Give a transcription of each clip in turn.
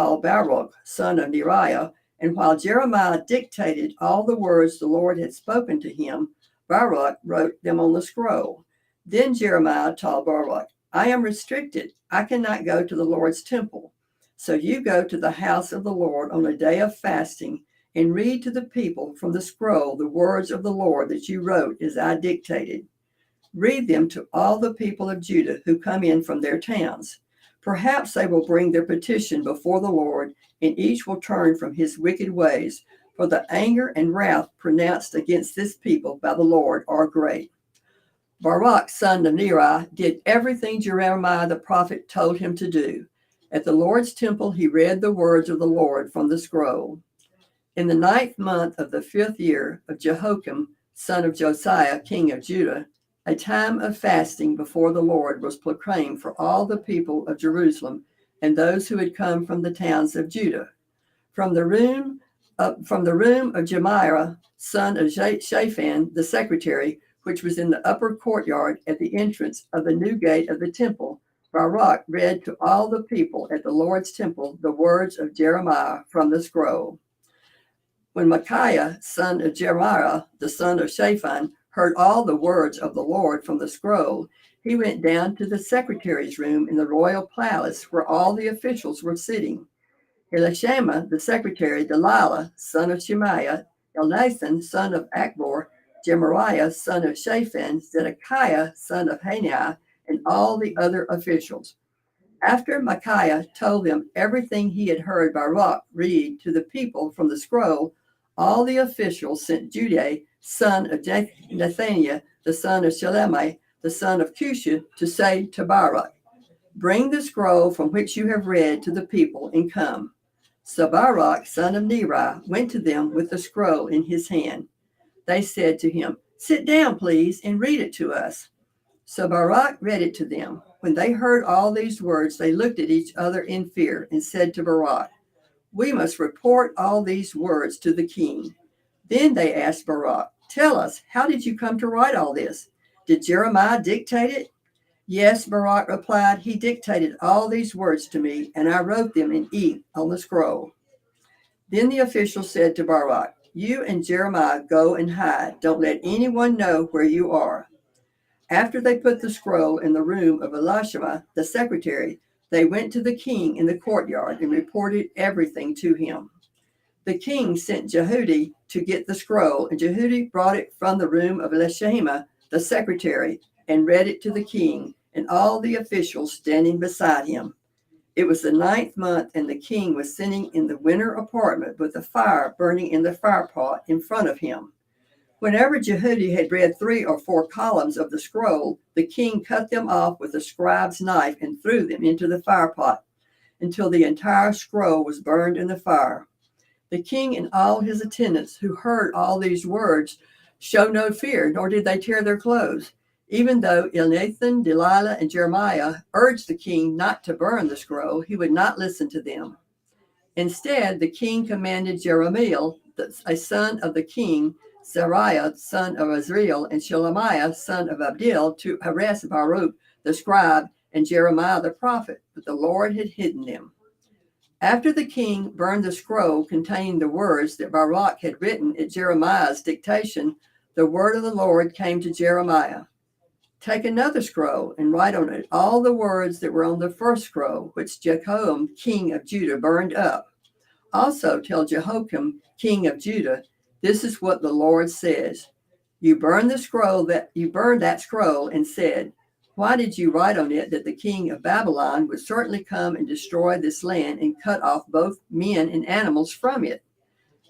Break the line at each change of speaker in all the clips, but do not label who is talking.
called Baruch, son of Neriah, and while Jeremiah dictated all the words the Lord had spoken to him, Baruch wrote them on the scroll. Then Jeremiah told Baruch, I am restricted. I cannot go to the Lord's temple. So you go to the house of the Lord on a day of fasting and read to the people from the scroll the words of the Lord that you wrote as I dictated. Read them to all the people of Judah who come in from their towns. Perhaps they will bring their petition before the Lord, and each will turn from his wicked ways, for the anger and wrath pronounced against this people by the Lord are great. Baruch, son of Neriah, did everything Jeremiah the prophet told him to do. At the Lord's temple, he read the words of the Lord from the scroll. In the 9th month of the 5th year of Jehoiakim, son of Josiah, king of Judah, a time of fasting before the Lord was proclaimed for all the people of Jerusalem and those who had come from the towns of Judah. From the room of Jemiah, son of Shaphan, the secretary, which was in the upper courtyard at the entrance of the new gate of the temple, Baruch read to all the people at the Lord's temple the words of Jeremiah from the scroll. When Micaiah, son of Jeremiah, the son of Shaphan, heard all the words of the Lord from the scroll, he went down to the secretary's room in the royal palace where all the officials were sitting. Elishama, the secretary, Delilah, son of Shemaiah, Elnathan, son of Akbor, Gemariah, son of Shaphan, Zedekiah, son of Hananiah, and all the other officials. After Micaiah told them everything he had heard Baruch read to the people from the scroll, all the officials sent Judah, son of Nethaniah, the son of Shelemi, the son of Cushi, to say to Baruch, bring the scroll from which you have read to the people and come. So Baruch, son of Neriah, went to them with the scroll in his hand. They said to him, sit down, please, and read it to us. So Baruch read it to them. When they heard all these words, they looked at each other in fear and said to Baruch, we must report all these words to the king. Then they asked Baruch, tell us, how did you come to write all this? Did Jeremiah dictate it? Yes, Baruch replied, he dictated all these words to me, and I wrote them in ink on the scroll. Then the official said to Baruch, you and Jeremiah go and hide. Don't let anyone know where you are. After they put the scroll in the room of Elishama, the secretary, they went to the king in the courtyard and reported everything to him. The king sent Jehudi to get the scroll, and Jehudi brought it from the room of Elishama, the secretary, and read it to the king and all the officials standing beside him. It was the 9th month, and the king was sitting in the winter apartment with a fire burning in the firepot in front of him. Whenever Jehudi had read 3 or 4 columns of the scroll, the king cut them off with a scribe's knife and threw them into the firepot until the entire scroll was burned in the fire. The king and all his attendants who heard all these words showed no fear, nor did they tear their clothes. Even though Elnathan, Delilah, and Jeremiah urged the king not to burn the scroll, he would not listen to them. Instead, the king commanded Jeremiel, a son of the king, Seraiah, son of Azriel, and Shelemiah, son of Abdil, to arrest Baruch, the scribe, and Jeremiah the prophet, but the Lord had hidden them. After the king burned the scroll containing the words that Baruch had written at Jeremiah's dictation, the word of the Lord came to Jeremiah. Take another scroll and write on it all the words that were on the first scroll, which Jehoiakim, king of Judah, burned up. Also tell Jehoiakim, king of Judah, this is what the Lord says. You burned that scroll and said, why did you write on it that the king of Babylon would certainly come and destroy this land and cut off both men and animals from it?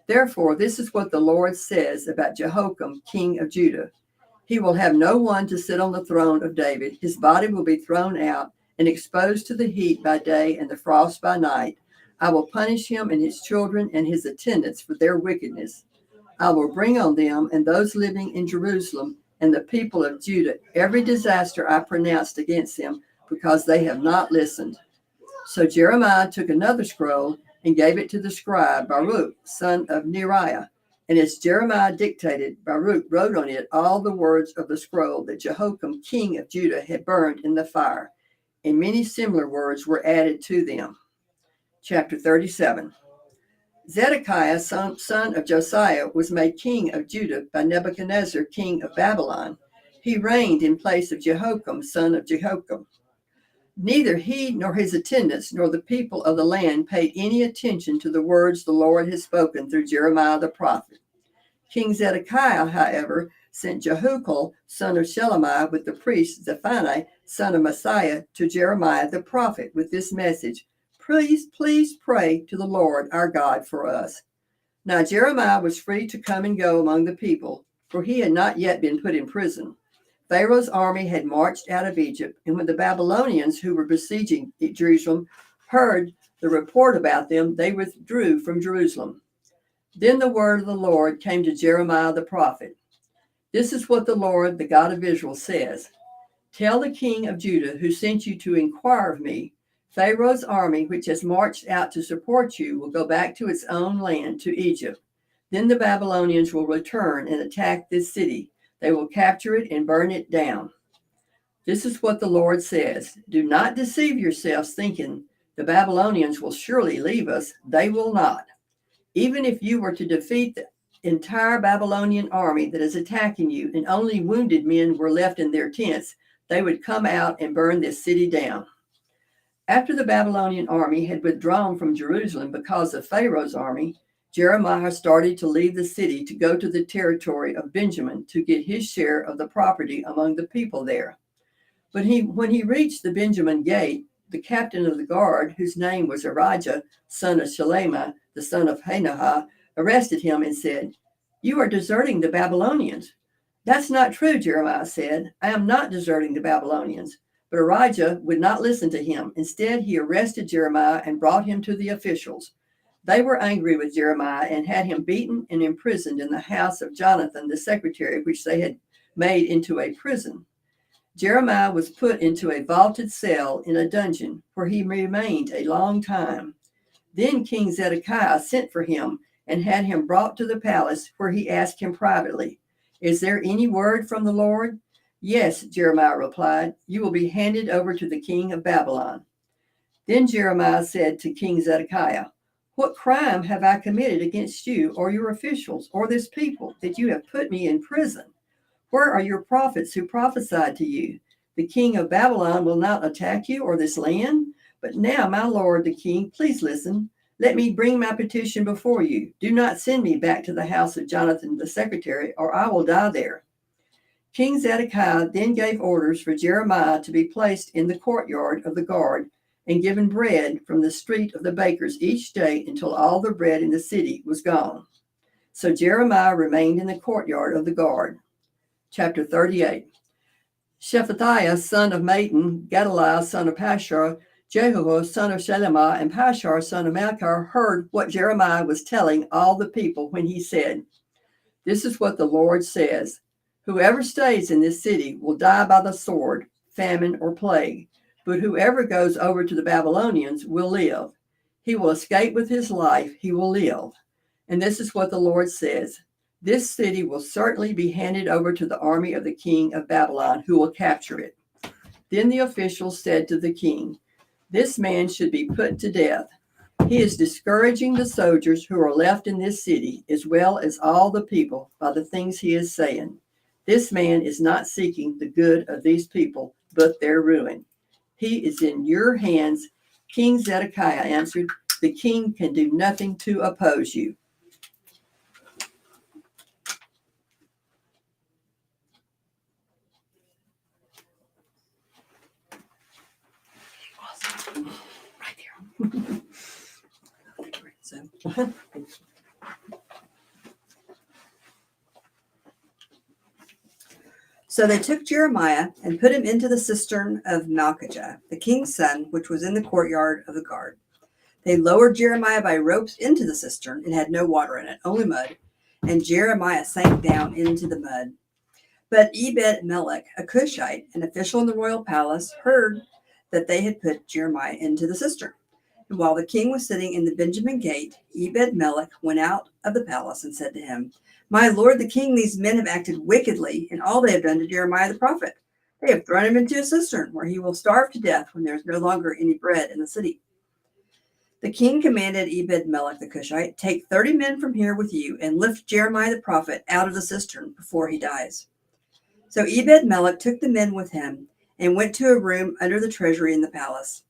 Therefore, this is what the Lord says about Jehoiakim, king of Judah. He will have no one to sit on the throne of David. His body will be thrown out and exposed to the heat by day and the frost by night. I will punish him and his children and his attendants for their wickedness. I will bring on them and those living in Jerusalem and the people of Judah every disaster I pronounced against them, because they have not listened. So Jeremiah took another scroll and gave it to the scribe Baruch, son of Neriah. And as Jeremiah dictated, Baruch wrote on it all the words of the scroll that Jehoiakim, king of Judah, had burned in the fire, and many similar words were added to them. Chapter 37. Zedekiah, son of Josiah, was made king of Judah by Nebuchadnezzar, king of Babylon. He reigned in place of Jehoiakim, son of Jehoiakim. Neither he nor his attendants nor the people of the land paid any attention to the words the Lord had spoken through Jeremiah the prophet. King Zedekiah, however, sent Jehucal, son of Shelemiah, with the priest Zephaniah, son of Messiah, to Jeremiah the prophet with this message: Please pray to the Lord our God for us. Now Jeremiah was free to come and go among the people, for he had not yet been put in prison. Pharaoh's army had marched out of Egypt, and when the Babylonians who were besieging Jerusalem heard the report about them, they withdrew from Jerusalem. Then the word of the Lord came to Jeremiah the prophet. This is what the Lord, the God of Israel, says. Tell the king of Judah, who sent you to inquire of me, Pharaoh's army, which has marched out to support you, will go back to its own land, to Egypt. Then the Babylonians will return and attack this city. They will capture it and burn it down. This is what the Lord says. Do not deceive yourselves thinking the Babylonians will surely leave us. They will not. Even if you were to defeat the entire Babylonian army that is attacking you and only wounded men were left in their tents, they would come out and burn this city down. After the Babylonian army had withdrawn from Jerusalem because of Pharaoh's army, Jeremiah started to leave the city to go to the territory of Benjamin to get his share of the property among the people there. But when he reached the Benjamin gate, the captain of the guard, whose name was Arijah, son of Shelemiah, the son of Hananiah, arrested him and said, You are deserting the Babylonians. That's not true, Jeremiah said. I am not deserting the Babylonians. But Arijah would not listen to him. Instead, he arrested Jeremiah and brought him to the officials. They were angry with Jeremiah and had him beaten and imprisoned in the house of Jonathan, the secretary, which they had made into a prison. Jeremiah was put into a vaulted cell in a dungeon, where he remained a long time. Then King Zedekiah sent for him and had him brought to the palace, where he asked him privately, Is there any word from the Lord? Yes, Jeremiah replied, You will be handed over to the king of Babylon. Then Jeremiah said to King Zedekiah, What crime have I committed against you or your officials or this people that you have put me in prison? Where are your prophets who prophesied to you? The king of Babylon will not attack you or this land? But now, my lord the king, please listen. Let me bring my petition before you. Do not send me back to the house of Jonathan the secretary, or I will die there. King Zedekiah then gave orders for Jeremiah to be placed in the courtyard of the guard and given bread from the street of the bakers each day until all the bread in the city was gone. So Jeremiah remained in the courtyard of the guard. Chapter 38. Shephatiah, son of Matan, Gedaliah, son of Pashur, Jehuel, son of Shelemiah, and Pashur, son of Malchar, heard what Jeremiah was telling all the people when he said, This is what the Lord says. Whoever stays in this city will die by the sword, famine, or plague, but whoever goes over to the Babylonians will live. He will escape with his life, he will live. And this is what the Lord says. This city will certainly be handed over to the army of the king of Babylon, who will capture it. Then the officials said to the king, This man should be put to death. He is discouraging the soldiers who are left in this city, as well as all the people, by the things he is saying. This man is not seeking the good of these people, but their ruin. He is in your hands. King Zedekiah answered, The king can do nothing to oppose you. Awesome. Right there.
So they took Jeremiah and put him into the cistern of Malchijah, the king's son, which was in the courtyard of the guard. They lowered Jeremiah by ropes into the cistern. It had no water in it, only mud, and Jeremiah sank down into the mud. But Ebed-Melech, a Cushite, an official in the royal palace, heard that they had put Jeremiah into the cistern. And while the king was sitting in the Benjamin gate, Ebed-Melech went out of the palace and said to him, My lord the king, these men have acted wickedly in all they have done to Jeremiah the prophet. They have thrown him into a cistern where he will starve to death when there is no longer any bread in the city. The king commanded Ebed-melech the Cushite, "Take 30 men from here with you and lift Jeremiah the prophet out of the cistern before he dies." So Ebed-melech took the men with him and went to a room under the treasury in the palace.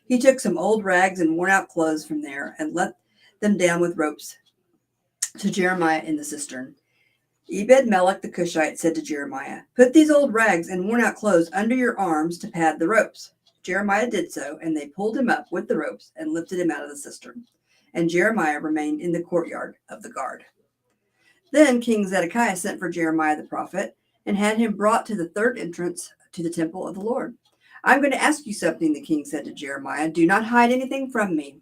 He took some old rags and worn out clothes from there and let them down with ropes to Jeremiah in the cistern. Ebed-melech the Cushite said to Jeremiah, "Put these old rags and worn out clothes under your arms to pad the ropes." Jeremiah did so, and they pulled him up with the ropes and lifted him out of the cistern. And Jeremiah remained in the courtyard of the guard. Then King Zedekiah sent for Jeremiah the prophet and had him brought to the third entrance to the temple of the Lord. "I'm going to ask you something," the king said to Jeremiah. "Do not hide anything from me."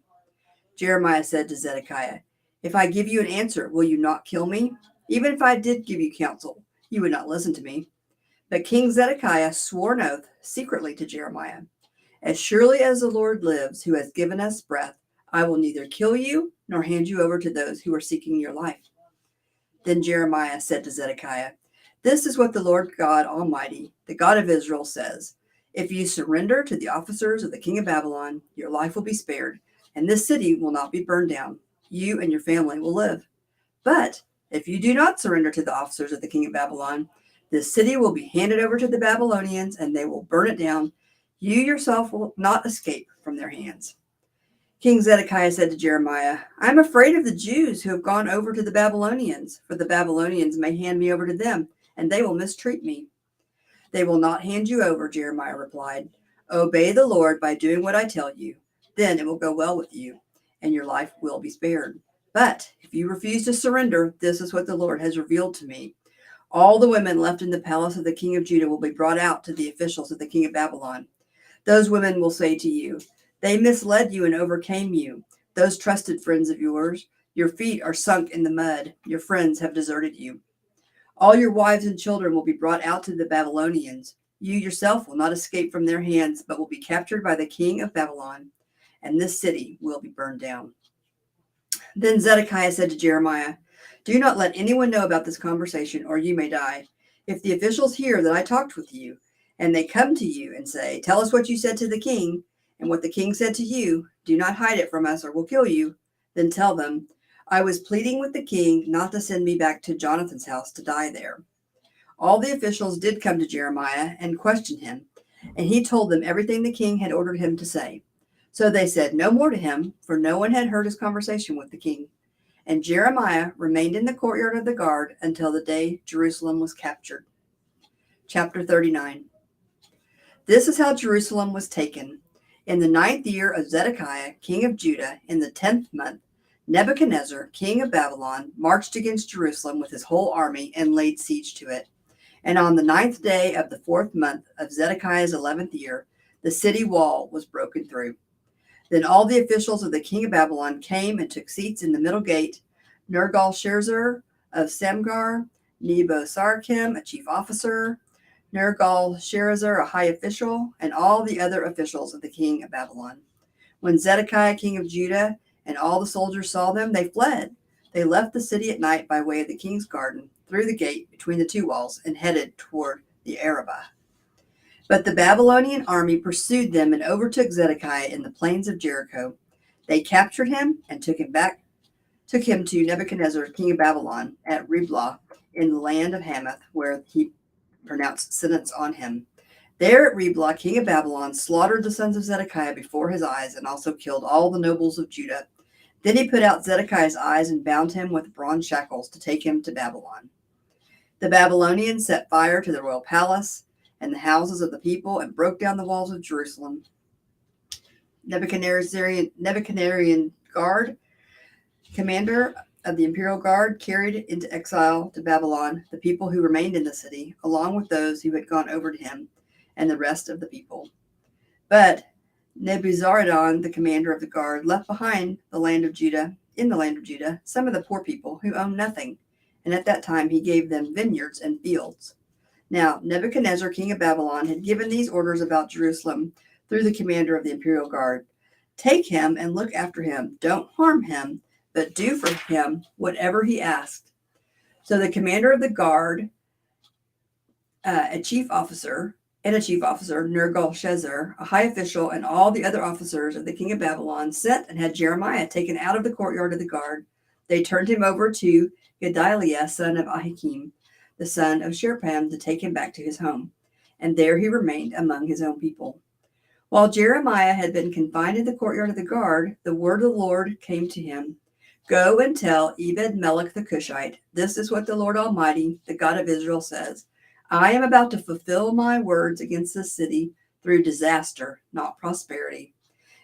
Jeremiah said to Zedekiah, "If I give you an answer, will you not kill me? Even if I did give you counsel, you would not listen to me." But King Zedekiah swore an oath secretly to Jeremiah. "As surely as the Lord lives, who has given us breath, I will neither kill you nor hand you over to those who are seeking your life." Then Jeremiah said to Zedekiah, "This is what the Lord God Almighty, the God of Israel, says. If you surrender to the officers of the king of Babylon, your life will be spared, and this city will not be burned down. You and your family will live. But if you do not surrender to the officers of the king of Babylon, this city will be handed over to the Babylonians, and they will burn it down. You yourself will not escape from their hands." King Zedekiah said to Jeremiah, "I am afraid of the Jews who have gone over to the Babylonians, for the Babylonians may hand me over to them, and they will mistreat me." "They will not hand you over," Jeremiah replied. "Obey the Lord by doing what I tell you. Then it will go well with you, and your life will be spared. But if you refuse to surrender, this is what the Lord has revealed to me. All the women left in the palace of the king of Judah will be brought out to the officials of the king of Babylon. Those women will say to you, 'They misled you and overcame you. Those trusted friends of yours, your feet are sunk in the mud. Your friends have deserted you. All your wives and children will be brought out to the Babylonians. You yourself will not escape from their hands, but will be captured by the king of Babylon, and this city will be burned down." Then Zedekiah said to Jeremiah, "Do not let anyone know about this conversation, or you may die. If the officials hear that I talked with you, and they come to you and say, 'Tell us what you said to the king, and what the king said to you, do not hide it from us or we'll kill you,' then tell them, 'I was pleading with the king not to send me back to Jonathan's house to die there.'" All the officials did come to Jeremiah and questioned him, and he told them everything the king had ordered him to say. So they said no more to him, for no one had heard his conversation with the king. And Jeremiah remained in the courtyard of the guard until the day Jerusalem was captured. Chapter 39. This is how Jerusalem was taken. In the 9th year of Zedekiah, king of Judah, in the 10th month, Nebuchadnezzar, king of Babylon, marched against Jerusalem with his whole army and laid siege to it. And on the 9th day of the 4th month of Zedekiah's 11th year, the city wall was broken through. Then all the officials of the king of Babylon came and took seats in the middle gate: Nergal-Sharezer of Samgar, Nebo-Sarkim, a chief officer, Nergal-Sharezer, a high official, and all the other officials of the king of Babylon. When Zedekiah, king of Judah, and all the soldiers saw them, they fled. They left the city at night by way of the king's garden, through the gate between the two walls, and headed toward the Arabah. But the Babylonian army pursued them and overtook Zedekiah in the plains of Jericho. They captured him and took him to Nebuchadnezzar, king of Babylon, at Riblah in the land of Hamath, where he pronounced sentence on him. There at Riblah, king of Babylon slaughtered the sons of Zedekiah before his eyes, and also killed all the nobles of Judah. Then he put out Zedekiah's eyes and bound him with bronze shackles to take him to Babylon. The Babylonians set fire to the royal palace and the houses of the people, and broke down the walls of Jerusalem. Nebuchadnezzarian guard, commander of the imperial guard, carried into exile to Babylon the people who remained in the city, along with those who had gone over to him, and the rest of the people. But Nebuzaradan, the commander of the guard, left behind in the land of Judah, some of the poor people who owned nothing, and at that time he gave them vineyards and fields. Now Nebuchadnezzar, king of Babylon, had given these orders about Jerusalem through the commander of the imperial guard: "Take him and look after him. Don't harm him, but do for him whatever he asked." So the commander of the guard, a chief officer, and a chief officer, Nergal-Shazzar, a high official, and all the other officers of the king of Babylon sent and had Jeremiah taken out of the courtyard of the guard. They turned him over to Gedaliah, son of Ahikam, the son of Shaphan, to take him back to his home. And there he remained among his own people. While Jeremiah had been confined in the courtyard of the guard, the word of the Lord came to him. Go and tell Ebed-Melech the Cushite, this is what the Lord Almighty, the God of Israel, says. I am about to fulfill my words against this city through disaster, not prosperity.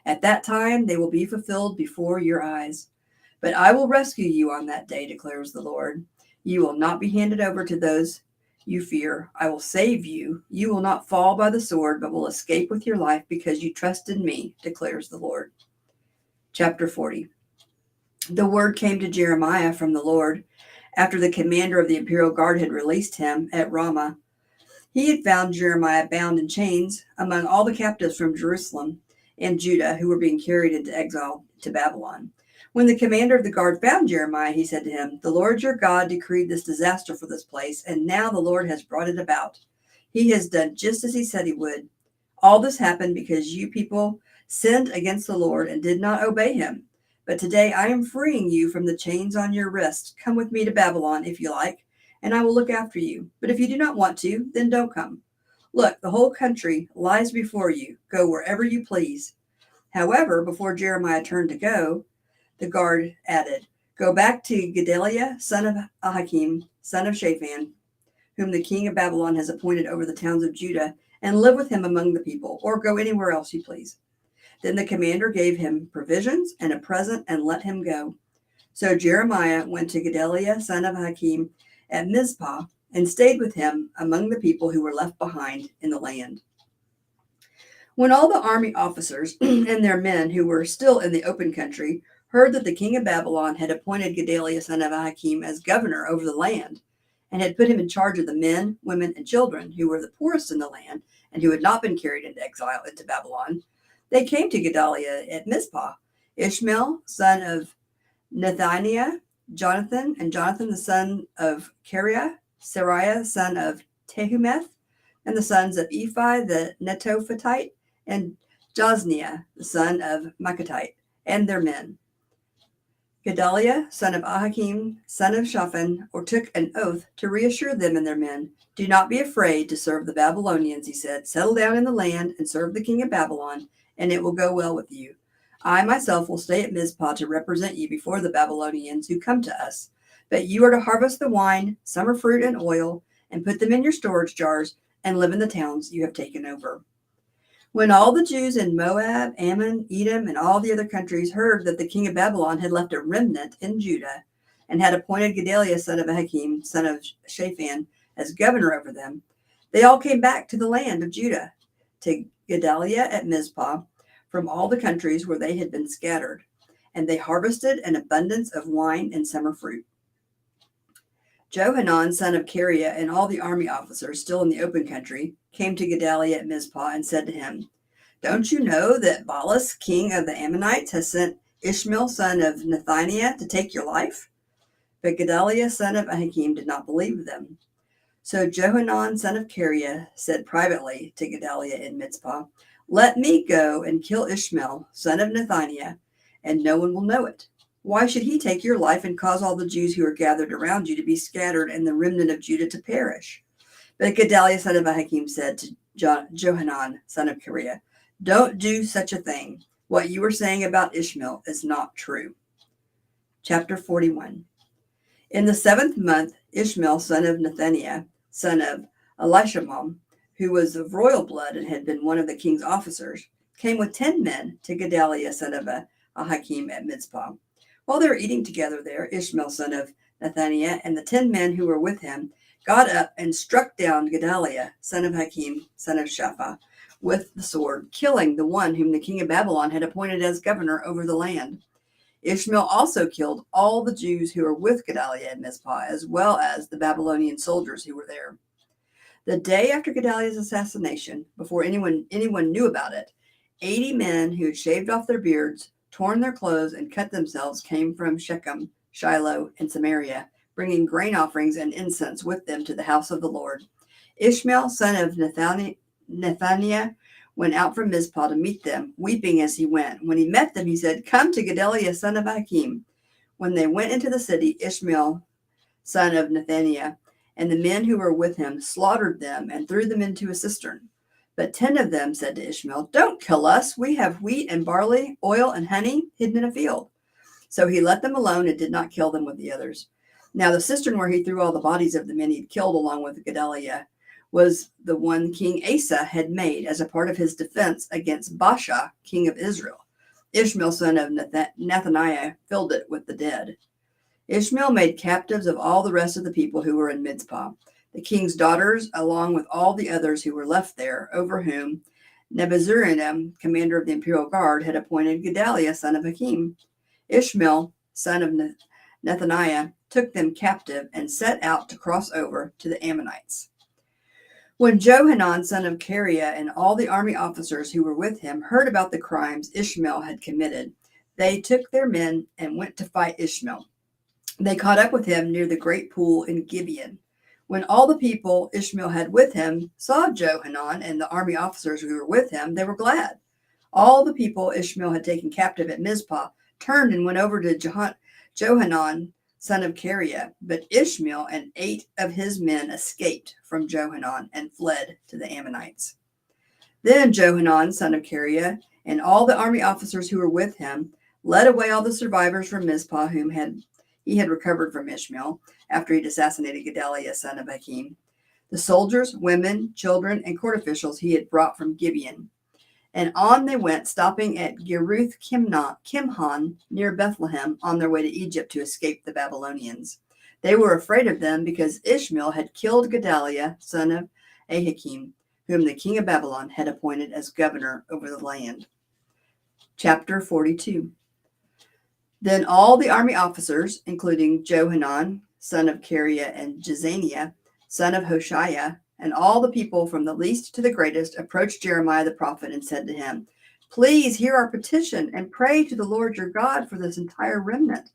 At that time, they will be fulfilled before your eyes. But I will rescue you on that day, declares the Lord. You will not be handed over to those you fear. I will save you. You will not fall by the sword, but will escape with your life because you trust in me, declares the Lord. Chapter 40. The word came to Jeremiah from the Lord after the commander of the imperial guard had released him at Ramah. He had found Jeremiah bound in chains among all the captives from Jerusalem and Judah who were being carried into exile to Babylon. When the commander of the guard found Jeremiah, he said to him, The Lord your God decreed this disaster for this place, and now the Lord has brought it about. He has done just as he said he would. All this happened because you people sinned against the Lord and did not obey him. But today I am freeing you from the chains on your wrist. Come with me to Babylon if you like, and I will look after you. But if you do not want to, then don't come. Look, the whole country lies before you. Go wherever you please. However, before Jeremiah turned to go, the guard added, Go back to Gedaliah, son of Ahikam, son of Shaphan, whom the king of Babylon has appointed over the towns of Judah, and live with him among the people, or go anywhere else you please. Then the commander gave him provisions and a present and let him go. So Jeremiah went to Gedaliah, son of Ahikam, at Mizpah, and stayed with him among the people who were left behind in the land. When all the army officers and their men who were still in the open country heard that the king of Babylon had appointed Gedaliah, son of Ahikam, as governor over the land, and had put him in charge of the men, women, and children who were the poorest in the land and who had not been carried into exile into Babylon, they came to Gedaliah at Mizpah. Ishmael, son of Nethaniah, Jonathan, and Jonathan, the son of Kareah, Seraiah, son of Tehumeth, and the sons of Ephi, the Netophathite, and Jozniah, the son of Machathite, and their men. Gedaliah, son of Ahikam, son of Shaphan, took an oath to reassure them and their men. Do not be afraid to serve the Babylonians, he said. Settle down in the land and serve the king of Babylon, and it will go well with you. I myself will stay at Mizpah to represent you before the Babylonians who come to us. But you are to harvest the wine, summer fruit, and oil, and put them in your storage jars, and live in the towns you have taken over. When all the Jews in Moab, Ammon, Edom, and all the other countries heard that the king of Babylon had left a remnant in Judah and had appointed Gedaliah, son of Ahikam, son of Shaphan, as governor over them, they all came back to the land of Judah, to Gedaliah at Mizpah, from all the countries where they had been scattered, and they harvested an abundance of wine and summer fruit. Johanan, son of Kareah, and all the army officers still in the open country came to Gedaliah at Mizpah and said to him, Don't you know that Baalis, king of the Ammonites, has sent Ishmael, son of Nethaniah, to take your life? But Gedaliah, son of Ahikam, did not believe them. So Johanan, son of Kareah, said privately to Gedaliah in Mizpah, Let me go and kill Ishmael, son of Nethaniah, and no one will know it. Why should he take your life and cause all the Jews who are gathered around you to be scattered and the remnant of Judah to perish? But Gedaliah, son of Ahikam, said to Johanan, son of Kareah, Don't do such a thing. What you are saying about Ishmael is not true. Chapter 41. In the 7th month, Ishmael, son of Nethaniah, son of Elishama, who was of royal blood and had been one of the king's officers, came with 10 men to Gedaliah, son of Ahikam, at Mizpah. While they were eating together there, Ishmael, son of Nethaniah, and the 10 men who were with him got up and struck down Gedaliah, son of Ahikam, son of Shaphan, with the sword, killing the one whom the king of Babylon had appointed as governor over the land. Ishmael also killed all the Jews who were with Gedaliah at Mizpah, as well as the Babylonian soldiers who were there. The day after Gedaliah's assassination, before anyone knew about it, 80 men who had shaved off their beards, torn their clothes, and cut themselves came from Shechem, Shiloh, and Samaria, bringing grain offerings and incense with them to the house of the Lord. Ishmael, son of Nethaniah went out from Mizpah to meet them, weeping as he went. When he met them, he said, "Come to Gedaliah, son of Achim." When they went into the city, Ishmael, son of Nethaniah, and the men who were with him slaughtered them and threw them into a cistern. But 10 of them said to Ishmael, "Don't kill us. We have wheat and barley, oil and honey hidden in a field." So he let them alone and did not kill them with the others. Now the cistern where he threw all the bodies of the men he had killed along with Gedaliah was the one King Asa had made as a part of his defense against Baasha, king of Israel. Ishmael, son of Nethaniah, filled it with the dead. Ishmael made captives of all the rest of the people who were in Mizpah, the king's daughters, along with all the others who were left there, over whom Nebuzaradan, commander of the imperial guard, had appointed Gedaliah, son of Achim. Ishmael, son of Nethaniah, took them captive and set out to cross over to the Ammonites. When Johanan, son of Kareah, and all the army officers who were with him heard about the crimes Ishmael had committed, they took their men and went to fight Ishmael. They caught up with him near the great pool in Gibeon. When all the people Ishmael had with him saw Johanan and the army officers who were with him, they were glad. All the people Ishmael had taken captive at Mizpah turned and went over to Johanan, son of Kareah, but Ishmael and 8 of his men escaped from Johanan and fled to the Ammonites. Then Johanan, son of Kareah, and all the army officers who were with him led away all the survivors from Mizpah whom he had recovered from Ishmael after he'd assassinated Gedaliah, son of Achim. The soldiers, women, children, and court officials he had brought from Gibeon. And on they went, stopping at Geruth Kimhan near Bethlehem on their way to Egypt to escape the Babylonians. They were afraid of them because Ishmael had killed Gedaliah, son of Ahikam, whom the king of Babylon had appointed as governor over the land. Chapter 42. Then all the army officers, including Johanan, son of Kareah, and Jezaniah, son of Hoshaiah, and all the people from the least to the greatest approached Jeremiah the prophet and said to him, "Please hear our petition and pray to the Lord your God for this entire remnant.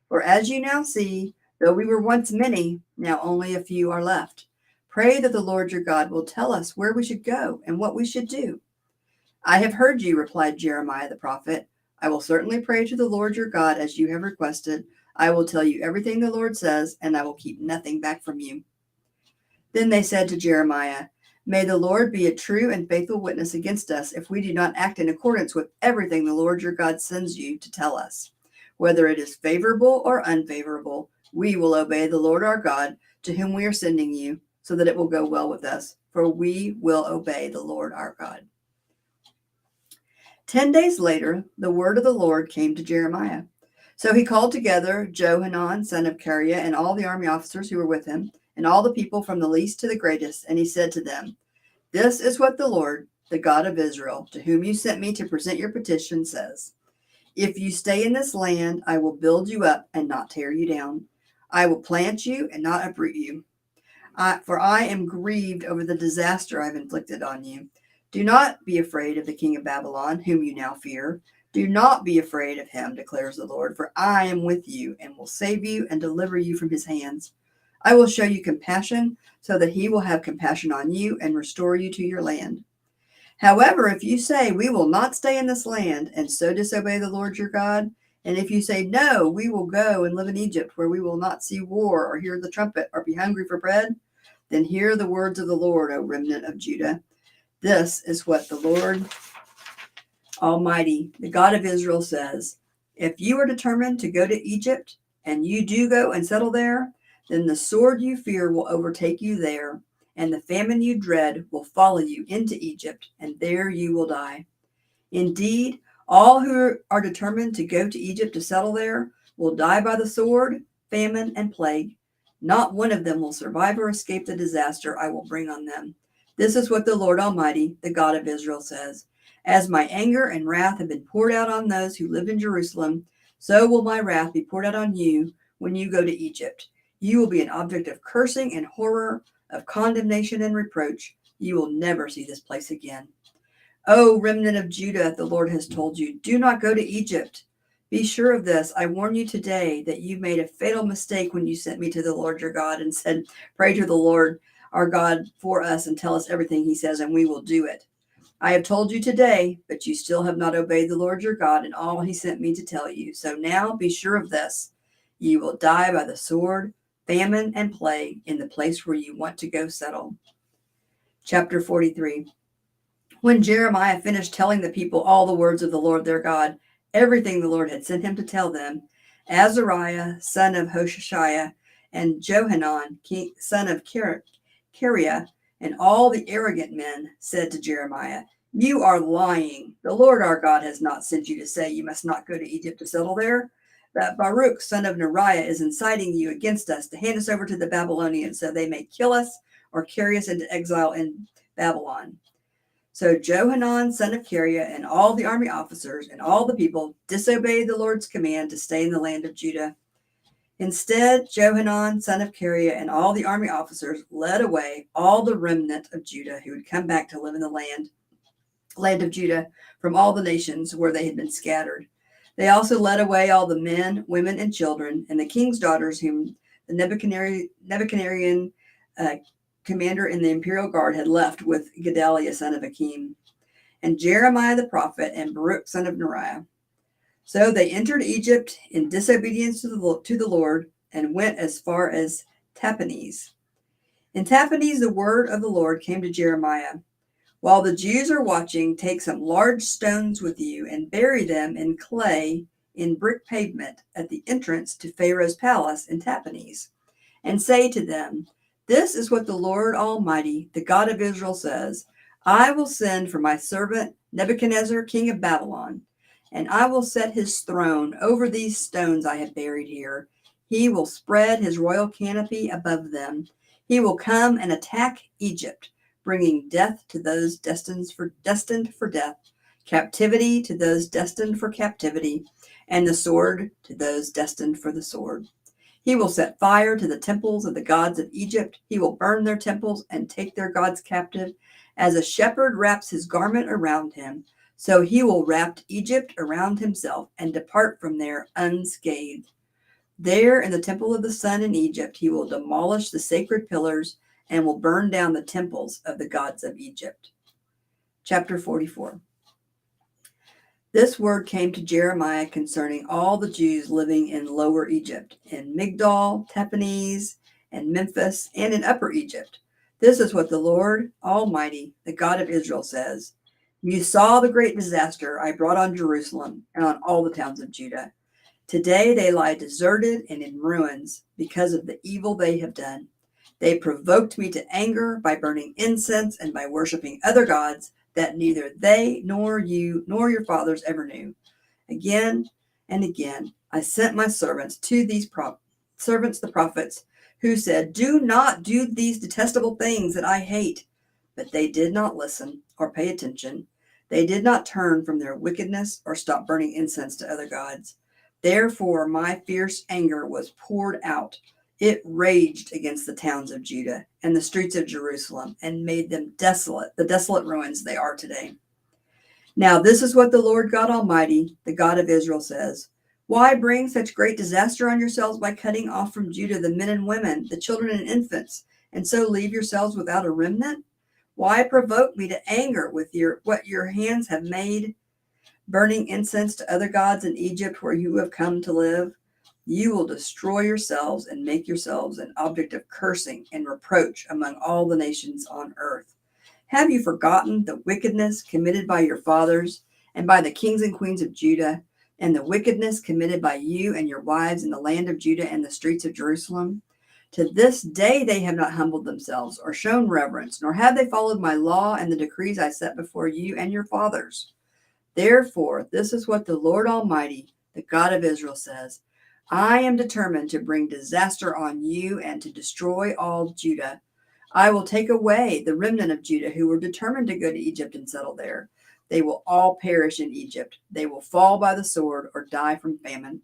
For as you now see, though we were once many, now only a few are left. Pray that the Lord your God will tell us where we should go and what we should do." "I have heard you," replied Jeremiah the prophet. "I will certainly pray to the Lord your God as you have requested. I will tell you everything the Lord says, and I will keep nothing back from you." Then they said to Jeremiah, "May the Lord be a true and faithful witness against us if we do not act in accordance with everything the Lord your God sends you to tell us. Whether it is favorable or unfavorable, we will obey the Lord our God, to whom we are sending you, so that it will go well with us, for we will obey the Lord our God." 10 days later, the word of the Lord came to Jeremiah. So he called together Johanan, son of Kareah, and all the army officers who were with him, and all the people from the least to the greatest, and he said to them, "This is what the Lord, the God of Israel, to whom you sent me to present your petition, says. If you stay in this land, I will build you up and not tear you down. I will plant you and not uproot you. For I am grieved over the disaster I've inflicted on you. Do not be afraid of the king of Babylon, whom you now fear. Do not be afraid of him, declares the Lord, for I am with you and will save you and deliver you from his hands. I will show you compassion so that he will have compassion on you and restore you to your land. However, if you say, 'We will not stay in this land,' and so disobey the Lord your God, and if you say, 'No, we will go and live in Egypt, where we will not see war or hear the trumpet or be hungry for bread,' then hear the words of the Lord, O remnant of Judah. This is what the Lord Almighty, the God of Israel, says. If you are determined to go to Egypt, and you do go and settle there, then the sword you fear will overtake you there, and the famine you dread will follow you into Egypt, and there you will die. Indeed, all who are determined to go to Egypt to settle there will die by the sword, famine, and plague. Not one of them will survive or escape the disaster I will bring on them. This is what the Lord Almighty, the God of Israel, says. As my anger and wrath have been poured out on those who live in Jerusalem, so will my wrath be poured out on you when you go to Egypt. You will be an object of cursing and horror, of condemnation and reproach. You will never see this place again. O remnant of Judah, the Lord has told you, do not go to Egypt. Be sure of this. I warn you today that you made a fatal mistake when you sent me to the Lord your God and said, 'Pray to the Lord our God for us and tell us everything he says, and we will do it. I have told you today, but you still have not obeyed the Lord your God and all he sent me to tell you. So now be sure of this. You will die by the sword, famine, and plague in the place where you want to go settle. Chapter 43. When Jeremiah finished telling the people all the words of the Lord their God, everything the Lord had sent him to tell them, Azariah, son of Hoshaiah, and Johanan, son of Kareah, and all the arrogant men said to Jeremiah, You are lying. The Lord our God has not sent you to say you must not go to Egypt to settle there. But Baruch, son of Neriah, is inciting you against us to hand us over to the Babylonians so they may kill us or carry us into exile in Babylon. So Johanan, son of Kareah, and all the army officers and all the people disobeyed the Lord's command to stay in the land of Judah. Instead, Johanan, son of Kareah, and all the army officers led away all the remnant of Judah who had come back to live in the land of Judah from all the nations where they had been scattered. They also led away all the men, women, and children, and the king's daughters whom the Nebuchadnezzar commander in the imperial guard had left with Gedaliah, son of Achim, and Jeremiah the prophet, and Baruch, son of Neriah. So they entered Egypt in disobedience to the Lord and went as far as Tahpanhes. In Tahpanhes, the word of the Lord came to Jeremiah. While the Jews are watching, take some large stones with you and bury them in clay in brick pavement at the entrance to Pharaoh's palace in Tahpanhes, and say to them, This is what the Lord Almighty, the God of Israel, says. I will send for my servant Nebuchadnezzar, king of Babylon, and I will set his throne over these stones I have buried here. He will spread his royal canopy above them. He will come and attack Egypt, bringing death to those destined for death, captivity to those destined for captivity, and the sword to those destined for the sword. He will set fire to the temples of the gods of Egypt. He will burn their temples and take their gods captive. As a shepherd wraps his garment around him, so he will wrap Egypt around himself and depart from there unscathed. There in the temple of the sun in Egypt, he will demolish the sacred pillars and will burn down the temples of the gods of Egypt. Chapter 44. This word came to Jeremiah concerning all the Jews living in Lower Egypt, in Migdol, Tahpanhes, and Memphis, and in Upper Egypt. This is what the Lord Almighty, the God of Israel, says. You saw the great disaster I brought on Jerusalem and on all the towns of Judah. Today they lie deserted and in ruins because of the evil they have done. They provoked me to anger by burning incense and by worshiping other gods that neither they nor you nor your fathers ever knew. Again and again I sent my servants to these servants, the prophets, who said, Do not do these detestable things that I hate. But they did not listen or pay attention. They did not turn from their wickedness or stop burning incense to other gods. Therefore my fierce anger was poured out. It raged against the towns of Judah and the streets of Jerusalem and made them desolate, the desolate ruins they are today. Now this is what the Lord God Almighty, the God of Israel, says. Why bring such great disaster on yourselves by cutting off from Judah the men and women, the children and infants, and so leave yourselves without a remnant? Why provoke me to anger with what your hands have made, burning incense to other gods in Egypt where you have come to live? You will destroy yourselves and make yourselves an object of cursing and reproach among all the nations on earth. Have you forgotten the wickedness committed by your fathers and by the kings and queens of Judah, and the wickedness committed by you and your wives in the land of Judah and the streets of Jerusalem? To this day they have not humbled themselves or shown reverence, nor have they followed my law and the decrees I set before you and your fathers. Therefore, this is what the Lord Almighty, the God of Israel, says. I am determined to bring disaster on you and to destroy all Judah. I will take away the remnant of Judah who were determined to go to Egypt and settle there. They will all perish in Egypt. They will fall by the sword or die from famine.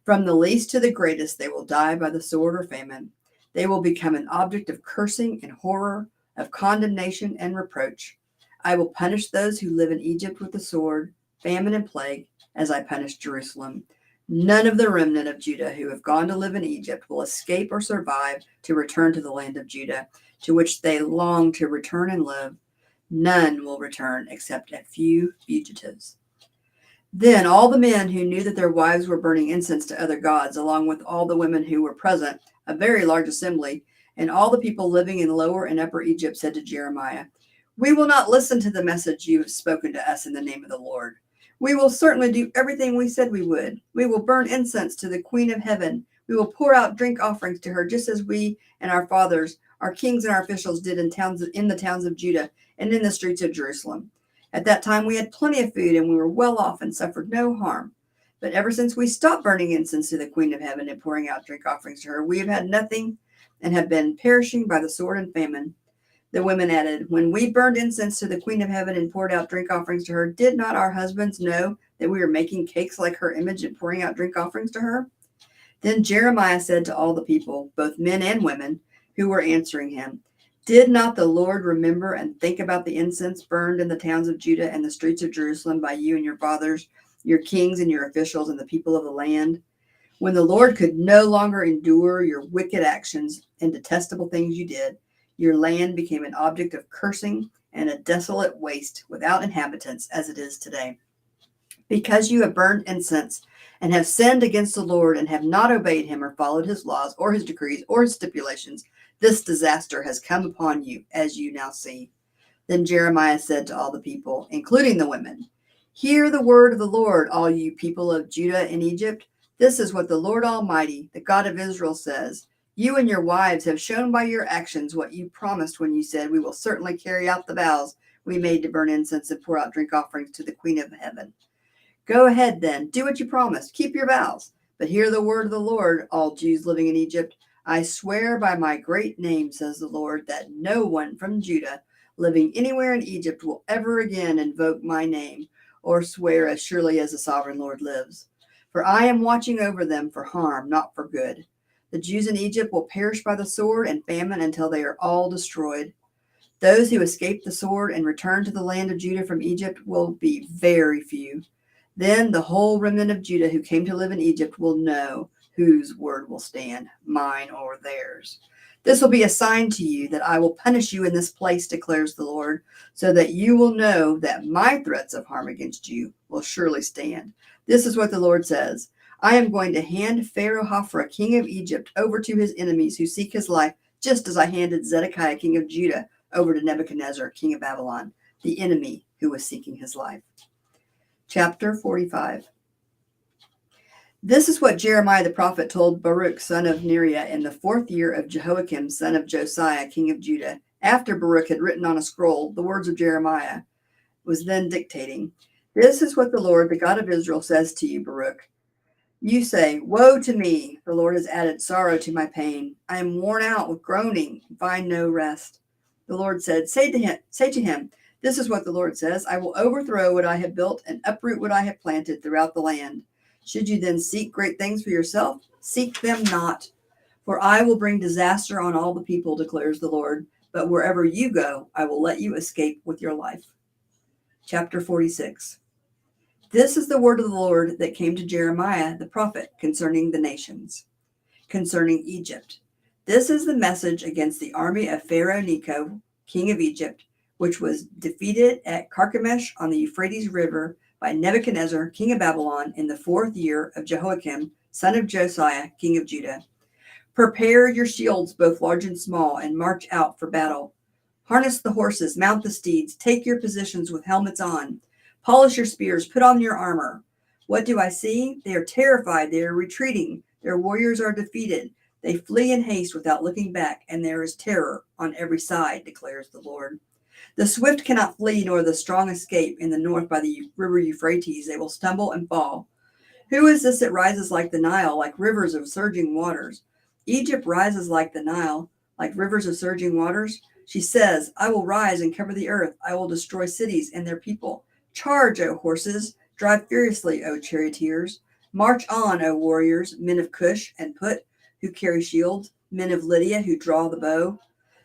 From the least to the greatest, they will die by the sword or famine. They will become an object of cursing and horror, of condemnation and reproach. I will punish those who live in Egypt with the sword, famine, and plague, as I punished Jerusalem. None of the remnant of Judah who have gone to live in Egypt will escape or survive to return to the land of Judah. to which they long to return and live. None will return except a few fugitives. Then all the men who knew that their wives were burning incense to other gods, along with all the women who were present, a very large assembly, and all the people living in Lower and Upper Egypt said to Jeremiah, "We will not listen to the message you have spoken to us in the name of the Lord. We will certainly do everything we said we would. We will burn incense to the Queen of Heaven. We will pour out drink offerings to her, just as we and our fathers, our kings and our officials did in the towns of Judah and in the streets of Jerusalem. At that time we had plenty of food and we were well off and suffered no harm. But ever since we stopped burning incense to the Queen of Heaven and pouring out drink offerings to her, we have had nothing and have been perishing by the sword and famine." The women added, "When we burned incense to the Queen of Heaven and poured out drink offerings to her, did not our husbands know that we were making cakes like her image and pouring out drink offerings to her?" Then Jeremiah said to all the people, both men and women, who were answering him, "Did not the Lord remember and think about the incense burned in the towns of Judah and the streets of Jerusalem by you and your fathers, your kings and your officials and the people of the land? When the Lord could no longer endure your wicked actions and detestable things you did, your land became an object of cursing and a desolate waste without inhabitants as it is today. Because you have burned incense and have sinned against the Lord and have not obeyed him or followed his laws or his decrees or his stipulations, this disaster has come upon you, as you now see." Then Jeremiah said to all the people, including the women, "Hear the word of the Lord, all you people of Judah and Egypt. This is what the Lord Almighty, the God of Israel, says. You and your wives have shown by your actions what you promised when you said, 'We will certainly carry out the vows we made to burn incense and pour out drink offerings to the Queen of Heaven.' Go ahead then, do what you promised, keep your vows. But hear the word of the Lord, all Jews living in Egypt. I swear by my great name, says the Lord, that no one from Judah living anywhere in Egypt will ever again invoke my name or swear as surely as the sovereign Lord lives. For I am watching over them for harm, not for good. The Jews in Egypt will perish by the sword and famine until they are all destroyed. Those who escape the sword and return to the land of Judah from Egypt will be very few. Then the whole remnant of Judah who came to live in Egypt will know whose word will stand, mine or theirs. This will be a sign to you that I will punish you in this place, declares the Lord, so that you will know that my threats of harm against you will surely stand. This is what the Lord says. I am going to hand Pharaoh Hophra, king of Egypt, over to his enemies who seek his life, just as I handed Zedekiah, king of Judah, over to Nebuchadnezzar, king of Babylon, the enemy who was seeking his life. Chapter 45. This is what Jeremiah the prophet told Baruch, son of Neriah, in the 4th year of Jehoiakim, son of Josiah, king of Judah, after Baruch had written on a scroll the words of Jeremiah, was then dictating. This is what the Lord, the God of Israel, says to you, Baruch. You say, woe to me, the Lord has added sorrow to my pain. I am worn out with groaning, and find no rest. The Lord said, say to him, this is what the Lord says, I will overthrow what I have built and uproot what I have planted throughout the land. Should you then seek great things for yourself? Seek them not. For I will bring disaster on all the people, declares the Lord. But wherever you go, I will let you escape with your life. Chapter 46. This is the word of the Lord that came to Jeremiah the prophet concerning the nations, concerning Egypt. This is the message against the army of Pharaoh Necho, king of Egypt, which was defeated at Carchemish on the Euphrates River by Nebuchadnezzar, king of Babylon, in the 4th year of Jehoiakim, son of Josiah, king of Judah. Prepare your shields, both large and small, and march out for battle. Harness the horses, mount the steeds, take your positions with helmets on. Polish your spears, put on your armor. What do I see? They are terrified, they are retreating, their warriors are defeated. They flee in haste without looking back, and there is terror on every side, declares the Lord. The swift cannot flee, nor the strong escape. In the north by the river Euphrates, they will stumble and fall. Who is this that rises like the Nile, like rivers of surging waters? Egypt rises like the Nile, like rivers of surging waters. She says, I will rise and cover the earth. I will destroy cities and their people. Charge, O horses. Drive furiously, O charioteers. March on, O warriors, men of Cush and Put, who carry shields, men of Lydia, who draw the bow.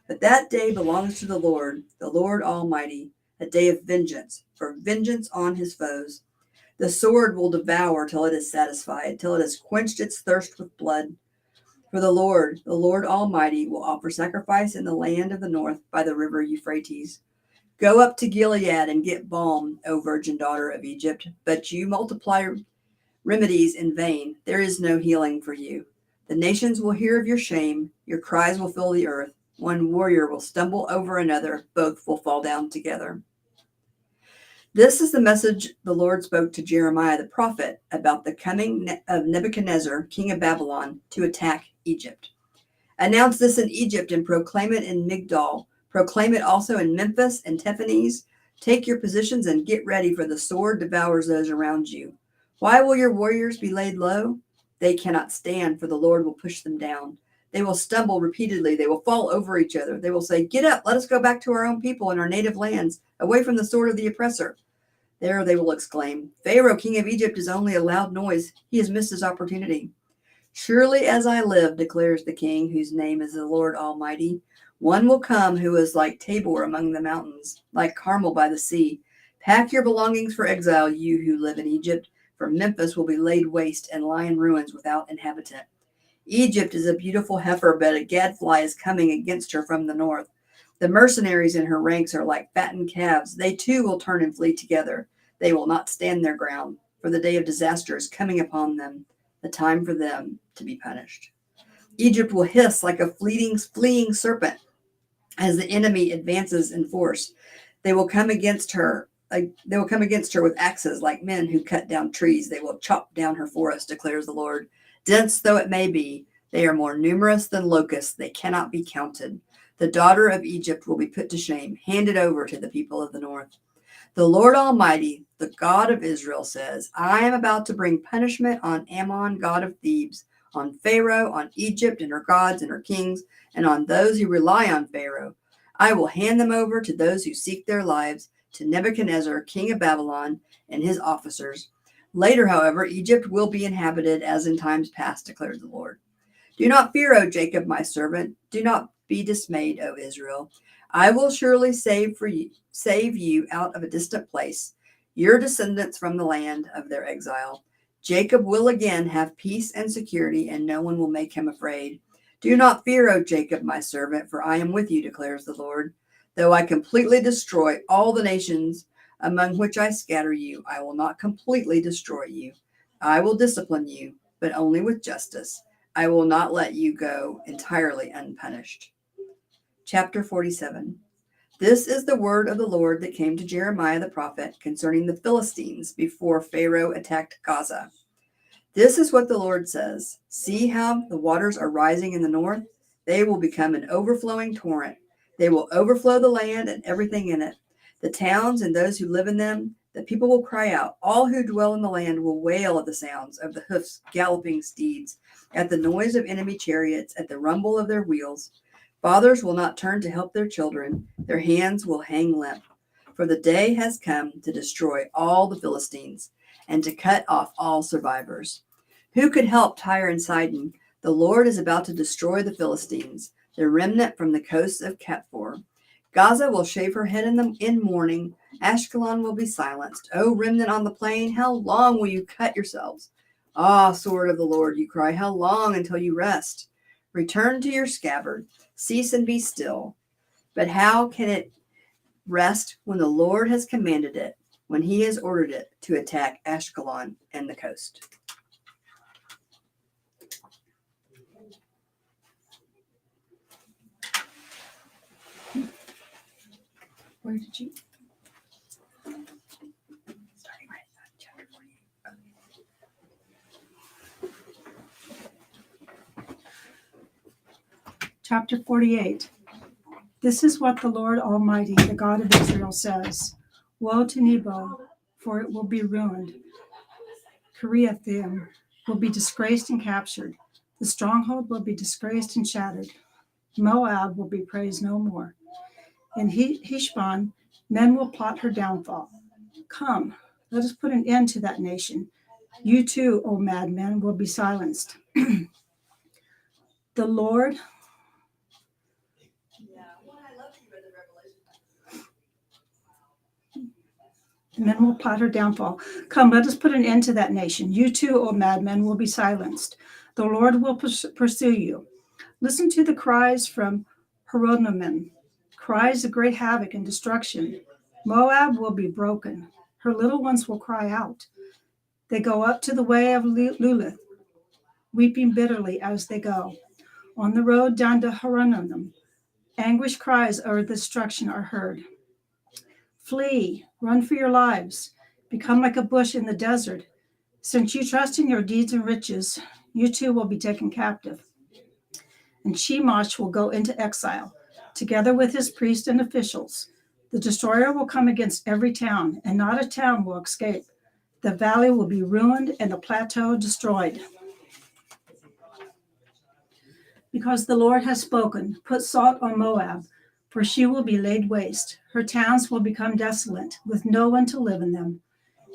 But that day belongs to the Lord Almighty, a day of vengeance, for vengeance on his foes. The sword will devour till it is satisfied, till it has quenched its thirst with blood. For the Lord Almighty, will offer sacrifice in the land of the north by the river Euphrates. Go up to Gilead and get balm, O virgin daughter of Egypt, but you multiply remedies in vain. There is no healing for you. The nations will hear of your shame. Your cries will fill the earth. One warrior will stumble over another. Both will fall down together. This is the message the Lord spoke to Jeremiah the prophet about the coming of Nebuchadnezzar, king of Babylon, to attack Egypt. Announce this in Egypt and proclaim it in Migdol. Proclaim it also in Memphis and Tahpanhes. Take your positions and get ready, for the sword devours those around you. Why will your warriors be laid low? They cannot stand, for the Lord will push them down. They will stumble repeatedly. They will fall over each other. They will say, "Get up, let us go back to our own people and our native lands, away from the sword of the oppressor." There they will exclaim, "Pharaoh, king of Egypt, is only a loud noise. He has missed his opportunity." Surely as I live, declares the King, whose name is the Lord Almighty, one will come who is like Tabor among the mountains, like Carmel by the sea. Pack your belongings for exile, you who live in Egypt, for Memphis will be laid waste and lie in ruins without inhabitant. Egypt is a beautiful heifer, but a gadfly is coming against her from the north. The mercenaries in her ranks are like fattened calves. They too will turn and flee together. They will not stand their ground, for the day of disaster is coming upon them, the time for them to be punished. Egypt will hiss like a fleeing serpent as the enemy advances in force. They will come against her. With axes like men who cut down trees. They will chop down her forest, declares the Lord. Dense though it may be, they are more numerous than locusts. They cannot be counted. The daughter of Egypt will be put to shame, handed over to the people of the north. The Lord Almighty, the God of Israel, says, I am about to bring punishment on Ammon, god of Thebes, on Pharaoh, on Egypt and her gods and her kings, and on those who rely on Pharaoh. I will hand them over to those who seek their lives, to Nebuchadnezzar, king of Babylon, and his officers. Later, however, Egypt will be inhabited as in times past, declares the Lord. Do not fear, O Jacob, my servant. Do not be dismayed, O Israel. I will surely save you out of a distant place, your descendants from the land of their exile. Jacob will again have peace and security, and no one will make him afraid. Do not fear, O Jacob, my servant, for I am with you, declares the Lord. Though I completely destroy all the nations among which I scatter you, I will not completely destroy you. I will discipline you, but only with justice. I will not let you go entirely unpunished. Chapter 47. This is the word of the Lord that came to Jeremiah the prophet concerning the Philistines before Pharaoh attacked Gaza. This is what the Lord says. See how the waters are rising in the north? They will become an overflowing torrent. They will overflow the land and everything in it. The towns and those who live in them, the people will cry out. All who dwell in the land will wail at the sounds of the hoofs galloping steeds, at the noise of enemy chariots, at the rumble of their wheels. Fathers will not turn to help their children. Their hands will hang limp. For the day has come to destroy all the Philistines and to cut off all survivors. Who could help Tyre and Sidon? The Lord is about to destroy the Philistines, the remnant from the coasts of Kaphtor. Gaza will shave her head in mourning. Ashkelon will be silenced. O remnant on the plain, how long will you cut yourselves? Ah, sword of the Lord, you cry, how long until you rest? Return to your scabbard. Cease and be still. But how can it rest when the Lord has commanded it, when he has ordered it to attack Ashkelon and the coast? Where did you? Starting right at chapter 48.
Chapter 48. This is what the Lord Almighty, the God of Israel, says. Woe to Nebo, for it will be ruined. Kiriathaim will be disgraced and captured. The stronghold will be disgraced and shattered. Moab will be praised no more. In Heshbon, men will plot her downfall. Come, let us put an end to that nation. You too, O madmen, will be silenced. The Lord Men will plot her downfall. Come, let us put an end to that nation. You too, O madmen, will be silenced. The Lord will pursue you. Listen to the cries from Horonaim, cries of great havoc and destruction. Moab will be broken. Her little ones will cry out. They go up to the way of Lulith, weeping bitterly as they go. On the road down to Horonaim, anguish cries over destruction are heard. Flee, run for your lives, become like a bush in the desert. Since you trust in your deeds and riches, you too will be taken captive. And Chemosh will go into exile, together with his priests and officials. The destroyer will come against every town, and not a town will escape. The valley will be ruined and the plateau destroyed. Because the Lord has spoken, put salt on Moab, for she will be laid waste. Her towns will become desolate, with no one to live in them.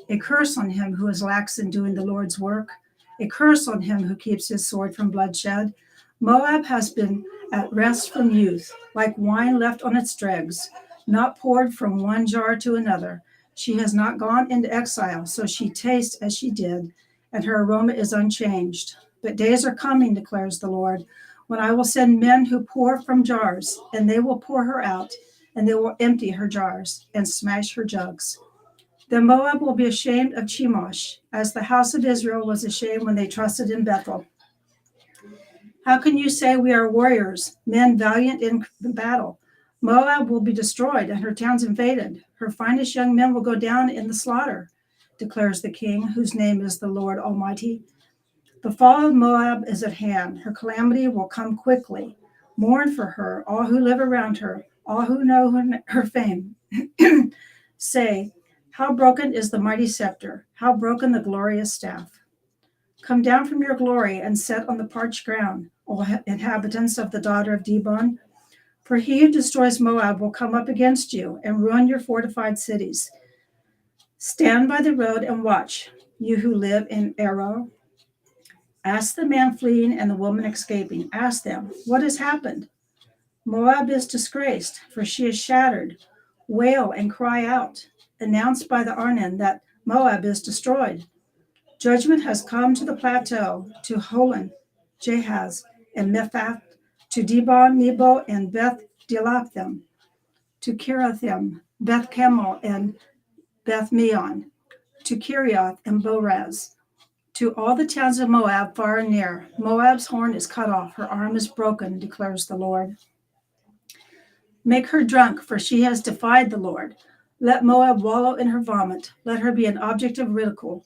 A curse on him who is lax in doing the Lord's work. A curse on him who keeps his sword from bloodshed. Moab has been at rest from youth, like wine left on its dregs, not poured from one jar to another. She has not gone into exile, so she tastes as she did, and her aroma is unchanged. But days are coming, declares the Lord, when I will send men who pour from jars, and they will pour her out, and they will empty her jars and smash her jugs. Then Moab will be ashamed of Chemosh, as the house of Israel was ashamed when they trusted in Bethel. How can you say we are warriors, men valiant in battle? Moab will be destroyed and her towns invaded. Her finest young men will go down in the slaughter, declares the King, whose name is the Lord Almighty. The fall of Moab is at hand. Her calamity will come quickly. Mourn for her, all who live around her, all who know her fame. Say, how broken is the mighty scepter, how broken the glorious staff. Come down from your glory and set on the parched ground, O inhabitants of the daughter of Dibon. For he who destroys Moab will come up against you and ruin your fortified cities. Stand by the road and watch, you who live in Aroer. Ask the man fleeing and the woman escaping. Ask them, what has happened? Moab is disgraced, for she is shattered. Wail and cry out. Announce by the Arnon that Moab is destroyed. Judgment has come to the plateau, to Holon, Jahaz, and Mephath, to Dibon, Nebo, and Beth Dilathim, to Kirathim, Beth Camel, and Beth Meon, to Kirioth and Boraz, to all the towns of Moab far and near. Moab's horn is cut off, her arm is broken, declares the Lord. Make her drunk, for she has defied the Lord. Let Moab wallow in her vomit. Let her be an object of ridicule.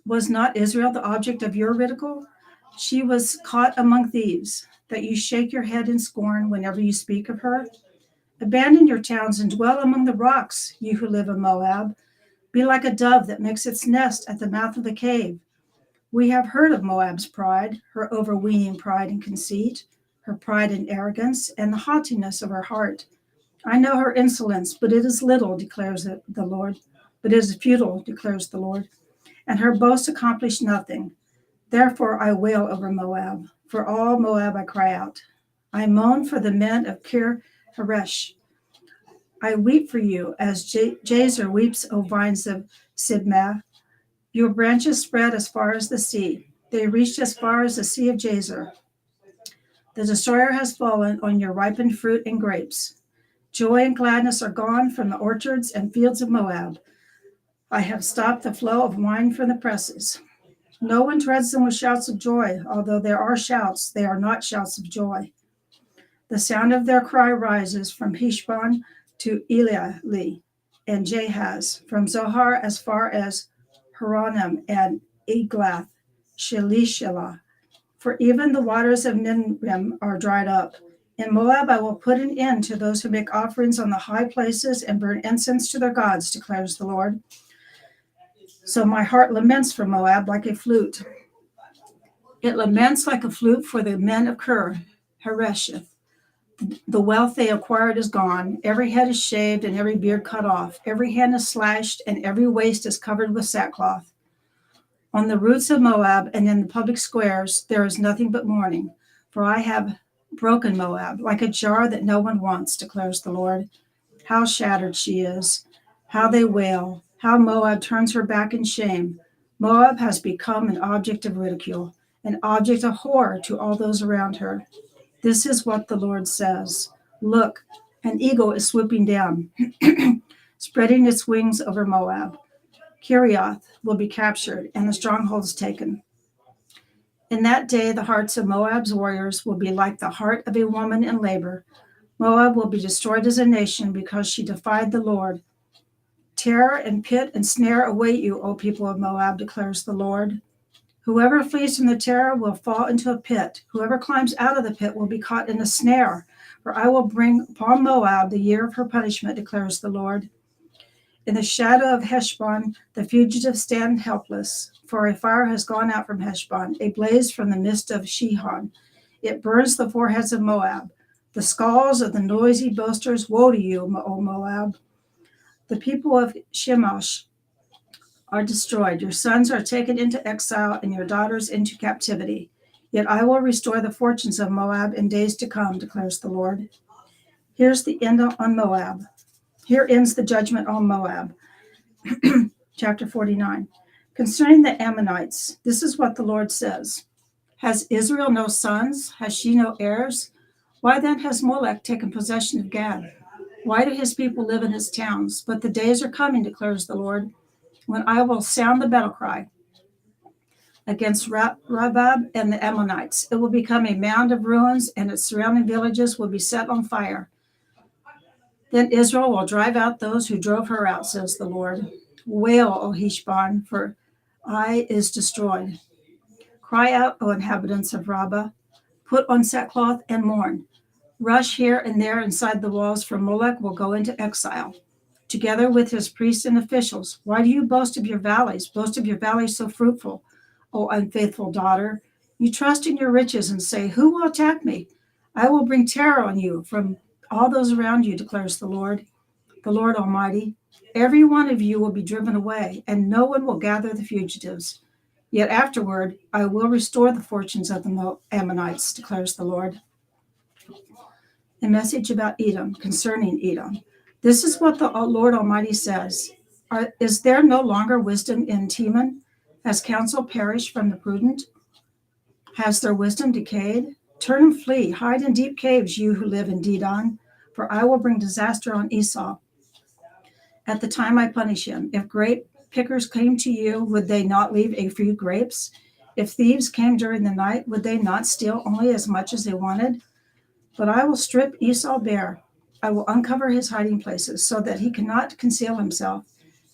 Was not Israel the object of your ridicule? She was caught among thieves, that you shake your head in scorn whenever you speak of her. Abandon your towns and dwell among the rocks, you who live in Moab. Be like a dove that makes its nest at the mouth of the cave. We have heard of Moab's pride, her overweening pride and conceit, her pride and arrogance, and the haughtiness of her heart. I know her insolence, but it is little, declares the Lord. But it is futile, declares the Lord. And her boasts accomplish nothing. Therefore I wail over Moab. For all Moab I cry out. I moan for the men of Kir Haresh. I weep for you as Jazer weeps, O vines of Sibmah. Your branches spread as far as the sea. They reached as far as the sea of Jazer. The destroyer has fallen on your ripened fruit and grapes. Joy and gladness are gone from the orchards and fields of Moab. I have stopped the flow of wine from the presses. No one treads them with shouts of joy. Although there are shouts, they are not shouts of joy. The sound of their cry rises from Heshbon to Elealeh and Jahaz, from Zohar as far as Horonaim and Eglath Shelishelah. For even the waters of Nimrim are dried up. In Moab I will put an end to those who make offerings on the high places and burn incense to their gods, declares the Lord. So my heart laments for Moab like a flute. It laments like a flute for the men of Kir Haresheth. The wealth they acquired is gone. Every head is shaved and every beard cut off. Every hand is slashed and every waist is covered with sackcloth. On the routes of Moab and in the public squares, there is nothing but mourning. For I have broken Moab like a jar that no one wants, declares the Lord. How shattered she is. How they wail. How Moab turns her back in shame. Moab has become an object of ridicule. an object of horror to all those around her. This is what the Lord says. Look, an eagle is swooping down, spreading its wings over Moab. Kirioth will be captured and the strongholds taken. In that day, the hearts of Moab's warriors will be like the heart of a woman in labor. Moab will be destroyed as a nation because she defied the Lord. Terror and pit and snare await you, O people of Moab, declares the Lord. Whoever flees from the terror will fall into a pit. Whoever climbs out of the pit will be caught in a snare. For I will bring upon Moab the year of her punishment, declares the Lord. In the shadow of Heshbon, the fugitives stand helpless, for a fire has gone out from Heshbon, a blaze from the midst of Shihon. It burns the foreheads of Moab. The skulls of the noisy boasters, woe to you, O Moab. The people of Shemosh are destroyed. Your sons are taken into exile and your daughters into captivity. Yet I will restore the fortunes of Moab in days to come, declares the Lord. Here's the end on Moab. Here ends the judgment on Moab. Chapter 49. Concerning the Ammonites, this is what the Lord says. Has Israel no sons? Has she no heirs? Why then has Molech taken possession of Gad? Why do his people live in his towns? But the days are coming, declares the Lord, when I will sound the battle cry against Rabab and the Ammonites. It will become a mound of ruins, and its surrounding villages will be set on fire. Then Israel will drive out those who drove her out, says the Lord. Wail, O Heshbon, for Ai is destroyed. Cry out, O inhabitants of Rabbah. Put on sackcloth and mourn. Rush here and there inside the walls, for Molech will go into exile, together with his priests and officials. Why do you boast of your valleys so fruitful, O unfaithful daughter? You trust in your riches and say, who will attack me? I will bring terror on you from all those around you, declares the Lord Almighty. Every one of you will be driven away, and no one will gather the fugitives. Yet afterward, I will restore the fortunes of the Ammonites, declares the Lord. A message about Edom, concerning Edom. This is what the Lord Almighty says. Is there no longer wisdom in Teman? Has counsel perished from the prudent? Has their wisdom decayed? Turn and flee, hide in deep caves, you who live in Dedan, for I will bring disaster on Esau at the time I punish him. If grape pickers came to you, would they not leave a few grapes? If thieves came during the night, would they not steal only as much as they wanted? But I will strip Esau bare. I will uncover his hiding places so that he cannot conceal himself.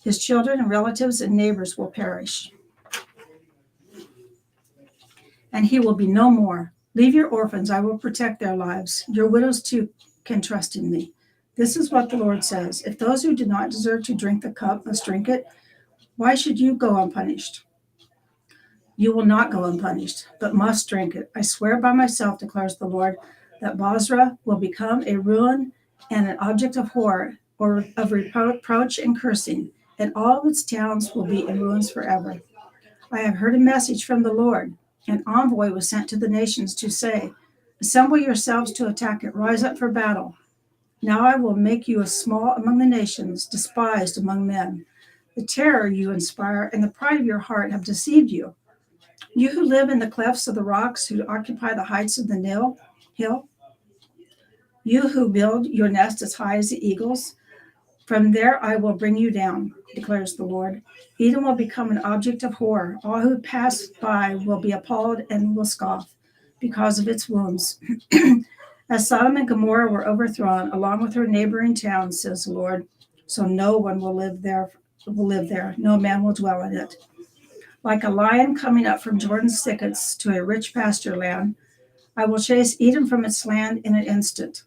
His children and relatives and neighbors will perish, and he will be no more. Leave your orphans, I will protect their lives. Your widows too can trust in me. This is what the Lord says. If those who do not deserve to drink the cup must drink it, why should you go unpunished? You will not go unpunished, but must drink it. I swear by myself, declares the Lord, that Bozrah will become a ruin and an object of horror, or of reproach and cursing, and all of its towns will be in ruins forever. I have heard a message from the Lord. An envoy was sent to the nations to say, assemble yourselves to attack it, rise up for battle. Now I will make you a small among the nations, despised among men. The terror you inspire and the pride of your heart have deceived you. You who live in the clefts of the rocks, who occupy the heights of the hill, you who build your nest as high as the eagles, from there I will bring you down, declares the Lord. Edom will become an object of horror. All who pass by will be appalled and will scoff because of its wounds. As Sodom and Gomorrah were overthrown, along with her neighboring towns, says the Lord, so no one will live there. No man will dwell in it. Like a lion coming up from Jordan's thickets to a rich pasture land, I will chase Edom from its land in an instant.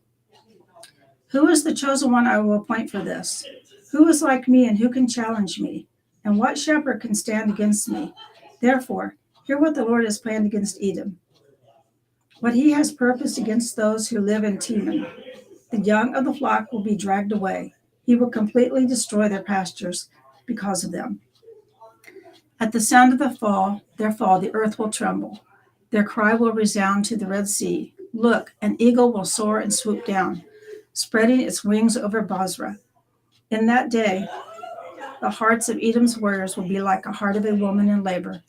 Who is the chosen one I will appoint for this? Who is like me and who can challenge me? And what shepherd can stand against me? Therefore, hear what the Lord has planned against Edom, what he has purposed against those who live in Teman. The young of the flock will be dragged away. He will completely destroy their pastures because of them. At the sound of their fall, the earth will tremble. Their cry will resound to the Red Sea. Look, an eagle will soar and swoop down, spreading its wings over Bozrah. In that day, the hearts of Edom's warriors will be like the heart of a woman in labor.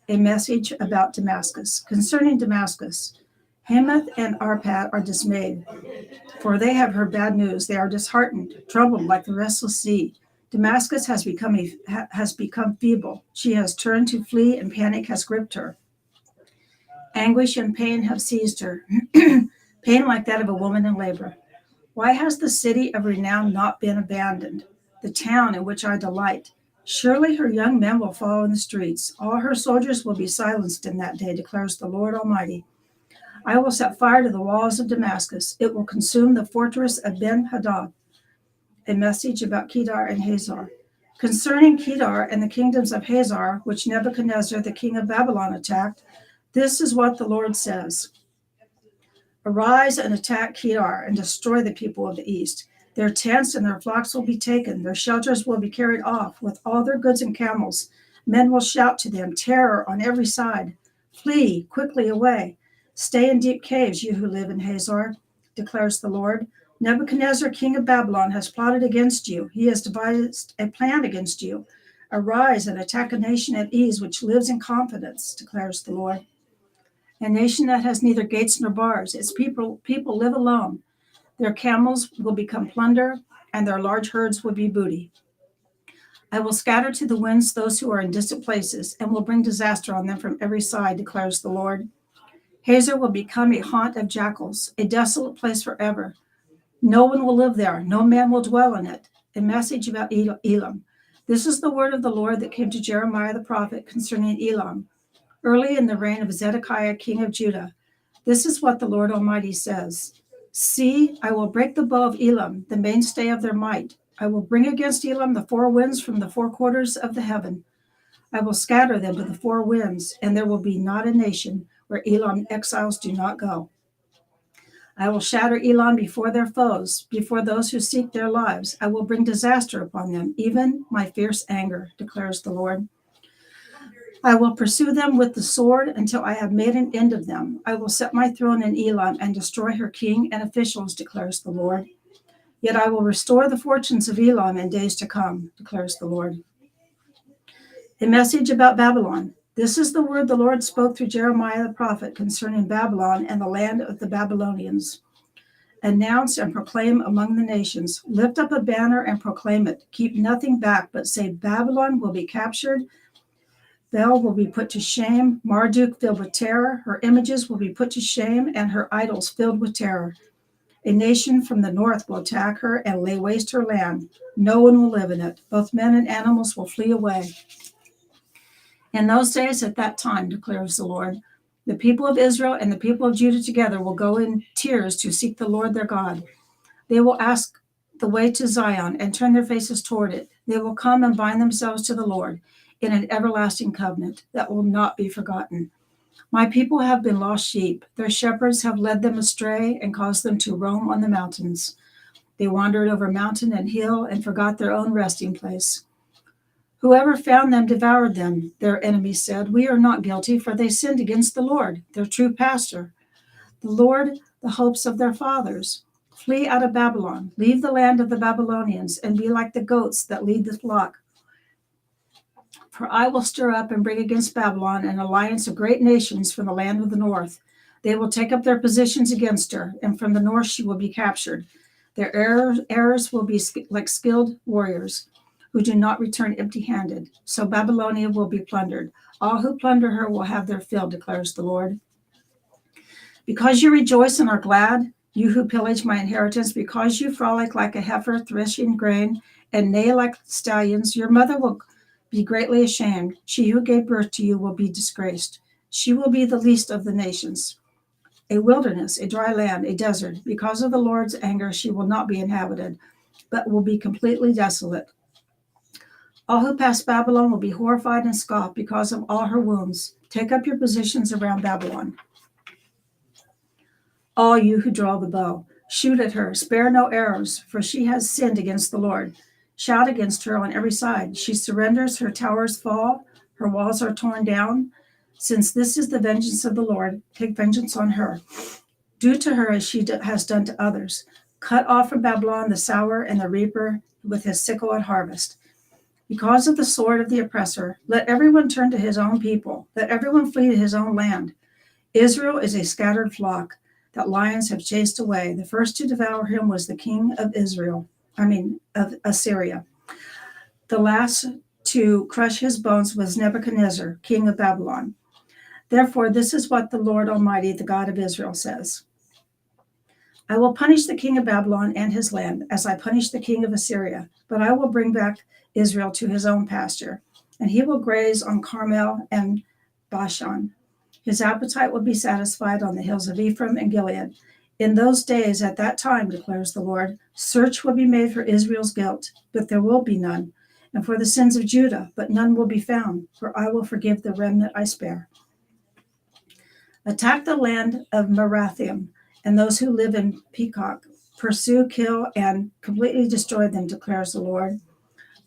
a message about Damascus. Concerning Damascus, Hamath and Arpad are dismayed, for they have heard bad news. They are disheartened, troubled like the restless sea. Damascus has become feeble. She has turned to flee, and panic has gripped her. Anguish and pain have seized her, pain like that of a woman in labor. Why has the city of renown not been abandoned, the town in which I delight? Surely her young men will fall in the streets. All her soldiers will be silenced in that day, declares the Lord Almighty. I will set fire to the walls of Damascus. It will consume the fortress of Ben-Hadad. A message about Kedar and Hazor. Concerning Kedar and the kingdoms of Hazor, which Nebuchadnezzar, the king of Babylon, attacked, this is what the Lord says. Arise and attack Kedar and destroy the people of the east. Their tents and their flocks will be taken. Their shelters will be carried off with all their goods and camels. Men will shout to them, terror on every side. Flee quickly away. Stay in deep caves, you who live in Hazor, declares the Lord. Nebuchadnezzar, king of Babylon, has plotted against you. He has devised a plan against you. Arise and attack a nation at ease, which lives in confidence, declares the Lord. A nation that has neither gates nor bars. Its people live alone. Their camels will become plunder, and their large herds will be booty. I will scatter to the winds those who are in distant places, and will bring disaster on them from every side, declares the Lord. Hazor will become a haunt of jackals, a desolate place forever. No one will live there. No man will dwell in it. A message about Elam. This is the word of the Lord that came to Jeremiah the prophet concerning Elam, early in the reign of Zedekiah, king of Judah. This is what the Lord Almighty says. See, I will break the bow of Elam, the mainstay of their might. I will bring against Elam the four winds from the four quarters of the heaven. I will scatter them to the four winds, and there will be not a nation where Elam exiles do not go. I will shatter Elam before their foes, before those who seek their lives. I will bring disaster upon them, even my fierce anger, declares the Lord. I will pursue them with the sword until I have made an end of them. I will set my throne in Elam and destroy her king and officials, declares the Lord. Yet I will restore the fortunes of Elam in days to come, declares the Lord. A message about Babylon. This is the word the Lord spoke through Jeremiah the prophet concerning Babylon and the land of the Babylonians. Announce and proclaim among the nations. Lift up a banner and proclaim it. Keep nothing back, but say Babylon will be captured. Bel will be put to shame. Marduk filled with terror. Her images will be put to shame, and her idols filled with terror. A nation from the north will attack her and lay waste her land. No one will live in it. Both men and animals will flee away. In those days, at that time, declares the Lord, the people of Israel and the people of Judah together will go in tears to seek the Lord their God. They will ask the way to Zion and turn their faces toward it. They will come and bind themselves to the Lord in an everlasting covenant that will not be forgotten. My people have been lost sheep. Their shepherds have led them astray and caused them to roam on the mountains. They wandered over mountain and hill and forgot their own resting place. Whoever found them devoured them, their enemies said. We are not guilty, for they sinned against the Lord, their true pastor. The Lord, the hopes of their fathers. Flee out of Babylon, leave the land of the Babylonians, and be like the goats that lead the flock. For I will stir up and bring against Babylon an alliance of great nations from the land of the north. They will take up their positions against her, and from the north she will be captured. Their heirs will be like skilled warriors who do not return empty-handed. So Babylonia will be plundered. All who plunder her will have their fill, declares the Lord. Because you rejoice and are glad, you who pillage my inheritance, because you frolic like a heifer threshing grain and neigh like stallions, your mother will be greatly ashamed. She who gave birth to you will be disgraced. She will be the least of the nations. A wilderness, a dry land, a desert. Because of the Lord's anger, she will not be inhabited, but will be completely desolate. All who pass Babylon will be horrified and scoff because of all her wounds. Take up your positions around Babylon. All you who draw the bow, shoot at her, spare no arrows, for she has sinned against the Lord. Shout against her on every side. She surrenders, her towers fall, her walls are torn down. Since this is the vengeance of the Lord, take vengeance on her. Do to her as she has done to others. Cut off from Babylon the sower and the reaper with his sickle at harvest. Because of the sword of the oppressor, let everyone turn to his own people. Let everyone flee to his own land. Israel is a scattered flock that lions have chased away. The first to devour him was the king of of Assyria. The last to crush his bones was Nebuchadnezzar, king of Babylon. Therefore, this is what the Lord Almighty, the God of Israel, says. I will punish the king of Babylon and his land as I punished the king of Assyria, but I will bring back Israel to his own pasture, and he will graze on Carmel and Bashan. His appetite will be satisfied on the hills of Ephraim and Gilead. In those days, at that time, declares the Lord, search will be made for Israel's guilt, but there will be none, and for the sins of Judah, but none will be found, for I will forgive the remnant I spare. Attack the land of Merathaim and those who live in Peacock. Pursue, kill, and completely destroy them, declares the Lord.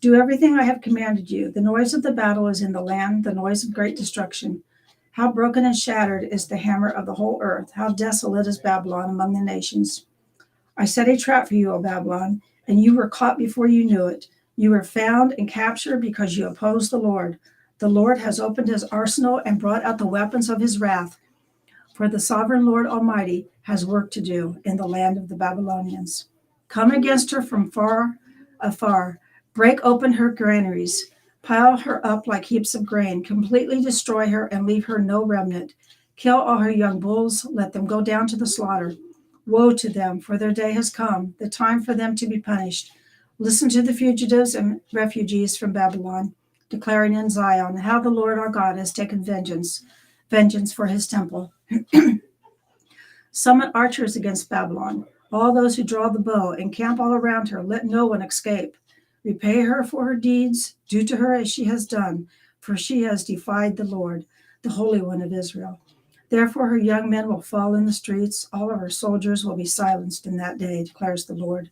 Do everything I have commanded you. The noise of the battle is in the land, the noise of great destruction. How broken and shattered is the hammer of the whole earth. How desolate is Babylon among the nations. I set a trap for you, O Babylon, and you were caught before you knew it. You were found and captured because you opposed the Lord. The Lord has opened his arsenal and brought out the weapons of his wrath. For the sovereign Lord Almighty has work to do in the land of the Babylonians. Come against her from afar. Break open her granaries. Pile her up like heaps of grain. Completely destroy her and leave her no remnant. Kill all her young bulls. Let them go down to the slaughter. Woe to them, for their day has come, the time for them to be punished. Listen to the fugitives and refugees from Babylon, declaring in Zion how the Lord our God has taken vengeance for his temple. Summon archers against Babylon. All those who draw the bow, encamp all around her. Let no one escape. Repay her for her deeds. Do to her as she has done, for she has defied the Lord, the Holy One of Israel. Therefore her young men will fall in the streets. All of her soldiers will be silenced in that day, declares the Lord.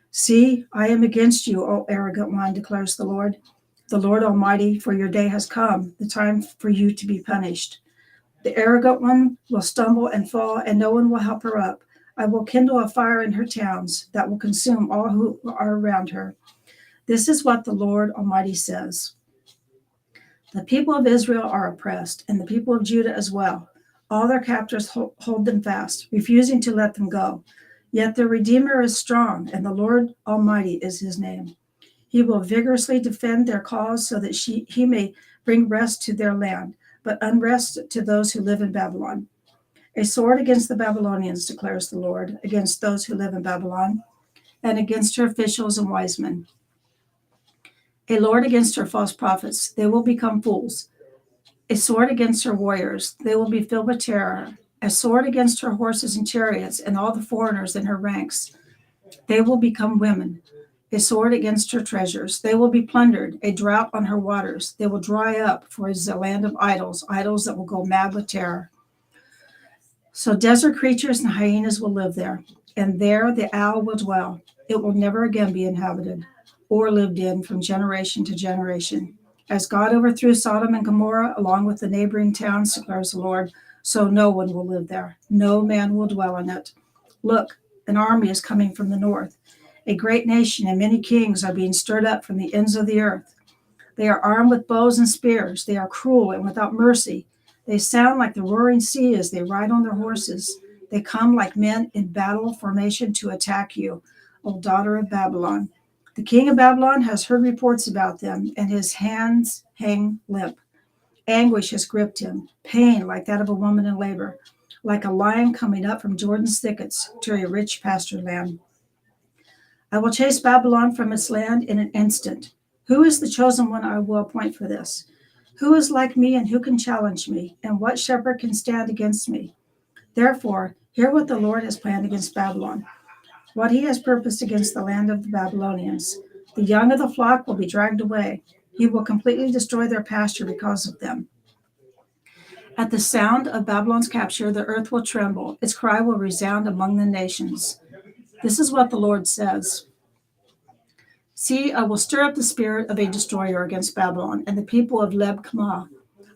See, I am against you, O arrogant one, declares the Lord Almighty, for your day has come, the time for you to be punished. The arrogant one will stumble and fall, and no one will help her up. I will kindle a fire in her towns that will consume all who are around her. This is what the Lord Almighty says. The people of Israel are oppressed, and the people of Judah as well. All their captors hold them fast, refusing to let them go. Yet their Redeemer is strong, and the Lord Almighty is his name. He will vigorously defend their cause so that he may bring rest to their land, but unrest to those who live in Babylon. A sword against the Babylonians, declares the Lord, against those who live in Babylon, and against her officials and wise men. A Lord against her false prophets, they will become fools. A sword against her warriors, they will be filled with terror. A sword against her horses and chariots and all the foreigners in her ranks, they will become women. A sword against her treasures, they will be plundered. A drought on her waters, they will dry up, for it is a land of idols that will go mad with terror. So desert creatures and hyenas will live there, and there the owl will dwell. It will never again be inhabited or lived in from generation to generation. As God overthrew Sodom and Gomorrah along with the neighboring towns, declares the Lord, so no one will live there. No man will dwell in it. Look, an army is coming from the north. A great nation and many kings are being stirred up from the ends of the earth. They are armed with bows and spears. They are cruel and without mercy. They sound like the roaring sea as they ride on their horses. They come like men in battle formation to attack you, O daughter of Babylon. The king of Babylon has heard reports about them, and his hands hang limp. Anguish has gripped him, pain like that of a woman in labor, like a lion coming up from Jordan's thickets to a rich pasture land. I will chase Babylon from its land in an instant. Who is the chosen one I will appoint for this? Who is like me and who can challenge me? And what shepherd can stand against me? Therefore, hear what the Lord has planned against Babylon, what he has purposed against the land of the Babylonians. The young of the flock will be dragged away. He will completely destroy their pasture because of them. At the sound of Babylon's capture, the earth will tremble. Its cry will resound among the nations. This is what the Lord says. See, I will stir up the spirit of a destroyer against Babylon and the people of Leb-Kamah.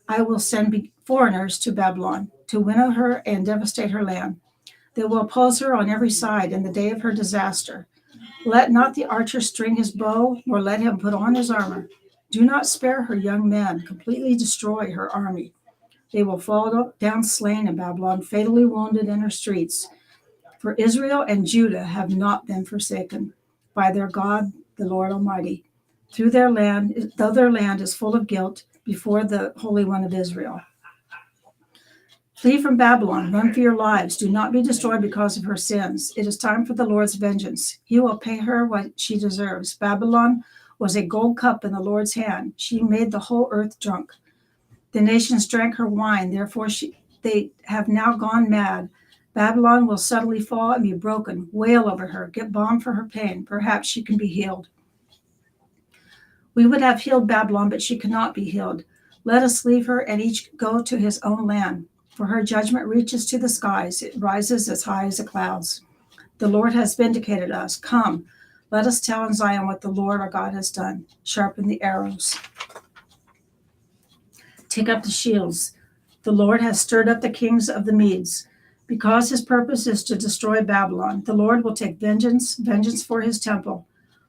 I will send foreigners to Babylon to winnow her and devastate her land. They will oppose her on every side in the day of her disaster. Let not the archer string his bow, nor let him put on his armor. Do not spare her young men. Completely destroy her army. They will fall down slain in Babylon, fatally wounded in her streets. For Israel and Judah have not been forsaken by their God, the Lord Almighty. Though their land is full of guilt before the Holy One of Israel. Flee from Babylon, run for your lives. Do not be destroyed because of her sins. It is time for the Lord's vengeance. He will pay her what she deserves. Babylon was a gold cup in the Lord's hand. She made the whole earth drunk. The nations drank her wine, therefore they have now gone mad. Babylon will suddenly fall and be broken. Wail over her, get balm for her pain. Perhaps she can be healed. We would have healed Babylon, but she cannot be healed. Let us leave her and each go to his own land. For her judgment reaches to the skies. It rises as high as the clouds. The Lord has vindicated us. Come, let us tell in Zion what the Lord our God has done. Sharpen the arrows. Take up the shields. The Lord has stirred up the kings of the Medes. Because his purpose is to destroy Babylon, the Lord will take vengeance for his temple.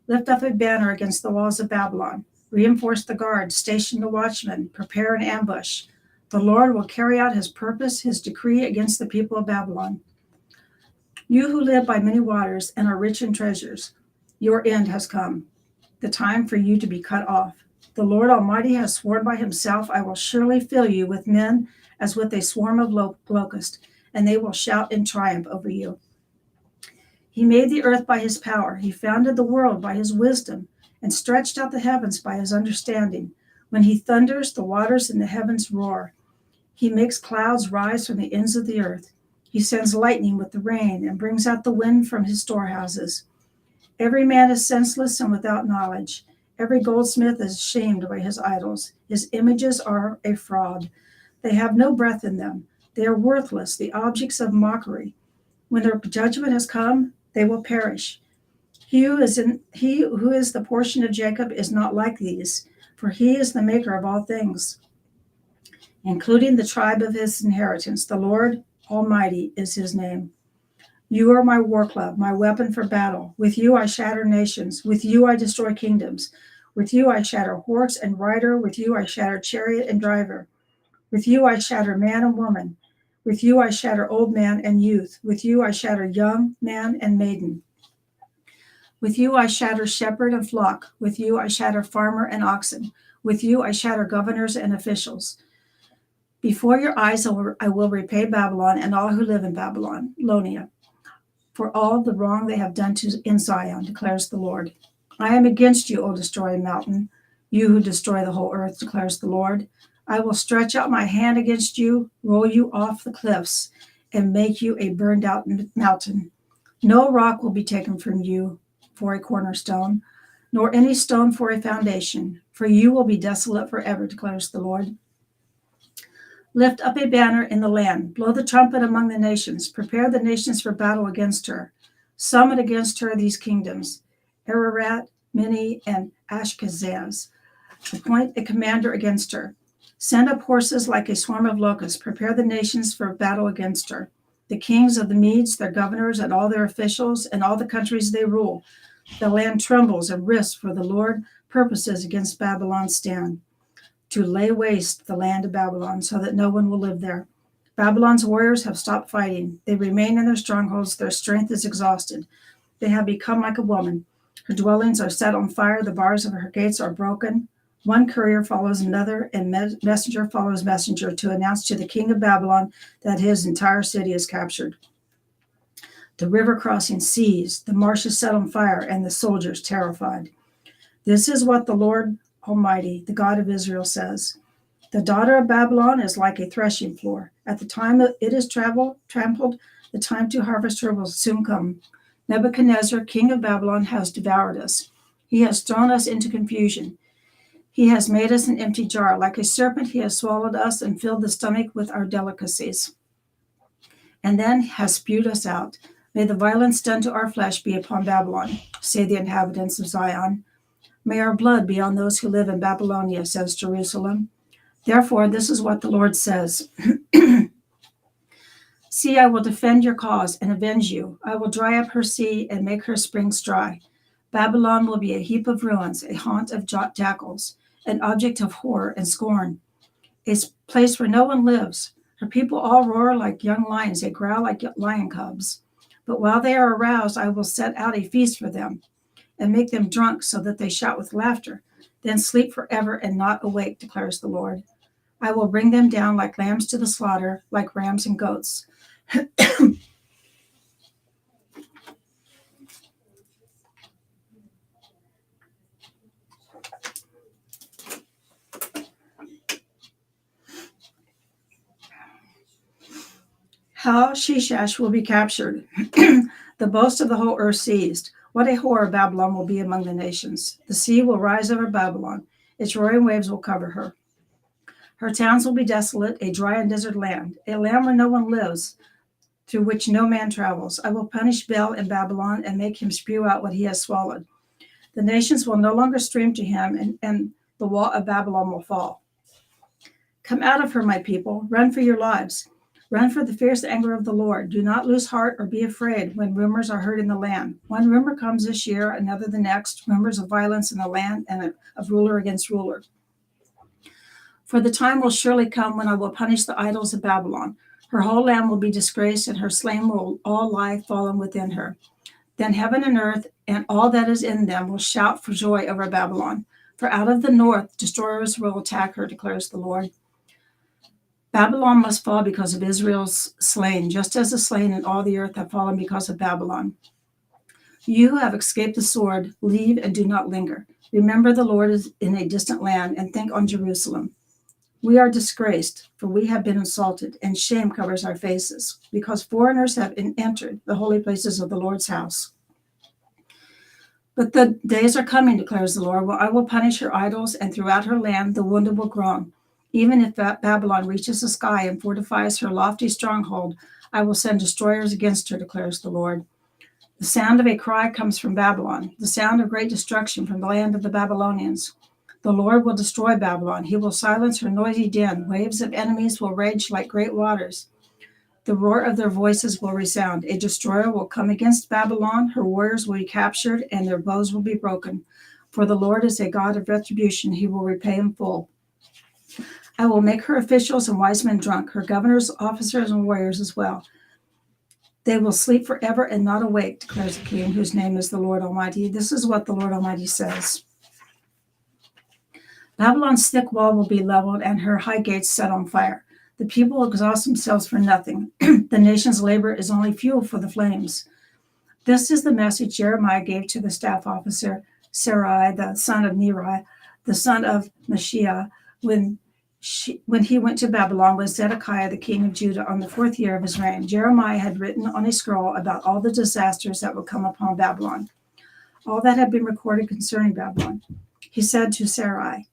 Lift up a banner against the walls of Babylon. Reinforce the guard, station the watchmen, prepare an ambush. The Lord will carry out his purpose, his decree against the people of Babylon. You who live by many waters and are rich in treasures, your end has come, the time for you to be cut off. The Lord Almighty has sworn by himself, I will surely fill you with men as with a swarm of locusts, and they will shout in triumph over you. He made the earth by his power. He founded the world by his wisdom and stretched out the heavens by his understanding. When he thunders, the waters in the heavens roar. He makes clouds rise from the ends of the earth. He sends lightning with the rain and brings out the wind from his storehouses. Every man is senseless and without knowledge. Every goldsmith is shamed by his idols. His images are a fraud. They have no breath in them. They are worthless, the objects of mockery. When their judgment has come, they will perish. He who is the portion of Jacob is not like these, for he is the maker of all things, including the tribe of his inheritance. The Lord Almighty is his name. You are my war club, my weapon for battle. With you I shatter nations. With you I destroy kingdoms. With you I shatter horse and rider. With you I shatter chariot and driver. With you I shatter man and woman. With you I shatter old man and youth. With you I shatter young man and maiden. With you I shatter shepherd and flock. With you I shatter farmer and oxen. With you I shatter governors and officials. Before your eyes I will repay Babylon and all who live in Babylonia, for all the wrong they have done in Zion, declares the Lord. I am against you, O destroyed mountain, you who destroy the whole earth, declares the Lord. I will stretch out my hand against you, roll you off the cliffs, and make you a burned out mountain. No rock will be taken from you for a cornerstone, nor any stone for a foundation, for you will be desolate forever, declares the Lord. Lift up a banner in the land, blow the trumpet among the nations, prepare the nations for battle against her. Summon against her these kingdoms, Ararat, Minni, and Ashkenaz. Appoint a commander against her. Send up horses like a swarm of locusts. Prepare the nations for battle against her. The kings of the Medes, their governors, and all their officials, and all the countries they rule. The land trembles and risks, for the Lord purposes against Babylon stand, to lay waste the land of Babylon, so that no one will live there. Babylon's warriors have stopped fighting. They remain in their strongholds. Their strength is exhausted. They have become like a woman. Her dwellings are set on fire. The bars of her gates are broken. One courier follows another, and messenger follows messenger to announce to the king of Babylon that his entire city is captured. The river crossing seized, the marshes set on fire, and the soldiers terrified. This is what the Lord Almighty, the God of Israel, says. The daughter of Babylon is like a threshing floor. At the time it is trampled, the time to harvest her will soon come. Nebuchadnezzar, king of Babylon, has devoured us. He has thrown us into confusion. He has made us an empty jar. Like a serpent, he has swallowed us and filled the stomach with our delicacies, and then has spewed us out. May the violence done to our flesh be upon Babylon, say the inhabitants of Zion. May our blood be on those who live in Babylonia, says Jerusalem. Therefore, this is what the Lord says. See, I will defend your cause and avenge you. I will dry up her sea and make her springs dry. Babylon will be a heap of ruins, a haunt of jackals, an object of horror and scorn, a place where no one lives. Her people all roar like young lions, they growl like lion cubs. But while they are aroused, I will set out a feast for them and make them drunk so that they shout with laughter, then sleep forever and not awake, declares the Lord. I will bring them down like lambs to the slaughter, like rams and goats. How Sheshash will be captured, the boast of the whole earth seized. What a horror Babylon will be among the nations. The sea will rise over Babylon. Its roaring waves will cover her. Her towns will be desolate, a dry and desert land, a land where no one lives, through which no man travels. I will punish Bel in Babylon and make him spew out what he has swallowed. The nations will no longer stream to him, and the wall of Babylon will fall. Come out of her, my people. Run for your lives. Run for the fierce anger of the Lord. Do not lose heart or be afraid when rumors are heard in the land. One rumor comes this year, another the next, rumors of violence in the land and of ruler against ruler. For the time will surely come when I will punish the idols of Babylon. Her whole land will be disgraced, and her slain will all lie fallen within her. Then heaven and earth and all that is in them will shout for joy over Babylon. For out of the north destroyers will attack her, declares the Lord. Babylon must fall because of Israel's slain, just as the slain in all the earth have fallen because of Babylon. You who have escaped the sword, leave and do not linger. Remember the Lord is in a distant land, and think on Jerusalem. We are disgraced, for we have been insulted, and shame covers our faces, because foreigners have entered the holy places of the Lord's house. But the days are coming, declares the Lord, where I will punish her idols, and throughout her land the wounded will groan. Even if Babylon reaches the sky and fortifies her lofty stronghold, I will send destroyers against her, declares the Lord. The sound of a cry comes from Babylon, the sound of great destruction from the land of the Babylonians. The Lord will destroy Babylon. He will silence her noisy din. Waves of enemies will rage like great waters. The roar of their voices will resound. A destroyer will come against Babylon. Her warriors will be captured, and their bows will be broken. For the Lord is a God of retribution. He will repay in full. I will make her officials and wise men drunk, her governors, officers, and warriors as well. They will sleep forever and not awake, declares the King, whose name is the Lord Almighty. This is what the Lord Almighty says. Babylon's thick wall will be leveled and her high gates set on fire. The people will exhaust themselves for nothing. The nation's labor is only fuel for the flames. This is the message Jeremiah gave to the staff officer, Sarai, the son of Neri, the son of Mashiach, when he went to Babylon with Zedekiah, the king of Judah, on the 4th year of his reign. Jeremiah had written on a scroll about all the disasters that would come upon Babylon, all that had been recorded concerning Babylon. He said to Sarai,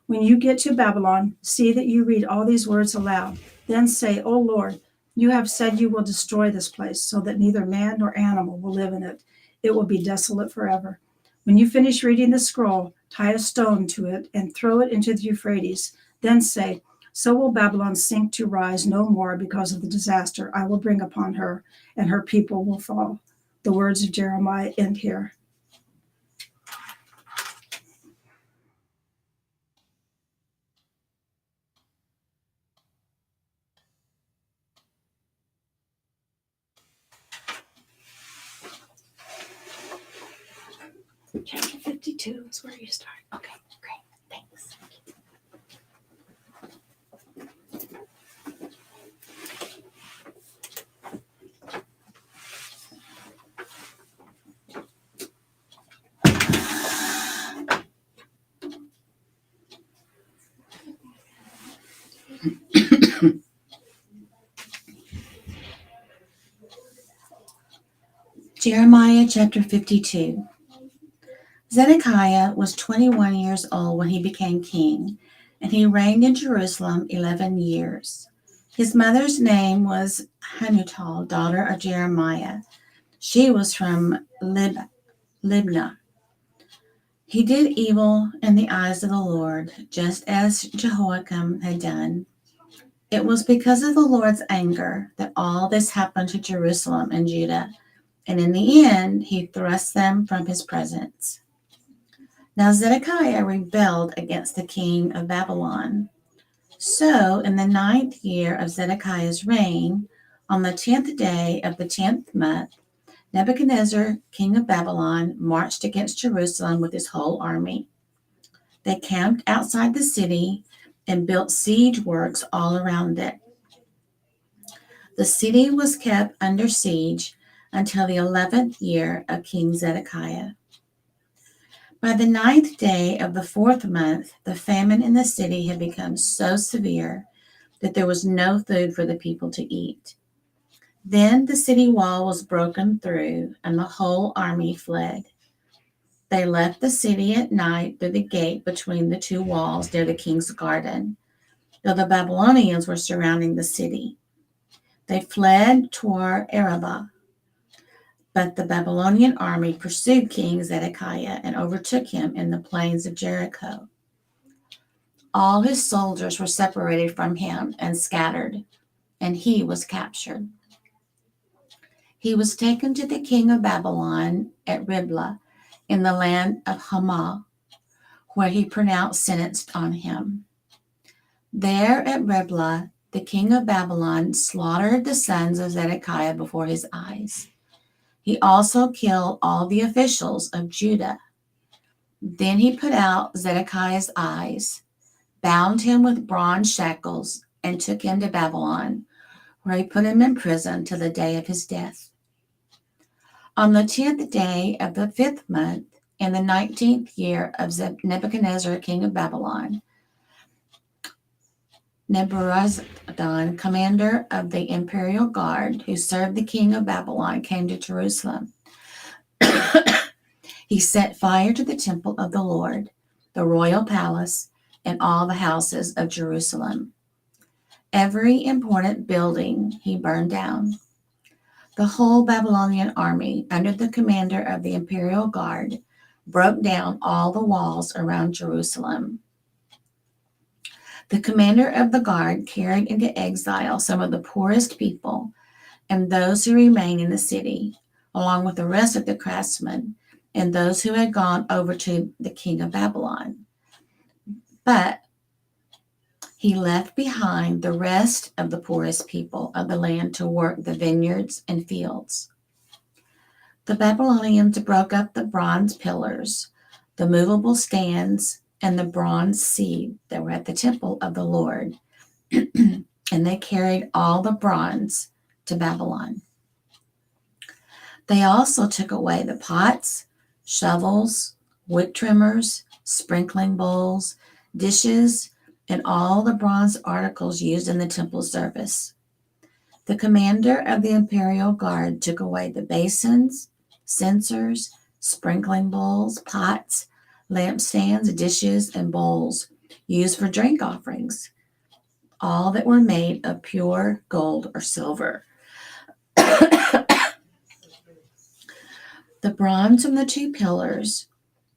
when you get to Babylon, see that you read all these words aloud. Then say, O Lord, you have said you will destroy this place so that neither man nor animal will live in it. It will be desolate forever. When you finish reading the scroll, tie a stone to it and throw it into the Euphrates. Then say, so will Babylon sink to rise no more because of the disaster I will bring upon her, and her people will fall. The words of Jeremiah end here. Chapter 52 is where you start. Okay, great. Thanks.
Jeremiah chapter 52. Zedekiah was 21 years old when he became king, and he reigned in Jerusalem 11 years. His mother's name was Hamutal, daughter of Jeremiah. She was from Libnah. He did evil in the eyes of the Lord, just as Jehoiakim had done. It was because of the Lord's anger that all this happened to Jerusalem and Judah, and in the end he thrust them from his presence. Now Zedekiah rebelled against the king of Babylon. So in the 9th year of Zedekiah's reign, on the 10th day of the 10th month, Nebuchadnezzar, king of Babylon, marched against Jerusalem with his whole army. They camped outside the city and built siege works all around it. The city was kept under siege until the 11th year of King Zedekiah. By the 9th day of the 4th month, the famine in the city had become so severe that there was no food for the people to eat. Then the city wall was broken through, and the whole army fled. They left the city at night through the gate between the two walls near the king's garden, though the Babylonians were surrounding the city. They fled toward Arabah, but the Babylonian army pursued King Zedekiah and overtook him in the plains of Jericho. All his soldiers were separated from him and scattered, and he was captured. He was taken to the king of Babylon at Riblah in the land of Hamath, where he pronounced sentence on him. There at Riblah, the king of Babylon slaughtered the sons of Zedekiah before his eyes. He also killed all the officials of Judah. Then he put out Zedekiah's eyes, bound him with bronze shackles, and took him to Babylon, where he put him in prison till the day of his death. On the 10th day of the 5th month, in the 19th year of Nebuchadnezzar, king of Babylon, Nebuzaradan, commander of the imperial guard who served the king of Babylon, came to Jerusalem. He set fire to the temple of the Lord, the royal palace, and all the houses of Jerusalem. Every important building he burned down. The whole Babylonian army, under the commander of the imperial guard, broke down all the walls around Jerusalem. The commander of the guard carried into exile some of the poorest people and those who remained in the city, along with the rest of the craftsmen and those who had gone over to the king of Babylon. But he left behind the rest of the poorest people of the land to work the vineyards and fields. The Babylonians broke up the bronze pillars, the movable stands, and the bronze seat that were at the temple of the Lord, and they carried all the bronze to Babylon. They also took away the pots, shovels, wick trimmers, sprinkling bowls, dishes, and all the bronze articles used in the temple service. The commander of the imperial guard took away the basins, censers, sprinkling bowls, pots, lampstands, dishes, and bowls used for drink offerings, all that were made of pure gold or silver. The bronze from the 2 pillars,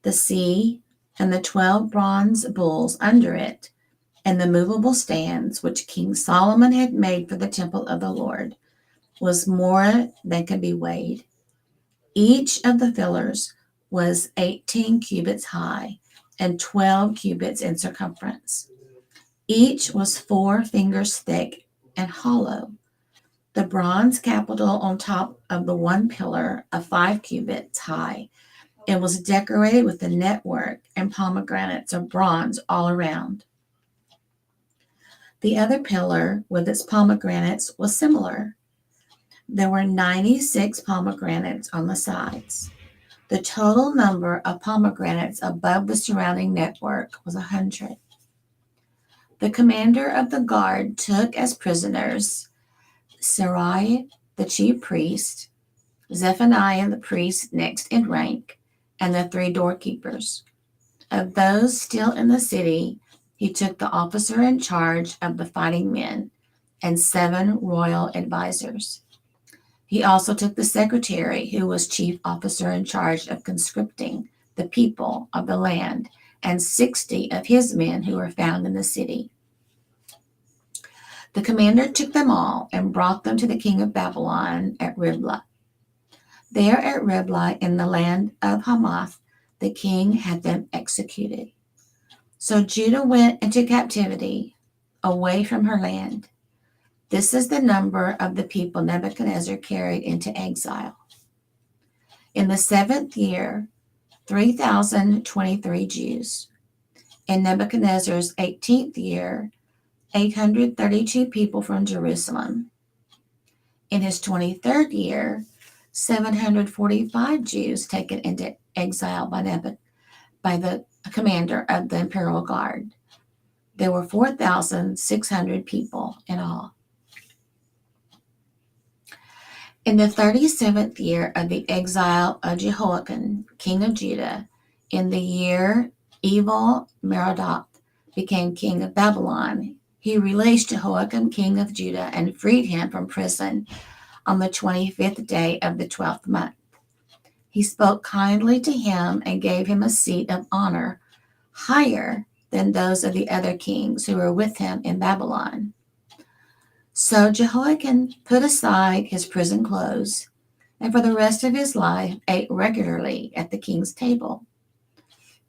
the sea, and the 12 bronze bulls under it, and the movable stands which King Solomon had made for the temple of the Lord, was more than could be weighed. Each of the pillars was 18 cubits high and 12 cubits in circumference. Each was 4 fingers thick and hollow. The bronze capital on top of the one pillar of 5 cubits high, and was decorated with the network and pomegranates of bronze all around. The other pillar with its pomegranates was similar. There were 96 pomegranates on the sides. The total number of pomegranates above the surrounding network was 100. The commander of the guard took as prisoners Sarai, the chief priest, Zephaniah, the priest next in rank, and the 3 doorkeepers. Of those still in the city, he took the officer in charge of the fighting men and 7 royal advisors. He also took the secretary, who was chief officer in charge of conscripting the people of the land, and 60 of his men who were found in the city. The commander took them all and brought them to the king of Babylon at Riblah. There at Riblah in the land of Hamath, the king had them executed. So Judah went into captivity away from her land. This is the number of the people Nebuchadnezzar carried into exile. In the 7th year, 3,023 Jews. In Nebuchadnezzar's 18th year, 832 people from Jerusalem. In his 23rd year, 745 Jews taken into exile by the commander of the imperial guard. There were 4,600 people in all. In the 37th year of the exile of Jehoiakim, king of Judah, in the year Evil-Merodach became king of Babylon, he released Jehoiakim, king of Judah, and freed him from prison on the 25th day of the 12th month. He spoke kindly to him and gave him a seat of honor higher than those of the other kings who were with him in Babylon. So Jehoiakim put aside his prison clothes and for the rest of his life ate regularly at the king's table.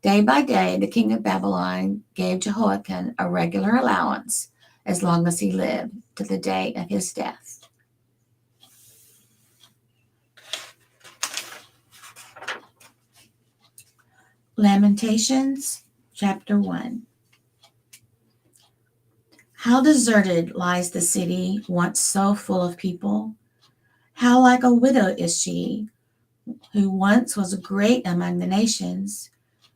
Day by day, the king of Babylon gave Jehoiakim a regular allowance as long as he lived to the day of his death. Lamentations, chapter 1. How deserted lies the city once so full of people. How like a widow is she, who once was great among the nations.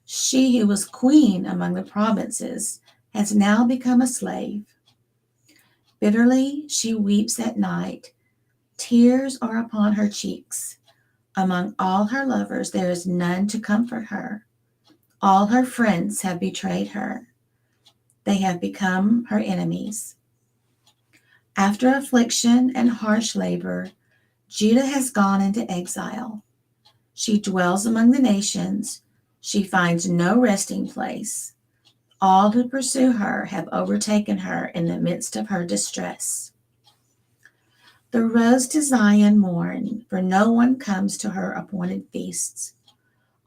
She who was queen among the provinces has now become a slave. Bitterly she weeps at night. Tears are upon her cheeks. Among all her lovers there is none to comfort her. All her friends have betrayed her. They have become her enemies. After affliction and harsh labor, Judah has gone into exile. She dwells among the nations. She finds no resting place. All who pursue her have overtaken her in the midst of her distress. The roads to Zion mourn, for no one comes to her appointed feasts.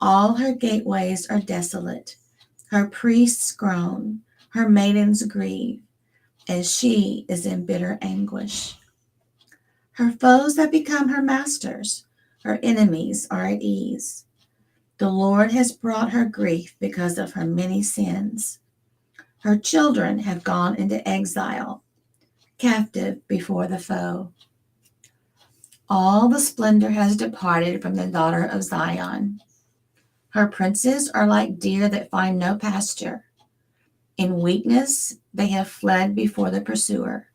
All her gateways are desolate. Her priests groan. Her maidens grieve, as she is in bitter anguish. Her foes have become her masters. Her enemies are at ease. The Lord has brought her grief because of her many sins. Her children have gone into exile, captive before the foe. All the splendor has departed from the daughter of Zion. Her princes are like deer that find no pasture. In weakness, they have fled before the pursuer.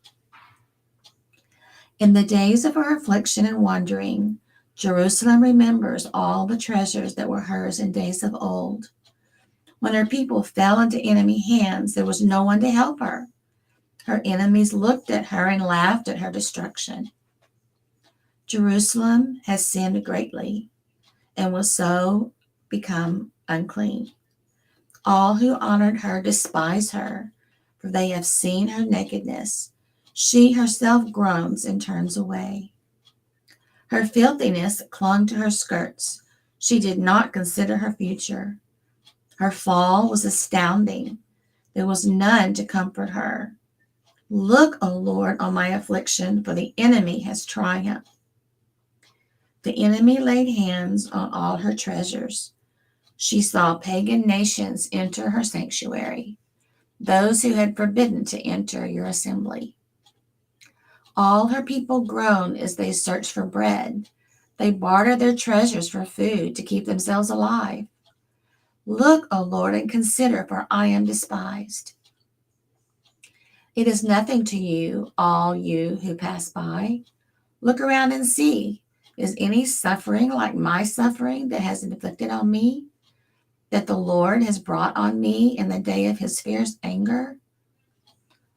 In the days of her affliction and wandering, Jerusalem remembers all the treasures that were hers in days of old. When her people fell into enemy hands, there was no one to help her. Her enemies looked at her and laughed at her destruction. Jerusalem has sinned greatly and will so become unclean. All who honored her despise her, for they have seen her nakedness. She herself groans and turns away. Her filthiness clung to her skirts. She did not consider her future. Her fall was astounding. There was none to comfort her. Look, O Lord, on my affliction, for the enemy has triumphed. The enemy laid hands on all her treasures. She saw pagan nations enter her sanctuary, those who had forbidden to enter your assembly. All her people groan as they search for bread. They barter their treasures for food to keep themselves alive. Look, O Lord, and consider, for I am despised. It is nothing to you, all you who pass by. Look around and see. Is any suffering like my suffering that has been inflicted on me, that the Lord has brought on me in the day of his fierce anger?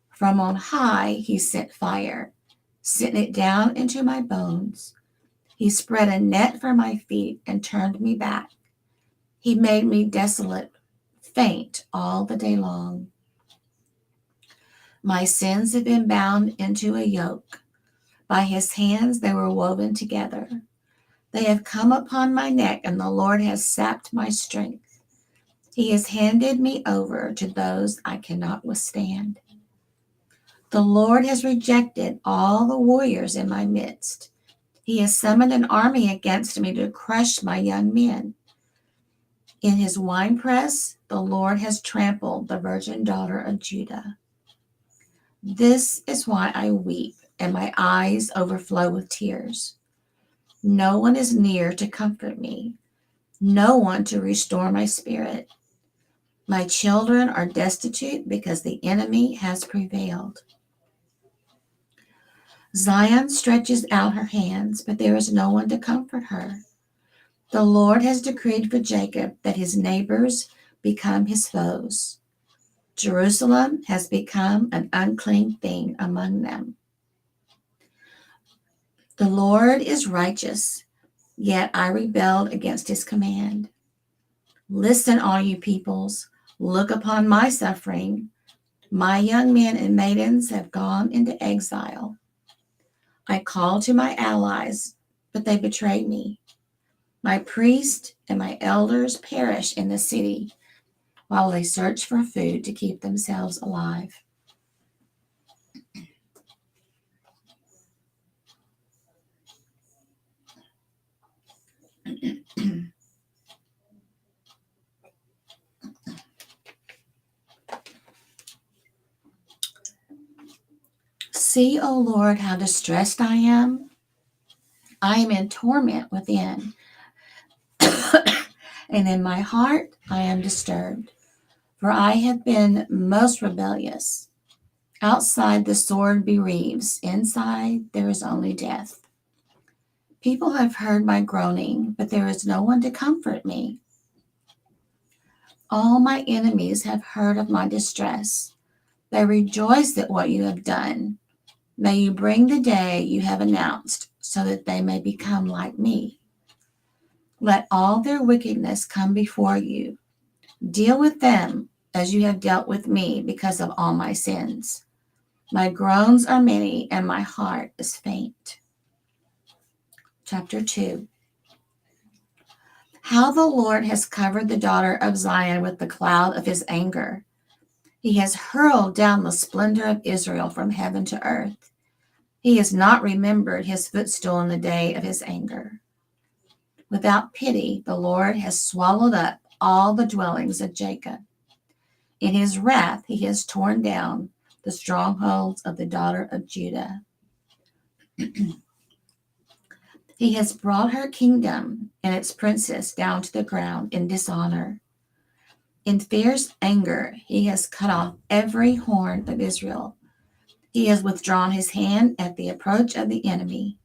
From on high he sent fire, sent it down into my bones. He spread a net for my feet and turned me back. He made me desolate, faint all the day long. My sins have been bound into a yoke. By his hands they were woven together. They have come upon my neck, and the Lord has sapped my strength. He has handed me over to those I cannot withstand. The Lord has rejected all the warriors in my midst. He has summoned an army against me to crush my young men. In his winepress, the Lord has trampled the virgin daughter of Judah. This is why I weep, and my eyes overflow with tears. No one is near to comfort me, no one to restore my spirit. My children are destitute because the enemy has prevailed. Zion stretches out her hands, but there is no one to comfort her. The Lord has decreed for Jacob that his neighbors become his foes. Jerusalem has become an unclean thing among them. The Lord is righteous, yet I rebelled against his command. Listen, all you peoples, look upon my suffering. My young men and maidens have gone into exile. I called to my allies, but they betrayed me. My priests and my elders perish in the city while they search for food to keep themselves alive. See, O Lord, how distressed I am. I am in torment within, and in my heart I am disturbed, for I have been most rebellious. Outside the sword bereaves, inside there is only death. People have heard my groaning, but there is no one to comfort me. All my enemies have heard of my distress. They rejoice at what you have done. May you bring the day you have announced, so that they may become like me. Let all their wickedness come before you. Deal with them as you have dealt with me because of all my sins. My groans are many, and my heart is faint. Chapter 2. How the Lord has covered the daughter of Zion with the cloud of his anger. He has hurled down the splendor of Israel from heaven to earth. He has not remembered his footstool in the day of his anger. Without pity, the Lord has swallowed up all the dwellings of Jacob. In his wrath, he has torn down the strongholds of the daughter of Judah. He has brought her kingdom and its princess down to the ground in dishonor. In fierce anger, he has cut off every horn of Israel. He has withdrawn his hand at the approach of the enemy.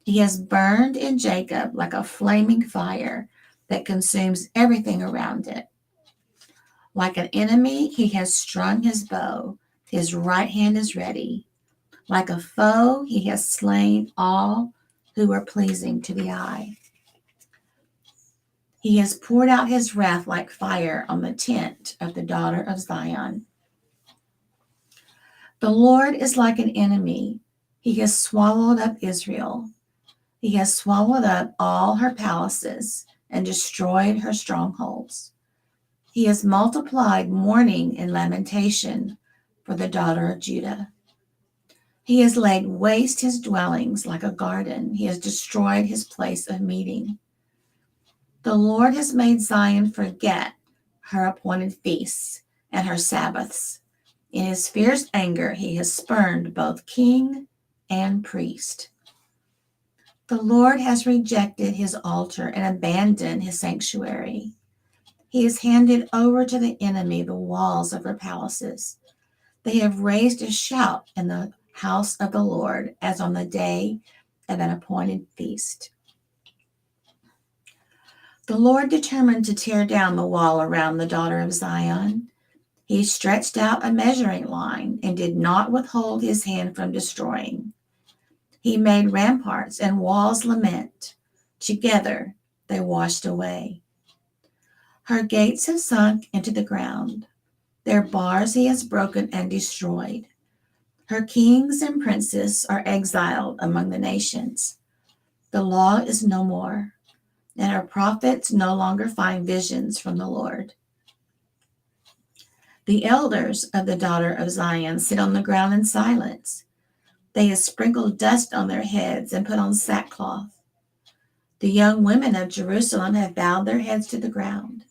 He has burned in Jacob like a flaming fire that consumes everything around it. Like an enemy, he has strung his bow. His right hand is ready. Like a foe, he has slain all who are pleasing to the eye. He has poured out his wrath like fire on the tent of the daughter of Zion. The Lord is like an enemy. He has swallowed up Israel. He has swallowed up all her palaces and destroyed her strongholds. He has multiplied mourning and lamentation for the daughter of Judah. He has laid waste his dwellings like a garden. He has destroyed his place of meeting. The Lord has made Zion forget her appointed feasts and her Sabbaths. In his fierce anger, he has spurned both king and priest. The Lord has rejected his altar and abandoned his sanctuary. He has handed over to the enemy the walls of her palaces. They have raised a shout in the house of the Lord as on the day of an appointed feast. The Lord determined to tear down the wall around the daughter of Zion. He stretched out a measuring line and did not withhold his hand from destroying. He made ramparts and walls lament. Together they washed away. Her gates have sunk into the ground. Their bars he has broken and destroyed. Her kings and princes are exiled among the nations. The law is no more, and our prophets no longer find visions from the Lord. The elders of the daughter of Zion sit on the ground in silence. They have sprinkled dust on their heads and put on sackcloth. The young women of Jerusalem have bowed their heads to the ground.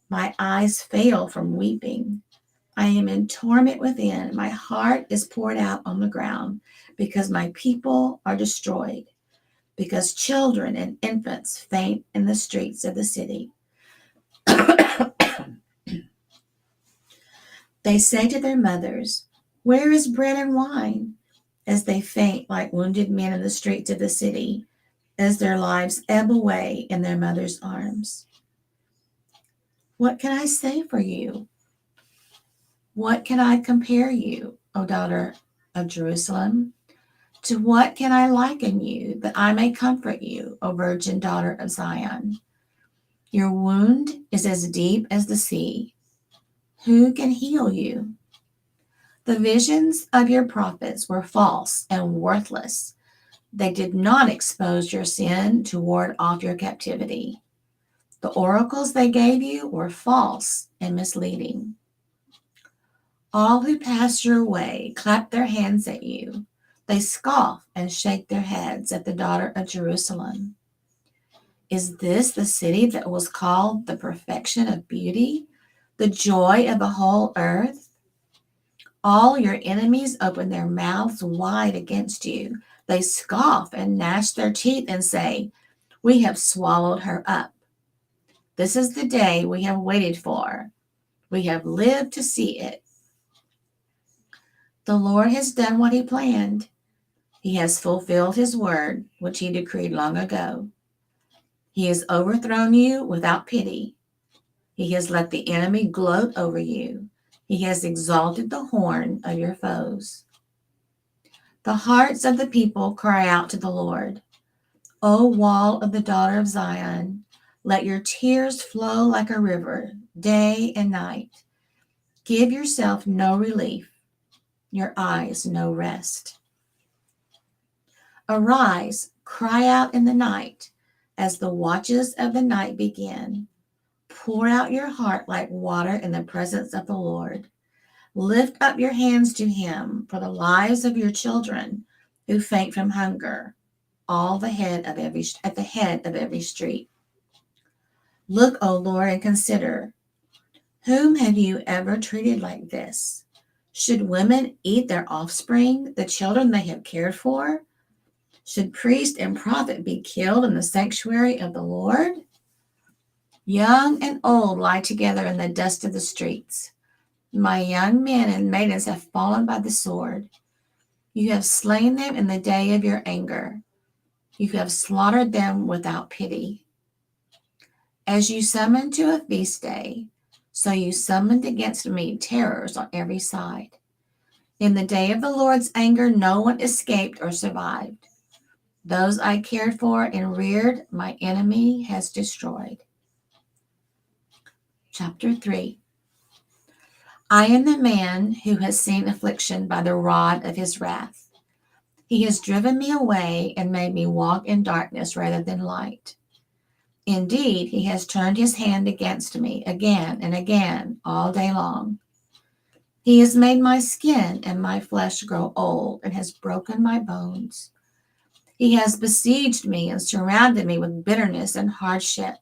My eyes fail from weeping. I am in torment within. My heart is poured out on the ground because my people are destroyed, because children and infants faint in the streets of the city. They say to their mothers, "Where is bread and wine?" as they faint like wounded men in the streets of the city, as their lives ebb away in their mother's arms. What can I say for you? What can I compare you, O daughter of Jerusalem? To what can I liken you, that I may comfort you, O virgin daughter of Zion? Your wound is as deep as the sea. Who can heal you? The visions of your prophets were false and worthless. They did not expose your sin to ward off your captivity. The oracles they gave you were false and misleading. All who pass your way clap their hands at you. They scoff and shake their heads at the daughter of Jerusalem. Is this the city that was called the perfection of beauty, the joy of the whole earth? All your enemies open their mouths wide against you. They scoff and gnash their teeth and say, "We have swallowed her up. This is the day we have waited for. We have lived to see it." The Lord has done what he planned. He has fulfilled his word, which he decreed long ago. He has overthrown you without pity. He has let the enemy gloat over you. He has exalted the horn of your foes. The hearts of the people cry out to the Lord. O wall of the daughter of Zion, let your tears flow like a river, day and night. Give yourself no relief, your eyes no rest. Arise, cry out in the night, as the watches of the night begin. Pour out your heart like water in the presence of the Lord. Lift up your hands to him for the lives of your children who faint from hunger, at the head of every street. Look, O Lord, and consider, whom have you ever treated like this? Should women eat their offspring, the children they have cared for? Should priest and prophet be killed in the sanctuary of the Lord? Young and old lie together in the dust of the streets. My young men and maidens have fallen by the sword. You have slain them in the day of your anger. You have slaughtered them without pity. As you summoned to a feast day, so you summoned against me terrors on every side. In the day of the Lord's anger, no one escaped or survived. Those I cared for and reared, my enemy has destroyed. Chapter 3. I am the man who has seen affliction by the rod of his wrath. He has driven me away and made me walk in darkness rather than light. Indeed, he has turned his hand against me again and again all day long. He has made my skin and my flesh grow old and has broken my bones. He has besieged me and surrounded me with bitterness and hardship.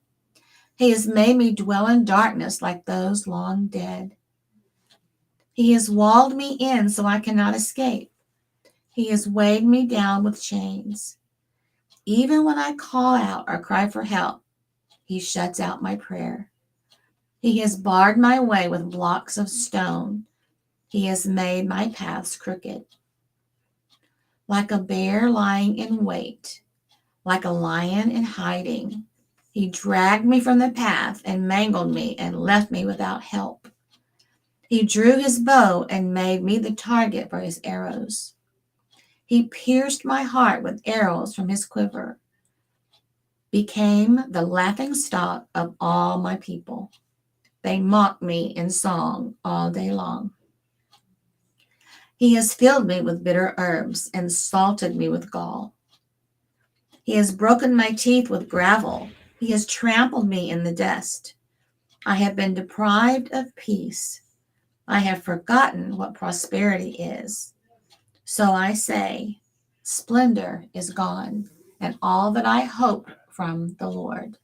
He has made me dwell in darkness like those long dead. He has walled me in so I cannot escape. He has weighed me down with chains. Even when I call out or cry for help, he shuts out my prayer. He has barred my way with blocks of stone. He has made my paths crooked. Like a bear lying in wait, like a lion in hiding, he dragged me from the path and mangled me and left me without help. He drew his bow and made me the target for his arrows. He pierced my heart with arrows from his quiver, became the laughing stock of all my people. They mocked me in song all day long. He has filled me with bitter herbs and salted me with gall. He has broken my teeth with gravel. He has trampled me in the dust. I have been deprived of peace. I have forgotten what prosperity is. So I say, splendor is gone, and all that I hoped from the Lord.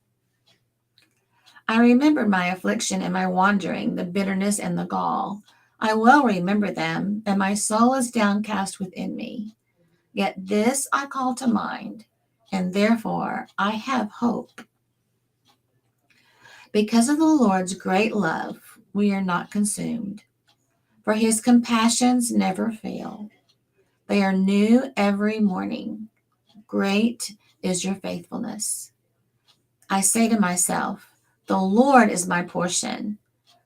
I remembered my affliction and my wandering, the bitterness and the gall. I well remember them, and my soul is downcast within me. Yet this I call to mind, and therefore I have hope. Because of the Lord's great love, we are not consumed, for his compassions never fail. They are new every morning. Great is your faithfulness. I say to myself, the Lord is my portion.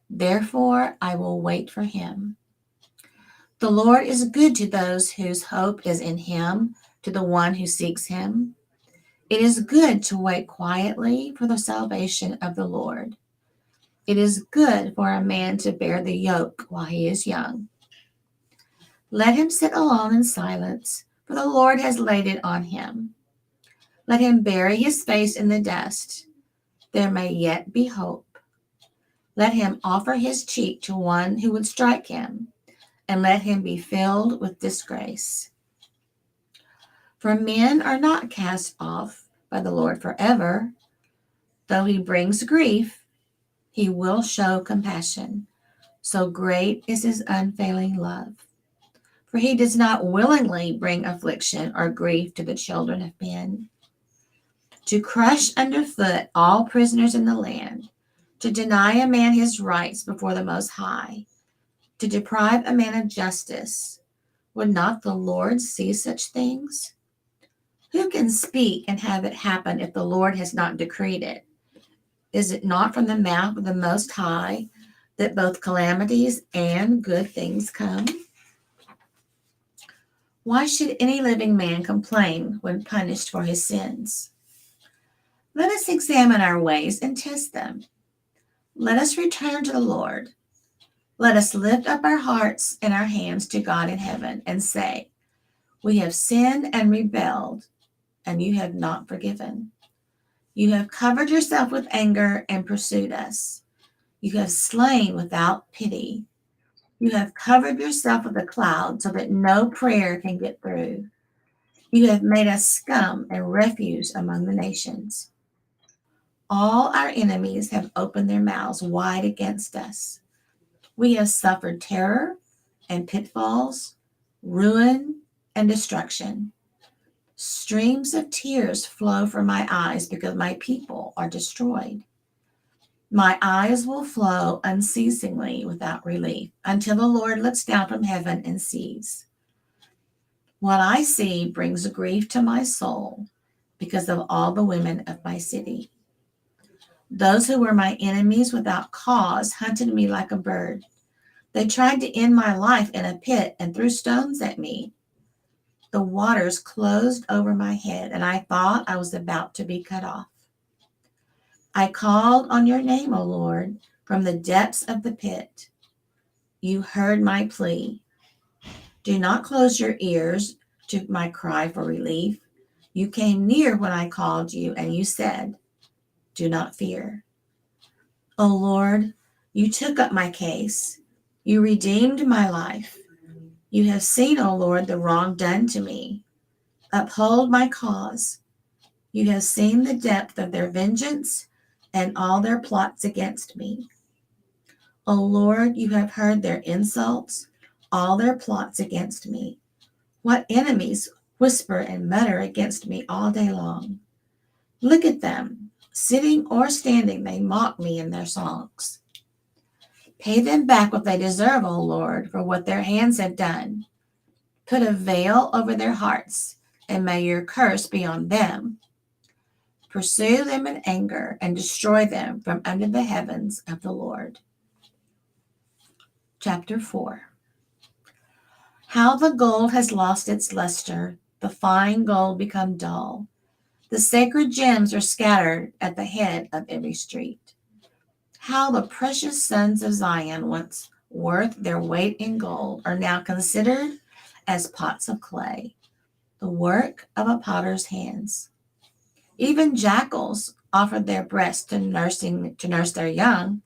Therefore, I will wait for him. The Lord is good to those whose hope is in him, to the one who seeks him. It is good to wait quietly for the salvation of the Lord. It is good for a man to bear the yoke while he is young. Let him sit alone in silence, for the Lord has laid it on him. Let him bury his face in the dust. There may yet be hope. Let him offer his cheek to one who would strike him, and let him be filled with disgrace. For men are not cast off by the Lord forever. Though he brings grief, he will show compassion. So great is his unfailing love. For he does not willingly bring affliction or grief to the children of men. To crush underfoot all prisoners in the land, to deny a man his rights before the Most High, to deprive a man of justice. Would not the Lord see such things? Who can speak and have it happen if the Lord has not decreed it? Is it not from the mouth of the Most High that both calamities and good things come? Why should any living man complain when punished for his sins? Let us examine our ways and test them. Let us return to the Lord. Let us lift up our hearts and our hands to God in heaven and say, we have sinned and rebelled, and you have not forgiven. You have covered yourself with anger and pursued us. You have slain without pity. You have covered yourself with a cloud so that no prayer can get through. You have made us scum and refuse among the nations. All our enemies have opened their mouths wide against us. We have suffered terror and pitfalls, ruin and destruction. Streams of tears flow from my eyes because my people are destroyed. My eyes will flow unceasingly without relief until the Lord looks down from heaven and sees. What I see brings grief to my soul because of all the women of my city. Those who were my enemies without cause hunted me like a bird. They tried to end my life in a pit and threw stones at me. The waters closed over my head, and I thought I was about to be cut off. I called on your name, O Lord, from the depths of the pit. You heard my plea. Do not close your ears to my cry for relief. You came near when I called you, and you said, do not fear. O Lord, you took up my case. You redeemed my life. You have seen, O Lord, the wrong done to me. Uphold my cause. You have seen the depth of their vengeance and all their plots against me. O Lord, you have heard their insults, all their plots against me. What enemies whisper and mutter against me all day long. Look at them. Sitting or standing, they mock me in their songs. Pay them back what they deserve, O Lord, for what their hands have done. Put a veil over their hearts, and may your curse be on them. Pursue them in anger and destroy them from under the heavens of the Lord. Chapter 4. How the gold has lost its luster, the fine gold become dull. The sacred gems are scattered at the head of every street. How the precious sons of Zion, once worth their weight in gold, are now considered as pots of clay, the work of a potter's hands. Even jackals offered their breasts to nurse their young,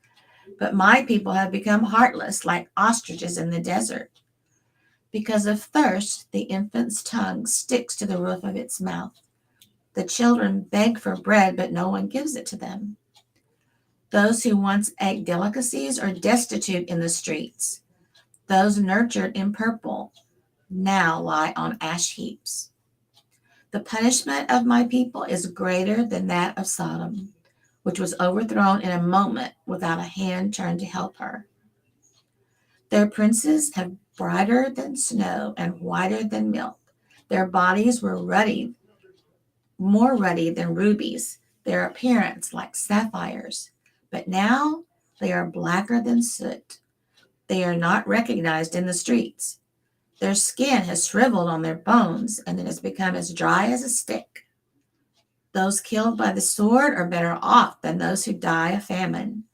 but my people have become heartless like ostriches in the desert. Because of thirst, the infant's tongue sticks to the roof of its mouth. The children beg for bread, but no one gives it to them. Those who once ate delicacies are destitute in the streets. Those nurtured in purple now lie on ash heaps. The punishment of my people is greater than that of Sodom, which was overthrown in a moment without a hand turned to help her. Their princes have brighter than snow and whiter than milk. Their bodies were ruddy, more ruddy than rubies, their appearance like sapphires. But now they are blacker than soot. They are not recognized in the streets. Their skin has shriveled on their bones, and it has become as dry as a stick. Those killed by the sword are better off than those who die of famine.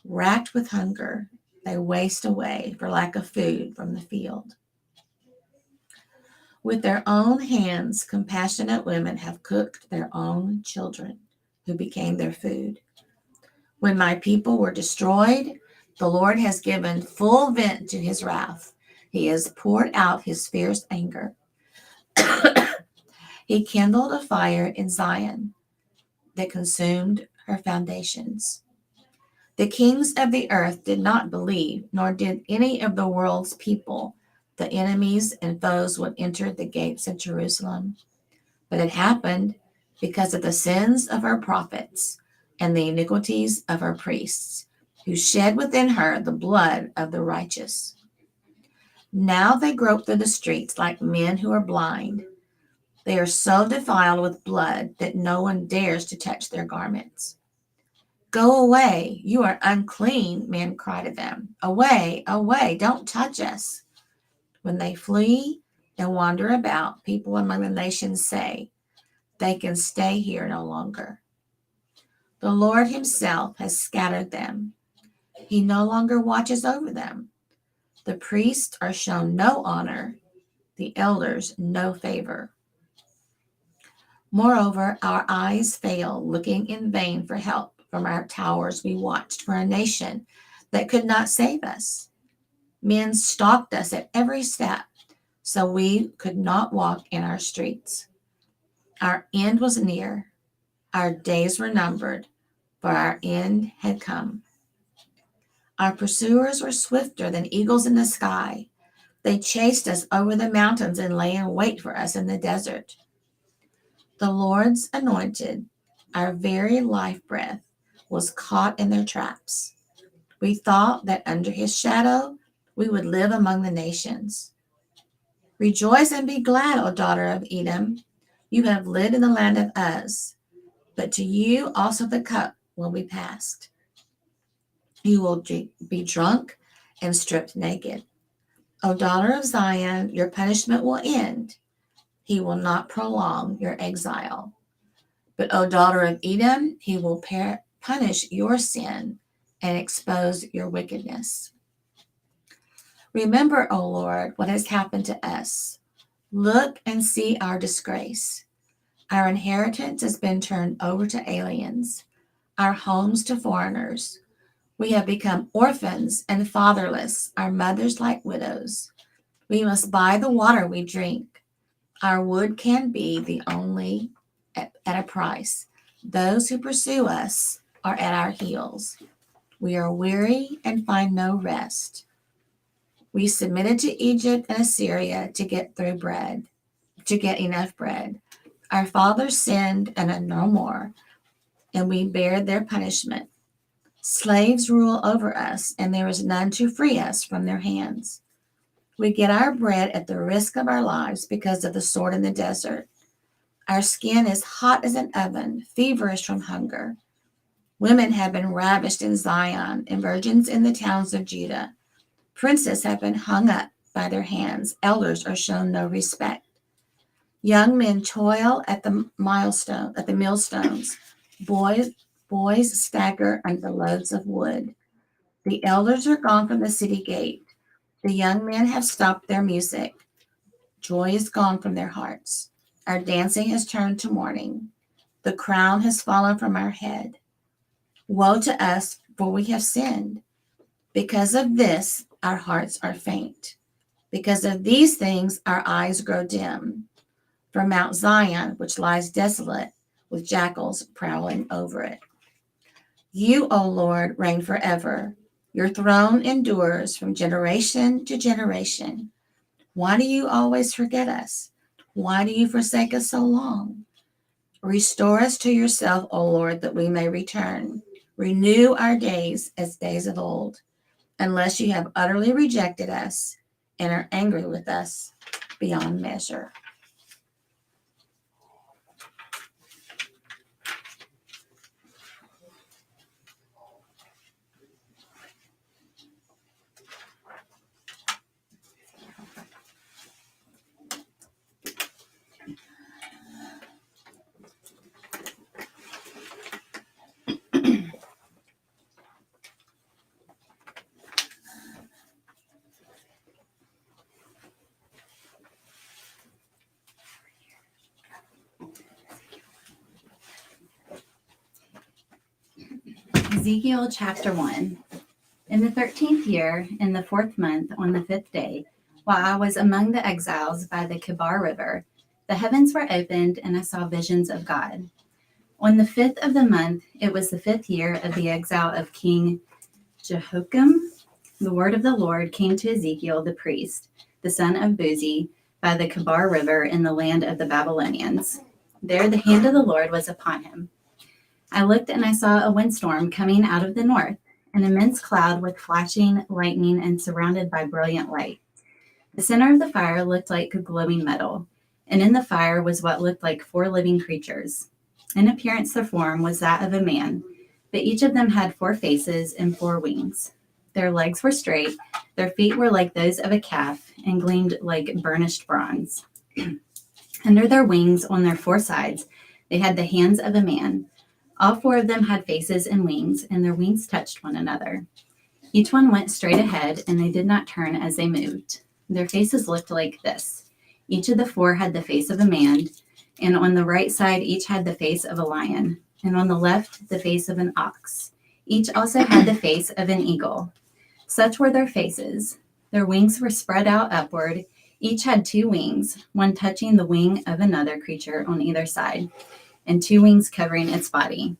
Racked with hunger, they waste away for lack of food from the field. With their own hands, compassionate women have cooked their own children, who became their food. When my people were destroyed, the Lord has given full vent to his wrath. He has poured out his fierce anger. He kindled a fire in Zion that consumed her foundations. The kings of the earth did not believe, nor did any of the world's people. The enemies and foes would enter the gates of Jerusalem. But it happened because of the sins of her prophets and the iniquities of her priests, who shed within her the blood of the righteous. Now they grope through the streets like men who are blind. They are so defiled with blood that no one dares to touch their garments. Go away, you are unclean, men cry to them. Away, away, don't touch us. When they flee and wander about, people among the nations say, they can stay here no longer. The Lord himself has scattered them. He no longer watches over them. The priests are shown no honor, the elders no favor. Moreover, our eyes fail, looking in vain for help. From our towers we watched for a nation that could not save us. Men stalked us at every step, so we could not walk in our streets. Our end was near. Our days were numbered, for our end had come. Our pursuers were swifter than eagles in the sky. They chased us over the mountains and lay in wait for us in the desert. The Lord's anointed, our very life breath, was caught in their traps. We thought that under his shadow we would live among the nations. Rejoice and be glad, O daughter of Edom. You have lived in the land of Uz, but to you also the cup will be passed. You will be drunk and stripped naked. O daughter of Zion, your punishment will end. He will not prolong your exile. But, O daughter of Edom, he will punish your sin and expose your wickedness. Remember, O Lord, what has happened to us. Look and see our disgrace. Our inheritance has been turned over to aliens, our homes to foreigners. We have become orphans and fatherless, our mothers like widows. We must buy the water we drink. Our wood can be the only at a price. Those who pursue us are at our heels. We are weary and find no rest. We submitted to Egypt and Assyria to get enough bread. Our fathers sinned and are no more, and we bear their punishment. Slaves rule over us, and there is none to free us from their hands. We get our bread at the risk of our lives because of the sword in the desert. Our skin is hot as an oven, feverish from hunger. Women have been ravished in Zion, and virgins in the towns of Judah. Princes have been hung up by their hands. Elders are shown no respect. Young men toil at the millstones. Boys stagger under loads of wood. The elders are gone from the city gate. The young men have stopped their music. Joy is gone from their hearts. Our dancing has turned to mourning. The crown has fallen from our head. Woe to us, for we have sinned. Because of this, our hearts are faint. Because of these things, our eyes grow dim. From Mount Zion, which lies desolate, with jackals prowling over it. You, O Lord, reign forever. Your throne endures from generation to generation. Why do you always forget us? Why do you forsake us so long? Restore us to yourself, O Lord, that we may return. Renew our days as days of old, unless you have utterly rejected us and are angry with us beyond measure.
Ezekiel chapter 1. In the 13th year, in the 4th month, on the 5th day, while I was among the exiles by the Kibar River, the heavens were opened, and I saw visions of God. On the 5th of the month, it was the 5th year of the exile of King Jehoiakim. The word of the Lord came to Ezekiel the priest, the son of Buzi, by the Kibar River in the land of the Babylonians. There the hand of the Lord was upon him. I looked, and I saw a windstorm coming out of the north, an immense cloud with flashing lightning and surrounded by brilliant light. The center of the fire looked like glowing metal, and in the fire was what looked like 4 living creatures. In appearance, their form was that of a man, but each of them had 4 faces and 4 wings. Their legs were straight, their feet were like those of a calf, and gleamed like burnished bronze. Under their wings, on their 4 sides, they had the hands of a man. All 4 of them had faces and wings, and their wings touched one another. Each one went straight ahead, and they did not turn as they moved. Their faces looked like this. Each of the 4 had the face of a man, and on the right side each had the face of a lion, and on the left the face of an ox. Each also had the face of an eagle. Such were their faces. Their wings were spread out upward. Each had 2 wings, one touching the wing of another creature on either side, and 2 wings covering its body.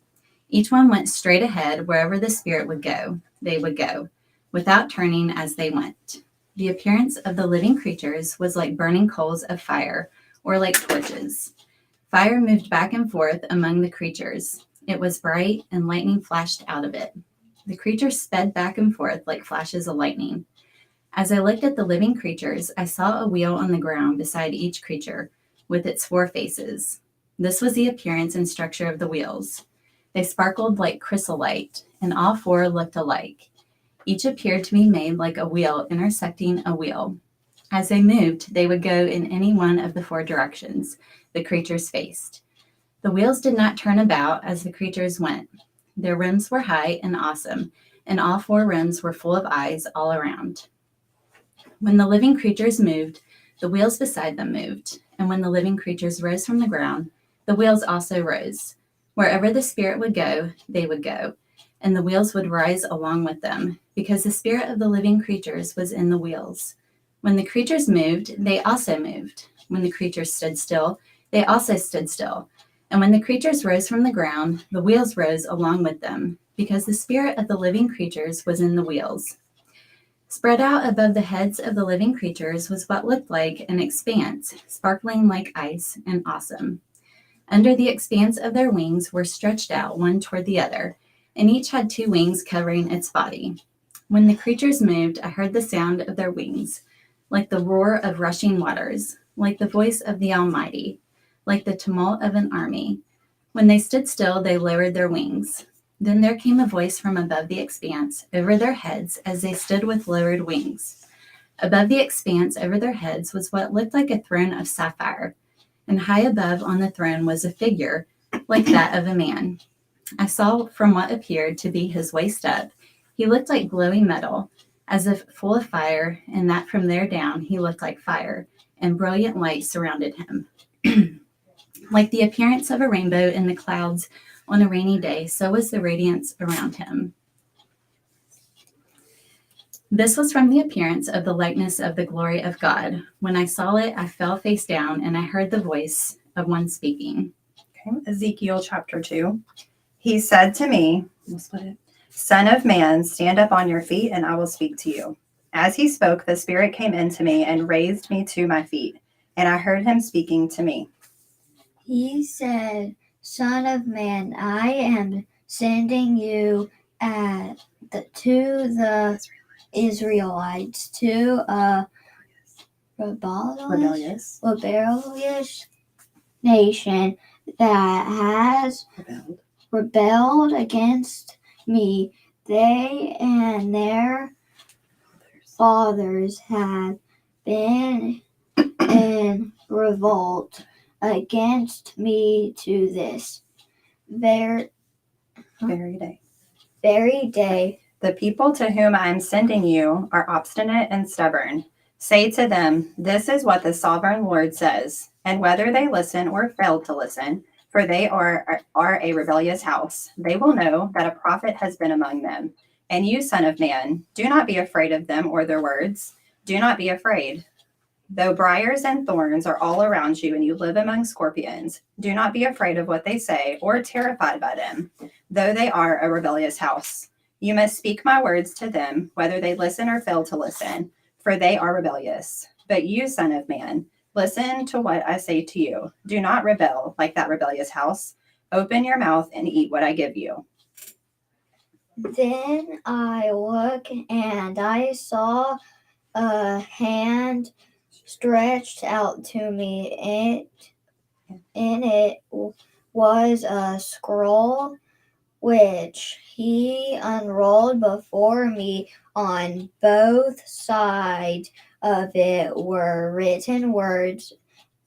Each one went straight ahead. Wherever the spirit would go, they would go, without turning as they went. The appearance of the living creatures was like burning coals of fire, or like torches. Fire moved back and forth among the creatures. It was bright, and lightning flashed out of it. The creatures sped back and forth like flashes of lightning. As I looked at the living creatures, I saw a wheel on the ground beside each creature, with its 4 faces. This was the appearance and structure of the wheels. They sparkled like chrysolite, and all 4 looked alike. Each appeared to be made like a wheel intersecting a wheel. As they moved, they would go in any one of the 4 directions the creatures faced. The wheels did not turn about as the creatures went. Their rims were high and awesome, and all 4 rims were full of eyes all around. When the living creatures moved, the wheels beside them moved, and when the living creatures rose from the ground, the wheels also rose. Wherever the spirit would go, they would go, and the wheels would rise along with them, because the spirit of the living creatures was in the wheels. When the creatures moved, they also moved. When the creatures stood still, they also stood still. And when the creatures rose from the ground, the wheels rose along with them, because the spirit of the living creatures was in the wheels. Spread out above the heads of the living creatures was what looked like an expanse, sparkling like ice and awesome. Under the expanse of their wings were stretched out one toward the other, and each had 2 wings covering its body. When the creatures moved, I heard the sound of their wings, like the roar of rushing waters, like the voice of the Almighty, like the tumult of an army. When they stood still, they lowered their wings. Then there came a voice from above the expanse over their heads as they stood with lowered wings. Above the expanse over their heads was what looked like a throne of sapphire, and high above on the throne was a figure like that of a man. I saw from what appeared to be his waist up, he looked like glowing metal, as if full of fire, and that from there down he looked like fire, and brilliant light surrounded him. Like the appearance of a rainbow in the clouds on a rainy day, so was the radiance around him. This was from the appearance of the likeness of the glory of God. When I saw it, I fell face down, and I heard the voice of one speaking.
Okay. Ezekiel chapter 2. He said to me, Son of man, stand up on your feet, and I will speak to you. As he spoke, the Spirit came into me and raised me to my feet, and I heard him speaking to me.
He said, Son of man, I am sending you to the Israelites, to a rebellious nation that has rebelled against me. They and their fathers have been in revolt against me to this very day.
The people to whom I am sending you are obstinate and stubborn. Say to them, this is what the sovereign Lord says, and whether they listen or fail to listen, for they are a rebellious house, they will know that a prophet has been among them. And you, son of man, do not be afraid of them or their words. Do not be afraid. Though briars and thorns are all around you and you live among scorpions, do not be afraid of what they say or terrified by them, though they are a rebellious house. You must speak my words to them, whether they listen or fail to listen, for they are rebellious. But you, son of man, listen to what I say to you. Do not rebel like that rebellious house. Open your mouth and eat what I give you.
Then I looked, and I saw a hand stretched out to me. In it was a scroll, which he unrolled before me. On both sides of it were written words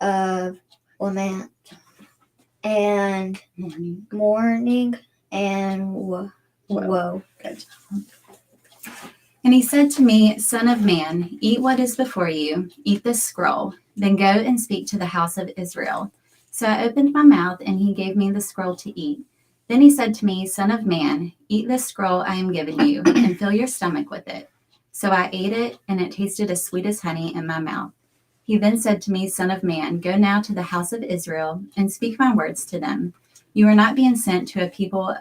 of lament and mourning and woe.
Good.
And he said to me, Son of man, eat what is before you, eat this scroll, then go and speak to the house of Israel. So I opened my mouth, and he gave me the scroll to eat. Then he said to me, Son of man, eat this scroll I am giving you, and fill your stomach with it. So I ate it, and it tasted as sweet as honey in my mouth. He then said to me, Son of man, go now to the house of Israel, and speak my words to them. You are not being sent to a people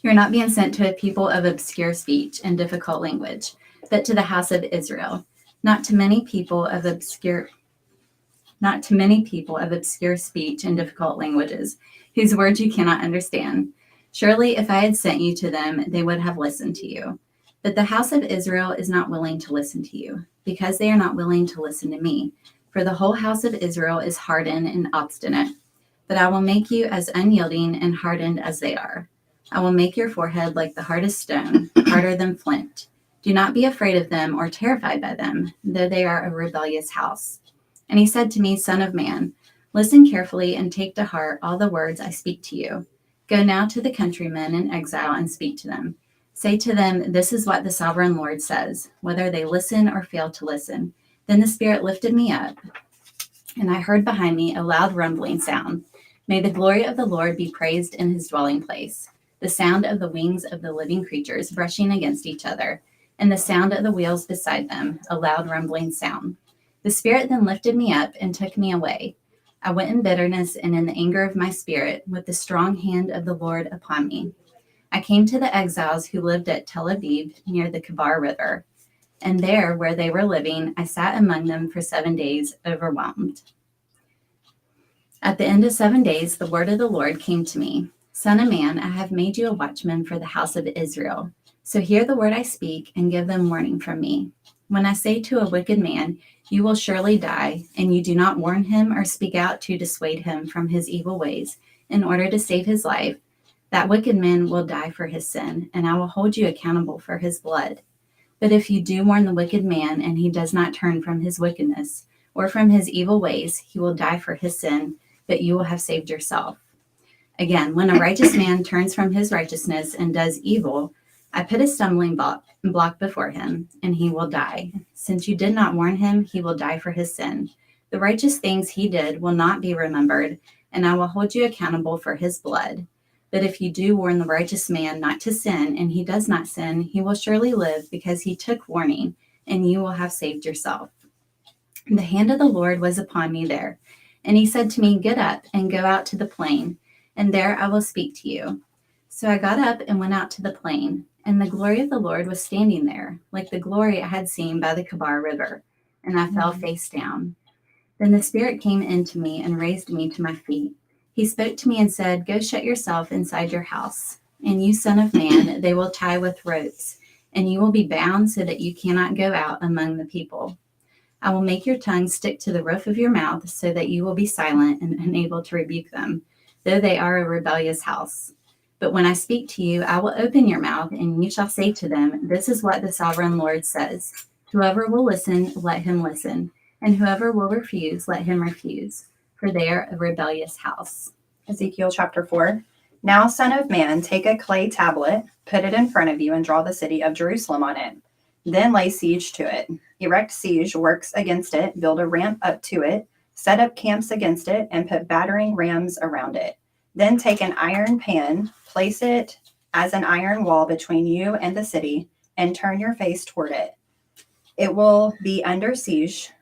You're not being sent to a people of obscure speech and difficult language, but to the house of Israel, not to many people of obscure speech and difficult languages, whose words you cannot understand. Surely if I had sent you to them, they would have listened to you. But the house of Israel is not willing to listen to you, because they are not willing to listen to me. For the whole house of Israel is hardened and obstinate. But I will make you as unyielding and hardened as they are. I will make your forehead like the hardest stone, harder than flint. Do not be afraid of them or terrified by them, though they are a rebellious house. And he said to me, Son of man, listen carefully and take to heart all the words I speak to you. Go now to the countrymen in exile and speak to them. Say to them, this is what the sovereign Lord says, whether they listen or fail to listen. Then the Spirit lifted me up, and I heard behind me a loud rumbling sound. May the glory of the Lord be praised in his dwelling place. The sound of the wings of the living creatures brushing against each other, and the sound of the wheels beside them, a loud rumbling sound. The Spirit then lifted me up and took me away. I went in bitterness and in the anger of my spirit, with the strong hand of the Lord upon me. I came to the exiles who lived at Tel Aviv near the Kebar River, and there, where they were living, I sat among them for 7 days, overwhelmed. At the end of 7 days, the word of the Lord came to me. Son of man, I have made you a watchman for the house of Israel. So hear the word I speak and give them warning from me. When I say to a wicked man, you will surely die, and you do not warn him or speak out to dissuade him from his evil ways in order to save his life, that wicked man will die for his sin, and I will hold you accountable for his blood. But if you do warn the wicked man and he does not turn from his wickedness or from his evil ways, he will die for his sin, but you will have saved yourself. Again, when a righteous man turns from his righteousness and does evil, I put a stumbling block before him, and he will die. Since you did not warn him, he will die for his sin. The righteous things he did will not be remembered, and I will hold you accountable for his blood. But if you do warn the righteous man not to sin, and he does not sin, he will surely live because he took warning, and you will have saved yourself. The hand of the Lord was upon me there, and he said to me, Get up and go out to the plain, and there I will speak to you. So I got up and went out to the plain, and the glory of the Lord was standing there, like the glory I had seen by the Kebar River, and I fell face down. Then the Spirit came into me and raised me to my feet. He spoke to me and said, Go shut yourself inside your house, and you, son of man, they will tie with ropes, and you will be bound so that you cannot go out among the people. I will make your tongue stick to the roof of your mouth so that you will be silent and unable to rebuke them, though they are a rebellious house. But when I speak to you, I will open your mouth, and you shall say to them, This is what the sovereign Lord says. Whoever will listen, let him listen, and whoever will refuse, let him refuse, for they are a rebellious house.
Ezekiel chapter 4. Now, son of man, take a clay tablet, put it in front of you, and draw the city of Jerusalem on it. Then lay siege to it. Erect siege works against it, build a ramp up to it, set up camps against it, and put battering rams around it. Then take an iron pan, place it as an iron wall between you and the city, and turn your face toward it. It will be under siege,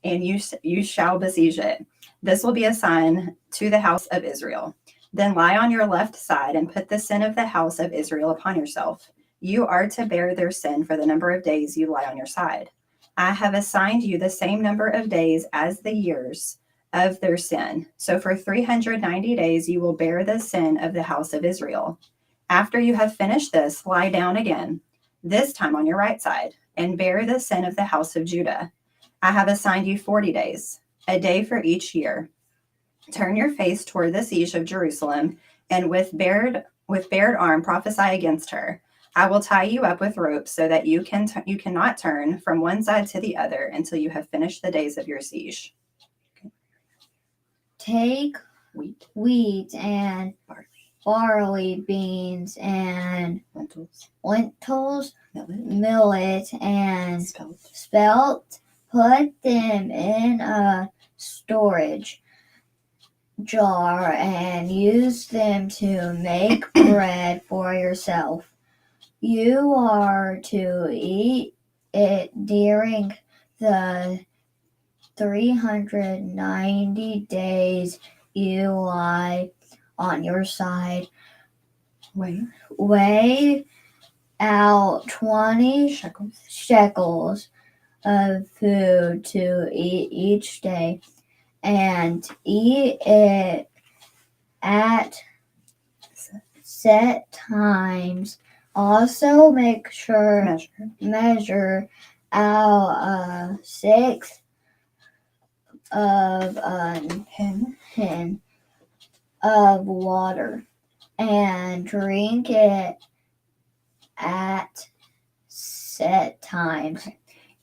and you shall besiege it. This will be a sign to the house of Israel. Then lie on your left side and put the sin of the house of Israel upon yourself. You are to bear their sin for the number of days you lie on your side. I have assigned you the same number of days as the years of their sin. So for 390 days you will bear the sin of the house of Israel. After you have finished this, lie down again, this time on your right side, and bear the sin of the house of Judah. I have assigned you 40 days, a day for each year. Turn your face toward the siege of Jerusalem, and with bared arm prophesy against her. I will tie you up with ropes so that you cannot turn from one side to the other until you have finished the days of your siege.
Take wheat and barley, beans and lentils, millet and spelt. Put them in a storage jar and use them to make bread for yourself. You are to eat it during the 390 days you lie on your side. Weigh out 20 shekels of food to eat each day, and eat it at set times. Also measure out a sixth of a hin of water and drink it at set times.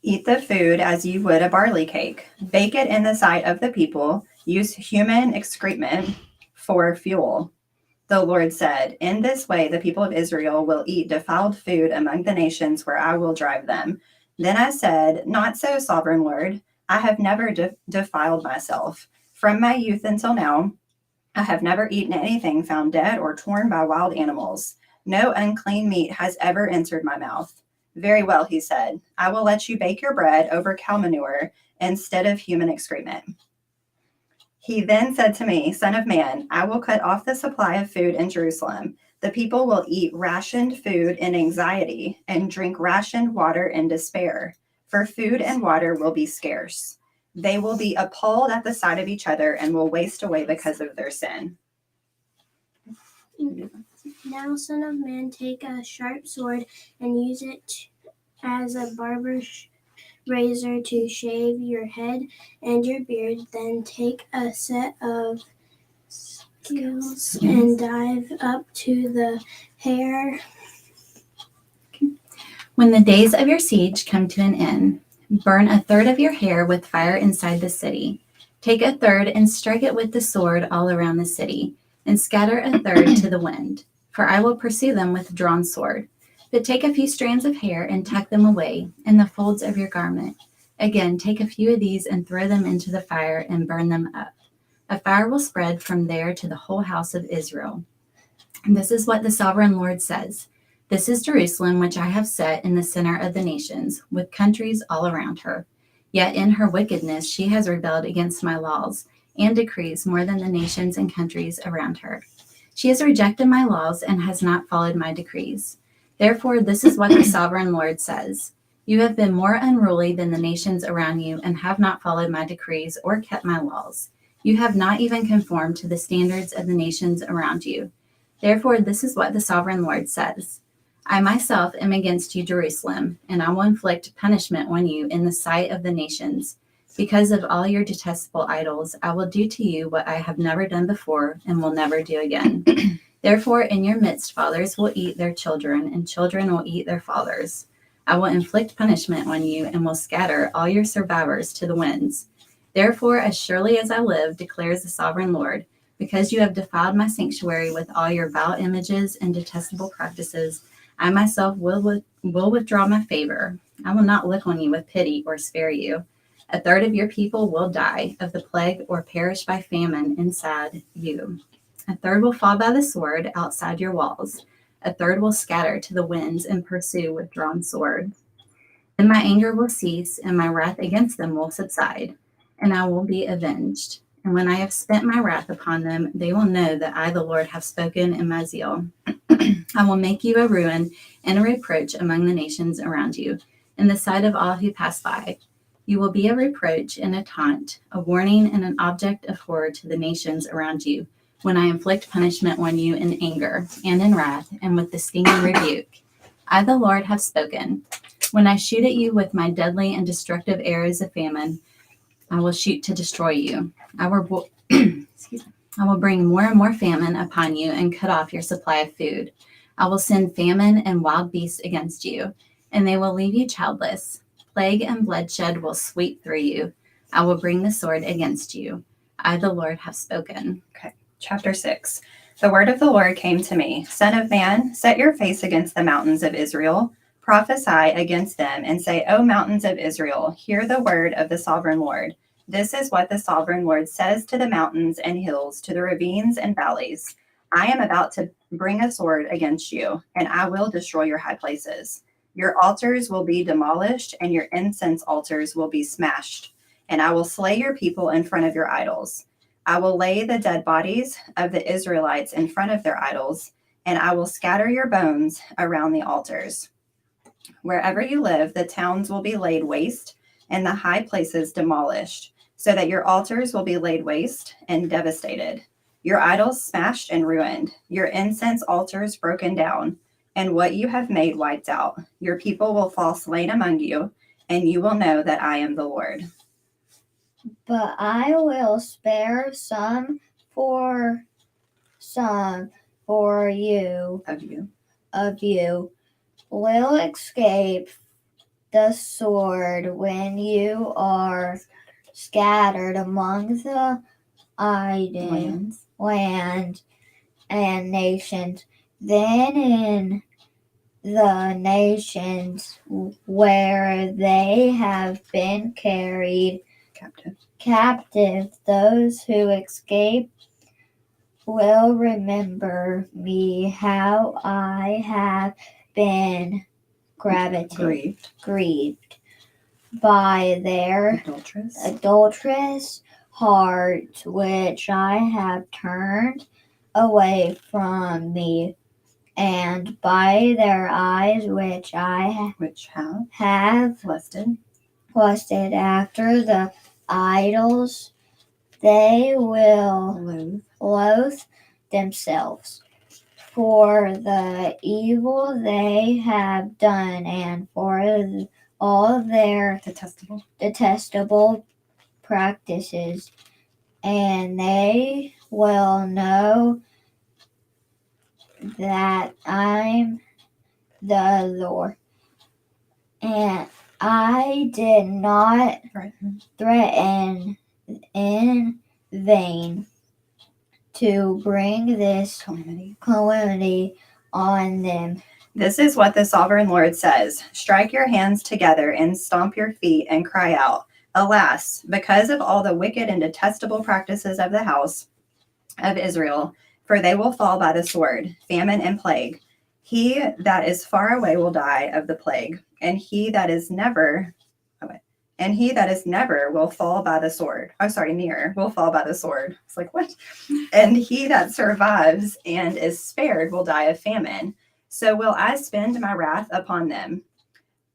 Eat the food as you would a barley cake. Bake it in the sight of the people. Use human excrement for fuel. The Lord said, In this way the people of Israel will eat defiled food among the nations where I will drive them. Then I said, Not so, sovereign Lord. I have never defiled myself. From my youth until now, I have never eaten anything found dead or torn by wild animals. No unclean meat has ever entered my mouth. Very well, he said. I will let you bake your bread over cow manure instead of human excrement. He then said to me, Son of man, I will cut off the supply of food in Jerusalem. The people will eat rationed food in anxiety and drink rationed water in despair, for food and water will be scarce. They will be appalled at the sight of each other and will waste away because of their sin.
Now, son of man, take a sharp sword and use it as a barber's razor to shave your head and your beard. Then take a set of scales and dive up to the hair.
When the days of your siege come to an end, burn a third of your hair with fire inside the city. Take a third and strike it with the sword all around the city, and scatter a third to the wind, for I will pursue them with drawn sword. But take a few strands of hair and tuck them away in the folds of your garment. Again, take a few of these and throw them into the fire and burn them up. A fire will spread from there to the whole house of Israel. And this is what the sovereign Lord says. This is Jerusalem, which I have set in the center of the nations, with countries all around her. Yet in her wickedness she has rebelled against my laws and decrees more than the nations and countries around her. She has rejected my laws and has not followed my decrees. Therefore, this is what the sovereign Lord says. You have been more unruly than the nations around you and have not followed my decrees or kept my laws. You have not even conformed to the standards of the nations around you. Therefore, this is what the sovereign Lord says. I myself am against you, Jerusalem, and I will inflict punishment on you in the sight of the nations. Because of all your detestable idols, I will do to you what I have never done before and will never do again. Therefore, in your midst, fathers will eat their children, and children will eat their fathers. I will inflict punishment on you and will scatter all your survivors to the winds. Therefore, as surely as I live, declares the sovereign Lord, because you have defiled my sanctuary with all your vile images and detestable practices, I myself will withdraw my favor. I will not look on you with pity or spare you. A third of your people will die of the plague or perish by famine inside you. A third will fall by the sword outside your walls. A third will scatter to the winds and pursue with drawn sword. Then my anger will cease, and my wrath against them will subside, and I will be avenged. And when I have spent my wrath upon them, they will know that I, the Lord, have spoken in my zeal. I will make you a ruin and a reproach among the nations around you, in the sight of all who pass by. You will be a reproach and a taunt, a warning and an object of horror to the nations around you, when I inflict punishment on you in anger and in wrath and with the stinging rebuke. I, the Lord, have spoken. When I shoot at you with my deadly and destructive arrows of famine, I will shoot to destroy you. I will bring more and more famine upon you and cut off your supply of food. I will send famine and wild beasts against you, and they will leave you childless. Plague and bloodshed will sweep through you. I will bring the sword against you. I, the Lord, have spoken.
Okay. Chapter 6. The word of the Lord came to me. Son of man, set your face against the mountains of Israel. Prophesy against them and say, O mountains of Israel, hear the word of the sovereign Lord. This is what the sovereign Lord says to the mountains and hills, to the ravines and valleys. I am about to bring a sword against you, and I will destroy your high places. Your altars will be demolished, and your incense altars will be smashed, and I will slay your people in front of your idols. I will lay the dead bodies of the Israelites in front of their idols, and I will scatter your bones around the altars. Wherever you live, the towns will be laid waste, and the high places demolished, so that your altars will be laid waste and devastated. Your idols smashed and ruined, your incense altars broken down, and what you have made wiped out. Your people will fall slain among you, and you will know that I am the Lord.
But I will spare some for you of you will escape the sword when you are scattered among the land and nations. Then in the nations where they have been carried captive, those who escape will remember me, how I have been grieved by their adulterous heart, which I have turned away from me, and by their eyes which I have lusted after the idols. They will loathe themselves for the evil they have done, and for all their detestable practices, and they will know that I'm the Lord, and I did not threaten in vain to bring this calamity on them.
This is what the sovereign Lord says. Strike your hands together and stomp your feet and cry out, alas, because of all the wicked and detestable practices of the house of Israel, for they will fall by the sword, famine, and plague. He that is far away will die of the plague, and he that is never will fall by the sword. Oh, sorry, near will fall by the sword. It's like, what? And he that survives and is spared will die of famine. So will I spend my wrath upon them.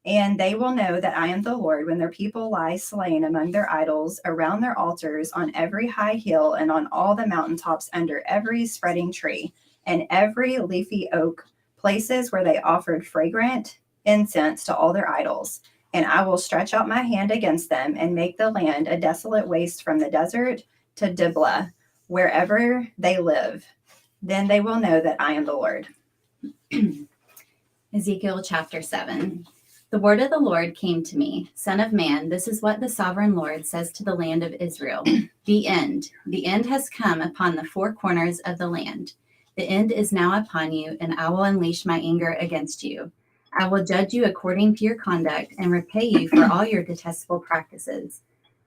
And they will know that I am the Lord when their people lie slain among their idols, around their altars, on every high hill, and on all the mountaintops, under every spreading tree, and every leafy oak, places where they offered fragrant incense to all their idols. And I will stretch out my hand against them and make the land a desolate waste from the desert to Diblah, wherever they live. Then they will know that I am the Lord.
Ezekiel chapter 7. The word of the Lord came to me, Son of man, this is what the sovereign Lord says to the land of Israel. The end. The end has come upon the four corners of the land. The end is now upon you, and I will unleash my anger against you. I will judge you according to your conduct and repay you for all your detestable practices.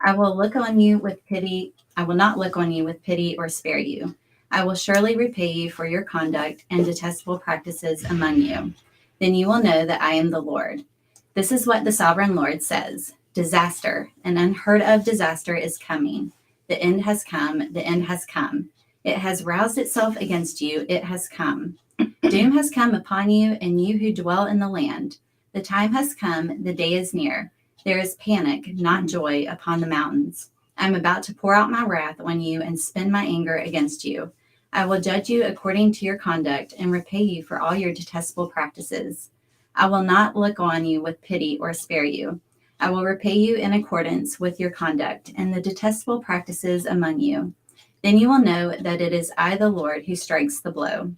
I will look on you with pity. I will not look on you with pity or spare you. I will surely repay you for your conduct and detestable practices among you. Then you will know that I am the Lord. This is what the sovereign Lord says. Disaster, an unheard of disaster is coming. The end has come. The end has come. It has roused itself against you. It has come. Doom has come upon you and you who dwell in the land. The time has come. The day is near. There is panic, not joy, upon the mountains. I am about to pour out my wrath on you and spend my anger against you. I will judge you according to your conduct and repay you for all your detestable practices. I will not look on you with pity or spare you. I will repay you in accordance with your conduct and the detestable practices among you. Then you will know that it is I, the Lord, who strikes the blow.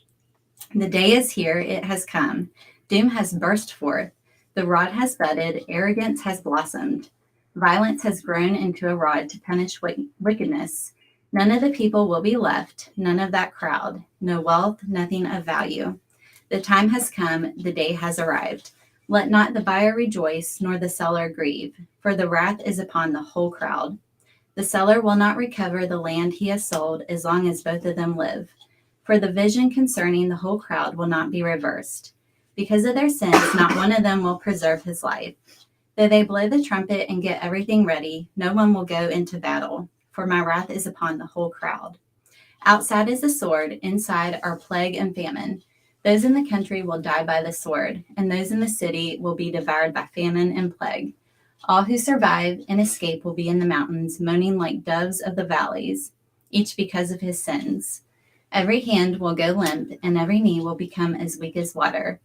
The day is here, it has come. Doom has burst forth. The rod has budded, arrogance has blossomed. Violence has grown into a rod to punish wickedness. None of the people will be left, none of that crowd, no wealth, nothing of value. The time has come, the day has arrived. Let not the buyer rejoice, nor the seller grieve, for the wrath is upon the whole crowd. The seller will not recover the land he has sold as long as both of them live, for the vision concerning the whole crowd will not be reversed. Because of their sins, not one of them will preserve his life. Though they blow the trumpet and get everything ready, no one will go into battle, for my wrath is upon the whole crowd. Outside is the sword, inside are plague and famine. Those in the country will die by the sword, and those in the city will be devoured by famine and plague. All who survive and escape will be in the mountains, moaning like doves of the valleys, each because of his sins. Every hand will go limp, and every knee will become as weak as water.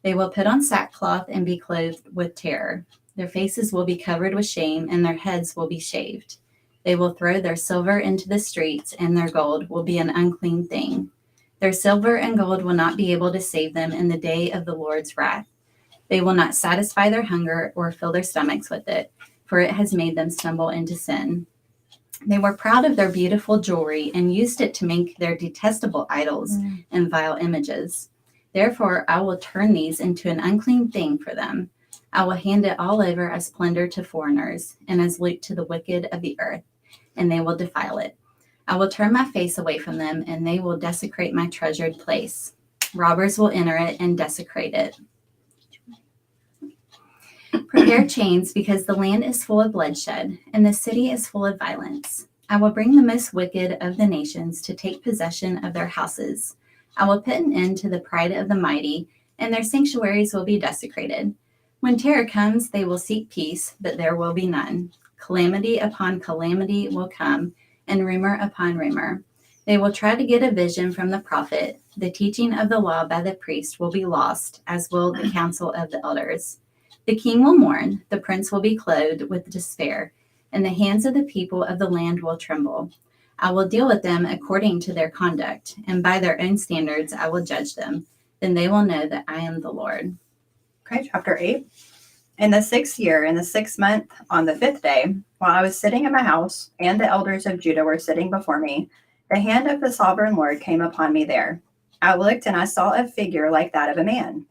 They will put on sackcloth and be clothed with terror. Their faces will be covered with shame, and their heads will be shaved. They will throw their silver into the streets, and their gold will be an unclean thing. Their silver and gold will not be able to save them in the day of the Lord's wrath. They will not satisfy their hunger or fill their stomachs with it, for it has made them stumble into sin. They were proud of their beautiful jewelry and used it to make their detestable idols and vile images. Therefore, I will turn these into an unclean thing for them. I will hand it all over as plunder to foreigners and as loot to the wicked of the earth, and they will defile it. I will turn my face away from them, and they will desecrate my treasured place. Robbers will enter it and desecrate it. Prepare chains, because the land is full of bloodshed, and the city is full of violence. I will bring the most wicked of the nations to take possession of their houses. I will put an end to the pride of the mighty, and their sanctuaries will be desecrated. When terror comes, they will seek peace, but there will be none. Calamity upon calamity will come, and rumor upon rumor. They will try to get a vision from the prophet. The teaching of the law by the priest will be lost, as will the counsel of the elders. The king will mourn, the prince will be clothed with despair, and the hands of the people of the land will tremble. I will deal with them according to their conduct, and by their own standards I will judge them. Then they will know that I am the Lord.
Okay, chapter 8. In the 6th year, in the 6th month, on the 5th day, while I was sitting in my house, and the elders of Judah were sitting before me, the hand of the sovereign Lord came upon me there. I looked, and I saw a figure like that of a man.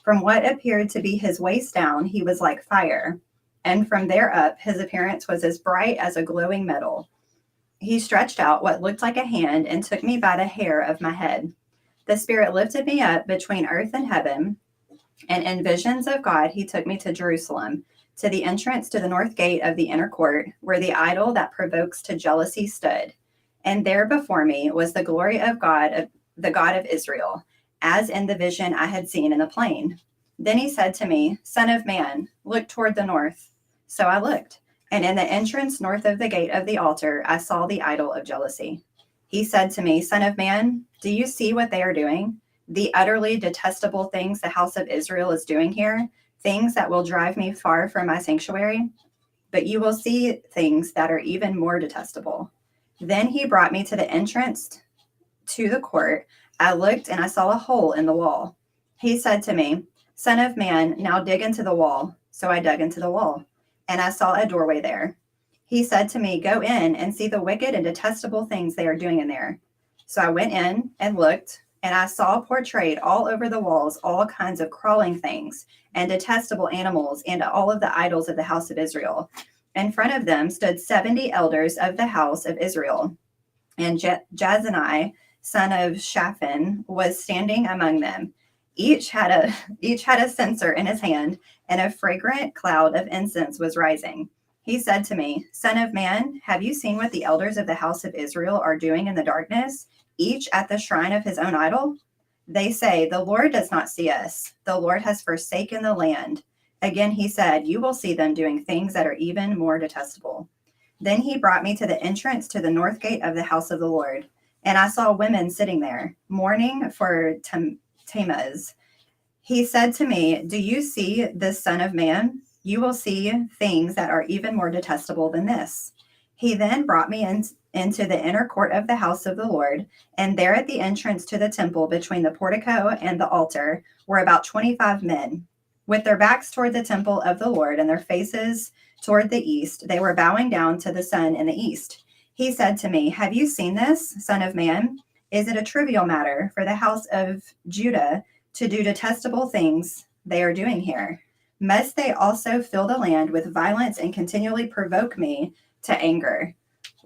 From what appeared to be his waist down, he was like fire, and from there up, his appearance was as bright as a glowing metal. He stretched out what looked like a hand and took me by the hair of my head. The Spirit lifted me up between earth and heaven, and in visions of God, he took me to Jerusalem, to the entrance to the north gate of the inner court, where the idol that provokes to jealousy stood. And there before me was the glory of God, the God of Israel, as in the vision I had seen in the plain. Then he said to me, Son of man, look toward the north. So I looked, and in the entrance north of the gate of the altar, I saw the idol of jealousy. He said to me, Son of man, do you see what they are doing? The utterly detestable things the house of Israel is doing here, things that will drive me far from my sanctuary? But you will see things that are even more detestable. Then he brought me to the entrance to the court. I looked, and I saw a hole in the wall. He said to me, Son of man, now dig into the wall. So I dug into the wall, and I saw a doorway there. He said to me, Go in and see the wicked and detestable things they are doing in there. So I went in and looked, and I saw portrayed all over the walls all kinds of crawling things and detestable animals and all of the idols of the house of Israel. In front of them stood 70 elders of the house of Israel, and Jazaniah, son of Shaphan, was standing among them. Each had a censer in his hand, and a fragrant cloud of incense was rising. He said to me, Son of man, have you seen what the elders of the house of Israel are doing in the darkness, each at the shrine of his own idol? They say, The Lord does not see us. The Lord has forsaken the land. Again he said, You will see them doing things that are even more detestable. Then he brought me to the entrance to the north gate of the house of the Lord, and I saw women sitting there, mourning for Tammuz. He said to me, Do you see this, Son of man? You will see things that are even more detestable than this. He then brought me into the inner court of the house of the Lord, and there at the entrance to the temple between the portico and the altar were about 25 men. With their backs toward the temple of the Lord and their faces toward the east, they were bowing down to the sun in the east. He said to me, Have you seen this, Son of man? Is it a trivial matter for the house of Judah to do detestable things they are doing here? Must they also fill the land with violence and continually provoke me to anger?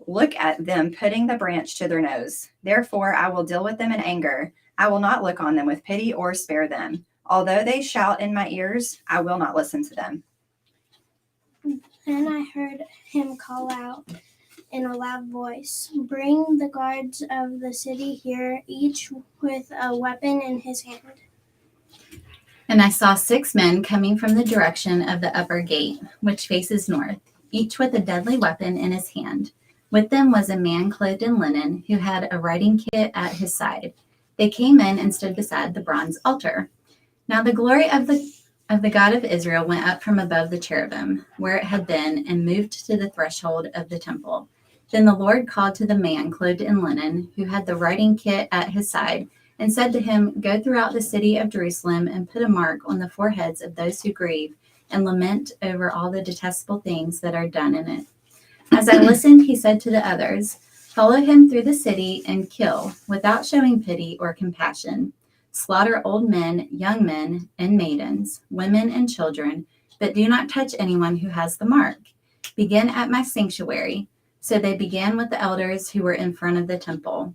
Look at them putting the branch to their nose. Therefore, I will deal with them in anger. I will not look on them with pity or spare them. Although they shout in my ears, I will not listen to them.
Then I heard him call out in a loud voice, Bring the guards of the city here, each with a weapon in his hand.
And I saw 6 men coming from the direction of the upper gate, which faces north, each with a deadly weapon in his hand. With them was a man clothed in linen who had a writing kit at his side. They came in and stood beside the bronze altar. Now the glory of the God of Israel went up from above the cherubim, where it had been, and moved to the threshold of the temple. Then the Lord called to the man clothed in linen, who had the writing kit at his side, and said to him, Go throughout the city of Jerusalem and put a mark on the foreheads of those who grieve and lament over all the detestable things that are done in it. As I listened, he said to the others, Follow him through the city and kill, without showing pity or compassion. Slaughter old men, young men, and maidens, women and children, but do not touch anyone who has the mark. Begin at my sanctuary. So they began with the elders who were in front of the temple.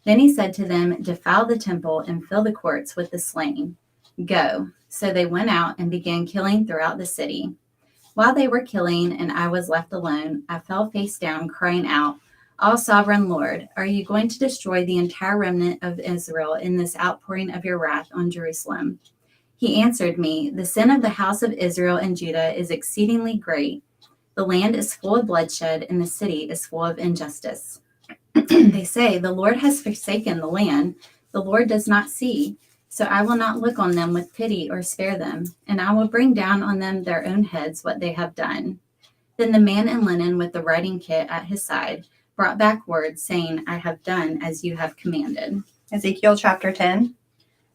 Then he said to them, Defile the temple and fill the courts with the slain. Go. So they went out and began killing throughout the city. While they were killing and I was left alone, I fell face down, crying out, All sovereign Lord, are you going to destroy the entire remnant of Israel in this outpouring of your wrath on Jerusalem? He answered me, The sin of the house of Israel and Judah is exceedingly great. The land is full of bloodshed, and the city is full of injustice. They say, The Lord has forsaken the land. The Lord does not see. So I will not look on them with pity or spare them, and I will bring down on them their own heads what they have done. Then the man in linen with the writing kit at his side brought back word, saying, I have done as you have commanded.
Ezekiel chapter 10.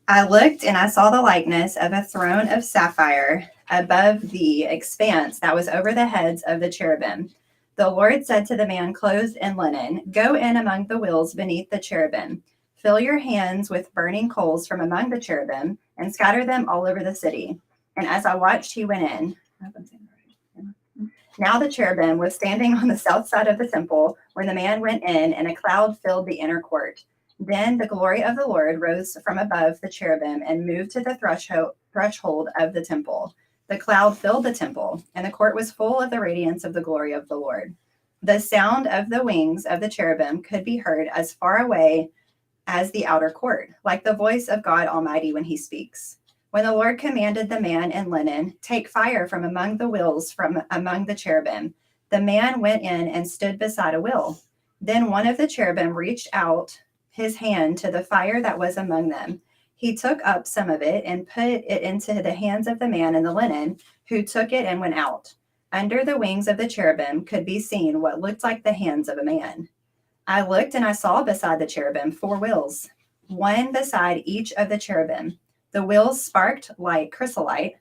I looked, and I saw the likeness of a throne of sapphire above the expanse that was over the heads of the cherubim. The Lord said to the man clothed in linen, Go in among the wheels beneath the cherubim. Fill your hands with burning coals from among the cherubim and scatter them all over the city. And as I watched, he went in. Now the cherubim was standing on the south side of the temple when the man went in, and a cloud filled the inner court. Then the glory of the Lord rose from above the cherubim and moved to the threshold of the temple. The cloud filled the temple, and the court was full of the radiance of the glory of the Lord. The sound of the wings of the cherubim could be heard as far away as the outer court, like the voice of God Almighty when he speaks. When the Lord commanded the man in linen, take fire from among the wheels from among the cherubim, the man went in and stood beside a wheel. Then one of the cherubim reached out his hand to the fire that was among them. He took up some of it and put it into the hands of the man in the linen, who took it and went out. Under the wings of the cherubim could be seen what looked like the hands of a man. I looked and I saw beside the cherubim 4 wheels, one beside each of the cherubim. The wheels sparked like chrysolite.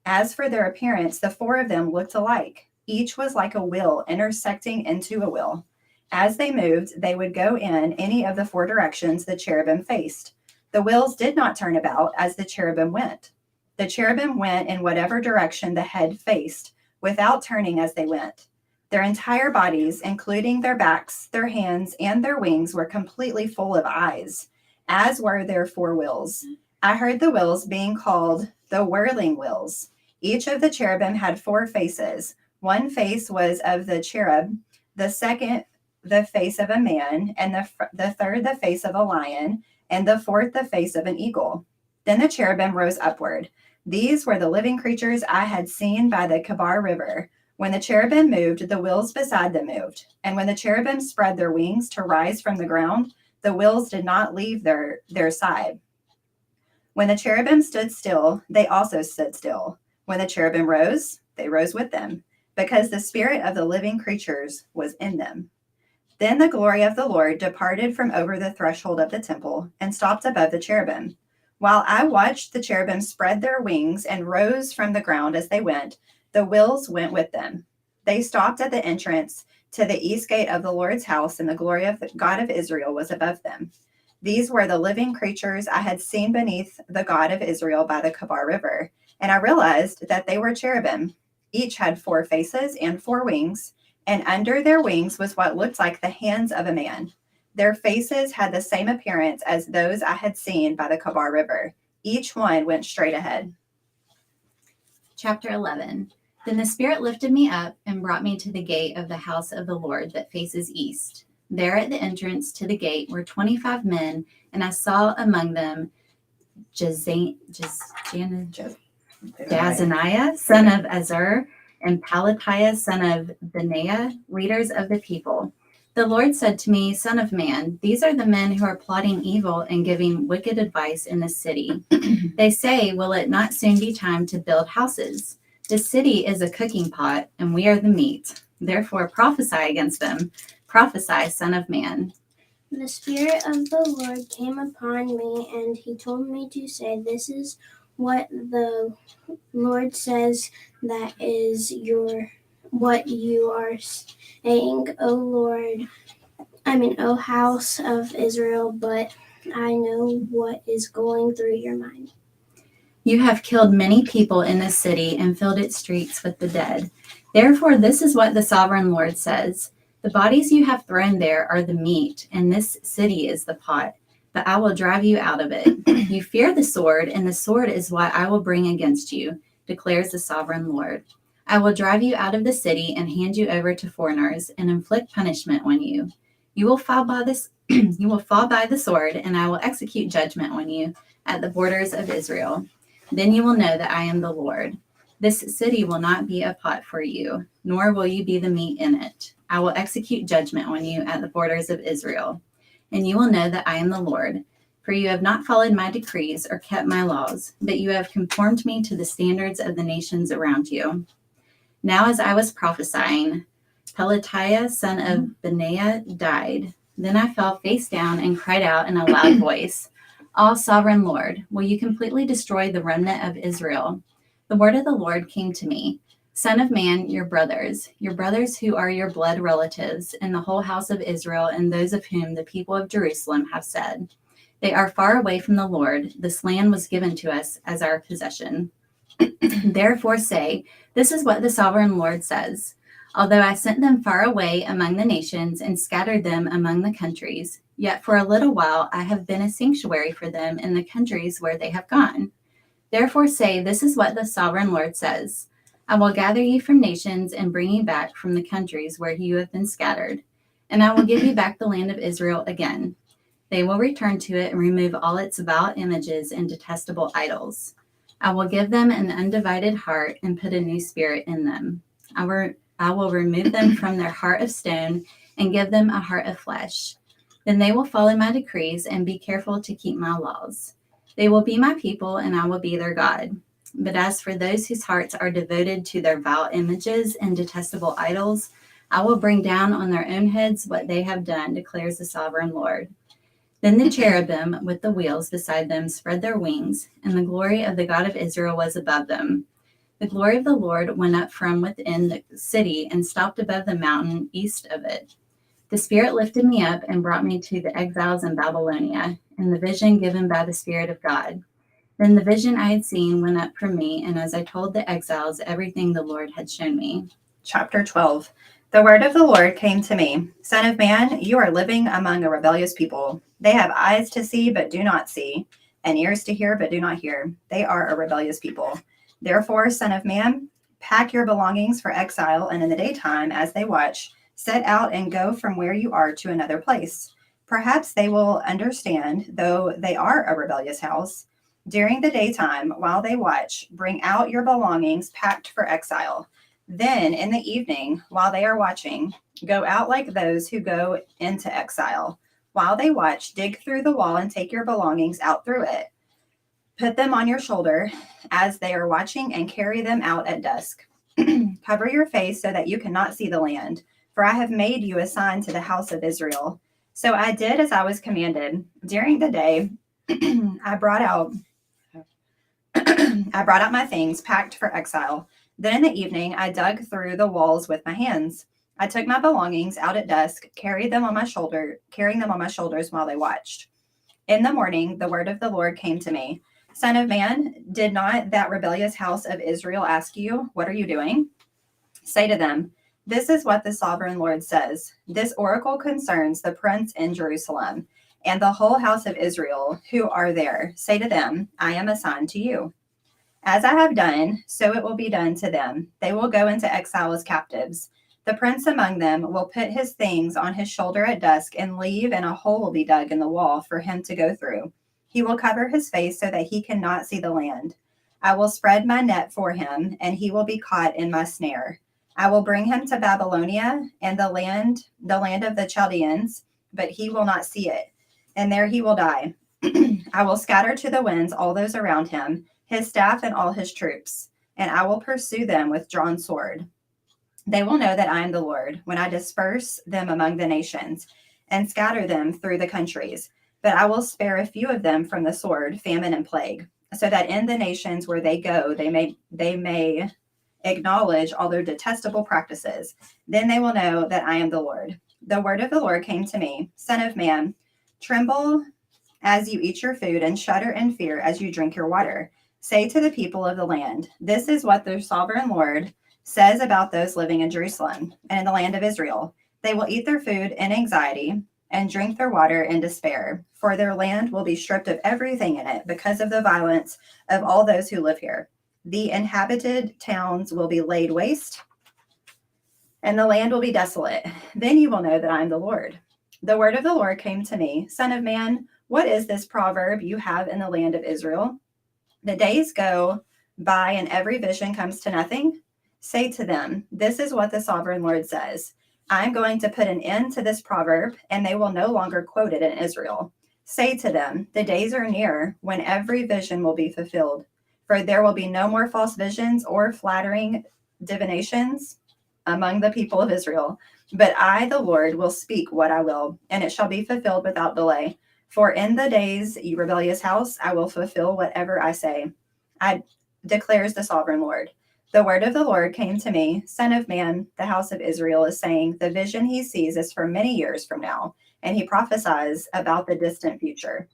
As for their appearance, the 4 of them looked alike. Each was like a wheel intersecting into a wheel. As they moved, they would go in any of the 4 directions the cherubim faced. The wheels did not turn about as the cherubim went. The cherubim went in whatever direction the head faced, without turning as they went. Their entire bodies, including their backs, their hands, and their wings, were completely full of eyes, as were their 4 wheels. I heard the wheels being called the whirling wheels. Each of the cherubim had 4 faces. One face was of the cherub, the second the face of a man, and the third the face of a lion, and the fourth the face of an eagle. Then the cherubim rose upward. These were the living creatures I had seen by the Kebar River. When the cherubim moved, the wheels beside them moved. And when the cherubim spread their wings to rise from the ground, the wheels did not leave their side. When the cherubim stood still, they also stood still. When the cherubim rose, they rose with them, because the spirit of the living creatures was in them. Then the glory of the Lord departed from over the threshold of the temple and stopped above the cherubim. While I watched the cherubim spread their wings and rose from the ground as they went, the wheels went with them. They stopped at the entrance to the east gate of the Lord's house, and the glory of the God of Israel was above them. These were the living creatures I had seen beneath the God of Israel by the Kebar River, and I realized that they were cherubim. Each had 4 faces and 4 wings, and under their wings was what looked like the hands of a man. Their faces had the same appearance as those I had seen by the Kebar River. Each one went straight ahead.
Chapter 11. Then the Spirit lifted me up and brought me to the gate of the house of the Lord that faces east. There at the entrance to the gate were 25 men, and I saw among them Jazaniah, son of Azur, and Pelatiah, son of Benaiah, leaders of the people. The Lord said to me, Son of man, these are the men who are plotting evil and giving wicked advice in the city. They say, will it not soon be time to build houses? The city is a cooking pot, and we are the meat. Therefore prophesy against them. Prophesy, Son of man.
The Spirit of the Lord came upon me, and he told me to say, this is what the Lord says, that is what you are saying, O house of Israel, but I know what is going through your mind.
You have killed many people in this city and filled its streets with the dead. Therefore, this is what the sovereign Lord says. The bodies you have thrown there are the meat, and this city is the pot. But I will drive you out of it. You fear the sword, and the sword is what I will bring against you, declares the sovereign Lord. I will drive you out of the city and hand you over to foreigners and inflict punishment on you. You will fall by the sword, and I will execute judgment on you at the borders of Israel. Then you will know that I am the Lord. This city will not be a pot for you, nor will you be the meat in it. I will execute judgment on you at the borders of Israel. And you will know that I am the Lord, for you have not followed my decrees or kept my laws, but you have conformed me to the standards of the nations around you. Now as I was prophesying, Pelatiah, son of Benaiah, died. Then I fell face down and cried out in a loud voice, All sovereign Lord, will you completely destroy the remnant of Israel? The word of the Lord came to me. Son of man, your brothers who are your blood relatives, and the whole house of Israel, and those of whom the people of Jerusalem have said, They are far away from the Lord. This land was given to us as our possession. Therefore say, this is what the sovereign Lord says. Although I sent them far away among the nations and scattered them among the countries, yet for a little while I have been a sanctuary for them in the countries where they have gone. Therefore say, this is what the sovereign Lord says. I will gather you from nations and bring you back from the countries where you have been scattered, and I will give you back the land of Israel again. They will return to it and remove all its vile images and detestable idols. I will give them an undivided heart and put a new spirit in them. I will remove them from their heart of stone and give them a heart of flesh. Then they will follow my decrees and be careful to keep my laws. They will be my people and I will be their God. But as for those whose hearts are devoted to their vile images and detestable idols, I will bring down on their own heads what they have done, declares the sovereign Lord. Then the cherubim with the wheels beside them spread their wings, and the glory of the God of Israel was above them. The glory of the Lord went up from within the city and stopped above the mountain east of it. The Spirit lifted me up and brought me to the exiles in Babylonia, in the vision given by the Spirit of God. Then the vision I had seen went up from me, and as I told the exiles everything the Lord had shown me.
Chapter 12. The word of the Lord came to me. Son of man, you are living among a rebellious people. They have eyes to see, but do not see, and ears to hear, but do not hear. They are a rebellious people. Therefore, son of man, pack your belongings for exile, and in the daytime, as they watch, set out and go from where you are to another place. Perhaps they will understand, though they are a rebellious house. During the daytime, while they watch, bring out your belongings packed for exile. Then in the evening, while they are watching, go out like those who go into exile. While they watch, dig through the wall and take your belongings out through it. Put them on your shoulder as they are watching and carry them out at dusk. Cover your face so that you cannot see the land, for I have made you a sign to the house of Israel. So I did as I was commanded. During the day, I brought out my things packed for exile. Then in the evening, I dug through the walls with my hands. I took my belongings out at dusk, carrying them on my shoulders while they watched. In the morning, the word of the Lord came to me. Son of man, did not that rebellious house of Israel ask you, what are you doing? Say to them, this is what the sovereign Lord says. This oracle concerns the prince in Jerusalem and the whole house of Israel who are there. Say to them, I am assigned to you. As I have done, so it will be done to them. They will go into exile as captives. The prince among them will put his things on his shoulder at dusk and leave, and a hole will be dug in the wall for him to go through. He will cover his face so that he cannot see the land. I will spread my net for him, and he will be caught in my snare. I will bring him to Babylonia and the land of the Chaldeans, but he will not see it, and there he will die. I will scatter to the winds all those around him, his staff and all his troops, and I will pursue them with drawn sword. They will know that I am the Lord when I disperse them among the nations and scatter them through the countries. But I will spare a few of them from the sword, famine, and plague, so that in the nations where they go, they may acknowledge all their detestable practices. Then they will know that I am the Lord. The word of the Lord came to me, Son of man, tremble as you eat your food and shudder in fear as you drink your water. Say to the people of the land, this is what the sovereign Lord says about those living in Jerusalem and in the land of Israel. They will eat their food in anxiety and drink their water in despair, for their land will be stripped of everything in it because of the violence of all those who live here. The inhabited towns will be laid waste, and the land will be desolate. Then you will know that I am the Lord. The word of the Lord came to me, Son of man, what is this proverb you have in the land of Israel? The days go by and every vision comes to nothing. Say to them, this is what the sovereign Lord says. I'm going to put an end to this proverb, and they will no longer quote it in Israel. Say to them, the days are near when every vision will be fulfilled, for there will be no more false visions or flattering divinations among the people of Israel. But I, the Lord, will speak what I will, and it shall be fulfilled without delay. For in the days, you rebellious house, I will fulfill whatever I say. I declares the sovereign Lord. The word of the Lord came to me, Son of man, the house of Israel is saying, the vision he sees is for many years from now, and he prophesies about the distant future.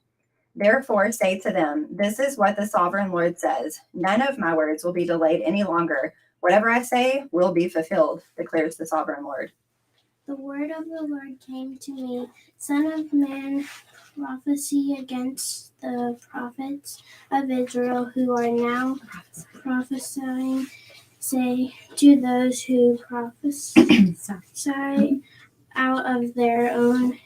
Therefore say to them, this is what the sovereign Lord says. None of my words will be delayed any longer. Whatever I say will be fulfilled, declares the sovereign Lord.
The word of the Lord came to me, Son of man, prophesy against the prophets of Israel who are now prophesying. Say to those who prophesy out of their own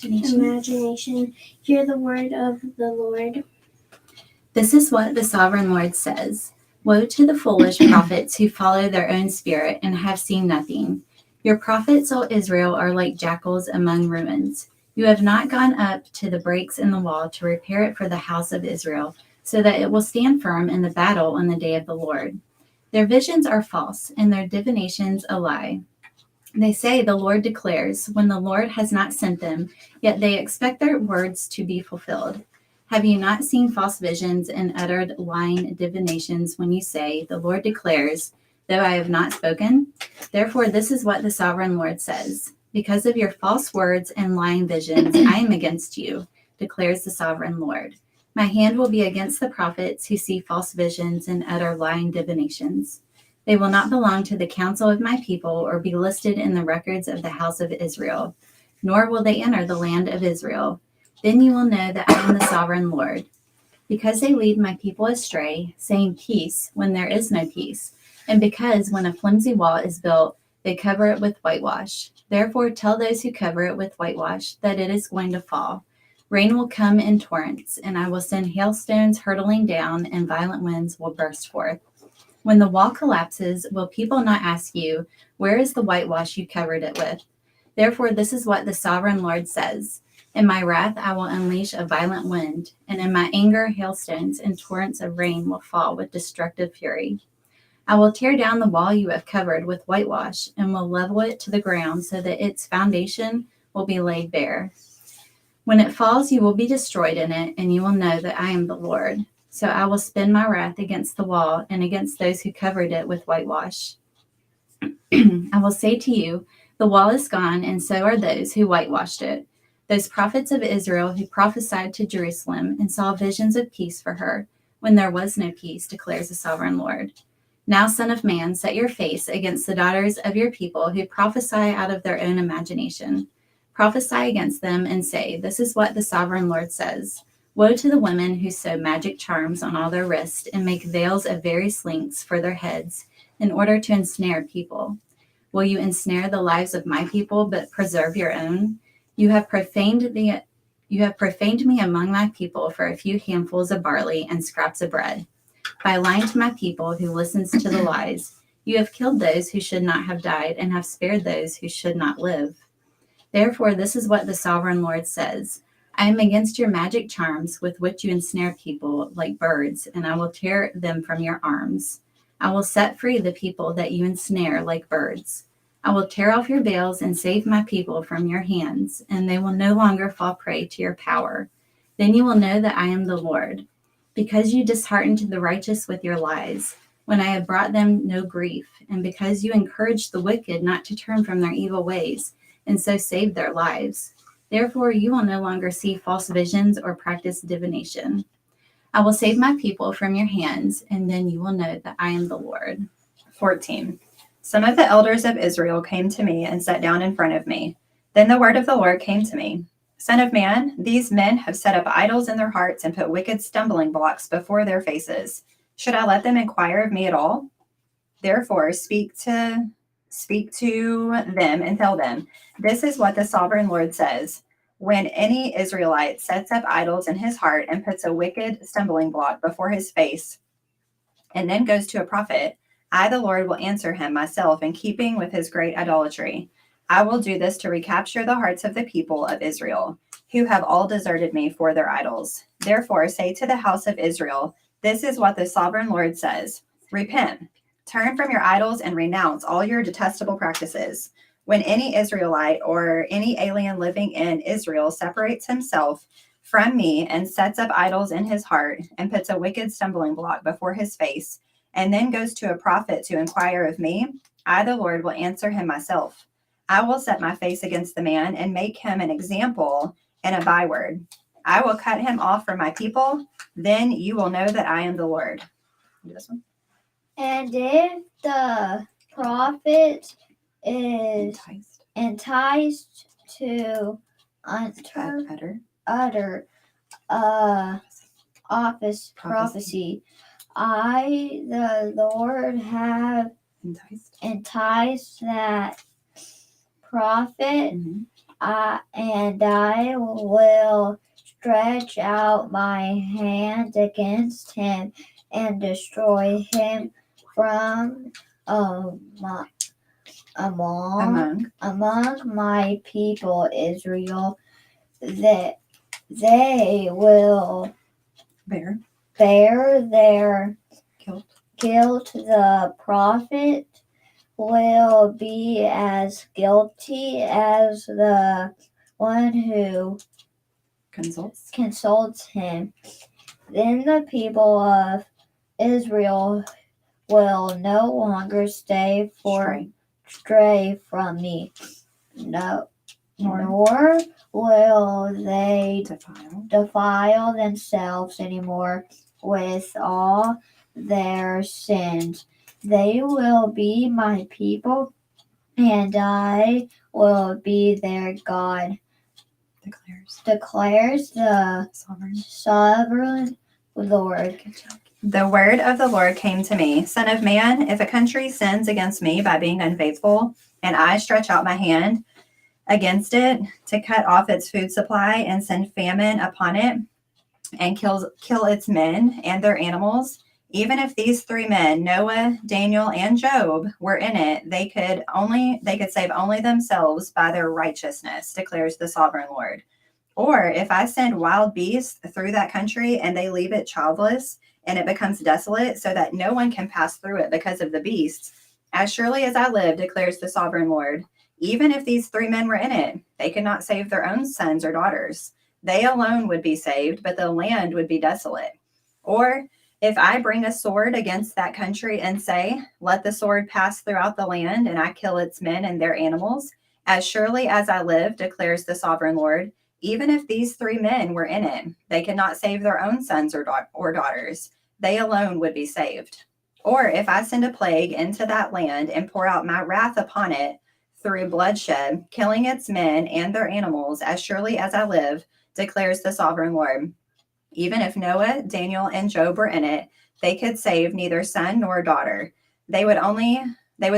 imagination, hear the word of the Lord.
This is what the sovereign Lord says. Woe to the foolish prophets who follow their own spirit and have seen nothing. Your prophets, O Israel, are like jackals among ruins. You have not gone up to the breaks in the wall to repair it for the house of Israel, so that it will stand firm in the battle on the day of the Lord. Their visions are false, and their divinations a lie. They say, the Lord declares, when the Lord has not sent them, yet they expect their words to be fulfilled. Have you not seen false visions and uttered lying divinations when you say, the Lord declares, though I have not spoken? Therefore, this is what the sovereign Lord says. Because of your false words and lying visions, I am against you, declares the sovereign Lord. My hand will be against the prophets who see false visions and utter lying divinations. They will not belong to the council of my people or be listed in the records of the house of Israel, nor will they enter the land of Israel. Then you will know that I am the sovereign Lord. Because they lead my people astray, saying peace when there is no peace, and because when a flimsy wall is built, they cover it with whitewash. Therefore tell those who cover it with whitewash that it is going to fall. Rain will come in torrents, and I will send hailstones hurtling down, and violent winds will burst forth. When the wall collapses, will people not ask you, where is the whitewash you covered it with? Therefore, this is what the sovereign Lord says. In my wrath, I will unleash a violent wind, and in my anger, hailstones and torrents of rain will fall with destructive fury. I will tear down the wall you have covered with whitewash and will level it to the ground so that its foundation will be laid bare. When it falls, you will be destroyed in it, and you will know that I am the Lord. So I will spend my wrath against the wall and against those who covered it with whitewash. I will say to you, the wall is gone, and so are those who whitewashed it. Those prophets of Israel who prophesied to Jerusalem and saw visions of peace for her, when there was no peace, declares the sovereign Lord. Now, son of man, set your face against the daughters of your people who prophesy out of their own imagination. Prophesy against them and say, this is what the sovereign Lord says. Woe to the women who sew magic charms on all their wrists and make veils of various lengths for their heads in order to ensnare people. Will you ensnare the lives of my people but preserve your own? You have profaned me among my people for a few handfuls of barley and scraps of bread. By lying to my people who listens to the lies, you have killed those who should not have died and have spared those who should not live. Therefore, this is what the sovereign Lord says. I am against your magic charms with which you ensnare people like birds, and I will tear them from your arms. I will set free the people that you ensnare like birds. I will tear off your veils and save my people from your hands, and they will no longer fall prey to your power. Then you will know that I am the Lord. Because you disheartened the righteous with your lies, when I have brought them no grief, and because you encouraged the wicked not to turn from their evil ways, and so save their lives. Therefore, you will no longer see false visions or practice divination. I will save my people from your hands, and then you will know that I am the Lord.
14. Some of the elders of Israel came to me and sat down in front of me. Then the word of the Lord came to me. Son of man, these men have set up idols in their hearts and put wicked stumbling blocks before their faces. Should I let them inquire of me at all? Therefore, speak to them and tell them, this is what the sovereign Lord says. When any Israelite sets up idols in his heart and puts a wicked stumbling block before his face, and then goes to a prophet, I, the Lord, will answer him myself in keeping with his great idolatry. I will do this to recapture the hearts of the people of Israel, who have all deserted me for their idols. Therefore, say to the house of Israel, this is what the sovereign Lord says. Repent, turn from your idols, and renounce all your detestable practices. When any Israelite or any alien living in Israel separates himself from me and sets up idols in his heart and puts a wicked stumbling block before his face, and then goes to a prophet to inquire of me, I, the Lord, will answer him myself. I will set my face against the man and make him an example and a byword. I will cut him off from my people. Then you will know that I am the Lord. Do this one.
And if the prophet is enticed to utter office prophecy, I, the Lord, have enticed that prophet, and I will stretch out my hand against him and destroy him from among my people Israel, that they will bear their guilt. The prophet will be as guilty as the one who consults him. Then the people of Israel will no longer stray from me. No, nor will they defile themselves anymore with all their sins. They will be my people, and I will be their God, declares the sovereign Lord.
The word of the Lord came to me, Son of man, if a country sins against me by being unfaithful, and I stretch out my hand against it to cut off its food supply and send famine upon it and kill its men and their animals, even if these three men, Noah, Daniel, and Job, were in it, they could save only themselves by their righteousness, declares the sovereign Lord. Or if I send wild beasts through that country and they leave it childless and it becomes desolate so that no one can pass through it because of the beasts, as surely as I live, declares the sovereign Lord, even if these three men were in it, they could not save their own sons or daughters. They alone would be saved, but the land would be desolate. Or if I bring a sword against that country and say, let the sword pass throughout the land, and I kill its men and their animals, as surely as I live, declares the sovereign Lord, even if these three men were in it, they could not save their own sons or daughters. They alone would be saved. Or if I send a plague into that land and pour out my wrath upon it through bloodshed, killing its men and their animals, as surely as I live, declares the sovereign Lord. Even if Noah, Daniel, and Job were in it, they could save neither son nor daughter. They would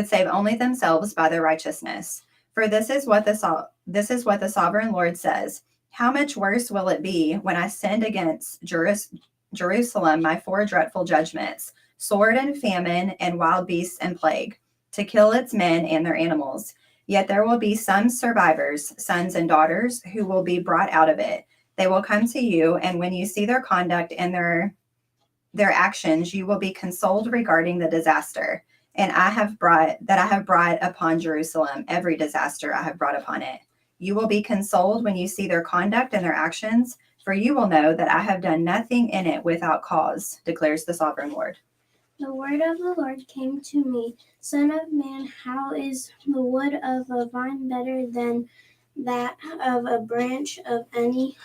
save only themselves by their righteousness. For this is what the sovereign Lord says. How much worse will it be when I send against Jerusalem my four dreadful judgments, sword and famine and wild beasts and plague, to kill its men and their animals. Yet there will be some survivors, sons and daughters, who will be brought out of it. They will come to you, and when you see their conduct and their actions, you will be consoled regarding the disaster. And I have brought upon Jerusalem every disaster I have brought upon it. You will be consoled when you see their conduct and their actions, for you will know that I have done nothing in it without cause, declares the sovereign Lord.
The word of the Lord came to me, Son of man, how is the wood of a vine better than that of a branch of any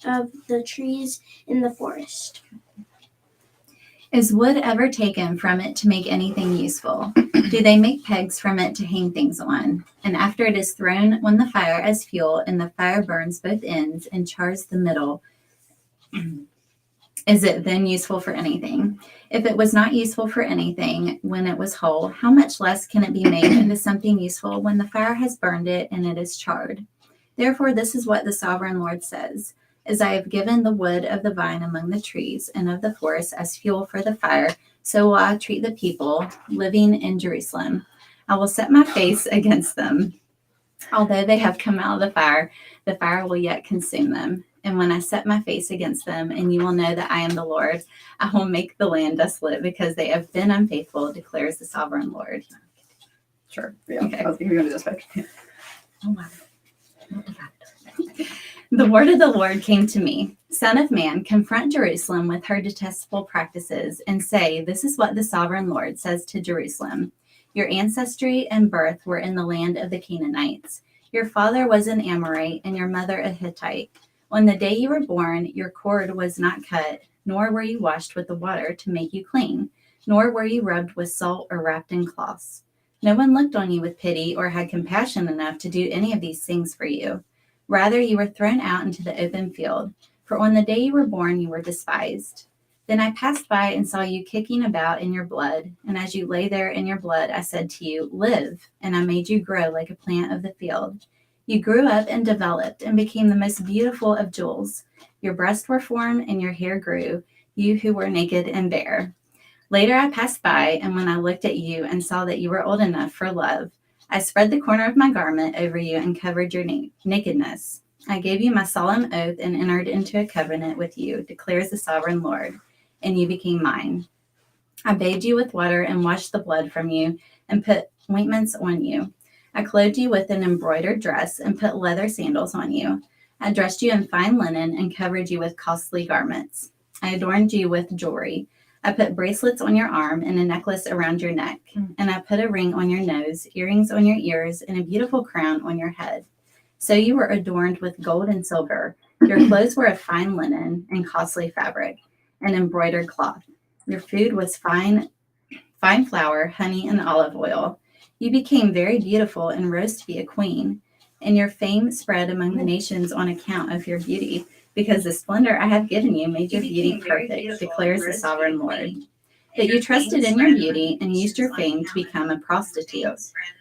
of the trees in the forest?
Is wood ever taken from it to make anything useful? Do they make pegs from it to hang things on? And after it is thrown on the fire as fuel, and the fire burns both ends and chars the middle, is it then useful for anything? If it was not useful for anything when it was whole, how much less can it be made into something useful when the fire has burned it and it is charred? Therefore, this is what the sovereign Lord says. As I have given the wood of the vine among the trees and of the forest as fuel for the fire, so will I treat the people living in Jerusalem. I will set my face against them. Although they have come out of the fire will yet consume them. And when I set my face against them, and you will know that I am the Lord, I will make the land desolate because they have been unfaithful, declares the sovereign Lord.
Sure. Yeah.
Okay.
I was going to do this page.
Oh my. The word of the Lord came to me. Son of man, confront Jerusalem with her detestable practices and say, this is what the sovereign Lord says to Jerusalem. Your ancestry and birth were in the land of the Canaanites. Your father was an Amorite and your mother a Hittite. On the day you were born, your cord was not cut, nor were you washed with the water to make you clean, nor were you rubbed with salt or wrapped in cloths. No one looked on you with pity or had compassion enough to do any of these things for you. Rather, you were thrown out into the open field, for on the day you were born, you were despised. Then I passed by and saw you kicking about in your blood, and as you lay there in your blood, I said to you, live, and I made you grow like a plant of the field. You grew up and developed and became the most beautiful of jewels. Your breasts were formed and your hair grew, you who were naked and bare. Later I passed by, and when I looked at you and saw that you were old enough for love, I spread the corner of my garment over you and covered your nakedness. I gave you my solemn oath and entered into a covenant with you, declares the sovereign Lord, and you became mine. I bathed you with water and washed the blood from you and put ointments on you. I clothed you with an embroidered dress and put leather sandals on you. I dressed you in fine linen and covered you with costly garments. I adorned you with jewelry. I put bracelets on your arm and a necklace around your neck. And I put a ring on your nose, earrings on your ears, and a beautiful crown on your head. So you were adorned with gold and silver. Your clothes were of fine linen and costly fabric and embroidered cloth. Your food was fine flour, honey, and olive oil. You became very beautiful and rose to be a queen, and your fame spread among the nations on account of your beauty, because the splendor I have given you made your beauty perfect, declares the sovereign Lord. That you trusted in your beauty and used your fame to become a prostitute.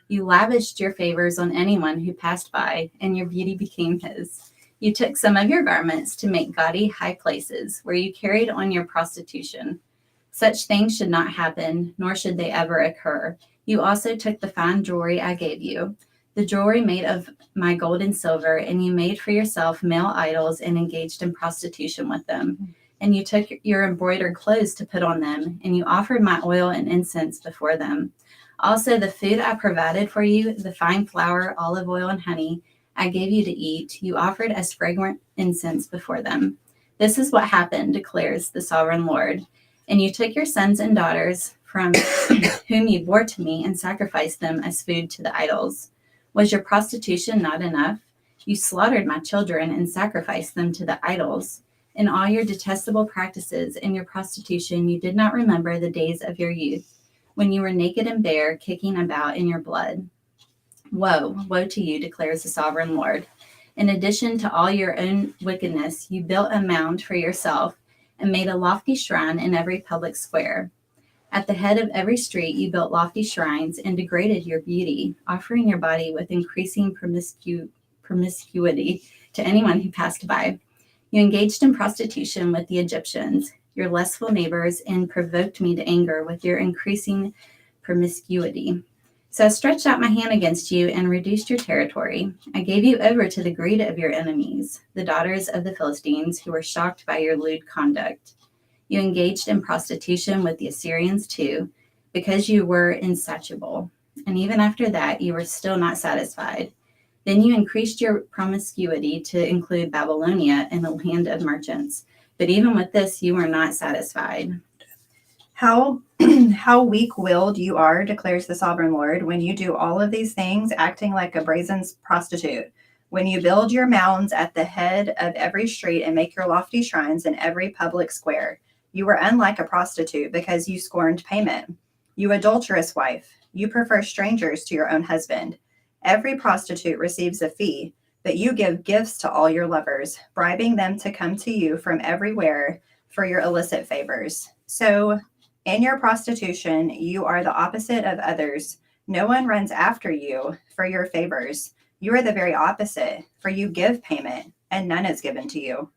You lavished your favors on anyone who passed by, and your beauty became his. You took some of your garments to make gaudy high places, where you carried on your prostitution. Such things should not happen, nor should they ever occur. You also took the fine jewelry I gave you, the jewelry made of my gold and silver, and you made for yourself male idols and engaged in prostitution with them. And you took your embroidered clothes to put on them, and you offered my oil and incense before them. Also, the food I provided for you, the fine flour, olive oil, and honey, I gave you to eat, you offered as fragrant incense before them. This is what happened, declares the sovereign Lord. And you took your sons and daughters from whom you bore to me and sacrificed them as food to the idols. Was your prostitution not enough? You slaughtered my children and sacrificed them to the idols. In all your detestable practices and your prostitution, you did not remember the days of your youth, when you were naked and bare, kicking about in your blood. Woe, woe to you, declares the sovereign Lord. In addition to all your own wickedness, you built a mound for yourself and made a lofty shrine in every public square. At the head of every street, you built lofty shrines and degraded your beauty, offering your body with increasing promiscuity to anyone who passed by. You engaged in prostitution with the Egyptians, your lustful neighbors, and provoked me to anger with your increasing promiscuity. So I stretched out my hand against you and reduced your territory. I gave you over to the greed of your enemies, the daughters of the Philistines, who were shocked by your lewd conduct. You engaged in prostitution with the Assyrians too, because you were insatiable. And even after that, you were still not satisfied. Then you increased your promiscuity to include Babylonia and a land of merchants. But even with this, you were not satisfied.
How weak-willed you are, declares the sovereign Lord, when you do all of these things, acting like a brazen prostitute. When you build your mounds at the head of every street and make your lofty shrines in every public square. You were unlike a prostitute because you scorned payment. You adulterous wife, you prefer strangers to your own husband. Every prostitute receives a fee, but you give gifts to all your lovers, bribing them to come to you from everywhere for your illicit favors. So, in your prostitution, you are the opposite of others. No one runs after you for your favors. You are the very opposite, for you give payment, and none is given to you.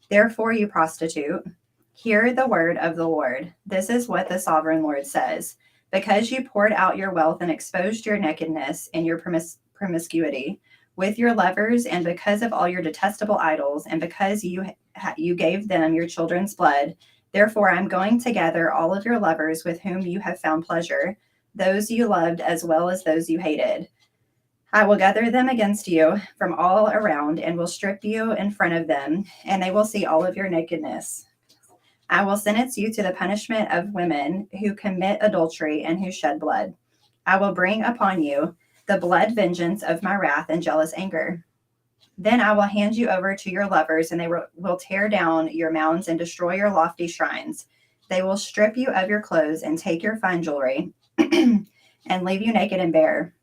Therefore, you prostitute, hear the word of the Lord. This is what the sovereign Lord says. Because you poured out your wealth and exposed your nakedness and your promiscuity with your lovers, and because of all your detestable idols, and because you gave them your children's blood, therefore I'm going to gather all of your lovers with whom you have found pleasure, those you loved as well as those you hated. I will gather them against you from all around and will strip you in front of them, and they will see all of your nakedness. I will sentence you to the punishment of women who commit adultery and who shed blood. I will bring upon you the blood vengeance of my wrath and jealous anger. Then I will hand you over to your lovers, and they will tear down your mounds and destroy your lofty shrines. They will strip you of your clothes and take your fine jewelry and leave you naked and bare.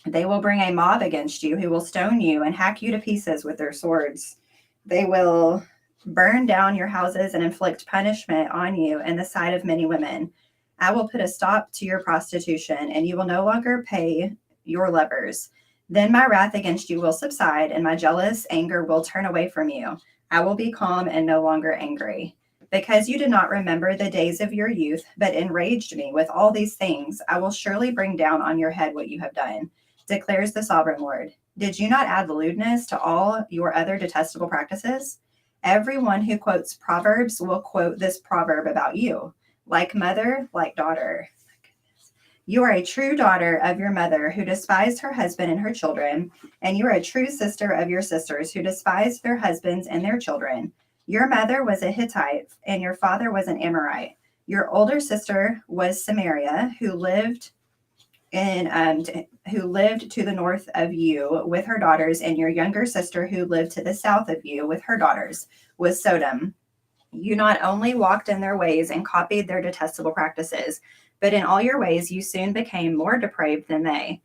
They will bring a mob against you who will stone you and hack you to pieces with their swords. They will burn down your houses and inflict punishment on you in the sight of many women. I will put a stop to your prostitution, and you will no longer pay your lovers. Then my wrath against you will subside, and my jealous anger will turn away from you. I will be calm and no longer angry. Because you did not remember the days of your youth, but enraged me with all these things, I will surely bring down on your head what you have done, declares the sovereign Lord. Did you not add lewdness to all your other detestable practices? Everyone who quotes Proverbs will quote this proverb about you. Like mother, like daughter. You are a true daughter of your mother who despised her husband and her children, and you are a true sister of your sisters who despised their husbands and their children. Your mother was a Hittite, and your father was an Amorite. Your older sister was Samaria, who lived to the north of you with her daughters, and your younger sister, who lived to the south of you with her daughters, was Sodom. You not only walked in their ways and copied their detestable practices, but in all your ways you soon became more depraved than they.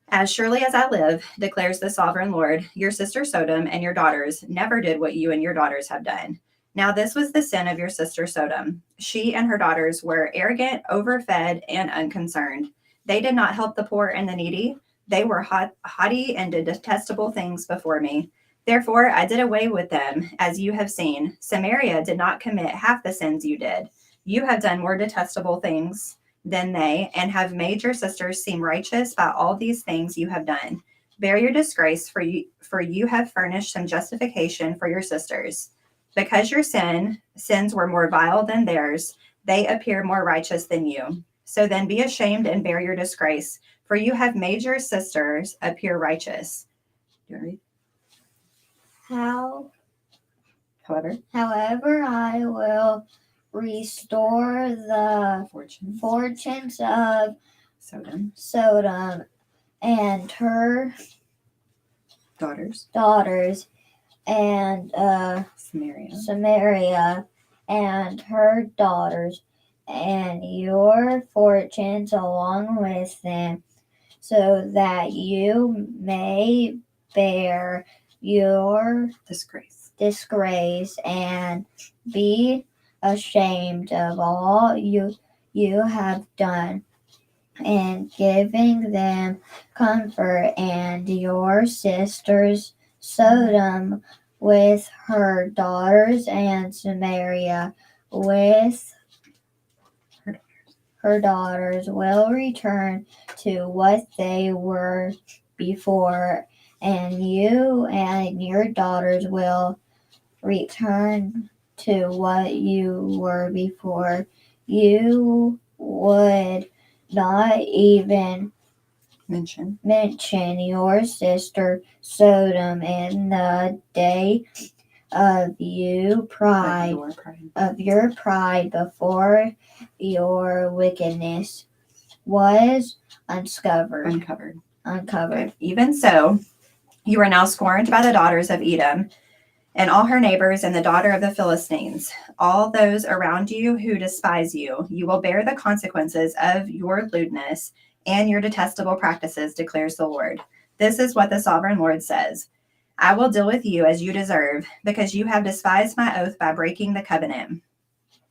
As surely as I live, declares the sovereign Lord, your sister Sodom and your daughters never did what you and your daughters have done. Now this was the sin of your sister Sodom. She and her daughters were arrogant, overfed, and unconcerned. They did not help the poor and the needy. They were haughty and did detestable things before me. Therefore, I did away with them, as you have seen. Samaria did not commit half the sins you did. You have done more detestable things than they, and have made your sisters seem righteous by all these things you have done. Bear your disgrace, for you have furnished some justification for your sisters. Because your sins were more vile than theirs, they appear more righteous than you. So then be ashamed and bear your disgrace, for you have made your sisters appear righteous. Do you want to read?
However, I will restore the fortunes of Sodom and her daughters and Samaria and her daughters, and your fortunes along with them, so that you may bear your disgrace and be ashamed of all you have done, and giving them comfort, and your sisters Sodom with her daughters and Samaria with her daughters will return to what they were before, and you and your daughters will return to what you were before. You would not even mention your sister Sodom in the day of your pride before your wickedness was uncovered.
Okay. Even so, you are now scorned by the daughters of Edom and all her neighbors and the daughter of the Philistines, all those around you who despise you. You will bear the consequences of your lewdness and your detestable practices, declares the Lord. This is what the sovereign Lord says. I will deal with you as you deserve, because you have despised my oath by breaking the covenant.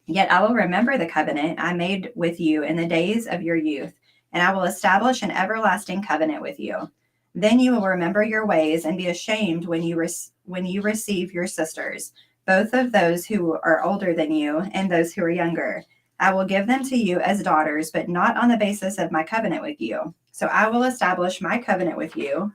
Yet I will remember the covenant I made with you in the days of your youth, and I will establish an everlasting covenant with you. Then you will remember your ways and be ashamed when you receive your sisters, both of those who are older than you and those who are younger. I will give them to you as daughters, but not on the basis of my covenant with you. So I will establish my covenant with you,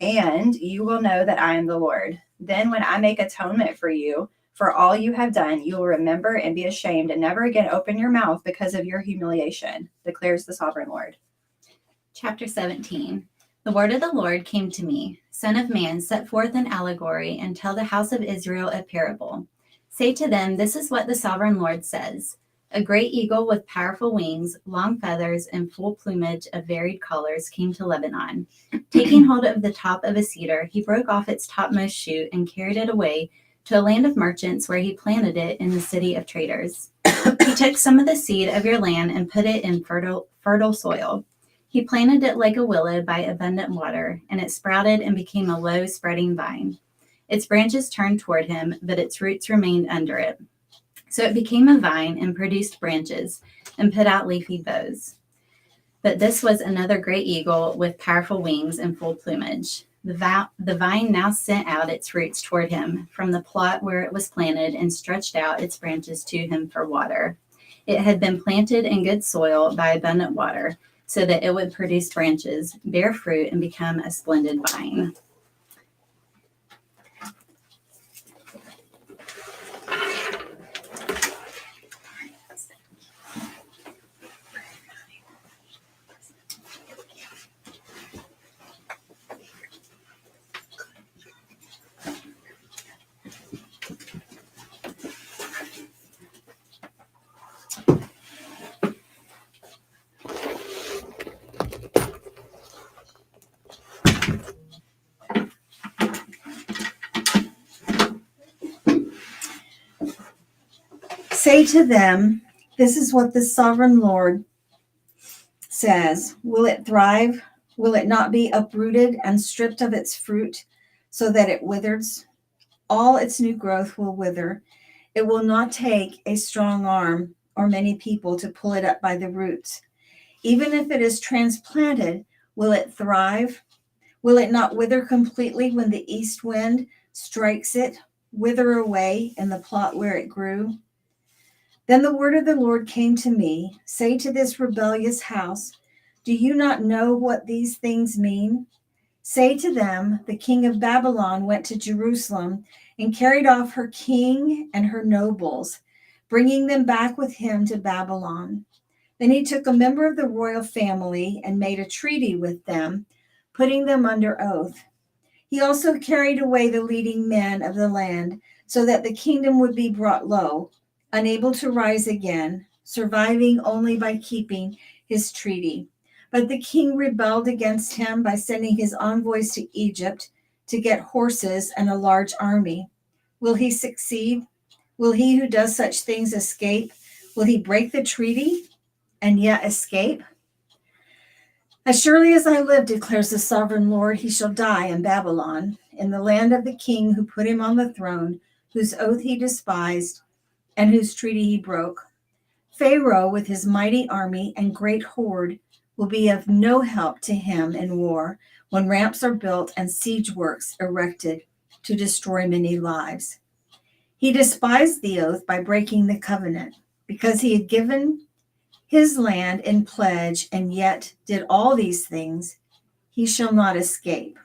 and you will know that I am the Lord. Then when I make atonement for you, for all you have done, you will remember and be ashamed and never again open your mouth because of your humiliation, declares the sovereign Lord.
Chapter 17. The word of the Lord came to me. Son of man, set forth an allegory and tell the house of Israel a parable. Say to them, this is what the sovereign Lord says. A great eagle with powerful wings, long feathers, and full plumage of varied colors came to Lebanon. Taking hold of the top of a cedar, he broke off its topmost shoot and carried it away to a land of merchants where he planted it in the city of traders. He took some of the seed of your land and put it in fertile soil. He planted it like a willow by abundant water, and it sprouted and became a low spreading vine. Its branches turned toward him, but its roots remained under it. So it became a vine and produced branches and put out leafy boughs. But this was another great eagle with powerful wings and full plumage. The vine now sent out its roots toward him from the plot where it was planted and stretched out its branches to him for water. It had been planted in good soil by abundant water, so that it would produce branches, bear fruit, and become a splendid vine.
Say to them, this is what the sovereign Lord says. Will it thrive? Will it not be uprooted and stripped of its fruit so that it withers? All its new growth will wither. It will not take a strong arm or many people to pull it up by the roots. Even if it is transplanted, will it thrive? Will it not wither completely when the east wind strikes it, wither away in the plot where it grew? Then the word of the Lord came to me. Say to this rebellious house, do you not know what these things mean? Say to them, the king of Babylon went to Jerusalem and carried off her king and her nobles, bringing them back with him to Babylon. Then he took a member of the royal family and made a treaty with them, putting them under oath. He also carried away the leading men of the land so that the kingdom would be brought low, unable to rise again, surviving only by keeping his treaty. But the king rebelled against him by sending his envoys to Egypt to get horses and a large army. Will he succeed? Will he who does such things escape? Will he break the treaty and yet escape? As surely as I live, declares the sovereign Lord, he shall die in Babylon, in the land of the king who put him on the throne, whose oath he despised and whose treaty he broke. Pharaoh, with his mighty army and great horde, will be of no help to him in war when ramps are built and siege works erected to destroy many lives. He despised the oath by breaking the covenant, because he had given his land in pledge and yet did all these things. He shall not escape.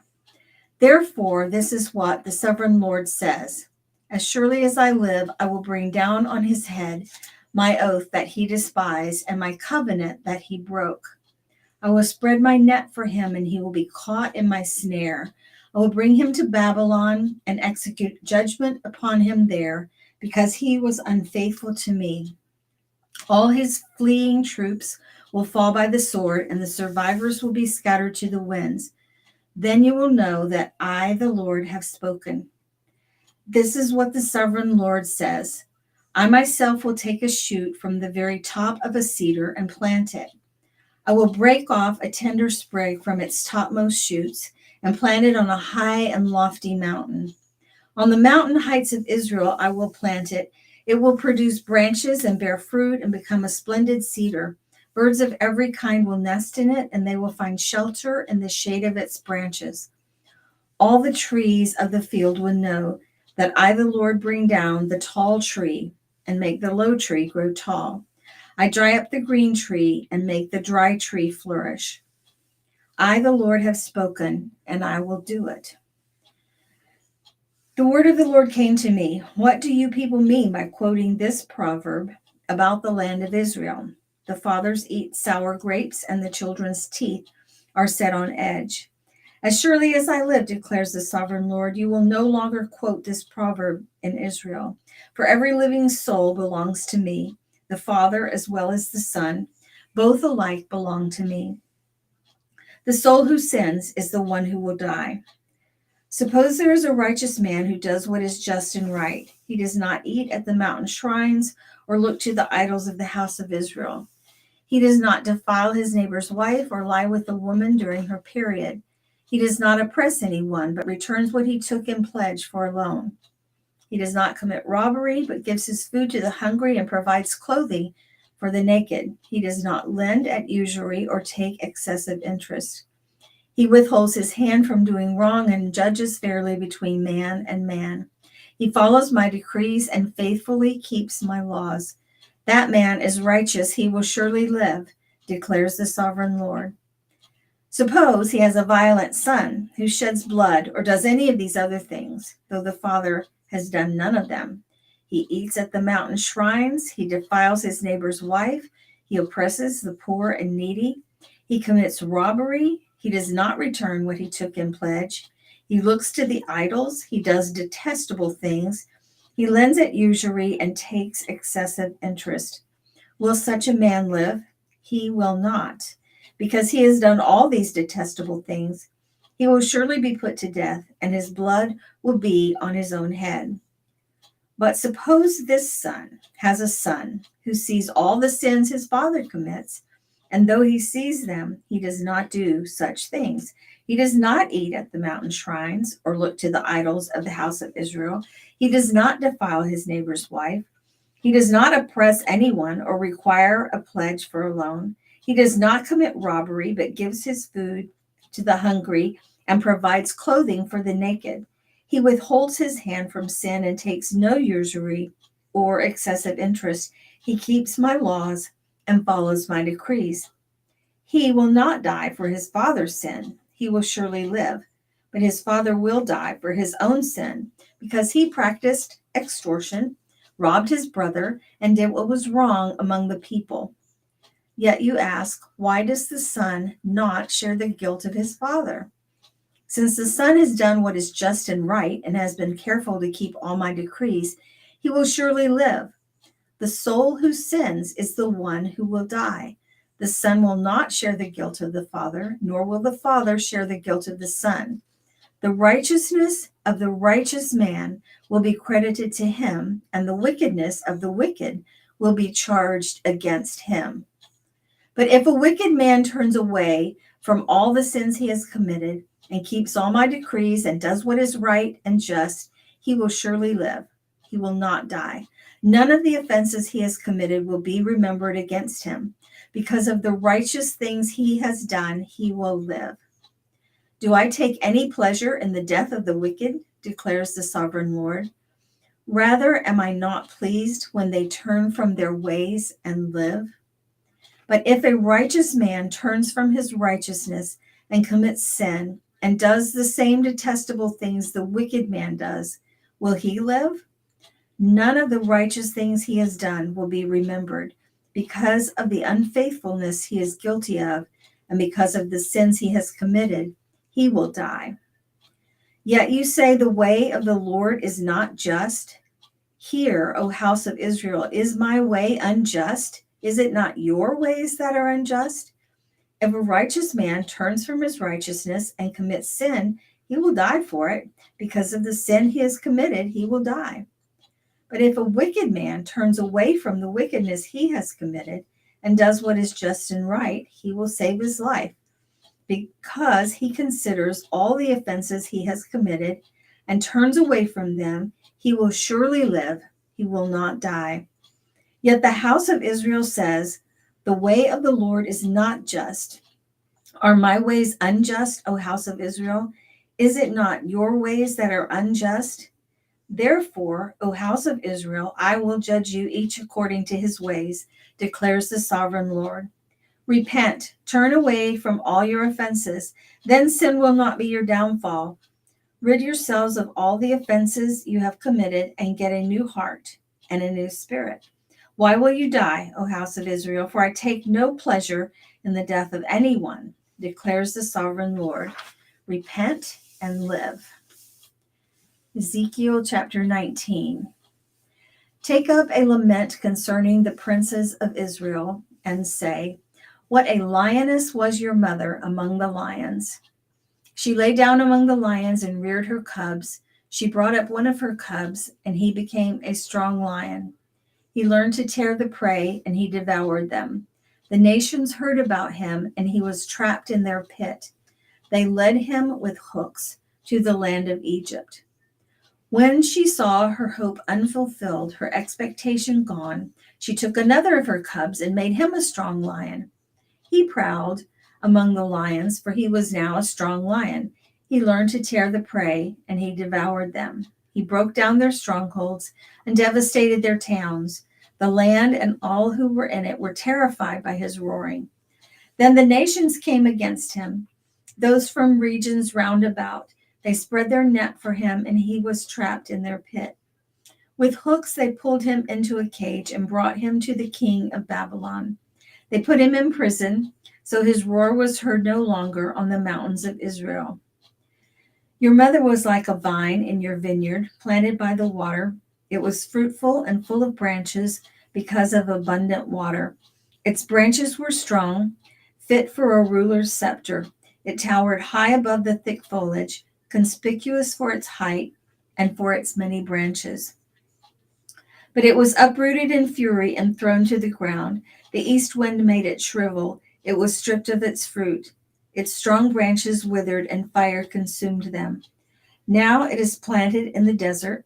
Therefore, this is what the sovereign Lord says. As surely as I live, I will bring down on his head my oath that he despised and my covenant that he broke. I will spread my net for him, and he will be caught in my snare. I will bring him to Babylon and execute judgment upon him there, because he was unfaithful to me. All his fleeing troops will fall by the sword, and the survivors will be scattered to the winds. Then you will know that I, the Lord, have spoken. This is what the sovereign Lord says. I myself will take a shoot from the very top of a cedar and plant it. I will break off a tender sprig from its topmost shoots and plant it on a high and lofty mountain. On the mountain heights of Israel I will plant it. It will produce branches and bear fruit and become a splendid cedar. Birds of every kind will nest in it, and they will find shelter in the shade of its branches. All the trees of the field will know that I, the Lord, bring down the tall tree and make the low tree grow tall. I dry up the green tree and make the dry tree flourish. I, the Lord, have spoken, and I will do it. The word of the Lord came to me. What do you people mean by quoting this proverb about the land of Israel? The fathers eat sour grapes, and the children's teeth are set on edge. As surely as I live, declares the sovereign Lord, you will no longer quote this proverb in Israel. For every living soul belongs to me.
the Father as well as the Son, both alike belong to me. The soul who sins is the one who will die. Suppose there is a righteous man who does what is just and right. He does not eat at the mountain shrines or look to the idols of the house of Israel. He does not defile his neighbor's wife or lie with a woman during her period. He does not oppress anyone, but returns what he took in pledge for a loan. He does not commit robbery, but gives his food to the hungry and provides clothing for the naked. He does not lend at usury or take excessive interest. He withholds his hand from doing wrong and judges fairly between man and man. He follows my decrees and faithfully keeps my laws. That man is righteous, he will surely live, declares the sovereign Lord. Suppose he has a violent son who sheds blood or does any of these other things, though the father has done none of them. He eats at the mountain shrines, he defiles his neighbor's wife, he oppresses the poor and needy, he commits robbery, he does not return what he took in pledge, he looks to the idols, he does detestable things, he lends at usury and takes excessive interest. Will such a man live? He will not. Because he has done all these detestable things, he will surely be put to death, and his blood will be on his own head. But suppose this son has a son who sees all the sins his father commits, and though he sees them, he does not do such things. He does not eat at the mountain shrines or look to the idols of the house of Israel. He does not defile his neighbor's wife. He does not oppress anyone or require a pledge for a loan. He does not commit robbery, but gives his food to the hungry and provides clothing for the naked. He withholds his hand from sin and takes no usury or excessive interest. He keeps my laws and follows my decrees. He will not die for his father's sin. He will surely live, but his father will die for his own sin because he practiced extortion, robbed his brother, and did what was wrong among the people. Yet you ask, why does the son not share the guilt of his father? Since the son has done what is just and right and has been careful to keep all my decrees, he will surely live. The soul who sins is the one who will die. The son will not share the guilt of the father, nor will the father share the guilt of the son. The righteousness of the righteous man will be credited to him, and the wickedness of the wicked will be charged against him. But if a wicked man turns away from all the sins he has committed and keeps all my decrees and does what is right and just, he will surely live. He will not die. None of the offenses he has committed will be remembered against him. Because of the righteous things he has done, he will live. Do I take any pleasure in the death of the wicked, declares the sovereign Lord? Rather, am I not pleased when they turn from their ways and live? But if a righteous man turns from his righteousness and commits sin and does the same detestable things the wicked man does, will he live? None of the righteous things he has done will be remembered because of the unfaithfulness he is guilty of and because of the sins he has committed, he will die. Yet you say the way of the Lord is not just. Hear, O house of Israel, is my way unjust? Is it not your ways that are unjust? If a righteous man turns from his righteousness and commits sin, he will die for it. Because of the sin he has committed, he will die. But if a wicked man turns away from the wickedness he has committed and does what is just and right, he will save his life. Because he considers all the offenses he has committed and turns away from them, he will surely live. He will not die. Yet the house of Israel says, the way of the Lord is not just. Are my ways unjust, O house of Israel? Is it not your ways that are unjust? Therefore, O house of Israel, I will judge you each according to his ways, declares the sovereign Lord. Repent, turn away from all your offenses, then sin will not be your downfall. Rid yourselves of all the offenses you have committed and get a new heart and a new spirit. Why will you die, O house of Israel? For I take no pleasure in the death of anyone, declares the sovereign Lord. Repent and live. Ezekiel chapter 19. Take up a lament concerning the princes of Israel, and say, what a lioness was your mother among the lions. She lay down among the lions and reared her cubs. She brought up one of her cubs, and he became a strong lion. He learned to tear the prey, and he devoured them. The nations heard about him, and he was trapped in their pit. They led him with hooks to the land of Egypt. When she saw her hope unfulfilled, her expectation gone, she took another of her cubs and made him a strong lion. He prowled among the lions, for he was now a strong lion. He learned to tear the prey, and he devoured them. He broke down their strongholds and devastated their towns. The land and all who were in it were terrified by his roaring. Then the nations came against him, those from regions round about. They spread their net for him, and he was trapped in their pit. With hooks they pulled him into a cage and brought him to the king of Babylon. They put him in prison, so his roar was heard no longer on the mountains of Israel. Your mother was like a vine in your vineyard, planted by the water. It was fruitful and full of branches because of abundant water. Its branches were strong, fit for a ruler's scepter. It towered high above the thick foliage, conspicuous for its height and for its many branches. But it was uprooted in fury and thrown to the ground. The east wind made it shrivel. It was stripped of its fruit. Its strong branches withered, and fire consumed them. Now it is planted in the desert,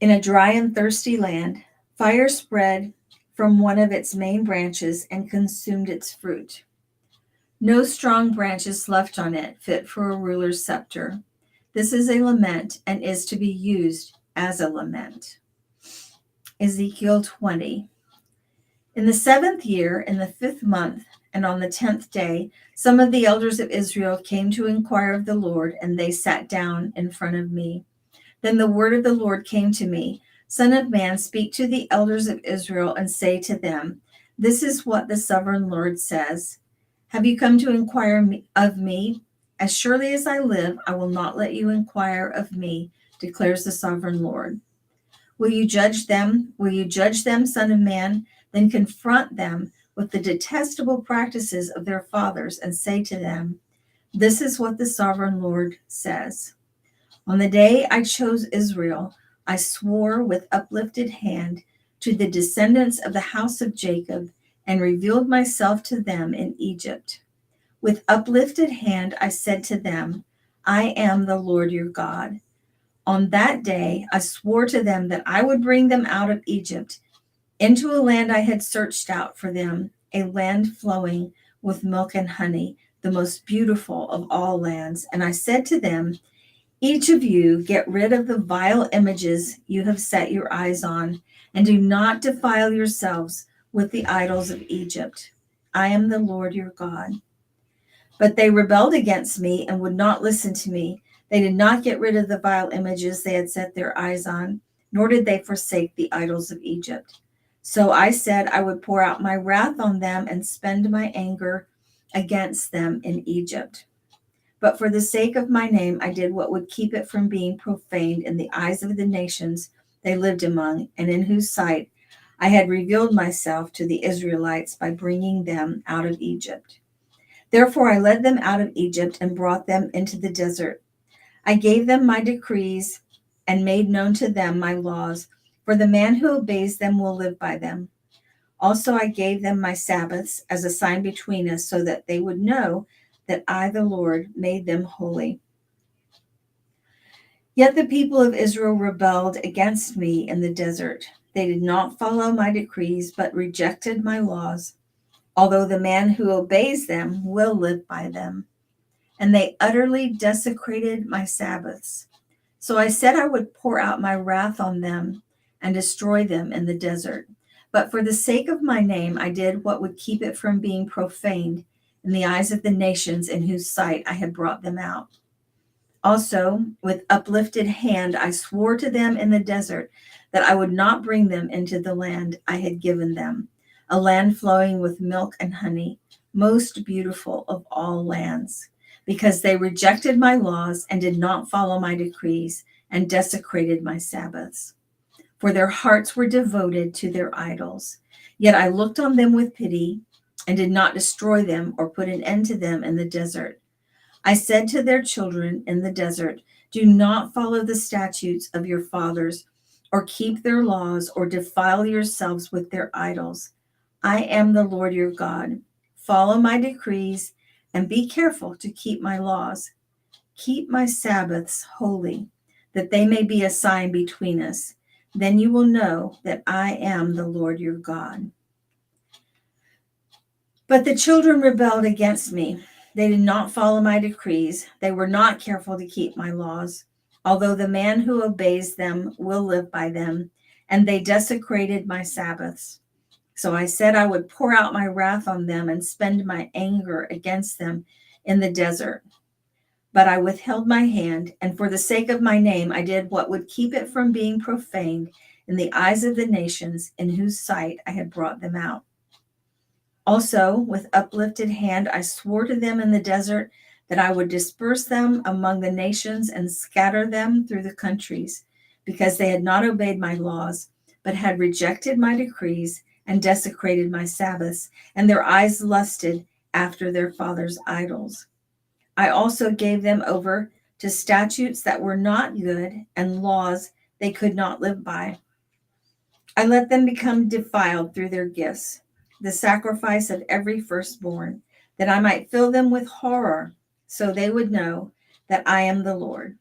in a dry and thirsty land. Fire spread from one of its main branches and consumed its fruit. No strong branches left on it, fit for a ruler's scepter. This is a lament and is to be used as a lament. Ezekiel 20. In the 7th year, in the 5th month, and on the 10th day, some of the elders of Israel came to inquire of the Lord, and they sat down in front of me. Then the word of the Lord came to me, Son of man, speak to the elders of Israel and say to them, this is what the sovereign Lord says. Have you come to inquire of me? As surely as I live, I will not let you inquire of me, declares the sovereign Lord. Will you judge them? Will you judge them, Son of man? Then confront them with the detestable practices of their fathers and say to them, this is what the sovereign Lord says. On the day I chose Israel, I swore with uplifted hand to the descendants of the house of Jacob and revealed myself to them in Egypt. With uplifted hand, I said to them, I am the Lord your God. On that day, I swore to them that I would bring them out of Egypt into a land I had searched out for them, a land flowing with milk and honey, the most beautiful of all lands. And I said to them, each of you get rid of the vile images you have set your eyes on, and do not defile yourselves with the idols of Egypt. I am the Lord your God. But they rebelled against me and would not listen to me. They did not get rid of the vile images they had set their eyes on, nor did they forsake the idols of Egypt. So I said I would pour out my wrath on them and spend my anger against them in Egypt. But for the sake of my name, I did what would keep it from being profaned in the eyes of the nations they lived among, and in whose sight I had revealed myself to the Israelites by bringing them out of Egypt. Therefore I led them out of Egypt and brought them into the desert. I gave them my decrees and made known to them my laws, for the man who obeys them will live by them. Also I gave them my Sabbaths as a sign between us, so that they would know that I, the Lord, made them holy. Yet the people of Israel rebelled against me in the desert. They did not follow my decrees, but rejected my laws, although the man who obeys them will live by them. And they utterly desecrated my Sabbaths. So I said I would pour out my wrath on them and destroy them in the desert. But for the sake of my name, I did what would keep it from being profaned in the eyes of the nations in whose sight I had brought them out. Also, with uplifted hand, I swore to them in the desert that I would not bring them into the land I had given them, a land flowing with milk and honey, most beautiful of all lands, because they rejected my laws and did not follow my decrees and desecrated my Sabbaths. for their hearts were devoted to their idols. Yet I looked on them with pity and did not destroy them or put an end to them in the desert. I said to their children in the desert, do not follow the statutes of your fathers, or keep their laws, or defile yourselves with their idols. I am the Lord your God. Follow my decrees and be careful to keep my laws. Keep my Sabbaths holy, that they may be a sign between us. Then you will know that I am the Lord your God. But the children rebelled against me. They did not follow my decrees. They were not careful to keep my laws, although the man who obeys them will live by them, and they desecrated my Sabbaths. So I said I would pour out my wrath on them and spend my anger against them in the desert. But I withheld my hand, and for the sake of my name, I did what would keep it from being profaned in the eyes of the nations in whose sight I had brought them out. Also, with uplifted hand, I swore to them in the desert that I would disperse them among the nations and scatter them through the countries, because they had not obeyed my laws, but had rejected my decrees and desecrated my Sabbaths, and their eyes lusted after their fathers' idols. I also gave them over to statutes that were not good and laws they could not live by. I let them become defiled through their gifts, the sacrifice of every firstborn, that I might fill them with horror, so they would know that I am the Lord.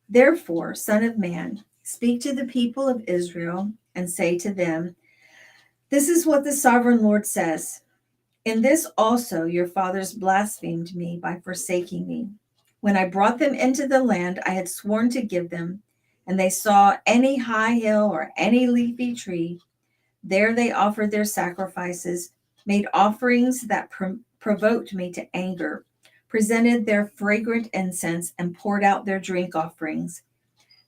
Therefore, Son of Man, speak to the people of Israel and say to them, this is what the sovereign Lord says. In this also your fathers blasphemed me by forsaking me. When I brought them into the land I had sworn to give them, and they saw any high hill or any leafy tree, there they offered their sacrifices, made offerings that provoked me to anger, presented their fragrant incense, and poured out their drink offerings.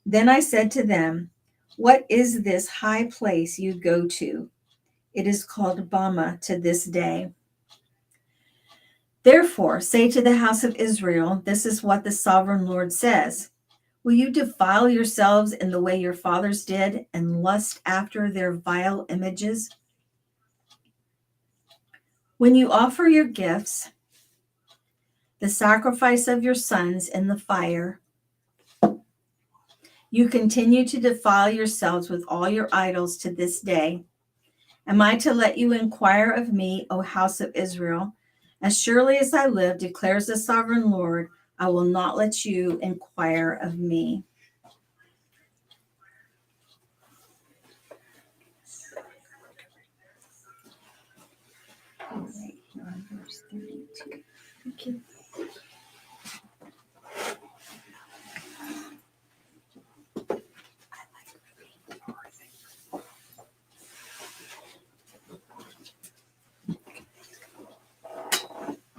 Then I said to them, what is this high place you go to? It is called Bama to this day. Therefore, say to the house of Israel, this is what the sovereign Lord says. Will you defile yourselves in the way your fathers did and lust after their vile images? When you offer your gifts, the sacrifice of your sons in the fire, you continue to defile yourselves with all your idols to this day. Am I to let you inquire of me, O house of Israel? As surely as I live, declares the sovereign Lord, I will not let you inquire of me. Right here on verse 32. Thank you.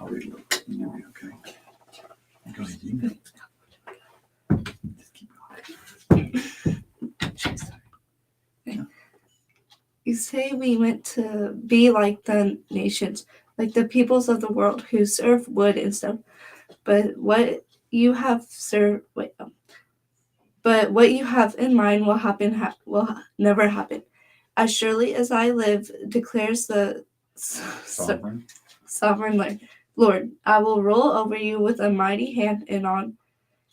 I'll read it. You'll be okay. Go ahead. You can just keep going.
You say we meant to be like the nations, like the peoples of the world who serve wood and stone. But what you have in mind will never happen. As surely as I live, declares the sovereign Lord, I will rule over you with a mighty hand and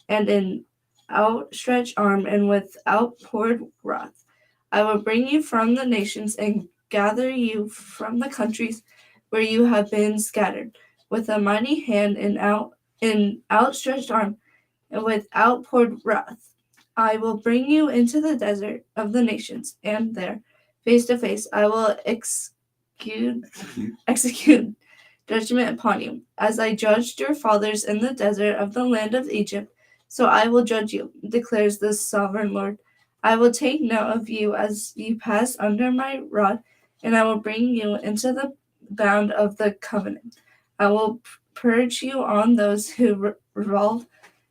an outstretched arm and with outpoured wrath. I will bring you from the nations and gather you from the countries where you have been scattered, with a mighty hand and outstretched arm and with outpoured wrath. I will bring you into the desert of the nations, and there, face to face, I will execute judgment upon you. As I judged your fathers in the desert of the land of Egypt, so I will judge you, declares the sovereign Lord. I will take note of you as you pass under my rod, and I will bring you into the bound of the covenant. I will purge you on those who revolve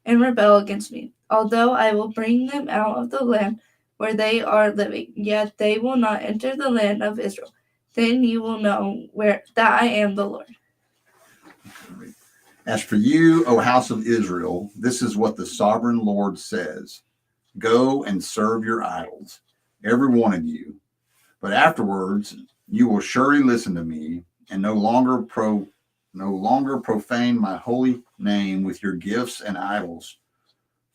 and rebel against me. Although I will bring them out of the land where they are living, yet they will not enter the land of Israel. Then you will know that I am the Lord.
As for you, O house of Israel, this is what the sovereign Lord says. Go and serve your idols. every one of you. But afterwards, you will surely listen to me and no longer profane my holy name with your gifts and idols.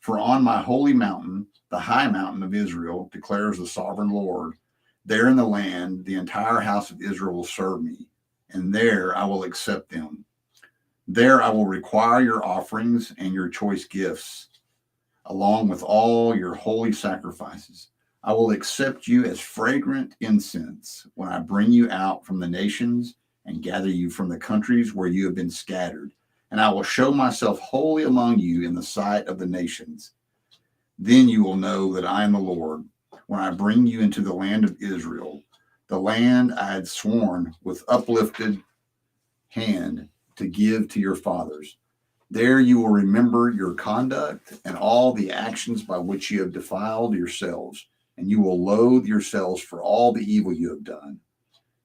For on my holy mountain, the high mountain of Israel, declares the sovereign Lord, there in the land, the entire house of Israel will serve me, and there I will accept them. There I will require your offerings and your choice gifts, along with all your holy sacrifices. I will accept you as fragrant incense when I bring you out from the nations and gather you from the countries where you have been scattered. And I will show myself holy among you in the sight of the nations. Then you will know that I am the Lord when I bring you into the land of Israel, the land I had sworn with uplifted hand to give to your fathers. There you will remember your conduct and all the actions by which you have defiled yourselves, and you will loathe yourselves for all the evil you have done.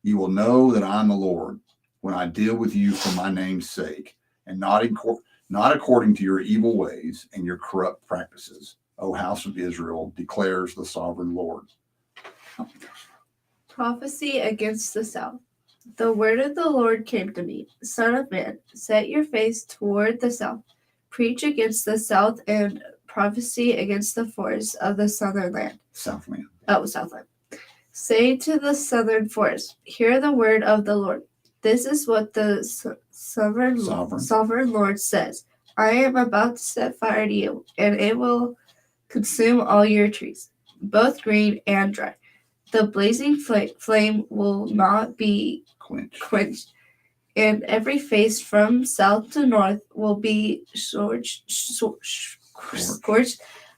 You will know that I am the Lord when I deal with you for my name's sake, and not according to your evil ways and your corrupt practices, O house of Israel, declares the sovereign Lord.
Prophecy against the south. The word of the Lord came to me, Son of man, set your face toward the south, preach against the south, and prophesy against the forests of the southern land.
Southland.
Oh, Southland. Say to the southern forest, hear the word of the Lord. This is what the sovereign Lord says. I am about to set fire to you, and it will consume all your trees, both green and dry. The blazing flame will not be quenched, and every face from south to north will be scorched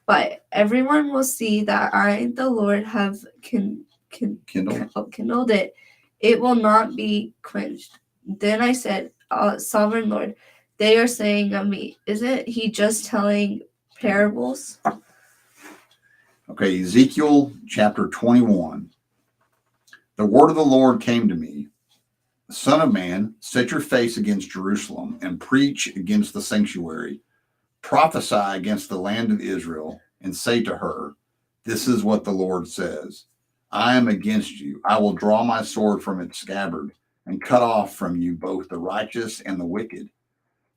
by it. Everyone will see that I, the Lord, have kindled it. It will not be quenched. Then I said, Sovereign Lord, they are saying of me, isn't he just telling parables?
Okay, Ezekiel chapter 21. The word of the Lord came to me. Son of man, set your face against Jerusalem and preach against the sanctuary. Prophesy against the land of Israel and say to her, this is what the Lord says. I am against you. I will draw my sword from its scabbard and cut off from you both the righteous and the wicked.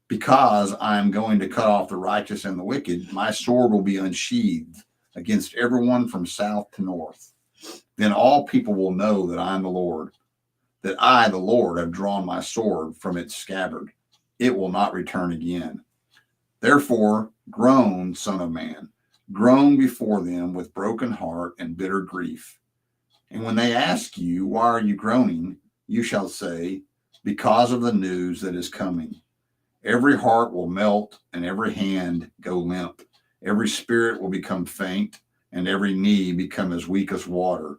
Because I am going to cut off the righteous and the wicked, my sword will be unsheathed against everyone from south to north. Then all people will know that I am the Lord, that I, the Lord, have drawn my sword from its scabbard. It will not return again. Therefore, groan, Son of man, groan before them with broken heart and bitter grief. And when they ask you, why are you groaning? You shall say, because of the news that is coming. Every heart will melt and every hand go limp. Every spirit will become faint and every knee become as weak as water.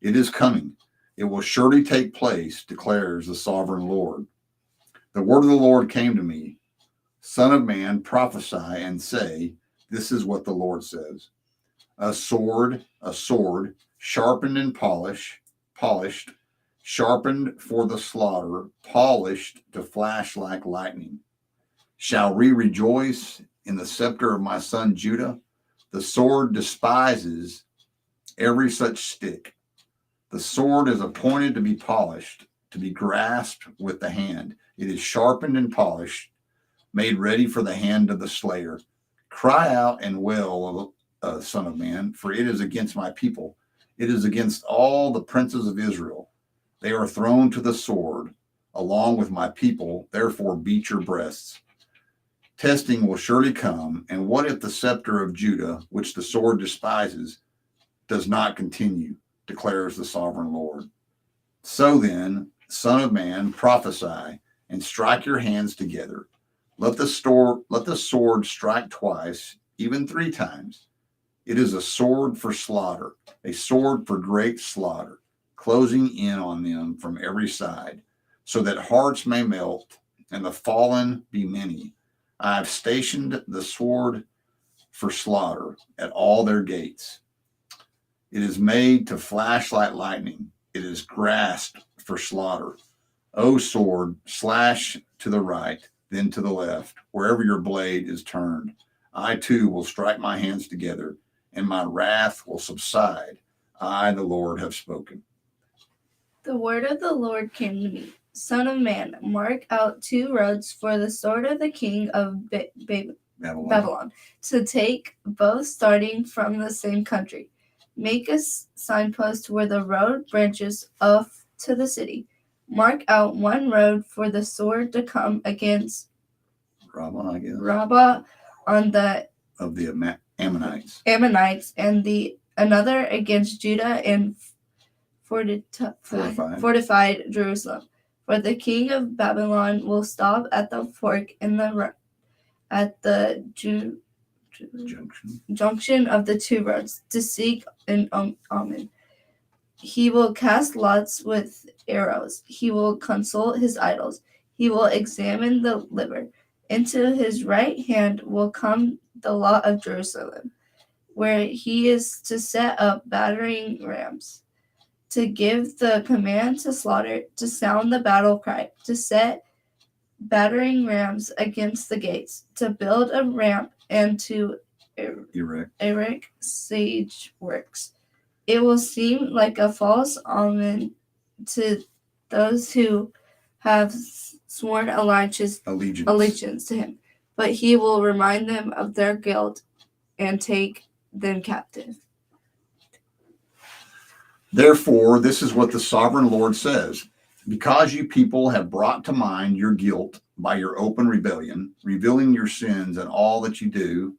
It is coming. It will surely take place, declares the sovereign Lord. The word of the Lord came to me. Son of man, prophesy and say, this is what the Lord says. A sword, sharpened and polished, sharpened for the slaughter, polished to flash like lightning. Shall we rejoice in the scepter of my son Judah? The sword despises every such stick. The sword is appointed to be polished, to be grasped with the hand. It is sharpened and polished, made ready for the hand of the slayer. Cry out and wail, Son of man, for it is against my people. It is against all the princes of Israel. They are thrown to the sword, along with my people. Therefore beat your breasts. Testing will surely come. And what if the scepter of Judah, which the sword despises, does not continue, declares the sovereign Lord. So then, Son of man, prophesy and strike your hands together. Let the sword strike twice, even 3 times. It is a sword for slaughter, a sword for great slaughter, closing in on them from every side, so that hearts may melt and the fallen be many. I have stationed the sword for slaughter at all their gates. It is made to flash like lightning. It is grasped for slaughter. O sword, slash to the right, then to the left, wherever your blade is turned. I too will strike my hands together, and my wrath will subside. I, the Lord, have spoken.
The word of the Lord came to me. Son of man, mark out 2 roads for the sword of the king of Babylon to take, both starting from the same country. Make a signpost where the road branches off to the city. Mark out 1 road for the sword to come against
Rabbah, I guess.
Rabbah on the
Of the Ammonites.
And the another against Judah and fortified Jerusalem. For the king of Babylon will stop at the fork in the at the junction of the 2 roads to seek an omen. He will cast lots with arrows. He will consult his idols. He will examine the liver. Into his right hand will come the lot of Jerusalem, where he is to set up battering rams, to give the command to slaughter, to sound the battle cry, to set battering rams against the gates, to build a ramp, and to erect siege works. It will seem like a false omen to those who have sworn allegiance to him, but he will remind them of their guilt and take them captive.
Therefore, this is what the sovereign Lord says. Because you people have brought to mind your guilt by your open rebellion, revealing your sins and all that you do,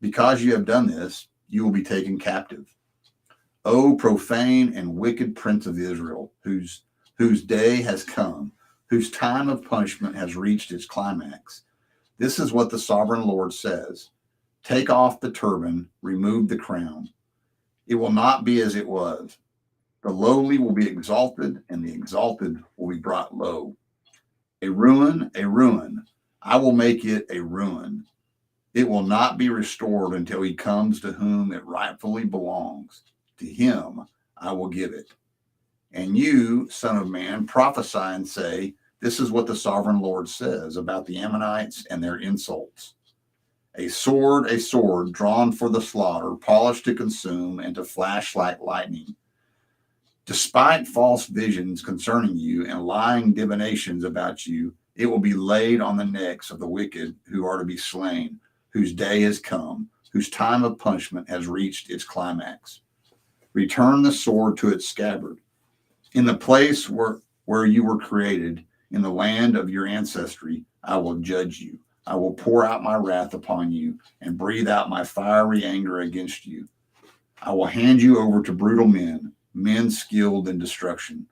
because you have done this, you will be taken captive. O profane and wicked prince of Israel, whose day has come, whose time of punishment has reached its climax. This is what the sovereign Lord says. Take off the turban, remove the crown. It will not be as it was. The lowly will be exalted, and the exalted will be brought low. A ruin, I will make it a ruin. It will not be restored until he comes to whom it rightfully belongs. To him I will give it. And you, son of man, prophesy and say, this is what the sovereign Lord says about the Ammonites and their insults. A sword, drawn for the slaughter, polished to consume and to flash like lightning. Despite false visions concerning you and lying divinations about you, it will be laid on the necks of the wicked who are to be slain, whose day has come, whose time of punishment has reached its climax. Return the sword to its scabbard. In the place where you were created, in the land of your ancestry, I will judge you. I will pour out my wrath upon you and breathe out my fiery anger against you. I will hand you over to brutal men skilled in destruction.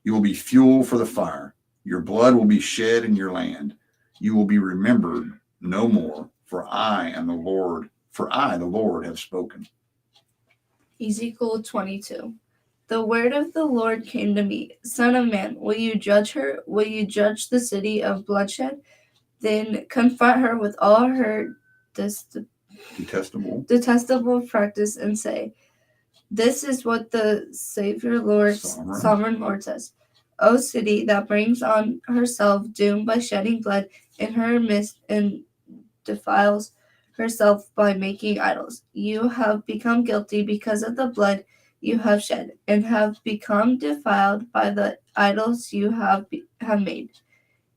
You will be fuel for the fire. Your blood will be shed in your land. You will be remembered no more, for I, the Lord, have spoken.
Ezekiel 22. The word of the Lord came to me. Son of man, will you judge her? Will you judge the city of bloodshed? Then confront her with all her detestable practice and say, this is what the sovereign Lord says. O city that brings on herself doom by shedding blood in her midst and defiles herself by making idols. You have become guilty because of the blood you have shed, and have become defiled by the idols you have made.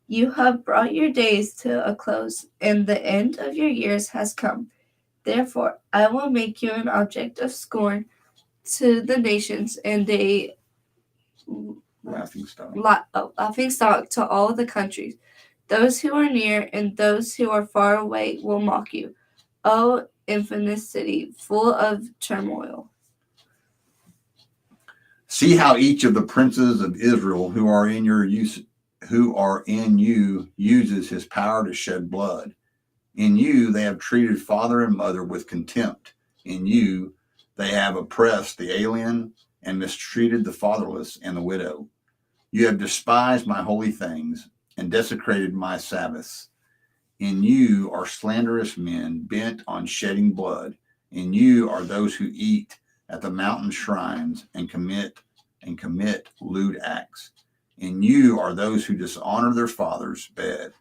You have brought your days to a close, and the end of your years has come. Therefore, I will make you an object of scorn to the nations, and a laughing stock to all the countries. Those who are near and those who are far away will mock you, O infamous city, full of turmoil.
See how each of the princes of Israel who are in you uses his power to shed blood. In you they have treated father and mother with contempt. In you they have oppressed the alien and mistreated the fatherless and the widow. You have despised my holy things and desecrated my Sabbaths. In you are slanderous men bent on shedding blood. In you are those who eat at the mountain shrines and commit lewd acts. In you are those who dishonor their father's bed.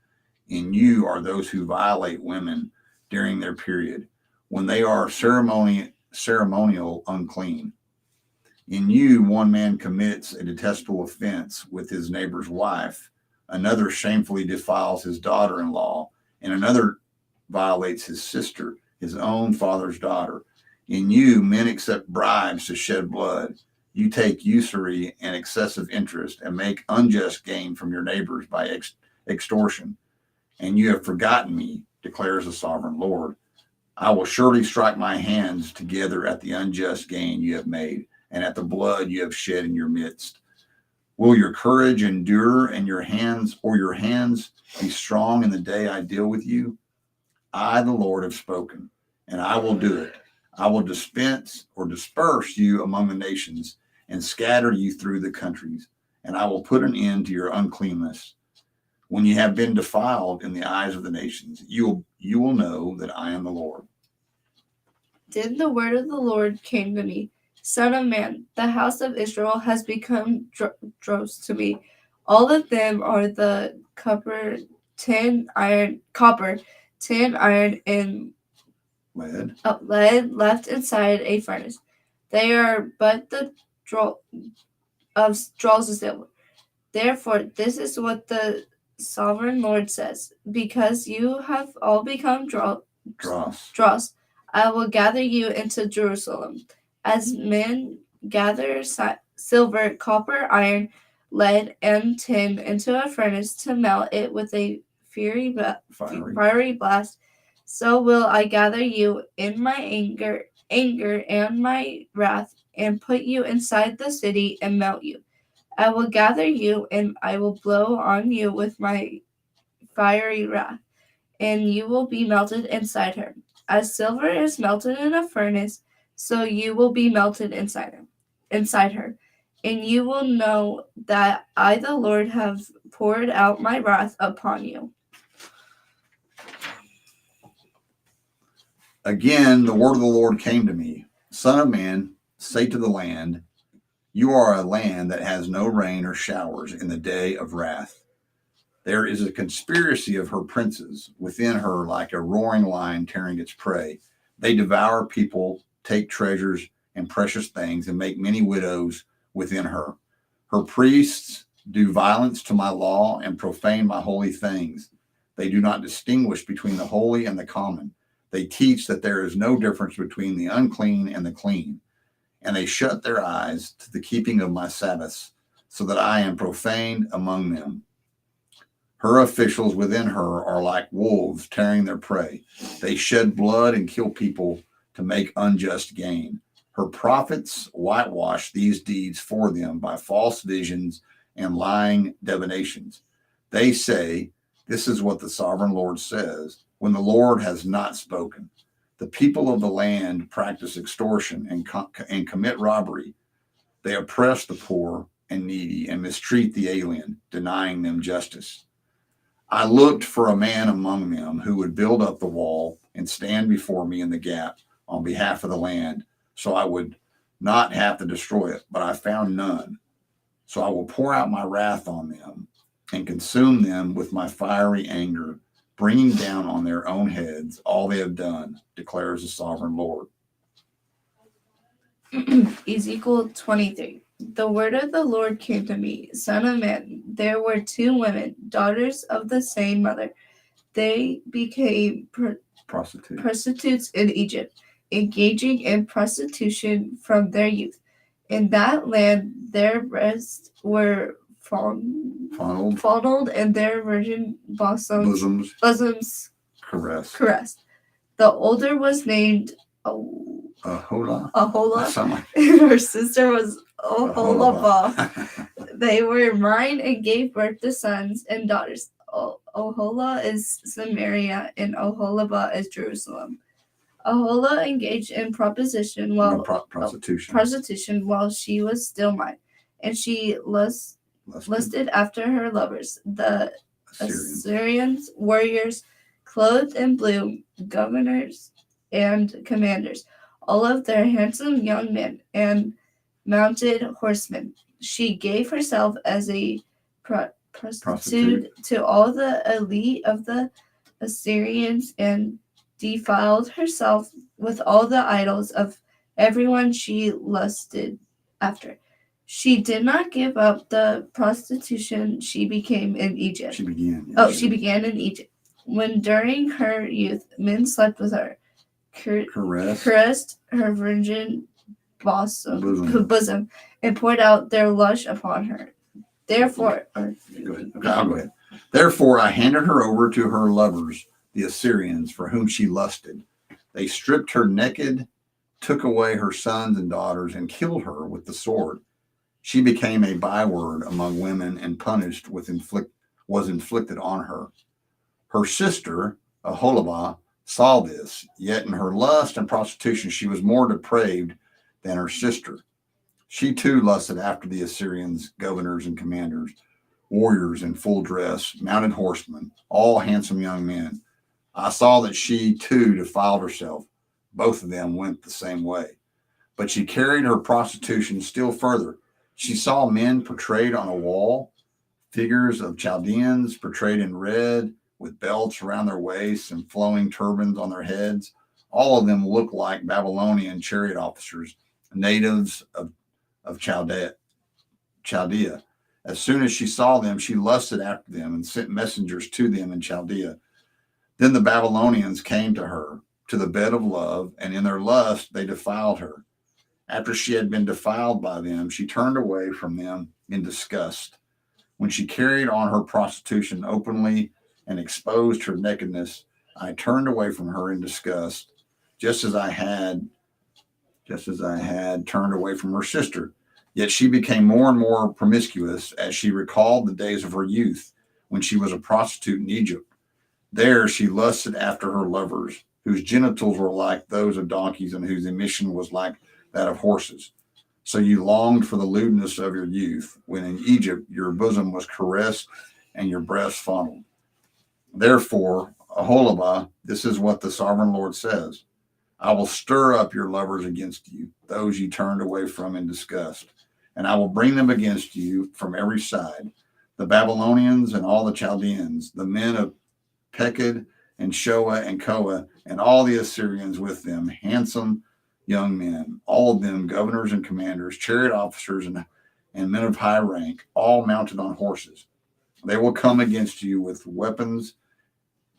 In you are those who violate women during their period, when they are ceremonial unclean. In you, one man commits a detestable offense with his neighbor's wife, another shamefully defiles his daughter in law, and another violates his sister, his own father's daughter. In you, men accept bribes to shed blood. You take usury and excessive interest and make unjust gain from your neighbors by extortion. And you have forgotten me, declares the sovereign Lord. I will surely strike my hands together at the unjust gain you have made and at the blood you have shed in your midst. Will your courage endure and your hands be strong in the day I deal with you? I, the Lord, have spoken, and I will do it. I will disperse you among the nations and scatter you through the countries, and I will put an end to your uncleanness. When you have been defiled in the eyes of the nations, you will know that I am the Lord.
Then the word of the Lord came to me, Son of man, the house of Israel has become dross to me. All of them are the copper, tin, iron, and
Lead.
left inside a furnace. They are but the draws of silver. Therefore, this is what the sovereign Lord says: because you have all become dross, I will gather you into Jerusalem, as men gather silver, copper, iron, lead, and tin into a furnace to melt it with a fiery blast. So will I gather you in my anger and my wrath, and put you inside the city and melt you. I will gather you, and I will blow on you with my fiery wrath, and you will be melted inside her. As silver is melted in a furnace, so you will be melted inside her. And you will know that I, the Lord, have poured out my wrath upon you.
Again, the word of the Lord came to me. Son of man, say to the land, you are a land that has no rain or showers in the day of wrath. There is a conspiracy of her princes within her, like a roaring lion tearing its prey. They devour people, take treasures and precious things, and make many widows within her. Her priests do violence to my law and profane my holy things. They do not distinguish between the holy and the common. They teach that there is no difference between the unclean and the clean. And they shut their eyes to the keeping of my Sabbaths, so that I am profaned among them. Her officials within her are like wolves tearing their prey. They shed blood and kill people to make unjust gain. Her prophets whitewash these deeds for them by false visions and lying divinations. They say, this is what the sovereign Lord says, when the Lord has not spoken. The people of the land practice extortion and commit robbery. They oppress the poor and needy and mistreat the alien, denying them justice. I looked for a man among them who would build up the wall and stand before me in the gap on behalf of the land, so I would not have to destroy it, but I found none. So I will pour out my wrath on them and consume them with my fiery anger, bringing down on their own heads all they have done, declares the sovereign Lord.
Ezekiel 23. The word of the Lord came to me, Son of man, there were two women, daughters of the same mother. They became prostitutes in Egypt, engaging in prostitution from their youth. In that land, their breasts were fondled and their virgin bosoms caressed. The older was named Aholah, and her sister was Oholibah. They were mine and gave birth to sons and daughters. Oholah is Samaria, and Oholibah is Jerusalem. Aholah engaged in prostitution while she was still mine, and she lusted after her lovers, the Assyrians, warriors, clothed in blue, governors and commanders, all of their handsome young men and mounted horsemen. She gave herself as a prostitute to all the elite of the Assyrians and defiled herself with all the idols of everyone she lusted after. She did not give up the prostitution she became in Egypt.
She began.
She began in Egypt. When during her youth men slept with her, caressed her virgin bosom, and poured out their lust upon her. Therefore,
Go ahead. Okay, I'll go ahead. Therefore, I handed her over to her lovers, the Assyrians, for whom she lusted. They stripped her naked, took away her sons and daughters, and killed her with the sword. She became a byword among women, and punished was inflicted on her. Her sister, Aholibah, saw this, yet in her lust and prostitution she was more depraved than her sister. She too lusted after the Assyrians, governors and commanders, warriors in full dress, mounted horsemen, all handsome young men. I saw that she too defiled herself. Both of them went the same way. But she carried her prostitution still further. She saw men portrayed on a wall, figures of Chaldeans portrayed in red, with belts around their waists and flowing turbans on their heads. All of them looked like Babylonian chariot officers, natives of Chaldea. As soon as she saw them, she lusted after them and sent messengers to them in Chaldea. Then the Babylonians came to her, to the bed of love, and in their lust they defiled her. After she had been defiled by them, she turned away from them in disgust. When she carried on her prostitution openly and exposed her nakedness, I turned away from her in disgust, just as I had turned away from her sister. Yet she became more and more promiscuous as she recalled the days of her youth, when she was a prostitute in Egypt. There she lusted after her lovers, whose genitals were like those of donkeys and whose emission was like that of horses. So you longed for the lewdness of your youth, when in Egypt your bosom was caressed and your breast fondled. Therefore, Aholibah, this is what the sovereign Lord says: I will stir up your lovers against you, those you turned away from in disgust, and I will bring them against you from every side, the Babylonians and all the Chaldeans, the men of Pekod and Shoa and Koa, and all the Assyrians with them, handsome young men, all of them governors and commanders, chariot officers and men of high rank, all mounted on horses. They will come against you with weapons,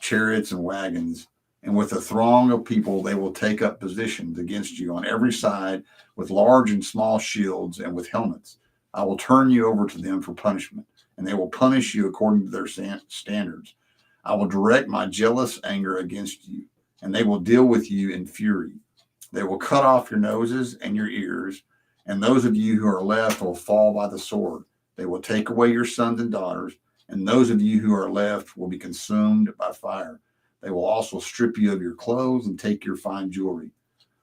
chariots, and wagons, and with a throng of people they will take up positions against you on every side with large and small shields and with helmets. I will turn you over to them for punishment, and they will punish you according to their standards. I will direct my jealous anger against you, and they will deal with you in fury. They will cut off your noses and your ears, and those of you who are left will fall by the sword. They will take away your sons and daughters, and those of you who are left will be consumed by fire. They will also strip you of your clothes and take your fine jewelry.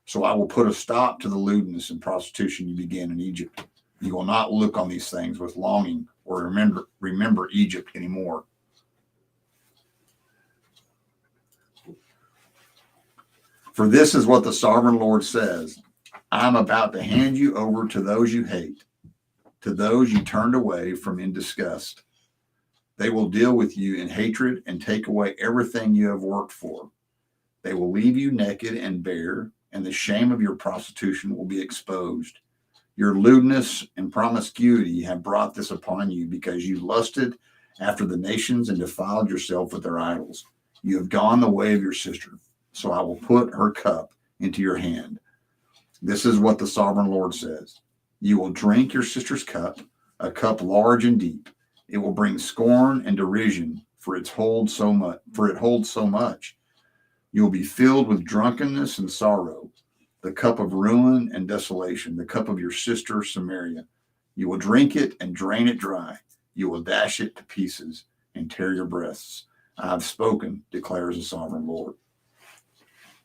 So I will put a stop to the lewdness and prostitution you began in Egypt. You will not look on these things with longing or remember Egypt anymore. For this is what the sovereign Lord says: I am about to hand you over to those you hate, to those you turned away from in disgust. They will deal with you in hatred and take away everything you have worked for. They will leave you naked and bare, and the shame of your prostitution will be exposed. Your lewdness and promiscuity have brought this upon you, because you lusted after the nations and defiled yourself with their idols. You have gone the way of your sister, so I will put her cup into your hand. This is what the sovereign Lord says: you will drink your sister's cup, a cup large and deep. It will bring scorn and derision, for it holds so much. You will be filled with drunkenness and sorrow, the cup of ruin and desolation, the cup of your sister Samaria. You will drink it and drain it dry. You will dash it to pieces and tear your breasts. I have spoken, declares the sovereign Lord.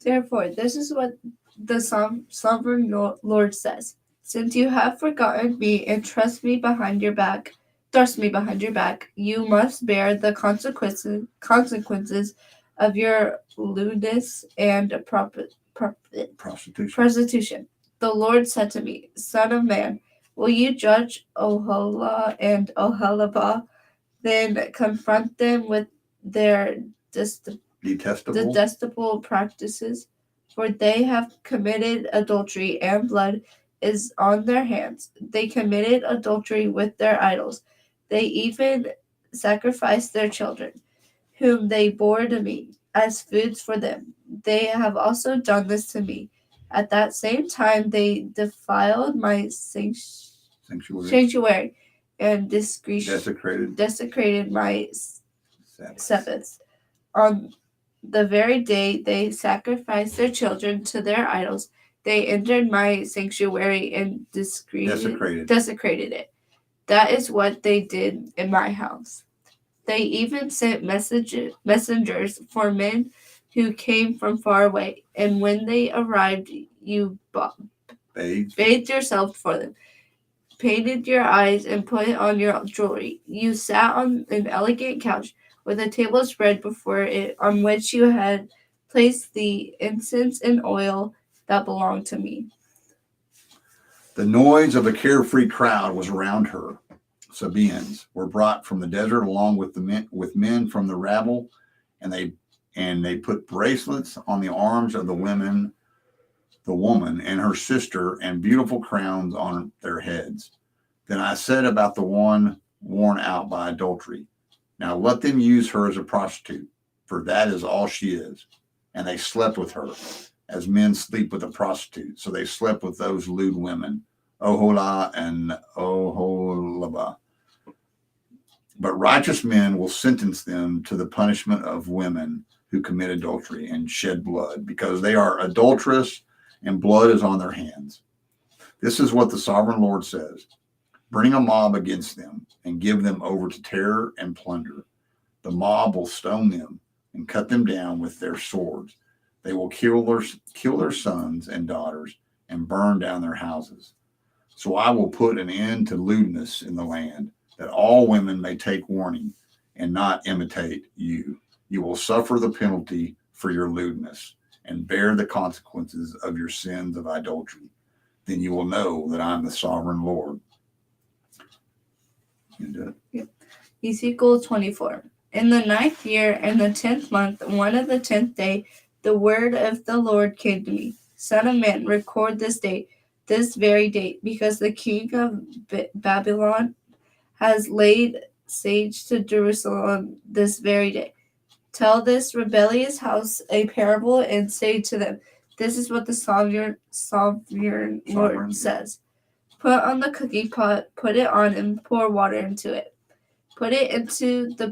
Therefore, this is what the sovereign Lord says: since you have forgotten me and thrust me behind your back, you must bear the consequences of your lewdness and prostitution. The Lord said to me, Son of man, will you judge Oholah and Oholibah? Then confront them with their detestable practices, for they have committed adultery and blood is on their hands. They committed adultery with their idols. They even sacrificed their children, whom they bore to me, as foods for them. They have also done this to me. At that same time, they defiled my sanctuary and desecrated my Sabbaths. On the very day they sacrificed their children to their idols, they entered my sanctuary and desecrated it. That is what they did in my house. They even sent messengers for men who came from far away, and when they arrived, you bathed yourself for them, painted your eyes, and put on your jewelry. You sat on an elegant couch with a table spread before it, on which you had placed the incense and oil that belonged to me.
The noise of a carefree crowd was around her. Sabaeans were brought from the desert along with men from the rabble, and they put bracelets on the arms of the woman and her sister, and beautiful crowns on their heads. Then I said about the one worn out by adultery, now let them use her as a prostitute, for that is all she is. And they slept with her, as men sleep with a prostitute. So they slept with those lewd women, Oholah and Oholibah. But righteous men will sentence them to the punishment of women who commit adultery and shed blood, because they are adulterous and blood is on their hands. This is what the sovereign Lord says. Bring a mob against them and give them over to terror and plunder. The mob will stone them and cut them down with their swords. They will kill their sons and daughters and burn down their houses. So I will put an end to lewdness in the land, that all women may take warning and not imitate you. You will suffer the penalty for your lewdness and bear the consequences of your sins of idolatry. Then you will know that I am the sovereign Lord.
Ezekiel 24. In the 9th year and the 10th month, one of the 10th day, the word of the Lord came to me. Son of man, record this date, this very date, because the king of Babylon has laid siege to Jerusalem this very day. Tell this rebellious house a parable and say to them, this is what the sovereign Lord says. Put on the cooking pot, put it on, and pour water into it. Put into it the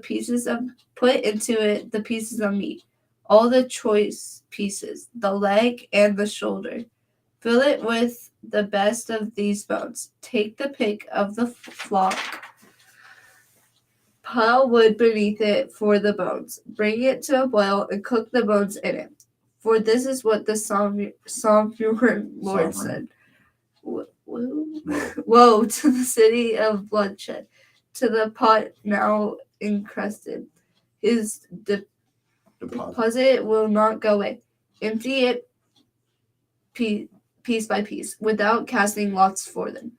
pieces of meat, all the choice pieces, the leg and the shoulder. Fill it with the best of these bones. Take the pick of the flock. Pile wood beneath it for the bones. Bring it to a boil and cook the bones in it. For this is what the sovereign Lord said. Woe to the city of bloodshed, to the pot now encrusted. His deposit will not go away. Empty it piece by piece, without casting lots for them.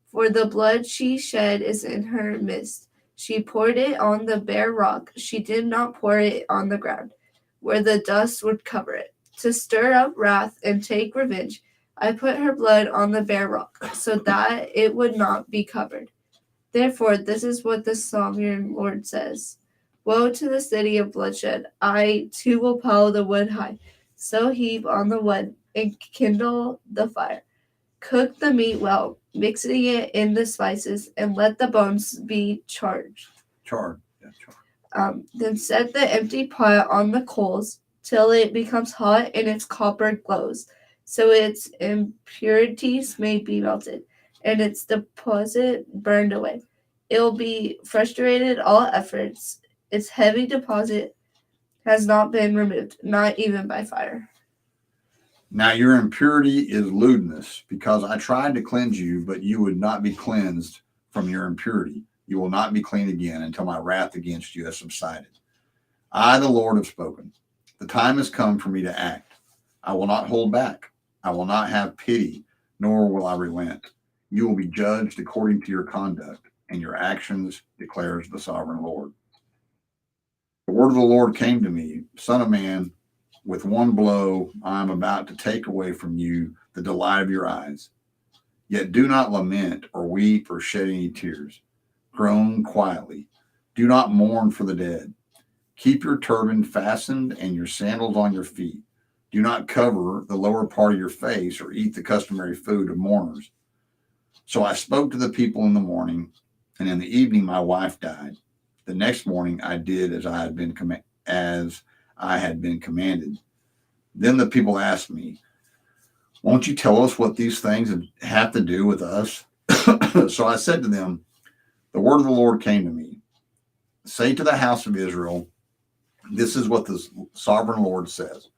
For the blood she shed is in her midst. She poured it on the bare rock. She did not pour it on the ground, where the dust would cover it. To stir up wrath and take revenge, I put her blood on the bare rock, so that it would not be covered. Therefore, this is what the sovereign Lord says. Woe to the city of bloodshed. I, too, will pile the wood high. So heap on the wood and kindle the fire. Cook the meat well, mixing it in the spices, and let the bones be charred. Then set the empty pot on the coals till it becomes hot and its copper glows, so its impurities may be melted, and its deposit burned away. It will be frustrated all efforts. Its heavy deposit has not been removed, not even by fire.
Now your impurity is lewdness, because I tried to cleanse you, but you would not be cleansed from your impurity. You will not be clean again until my wrath against you has subsided. I, the Lord, have spoken. The time has come for me to act. I will not hold back. I will not have pity, nor will I relent. You will be judged according to your conduct and your actions, declares the sovereign Lord. The word of the Lord came to me, Son of man, with one blow I am about to take away from you the delight of your eyes. Yet do not lament or weep or shed any tears. Groan quietly. Do not mourn for the dead. Keep your turban fastened and your sandals on your feet. Do not cover the lower part of your face or eat the customary food of mourners. So I spoke to the people in the morning, and in the evening my wife died. The next morning I did as I had been commanded. Then the people asked me, "Won't you tell us what these things have to do with us?" So I said to them, "The word of the Lord came to me. Say to the house of Israel, this is what the sovereign Lord says.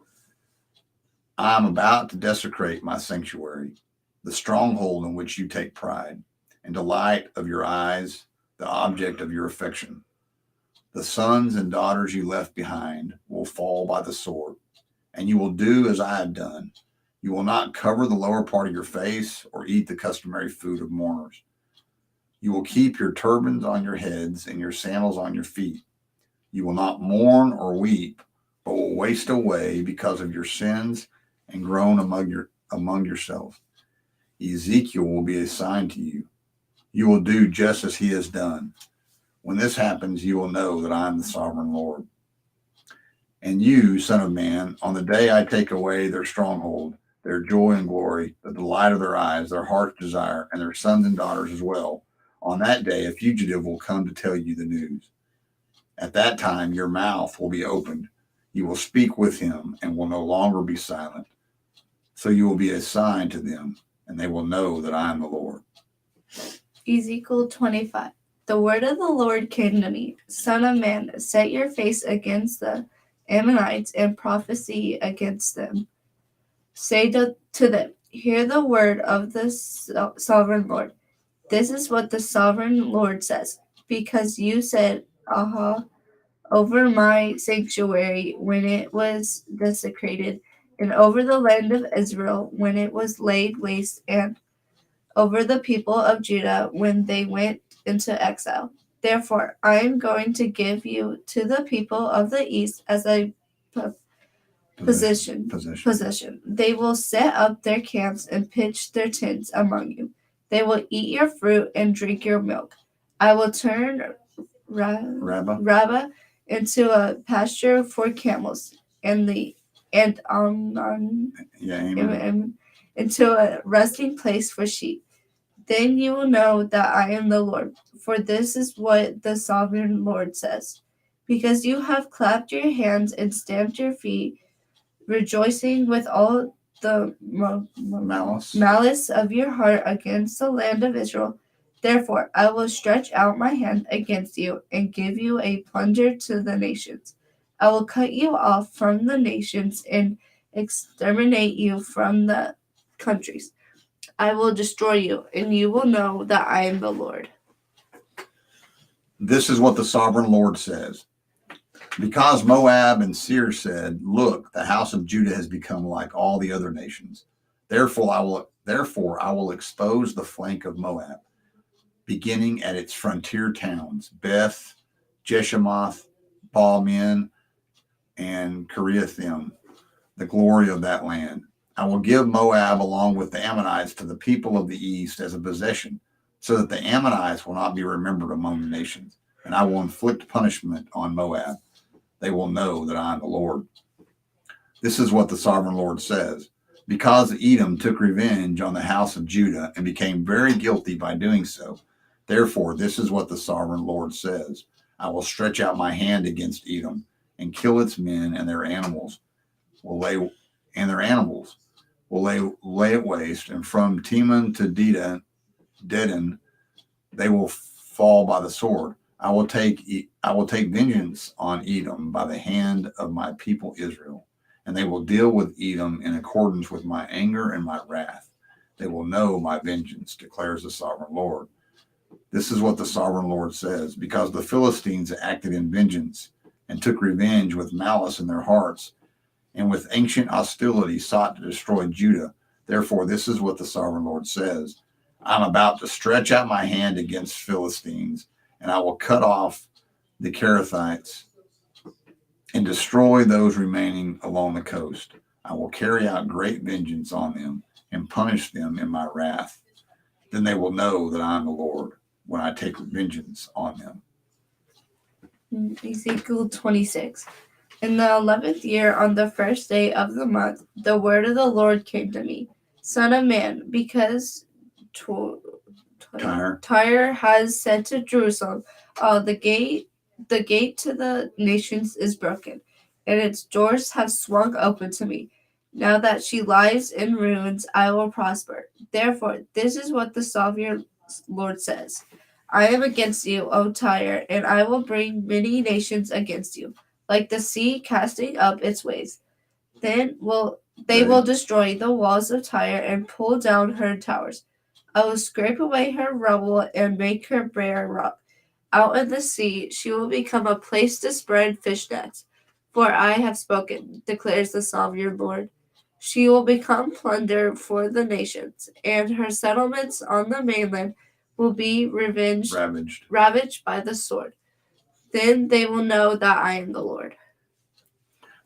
I am about to desecrate my sanctuary, the stronghold in which you take pride, and delight of your eyes, the object of your affection. The sons and daughters you left behind will fall by the sword, and you will do as I have done. You will not cover the lower part of your face or eat the customary food of mourners. You will keep your turbans on your heads and your sandals on your feet. You will not mourn or weep, but will waste away because of your sins and groan among yourselves. Ezekiel will be a sign to you. You will do just as he has done. When this happens, you will know that I am the sovereign Lord. And you, son of man, on the day I take away their stronghold, their joy and glory, the delight of their eyes, their heart's desire, and their sons and daughters as well, on that day a fugitive will come to tell you the news. At that time your mouth will be opened. You will speak with him and will no longer be silent. So you will be a sign to them, and they will know that I am the Lord."
Ezekiel 25. The word of the Lord came to me. Son of man, set your face against the Ammonites and prophesy against them. Say to them, hear the word of the sovereign Lord. This is what the sovereign Lord says. Because you said, "Aha," over my sanctuary when it was desecrated, and over the land of Israel when it was laid waste, and over the people of Judah when they went into exile. Therefore, I am going to give you to the people of the east as a possession. They will set up their camps and pitch their tents among you. They will eat your fruit and drink your milk. I will turn Rabbah into a pasture for camels, and into a resting place for sheep. Then you will know that I am the Lord, for this is what the sovereign Lord says. Because you have clapped your hands and stamped your feet, rejoicing with all the malice of your heart against the land of Israel, therefore I will stretch out my hand against you and give you a plunder to the nations. I will cut you off from the nations and exterminate you from the countries. I will destroy you, and you will know that I am the Lord.
This is what the sovereign Lord says. Because Moab and Seir said, "Look, the house of Judah has become like all the other nations. Therefore I will expose the flank of Moab, beginning at its frontier towns, Beth, Jeshemoth, Baal-min, and Kiriathaim, the glory of that land. I will give Moab along with the Ammonites to the people of the east as a possession, so that the Ammonites will not be remembered among the nations, and I will inflict punishment on Moab. They will know that I am the Lord. This is what the sovereign Lord says. Because Edom took revenge on the house of Judah and became very guilty by doing so, therefore this is what the sovereign Lord says. I will stretch out my hand against Edom and kill its men, and their animals will lay it waste, and from Teman to Dedan they will fall by the sword. I will take vengeance on Edom by the hand of my people Israel, and they will deal with Edom in accordance with my anger and my wrath. They will know my vengeance, declares the sovereign Lord. This is what the sovereign Lord says. Because the Philistines acted in vengeance and took revenge with malice in their hearts, and with ancient hostility sought to destroy Judah, therefore this is what the sovereign Lord says. I'm about to stretch out my hand against Philistines, and I will cut off the Kerethites and destroy those remaining along the coast. I will carry out great vengeance on them and punish them in my wrath. Then they will know that I am the Lord when I take vengeance on them.
Ezekiel 26. In the 11th year, on the first day of the month, the word of the Lord came to me. Son of man, because Tyre has said to Jerusalem, the gate to the nations is broken, and its doors have swung open to me. Now that she lies in ruins, I will prosper. Therefore, this is what the sovereign Lord says. I am against you, O Tyre, and I will bring many nations against you, like the sea casting up its waves. Then they will destroy the walls of Tyre and pull down her towers. I will scrape away her rubble and make her bare rock. Out in the sea she will become a place to spread fish nets. For I have spoken, declares the sovereign Lord. She will become plunder for the nations, and her settlements on the mainland will be ravaged by the sword. Then they will know that I am the Lord.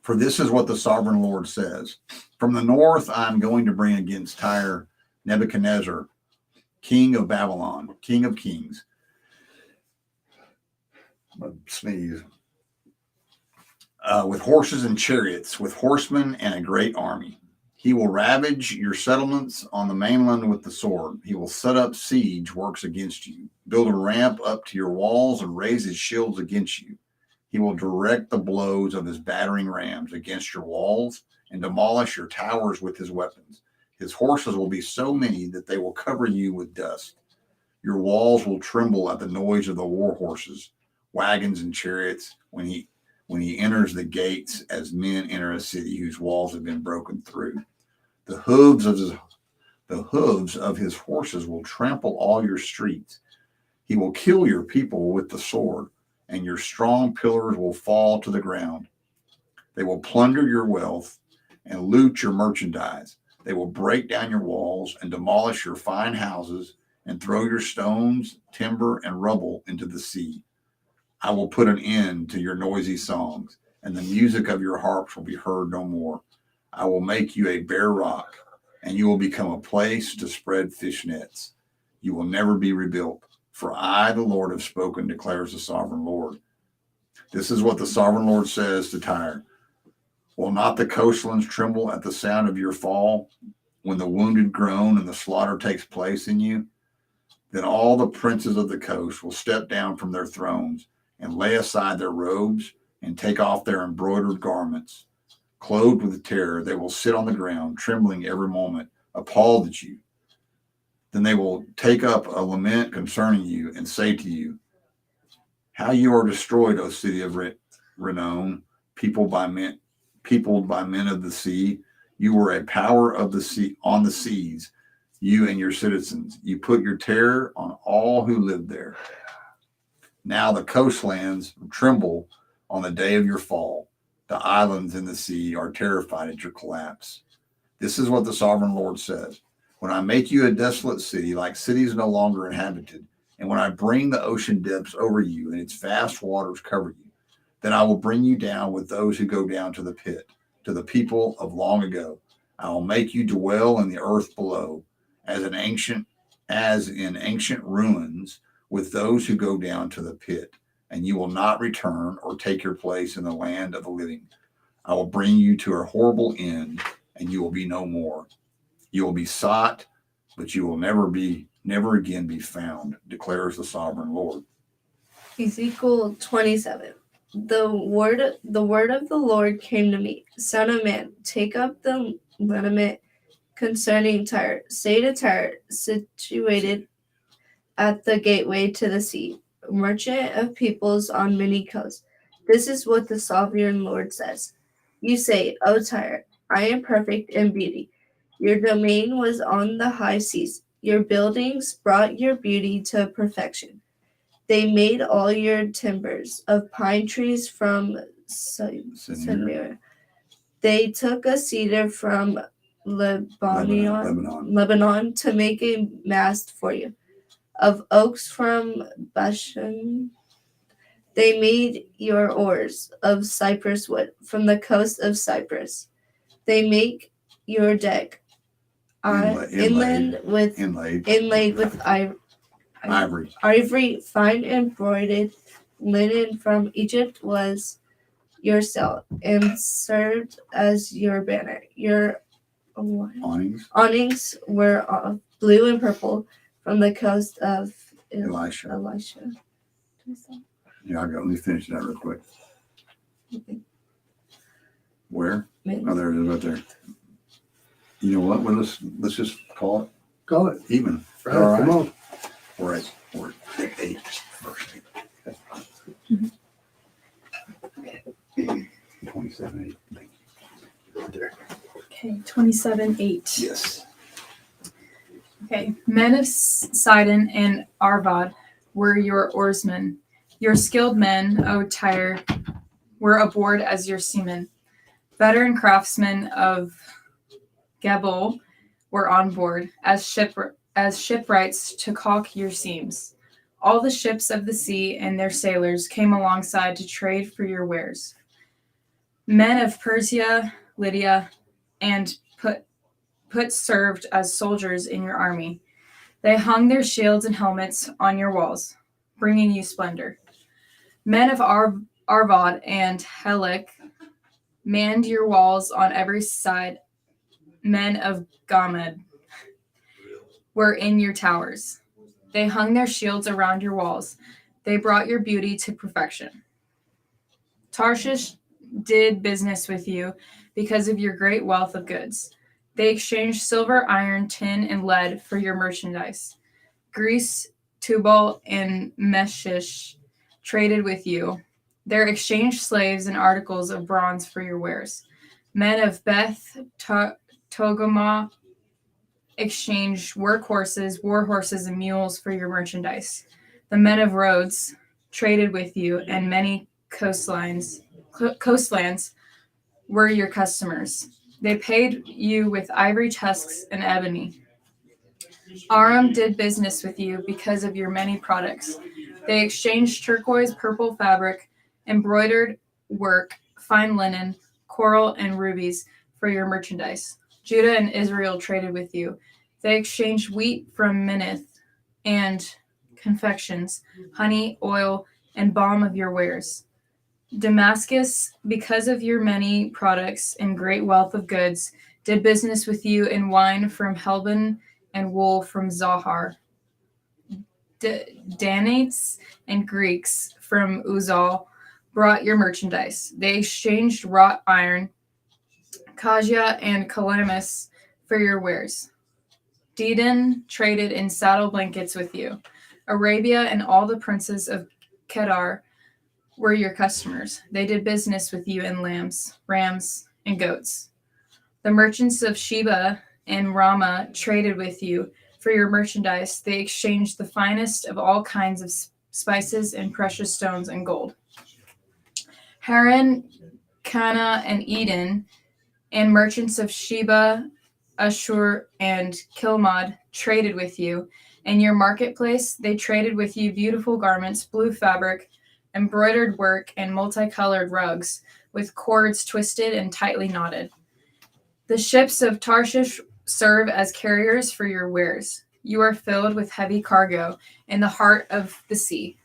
For this is what the sovereign Lord says. From the north I am going to bring against Tyre Nebuchadnezzar, king of Babylon, king of kings. I'm going to sneeze. With horses and chariots, with horsemen and a great army. He will ravage your settlements on the mainland with the sword. He will set up siege works against you, build a ramp up to your walls, and raise his shields against you. He will direct the blows of his battering rams against your walls and demolish your towers with his weapons. His horses will be so many that they will cover you with dust. Your walls will tremble at the noise of the war horses, wagons, and chariots when he enters the gates as men enter a city whose walls have been broken through. The hooves of his horses will trample all your streets. He will kill your people with the sword, and your strong pillars will fall to the ground. They will plunder your wealth and loot your merchandise. They will break down your walls and demolish your fine houses and throw your stones, timber, and rubble into the sea. I will put an end to your noisy songs, and the music of your harps will be heard no more. I will make you a bare rock, and you will become a place to spread fish nets. You will never be rebuilt, for I, the Lord, have spoken, declares the sovereign Lord. This is what the sovereign Lord says to Tyre. Will not the coastlands tremble at the sound of your fall, when the wounded groan and the slaughter takes place in you? Then all the princes of the coast will step down from their thrones and lay aside their robes and take off their embroidered garments. Clothed with terror, they will sit on the ground, trembling every moment, appalled at you. Then they will take up a lament concerning you and say to you, how you are destroyed, O city of renown, peopled by men of the sea. You were a power of the sea on the seas, you and your citizens. You put your terror on all who lived there. Now the coastlands tremble on the day of your fall. The islands in the sea are terrified at your collapse. This is what the sovereign Lord says. When I make you a desolate city, like cities no longer inhabited, and when I bring the ocean depths over you and its vast waters cover you, then I will bring you down with those who go down to the pit, to the people of long ago. I will make you dwell in the earth below, as in ancient ruins, with those who go down to the pit, and you will not return or take your place in the land of the living. I will bring you to a horrible end, and you will be no more. You will be sought, but you will never again be found, declares the sovereign Lord.
Ezekiel 27. The word of the Lord came to me. Son of man, take up the lament concerning Tyre. Say to Tyre, situated at the gateway to the sea, merchant of peoples on many coasts. This is what the sovereign Lord says. You say, O Tyre, I am perfect in beauty. Your domain was on the high seas. Your buildings brought your beauty to perfection. They made all your timbers of pine trees from Senir. They took a cedar from Lebanon to make a mast for you. Of oaks from Bashan, they made your oars of cypress wood from the coast of Cyprus. They make your deck inland with
inlaid ivory.
ivory, fine embroidered linen from Egypt was your sail, and served as your banner. Your awnings were of blue and purple from the coast of
Elisha. Yeah, let me finish that real quick. Where? Oh, there it is right there. You know what? Well, let's just call it even.
Right, all right. Come on.
We're at 8 first. 27:8. Thank you. Right there.
Okay, 27:8.
Yes.
Okay, men of Sidon and Arvad were your oarsmen. Your skilled men, O Tyre, were aboard as your seamen. Veteran craftsmen of Gebel were on board as shipwrights to caulk your seams. All the ships of the sea and their sailors came alongside to trade for your wares. Men of Persia, Lydia, and Put served as soldiers in your army. They hung their shields and helmets on your walls, bringing you splendor. Men of Arvad and Helik manned your walls on every side. Men of Gamed were in your towers. They hung their shields around your walls. They brought your beauty to perfection. Tarshish did business with you because of your great wealth of goods. They exchanged silver, iron, tin, and lead for your merchandise. Greece, Tubal, and Meshish traded with you. They exchanged slaves and articles of bronze for your wares. Men of Beth Togarmah exchanged war horses, and mules for your merchandise. The men of Rhodes traded with you, and many coastlands were your customers. They paid you with ivory tusks and ebony. Aram did business with you because of your many products. They exchanged turquoise, purple fabric, embroidered work, fine linen, coral, and rubies for your merchandise. Judah and Israel traded with you. They exchanged wheat from Minnith and confections, honey, oil, and balm of your wares. Damascus, because of your many products and great wealth of goods, did business with you in wine from Helbon and wool from Zohar. Danates and Greeks from Uzal brought your merchandise. They exchanged wrought iron, Kajia, and Calamus for your wares. Dedan traded in saddle blankets with you. Arabia and all the princes of Kedar were your customers. They did business with you in lambs, rams, and goats. The merchants of Sheba and Ramah traded with you for your merchandise. They exchanged the finest of all kinds of spices and precious stones and gold. Haran, Cana, and Eden, and merchants of Sheba, Ashur, and Kilmad traded with you. In your marketplace, they traded with you beautiful garments, blue fabric, embroidered work, and multicolored rugs with cords twisted and tightly knotted. The ships of Tarshish serve as carriers for your wares. You are filled with heavy cargo in the heart of the sea.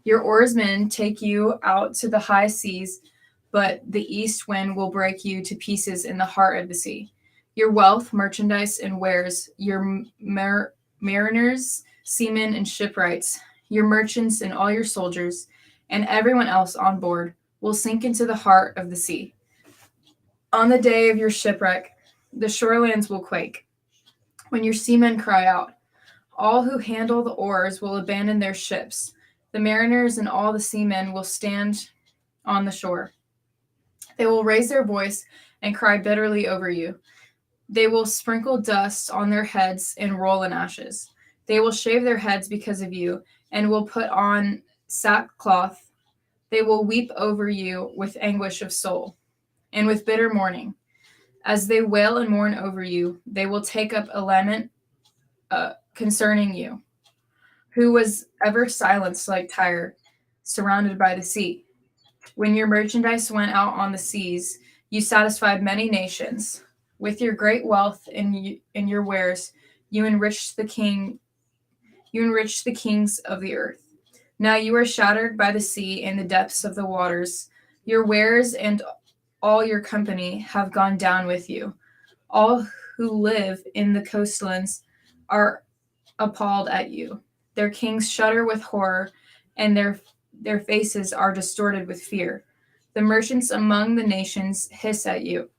Your oarsmen take you out to the high seas, but the east wind will break you to pieces in the heart of the sea. Your wealth, merchandise, and wares, your mariners, seamen, and shipwrights, your merchants and all your soldiers, and everyone else on board will sink into the heart of the sea. On the day of your shipwreck, the shorelands will quake. When your seamen cry out, all who handle the oars will abandon their ships. The mariners and all the seamen will stand on the shore. They will raise their voice and cry bitterly over you. They will sprinkle dust on their heads and roll in ashes. They will shave their heads because of you and will put on sackcloth. They will weep over you with anguish of soul and with bitter mourning. As they wail and mourn over you, they will take up a lament concerning you, who was ever silenced like Tyre, surrounded by the sea. When your merchandise went out on the seas, you satisfied many nations. With your great wealth and your wares, you enriched the kings of the earth. Now you are shattered by the sea and the depths of the waters. Your wares and all your company have gone down with you. All who live in the coastlands are appalled at you. Their kings shudder with horror, and their faces are distorted with fear. The merchants among the nations hiss at you.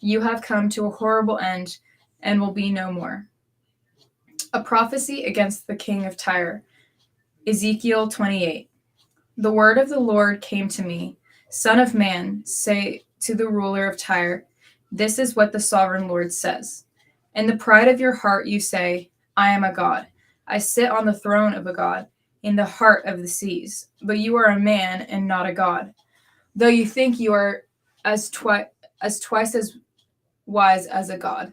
You have come to a horrible end and will be no more. A prophecy against the king of Tyre. Ezekiel 28. The word of the Lord came to me. Son of man, say to the ruler of Tyre, this is what the sovereign Lord says. In the pride of your heart you say, I am a god. I sit on the throne of a god, in the heart of the seas. But you are a man and not a god. Though you think you are as twice as wise as a god.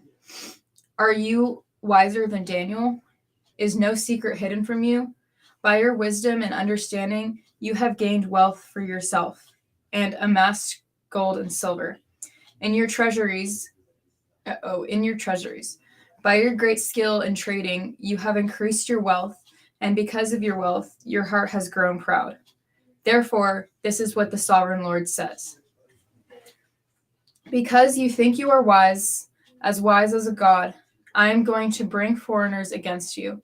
Are you wiser than Daniel? Is no secret hidden from you? By your wisdom and understanding, you have gained wealth for yourself and amassed gold and silver. In your treasuries. By your great skill in trading, you have increased your wealth, and because of your wealth, your heart has grown proud. Therefore, this is what the sovereign Lord says. Because you think you are wise as a god, I am going to bring foreigners against you.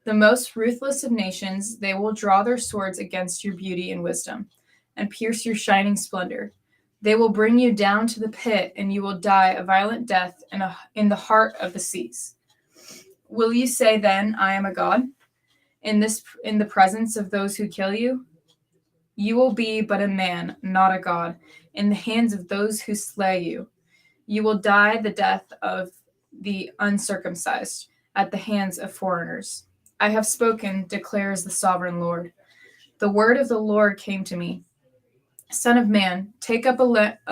The most ruthless of nations, they will draw their swords against your beauty and wisdom, and pierce your shining splendor. They will bring you down to the pit, and you will die a violent death in the heart of the seas. Will you say then, I am a god, in the presence of those who kill you? You will be but a man, not a god, in the hands of those who slay you. You will die the death of the uncircumcised at the hands of foreigners. I have spoken, declares the sovereign Lord. The word of the Lord came to me. Son of man, take up a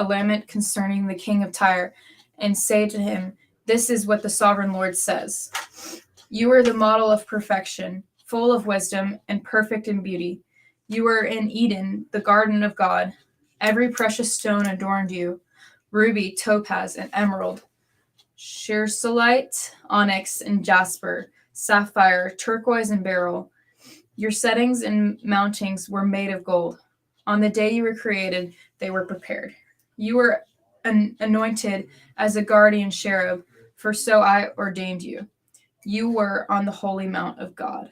lament concerning the king of Tyre, and say to him, this is what the sovereign Lord says. You are the model of perfection, full of wisdom, and perfect in beauty. You were in Eden, the garden of God. Every precious stone adorned you, ruby, topaz, and emerald, chrysolite, onyx, and jasper, sapphire, turquoise, and beryl. Your settings and mountings were made of gold. On the day you were created, they were prepared. You were anointed as a guardian cherub, for so I ordained you. You were on the holy mount of God.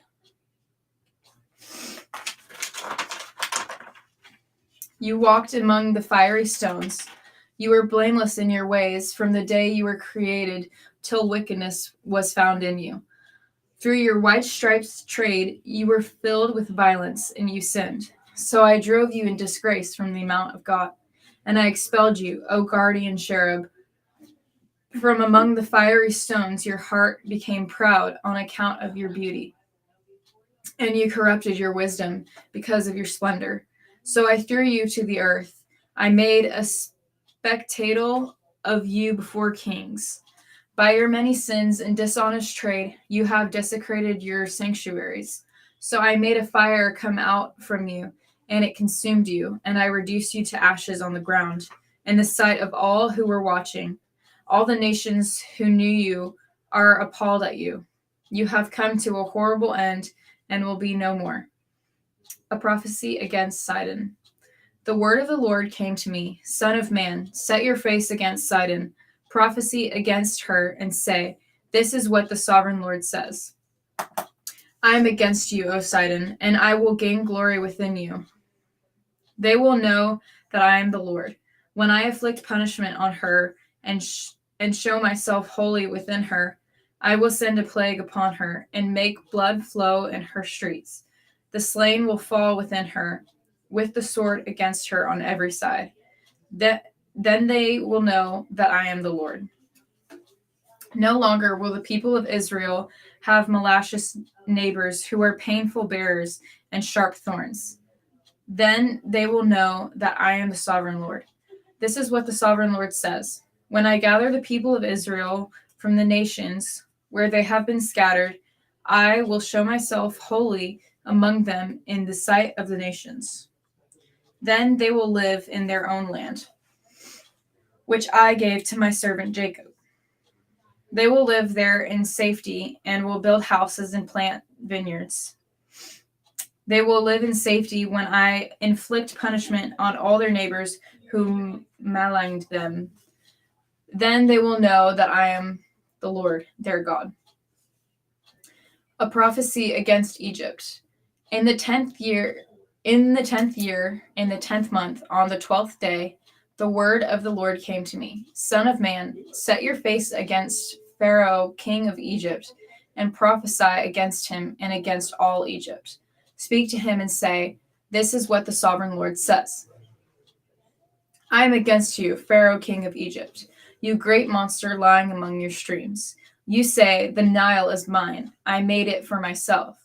You walked among the fiery stones. You were blameless in your ways from the day you were created till wickedness was found in you. Through your white stripes trade, you were filled with violence, and you sinned. So I drove you in disgrace from the mount of God, and I expelled you, O guardian cherub. From among the fiery stones, your heart became proud on account of your beauty, and you corrupted your wisdom because of your splendor. So I threw you to the earth. I made a spectacle of you before kings. By your many sins and dishonest trade, you have desecrated your sanctuaries. So I made a fire come out from you, and it consumed you, and I reduced you to ashes on the ground, in the sight of all who were watching. All the nations who knew you are appalled at you. You have come to a horrible end and will be no more. A prophecy against Sidon. The word of the Lord came to me, Son of man, set your face against Sidon, prophecy against her, and say, this is what the sovereign Lord says. I am against you, O Sidon, and I will gain glory within you. They will know that I am the Lord, when I inflict punishment on her and show myself holy within her. I will send a plague upon her and make blood flow in her streets. The slain will fall within her, with the sword against her on every side. Then they will know that I am the Lord. No longer will the people of Israel have malicious neighbors who are painful bearers and sharp thorns. Then they will know that I am the sovereign Lord. This is what the sovereign Lord says. When I gather the people of Israel from the nations where they have been scattered, I will show myself holy among them in the sight of the nations. Then they will live in their own land, which I gave to my servant Jacob. They will live there in safety and will build houses and plant vineyards. They will live in safety when I inflict punishment on all their neighbors who maligned them. Then they will know that I am the Lord, their God. A prophecy against Egypt. In the 10th year, in the 10th month, on the 12th day, the word of the Lord came to me. Son of man, set your face against Pharaoh, king of Egypt, and prophesy against him and against all Egypt. Speak to him and say, this is what the sovereign Lord says. I am against you, Pharaoh, king of Egypt, you great monster lying among your streams. You say, the Nile is mine. I made it for myself.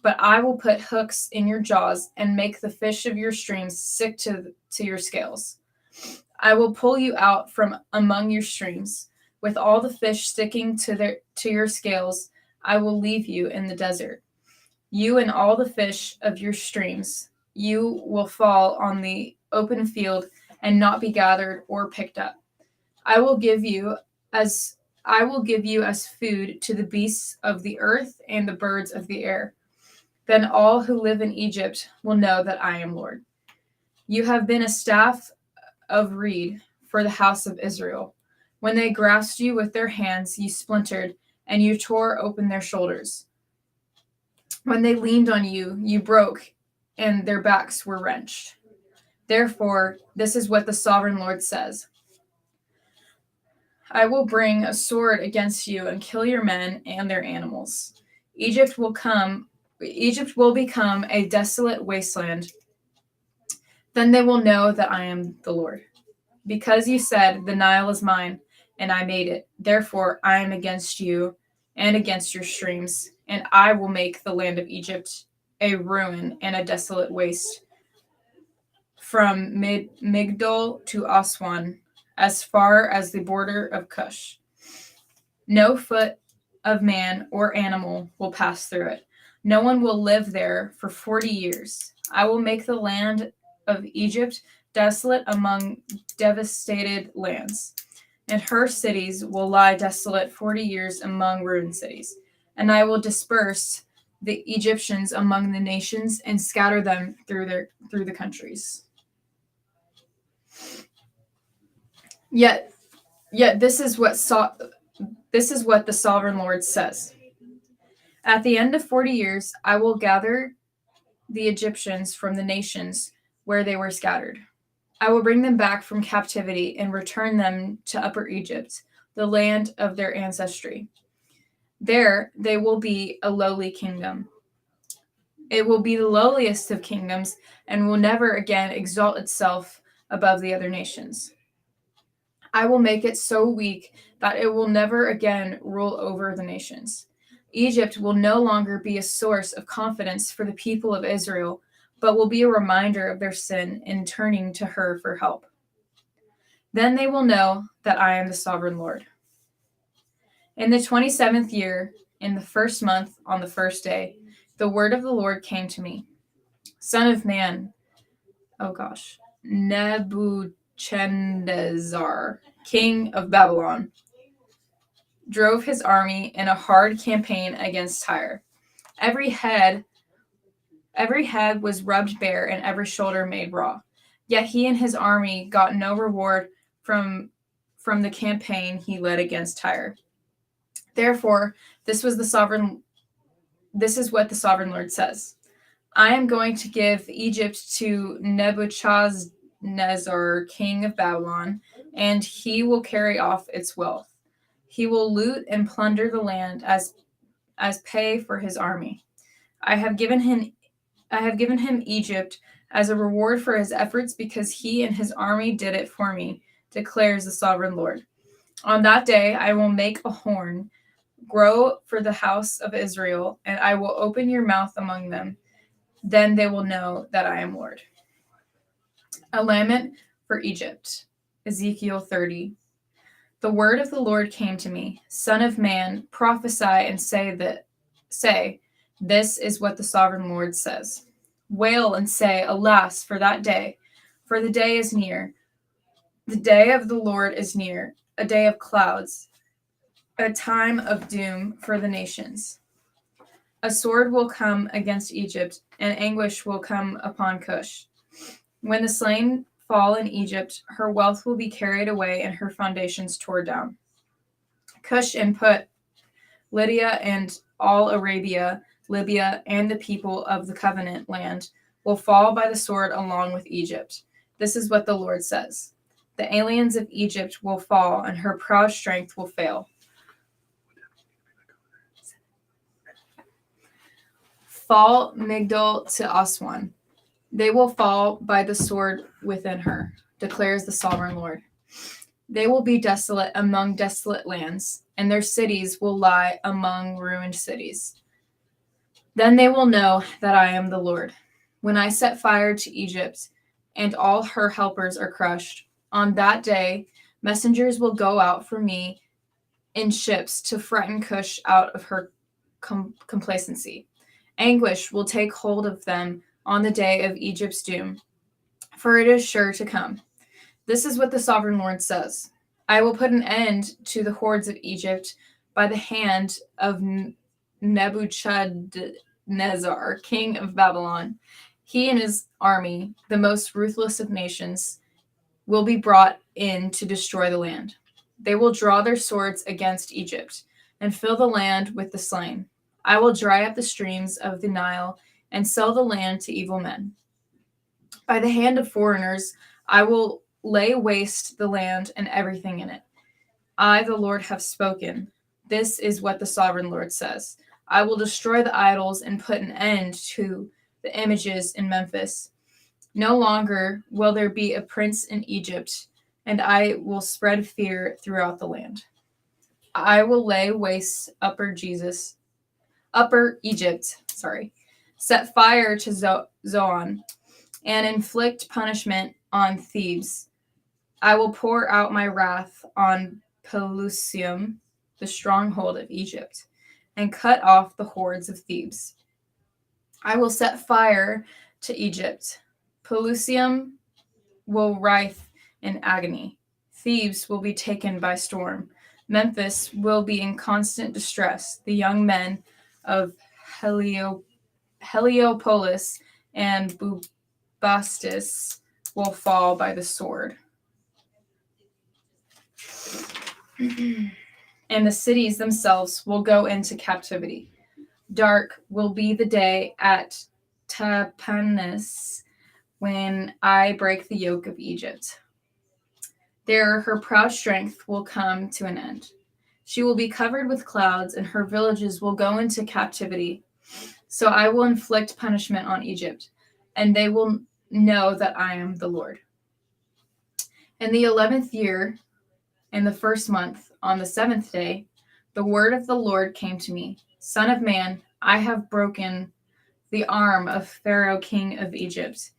But I will put hooks in your jaws and make the fish of your streams sick to your scales. I will pull you out from among your streams. With all the fish sticking to your scales, I will leave you in the desert. You and all the fish of your streams, you will fall on the open field and not be gathered or picked up. I will give you as food to the beasts of the earth and the birds of the air. Then all who live in Egypt will know that I am Lord. You have been a staff of reed for the house of Israel. When they grasped you with their hands, you splintered, and you tore open their shoulders. When they leaned on you, you broke, and their backs were wrenched. Therefore, this is what the sovereign Lord says. I will bring a sword against you and kill your men and their animals. Egypt will become a desolate wasteland. Then they will know that I am the Lord. Because you said, the Nile is mine, and I made it. Therefore, I am against you and against your streams, and I will make the land of Egypt a ruin and a desolate waste. From Migdol to Aswan, as far as the border of Cush. No foot of man or animal will pass through it. No one will live there for 40 years. I will make the land of Egypt desolate among devastated lands, and her cities will lie desolate 40 years among ruined cities. And I will disperse the Egyptians among the nations and scatter them through the countries. Yet this is what the sovereign Lord says. At the end of 40 years, I will gather the Egyptians from the nations where they were scattered. I will bring them back from captivity and return them to Upper Egypt, the land of their ancestry. There they will be a lowly kingdom. It will be the lowliest of kingdoms and will never again exalt itself above the other nations. I will make it so weak that it will never again rule over the nations. Egypt will no longer be a source of confidence for the people of Israel, but will be a reminder of their sin in turning to her for help. Then they will know that I am the sovereign Lord. In the 27th year, in the first month, on the first day, the word of the Lord came to me. Son of man, Nebuchadnezzar, king of Babylon, drove his army in a hard campaign against Tyre. Every head was rubbed bare and every shoulder made raw. Yet he and his army got no reward from the campaign he led against Tyre. Therefore, this is what the sovereign Lord says. I am going to give Egypt to Nebuchadnezzar, king of Babylon, and he will carry off its wealth. He will loot and plunder the land as pay for his army. I have given him Egypt as a reward for his efforts because he and his army did it for me, declares the sovereign Lord. On that day, I will make a horn grow for the house of Israel, and I will open your mouth among them. Then they will know that I am Lord. A lament for Egypt. Ezekiel 30. The word of the Lord came to me. Son of man, prophesy and say, this is what the sovereign Lord says. Wail and say, alas, for that day, for the day is near. The day of the Lord is near, a day of clouds, a time of doom for the nations. A sword will come against Egypt, and anguish will come upon Cush. When the slain fall in Egypt, her wealth will be carried away and her foundations torn down. Cush and Put, Lydia and all Arabia, Libya, and the people of the covenant land will fall by the sword along with Egypt. This is what the Lord says. The aliens of Egypt will fall, and her proud strength will fail. Fall Migdol to Aswan. They will fall by the sword within her, declares the sovereign Lord. They will be desolate among desolate lands, and their cities will lie among ruined cities. Then they will know that I am the Lord. When I set fire to Egypt, and all her helpers are crushed, on that day messengers will go out for me in ships to frighten Cush out of her complacency. Anguish will take hold of them on the day of Egypt's doom, for it is sure to come. This is what the sovereign Lord says. I will put an end to the hordes of Egypt by the hand of Nebuchadnezzar, king of Babylon. He and his army, the most ruthless of nations, will be brought in to destroy the land. They will draw their swords against Egypt and fill the land with the slain. I will dry up the streams of the Nile and sell the land to evil men. By the hand of foreigners, I will lay waste the land and everything in it. I, the Lord, have spoken. This is what the sovereign Lord says. I will destroy the idols and put an end to the images in Memphis. No longer will there be a prince in Egypt, and I will spread fear throughout the land. I will lay waste Upper Egypt, set fire to Zoan, and inflict punishment on Thebes. I will pour out my wrath on Pelusium, the stronghold of Egypt, and cut off the hordes of Thebes. I will set fire to Egypt. Pelusium will writhe in agony. Thebes will be taken by storm. Memphis will be in constant distress. The young men of Heliopolis and Bubastis will fall by the sword. And the cities themselves will go into captivity. Dark will be the day at Tapanhes when I break the yoke of Egypt. There her proud strength will come to an end. She will be covered with clouds, and her villages will go into captivity. So I will inflict punishment on Egypt, and they will know that I am the Lord. In the 11th year, in the first month, on the 7th day, the word of the Lord came to me. Son of man, I have broken the arm of Pharaoh, king of Egypt.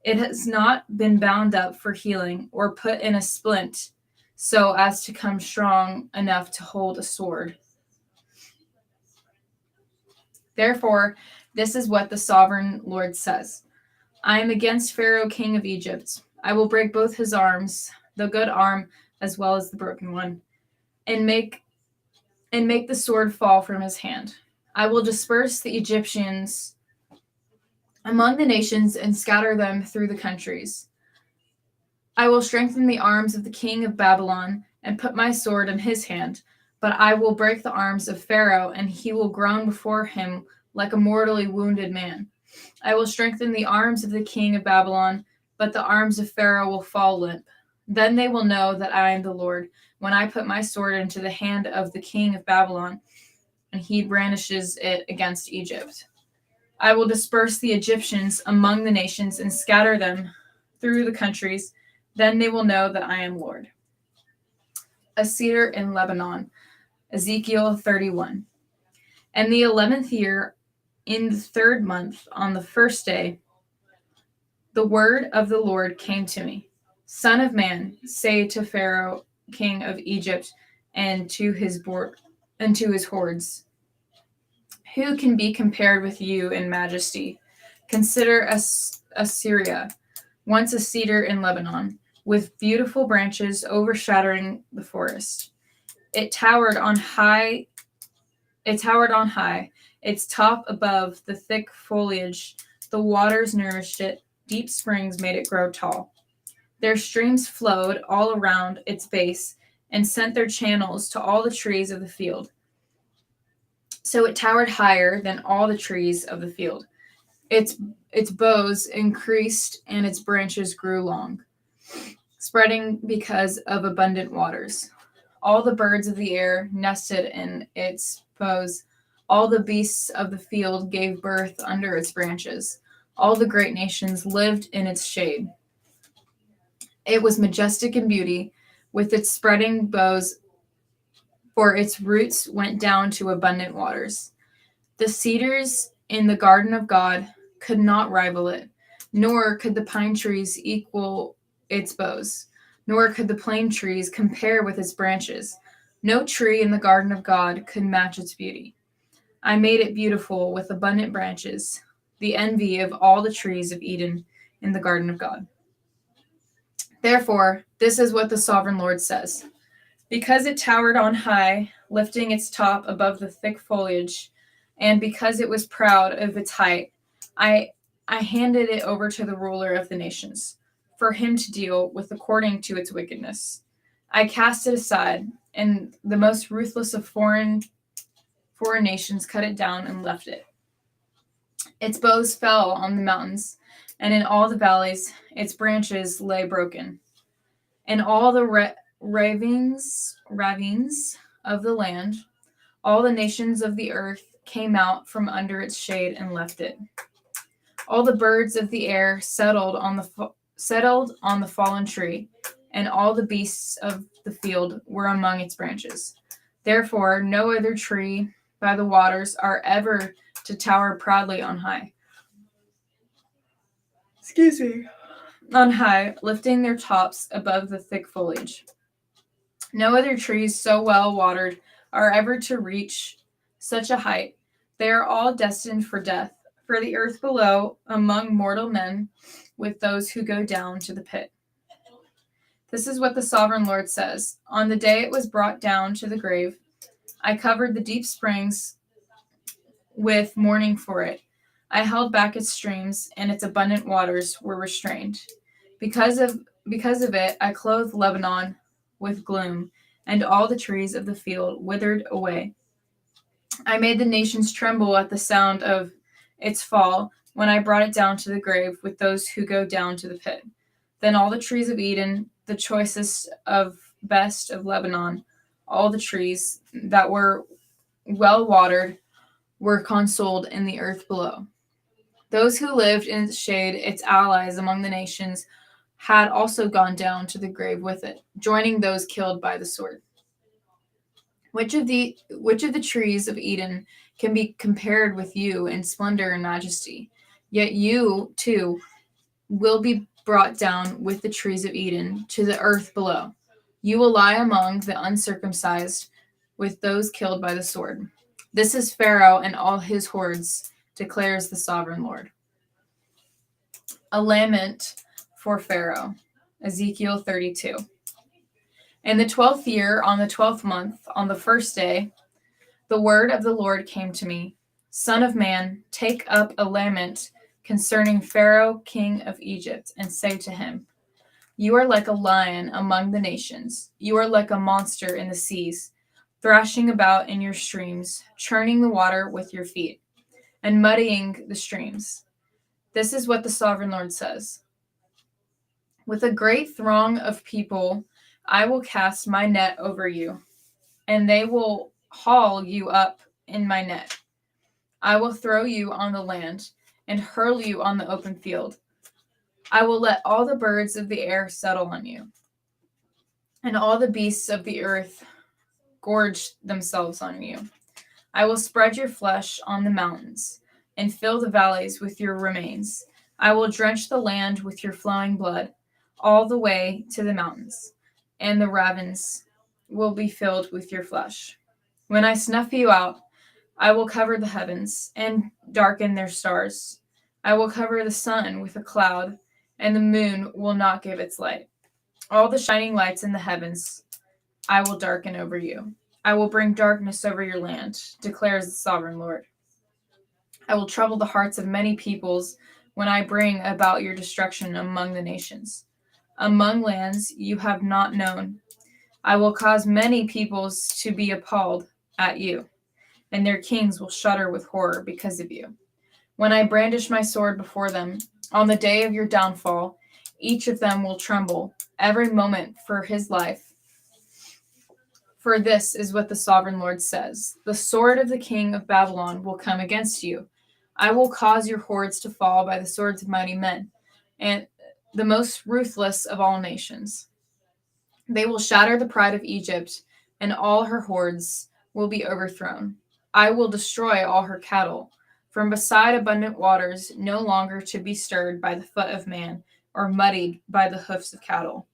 It has not been bound up for healing or put in a splint so as to come strong enough to hold a sword. Therefore, this is what the sovereign Lord says. I am against Pharaoh, king of Egypt. I will break both his arms, the good arm as well as the broken one, and make the sword fall from his hand. I will disperse the Egyptians among the nations and scatter them through the countries. I will strengthen the arms of the king of Babylon and put my sword in his hand, but I will break the arms of Pharaoh, and he will groan before him like a mortally wounded man. I will strengthen the arms of the king of Babylon, but the arms of Pharaoh will fall limp. Then they will know that I am the Lord, when I put my sword into the hand of the king of Babylon, and he brandishes it against Egypt. I will disperse the Egyptians among the nations and scatter them through the countries. Then they will know that I am Lord. A cedar in Lebanon. Ezekiel 31. And the 11th year, in the 3rd month, on the 1st day, the word of the Lord came to me. Son of man, say to Pharaoh, king of Egypt, and to his hordes, who can be compared with you in majesty? Consider Assyria, once a cedar in Lebanon, with beautiful branches overshadowing the forest. It towered on high, its top above the thick foliage. The waters nourished it, deep springs made it grow tall. Their streams flowed all around its base and sent their channels to all the trees of the field. So it towered higher than all the trees of the field. Its boughs increased and its branches grew long, spreading because of abundant waters. All the birds of the air nested in its boughs. All the beasts of the field gave birth under its branches. All the great nations lived in its shade. It was majestic in beauty, with its spreading boughs, for its roots went down to abundant waters. The cedars in the garden of God could not rival it, nor could the pine trees equal its boughs, nor could the plane trees compare with its branches. No tree in the garden of God could match its beauty. I made it beautiful with abundant branches, the envy of all the trees of Eden in the garden of God. Therefore, this is what the sovereign Lord says. Because it towered on high, lifting its top above the thick foliage, and because it was proud of its height, I handed it over to the ruler of the nations, for him to deal with according to its wickedness. I cast it aside, and the most ruthless of foreign nations cut it down and left it. Its boughs fell on the mountains, and in all the valleys its branches lay broken. And all the ravines of the land, all the nations of the earth came out from under its shade and left it. All the birds of the air settled on the fallen tree, and all the beasts of the field were among its branches. Therefore, no other tree by the waters are ever to tower proudly on high. On high, lifting their tops above the thick foliage. No other trees so well watered are ever to reach such a height. They are all destined for death, for the earth below, among mortal men, with those who go down to the pit. This is what the sovereign Lord says. On the day it was brought down to the grave, I covered the deep springs with mourning for it. I held back its streams, and its abundant waters were restrained. Because of it, I clothed Lebanon with gloom, and all the trees of the field withered away. I made the nations tremble at the sound of its fall when I brought it down to the grave with those who go down to the pit. Then all the trees of Eden, the choicest of best of Lebanon, all the trees that were well watered, were consoled in the earth below. Those who lived in its shade, its allies among the nations, had also gone down to the grave with it, joining those killed by the sword. Which of the trees of Eden can be compared with you in splendor and majesty? Yet you, too, will be brought down with the trees of Eden to the earth below. You will lie among the uncircumcised with those killed by the sword. This is Pharaoh and all his hordes, declares the sovereign Lord. A lament for Pharaoh. Ezekiel 32. In the 12th year, on the 12th month, on the first day, the word of the Lord came to me. Son of man, take up a lament concerning Pharaoh, king of Egypt, and say to him, You are like a lion among the nations. You are like a monster in the seas, thrashing about in your streams, churning the water with your feet, and muddying the streams. This is what the sovereign Lord says. With a great throng of people, I will cast my net over you, and they will haul you up in my net. I will throw you on the land and hurl you on the open field. I will let all the birds of the air settle on you, and all the beasts of the earth gorge themselves on you. I will spread your flesh on the mountains and fill the valleys with your remains. I will drench the land with your flowing blood all the way to the mountains, and the ravines will be filled with your flesh. When I snuff you out, I will cover the heavens and darken their stars. I will cover the sun with a cloud, and the moon will not give its light. All the shining lights in the heavens I will darken over you. I will bring darkness over your land, declares the sovereign Lord. I will trouble the hearts of many peoples when I bring about your destruction among the nations, among lands you have not known. I will cause many peoples to be appalled at you, and their kings will shudder with horror because of you. When I brandish my sword before them, on the day of your downfall, each of them will tremble every moment for his life. For this is what the sovereign Lord says: the sword of the king of Babylon will come against you. I will cause your hordes to fall by the swords of mighty men, and the most ruthless of all nations. They will shatter the pride of Egypt, and all her hordes will be overthrown. I will destroy all her cattle, from beside abundant waters, no longer to be stirred by the foot of man, or muddied by the hoofs of cattle.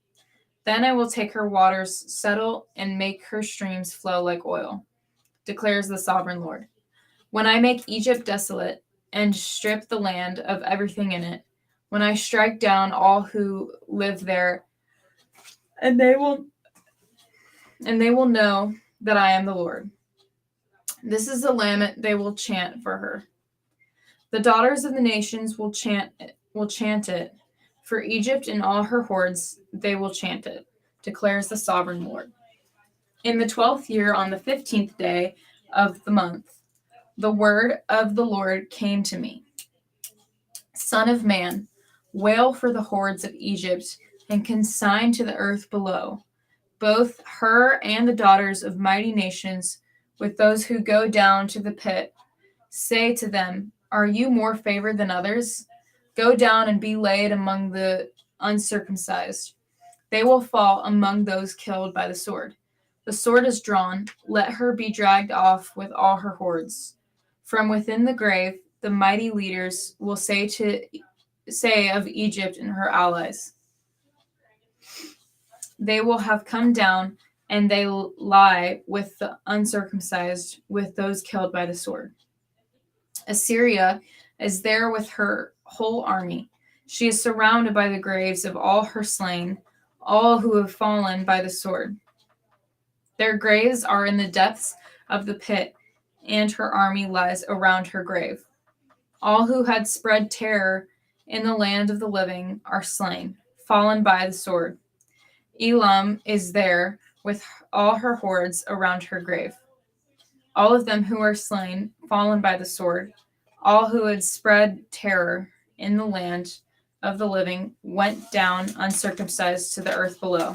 Then I will take her waters, settle, and make her streams flow like oil, declares the sovereign Lord. When I make Egypt desolate and strip the land of everything in it, when I strike down all who live there, and they will know that I am the Lord. This is the lament they will chant for her. The daughters of the nations will chant it. For Egypt and all her hordes, they will chant it, declares the sovereign Lord. In the 12th year, on the 15th day of the month, the word of the Lord came to me. Son of man, wail for the hordes of Egypt and consign to the earth below, both her and the daughters of mighty nations, with those who go down to the pit. Say to them, are you more favored than others? Go down and be laid among the uncircumcised. They will fall among those killed by the sword. The sword is drawn. Let her be dragged off with all her hordes. From within the grave, the mighty leaders will say of Egypt and her allies, they will have come down, and they lie with the uncircumcised, with those killed by the sword. Assyria is there with her whole army. She is surrounded by the graves of all her slain, all who have fallen by the sword. Their graves are in the depths of the pit, and her army lies around her grave. All who had spread terror in the land of the living are slain, fallen by the sword. Elam is there with all her hordes around her grave. All of them who are slain, fallen by the sword, all who had spread terror in the land of the living, went down uncircumcised to the earth below.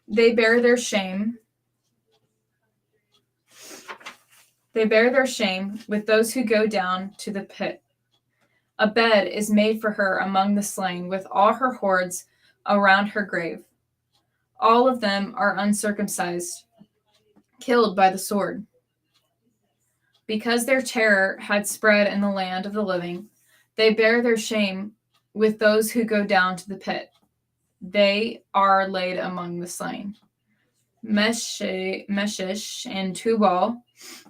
They bear their shame. They bear their shame with those who go down to the pit. A bed is made for her among the slain, with all her hordes around her grave. All of them are uncircumcised, killed by the sword. Because their terror had spread in the land of the living, they bear their shame with those who go down to the pit. They are laid among the slain. Meshish and Tubal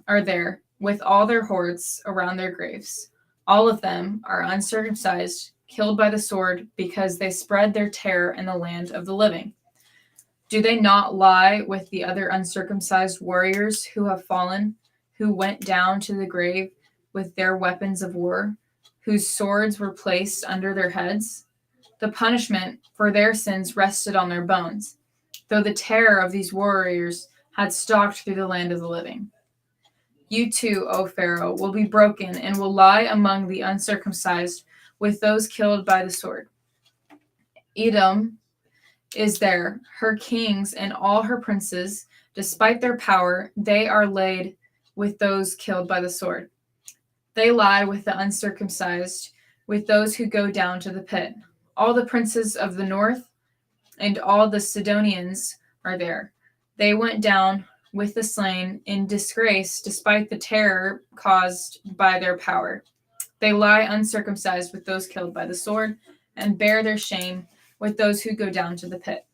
are there, with all their hordes around their graves. All of them are uncircumcised, killed by the sword, because they spread their terror in the land of the living. Do they not lie with the other uncircumcised warriors who have fallen, who went down to the grave with their weapons of war, whose swords were placed under their heads? The punishment for their sins rested on their bones, though the terror of these warriors had stalked through the land of the living. You too, O Pharaoh, will be broken and will lie among the uncircumcised with those killed by the sword. Edom is there, her kings and all her princes, despite their power, they are laid with those killed by the sword. They lie with the uncircumcised, with those who go down to the pit. All the princes of the north and all the Sidonians are there. They went down with the slain in disgrace despite the terror caused by their power. They lie uncircumcised with those killed by the sword and bear their shame with those who go down to the pit.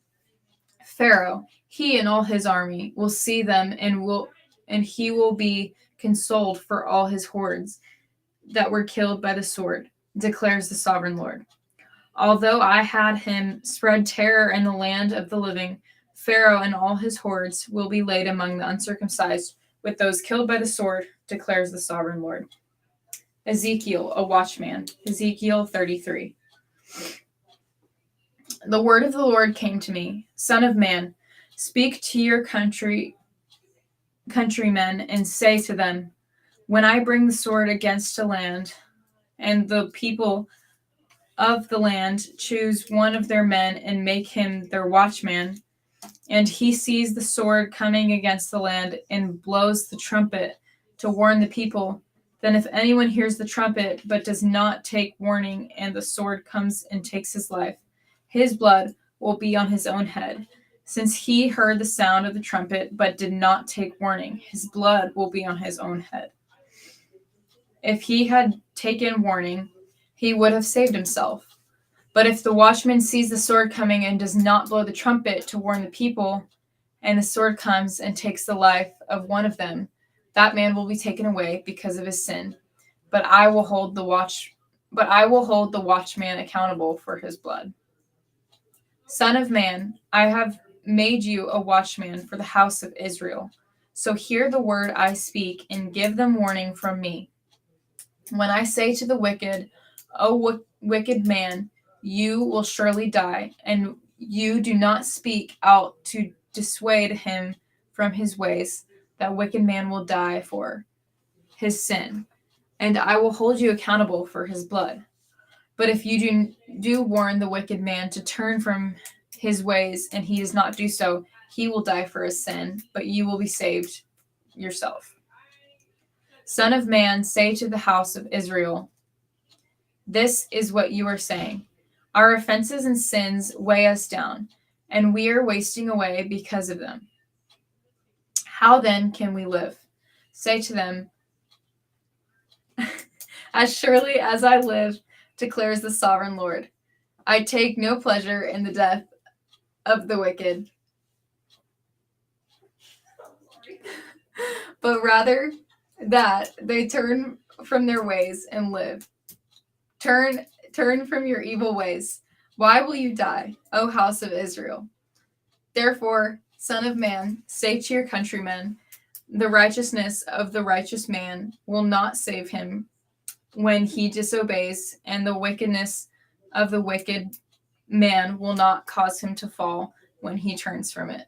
Pharaoh, he and all his army, will see them and he will be consoled for all his hordes that were killed by the sword, declares the sovereign Lord. Although I had him spread terror in the land of the living, Pharaoh and all his hordes will be laid among the uncircumcised with those killed by the sword, declares the sovereign Lord. Ezekiel, a watchman. Ezekiel 33. The word of the Lord came to me, Son of man, speak to your countrymen and say to them, when I bring the sword against a land, and the people of the land choose one of their men and make him their watchman, and he sees the sword coming against the land and blows the trumpet to warn the people, then if anyone hears the trumpet but does not take warning, and the sword comes and takes his life, his blood will be on his own head. Since he heard the sound of the trumpet but did not take warning, his blood will be on his own head. If he had taken warning, he would have saved himself. But if the watchman sees the sword coming and does not blow the trumpet to warn the people, and the sword comes and takes the life of one of them, that man will be taken away because of his sin. But I will hold the watchman accountable for his blood. Son of man, I have made you a watchman for the house of Israel. So hear the word I speak and give them warning from me. When I say to the wicked, O wicked man, you will surely die, and you do not speak out to dissuade him from his ways, that wicked man will die for his sin, and I will hold you accountable for his blood. But if you do warn the wicked man to turn from his ways, and he does not do so, he will die for his sin, but you will be saved yourself. Son of man, say to the house of Israel, this is what you are saying. Our offenses and sins weigh us down, and we are wasting away because of them. How then can we live? Say to them, as surely as I live, declares the sovereign Lord, I take no pleasure in the death of the wicked, but rather that they turn from their ways and live. Turn from your evil ways. Why will you die, O house of Israel? Therefore, Son of man, say to your countrymen, the righteousness of the righteous man will not save him when he disobeys, and the wickedness of the wicked man will not cause him to fall when he turns from it.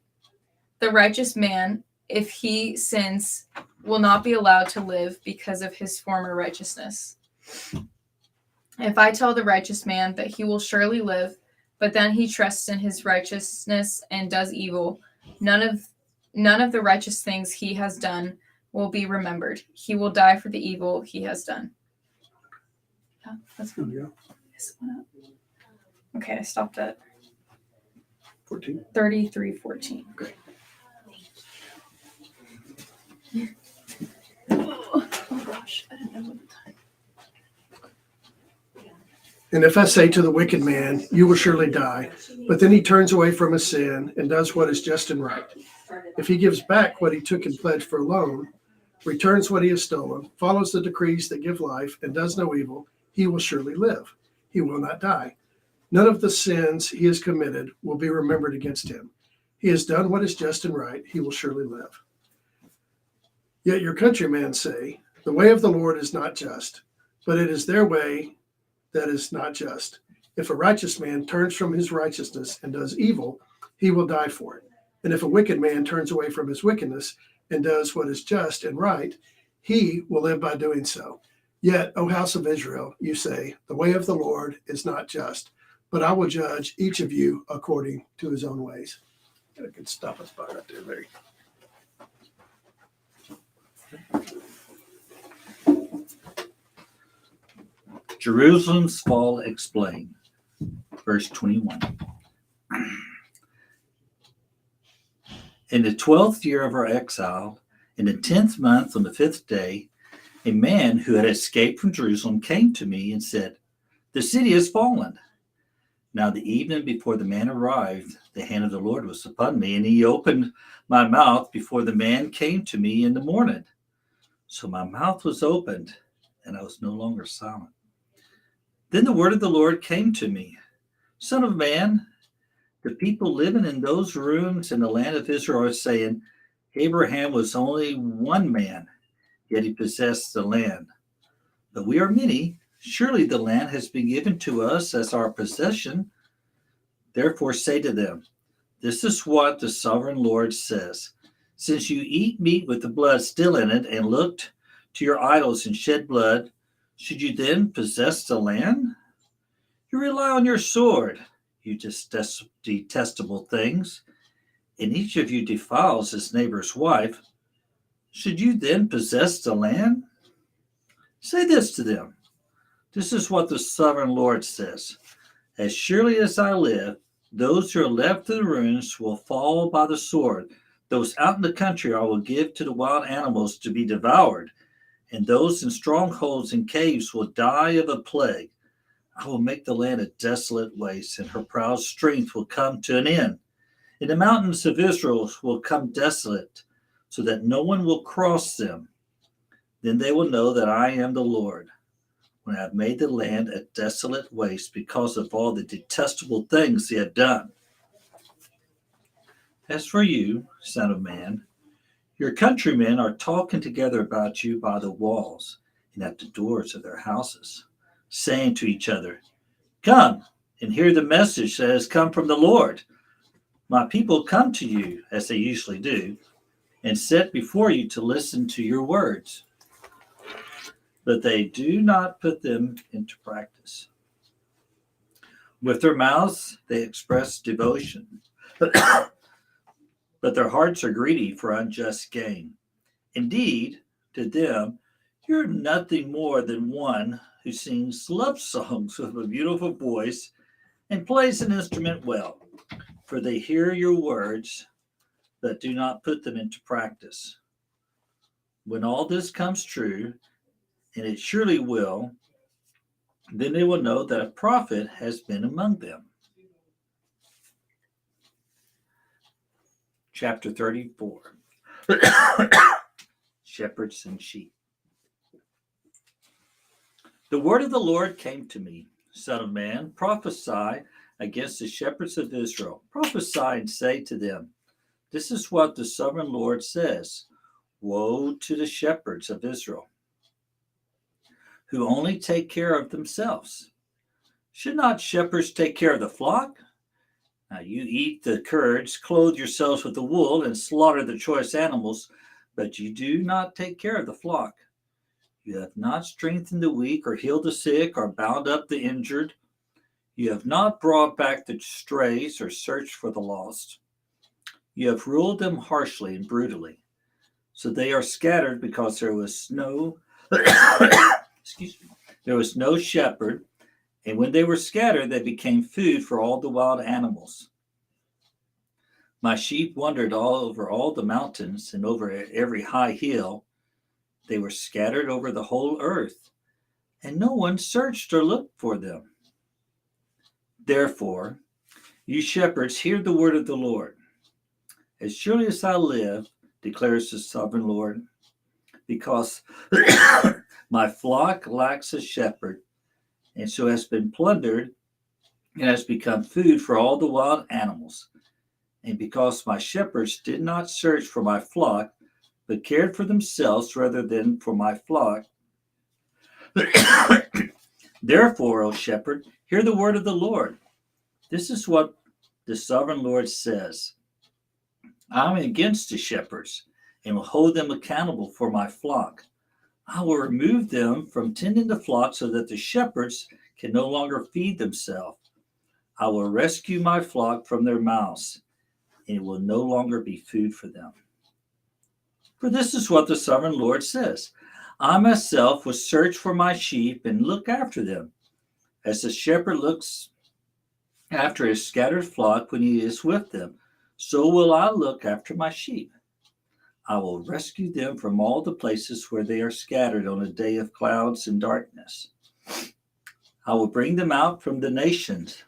The righteous man, if he sins, will not be allowed to live because of his former righteousness. If I tell the righteous man that he will surely live, but then he trusts in his righteousness and does evil, none of the righteous things he has done will be remembered. He will die for the evil he has done. Yeah, that's good.
Yeah.
Okay, I stopped at
14.
33:14.
Okay.
Oh gosh, I didn't know what the time.
And if I say to the wicked man, you will surely die, but then he turns away from his sin and does what is just and right. If he gives back what he took in pledge for a loan, returns what he has stolen, follows the decrees that give life, and does no evil, he will surely live. He will not die. None of the sins he has committed will be remembered against him. He has done what is just and right. He will surely live. Yet your countrymen say, the way of the Lord is not just, but it is their way that is not just. If a righteous man turns from his righteousness and does evil, he will die for it. And if a wicked man turns away from his wickedness and does what is just and right, he will live by doing so. Yet, O house of Israel, you say, the way of the Lord is not just, but I will judge each of you according to his own ways. I could stop us by right there, Larry.
Jerusalem's fall explained. Verse 21. In the 12th year of our exile, in the 10th month on the 5th day, a man who had escaped from Jerusalem came to me and said, the city has fallen. Now the evening before the man arrived, the hand of the Lord was upon me, and he opened my mouth before the man came to me in the morning. So my mouth was opened, and I was no longer silent. Then the word of the Lord came to me, Son of man, The people living in those rooms in the land of Israel are saying, Abraham was only one man, yet he possessed the land. But we are many. Surely the land has been given to us as our possession. Therefore say to them, this is what the sovereign Lord says. Since you eat meat with the blood still in it and looked to your idols and shed blood, should you then possess the land? You rely on your sword, you detestable things, and each of you defiles his neighbor's wife. Should you then possess the land? Say this to them. This is what the sovereign Lord says. As surely as I live, those who are left in the ruins will fall by the sword. Those out in the country I will give to the wild animals to be devoured, and those in strongholds and caves will die of a plague. I will make the land a desolate waste, and her proud strength will come to an end. And the mountains of Israel will come desolate, so that no one will cross them. Then they will know that I am the Lord, when I have made the land a desolate waste because of all the detestable things they have done. As for you, son of man, your countrymen are talking together about you by the walls and at the doors of their houses, saying to each other, come and hear the message that has come from the Lord. My people come to you, as they usually do, and sit before you to listen to your words. But they do not put them into practice. With their mouths, they express devotion, but their hearts are greedy for unjust gain. Indeed, to them, you're nothing more than one who sings love songs with a beautiful voice and plays an instrument well, for they hear your words, but do not put them into practice. When all this comes true, and it surely will, then they will know that a prophet has been among them. Chapter 34. Shepherds and sheep. The word of the Lord came to me, Son of man, prophesy against the shepherds of Israel. Prophesy and say to them, this is what the sovereign Lord says. Woe to the shepherds of Israel, who only take care of themselves. Should not shepherds take care of the flock? Now you eat the curds, clothe yourselves with the wool, and slaughter the choice animals, but you do not take care of the flock. You have not strengthened the weak, or healed the sick, or bound up the injured. You have not brought back the strays, or searched for the lost. You have ruled them harshly and brutally, so they are scattered because there was no there was no shepherd, and when they were scattered, they became food for all the wild animals. My sheep wandered all over all the mountains and over every high hill. They were scattered over the whole earth, and no one searched or looked for them. Therefore, you shepherds, hear the word of the Lord. As surely as I live, declares the sovereign Lord, because my flock lacks a shepherd, and so has been plundered and has become food for all the wild animals. And because my shepherds did not search for my flock, but cared for themselves rather than for my flock. Therefore, O shepherd, hear the word of the Lord. This is what the sovereign Lord says. I am against the shepherds and will hold them accountable for my flock. I will remove them from tending the flock so that the shepherds can no longer feed themselves. I will rescue my flock from their mouths, and it will no longer be food for them. For this is what the sovereign Lord says. I myself will search for my sheep and look after them, as the shepherd looks after his scattered flock when he is with them. So will I look after my sheep. I will rescue them from all the places where they are scattered on a day of clouds and darkness. I will bring them out from the nations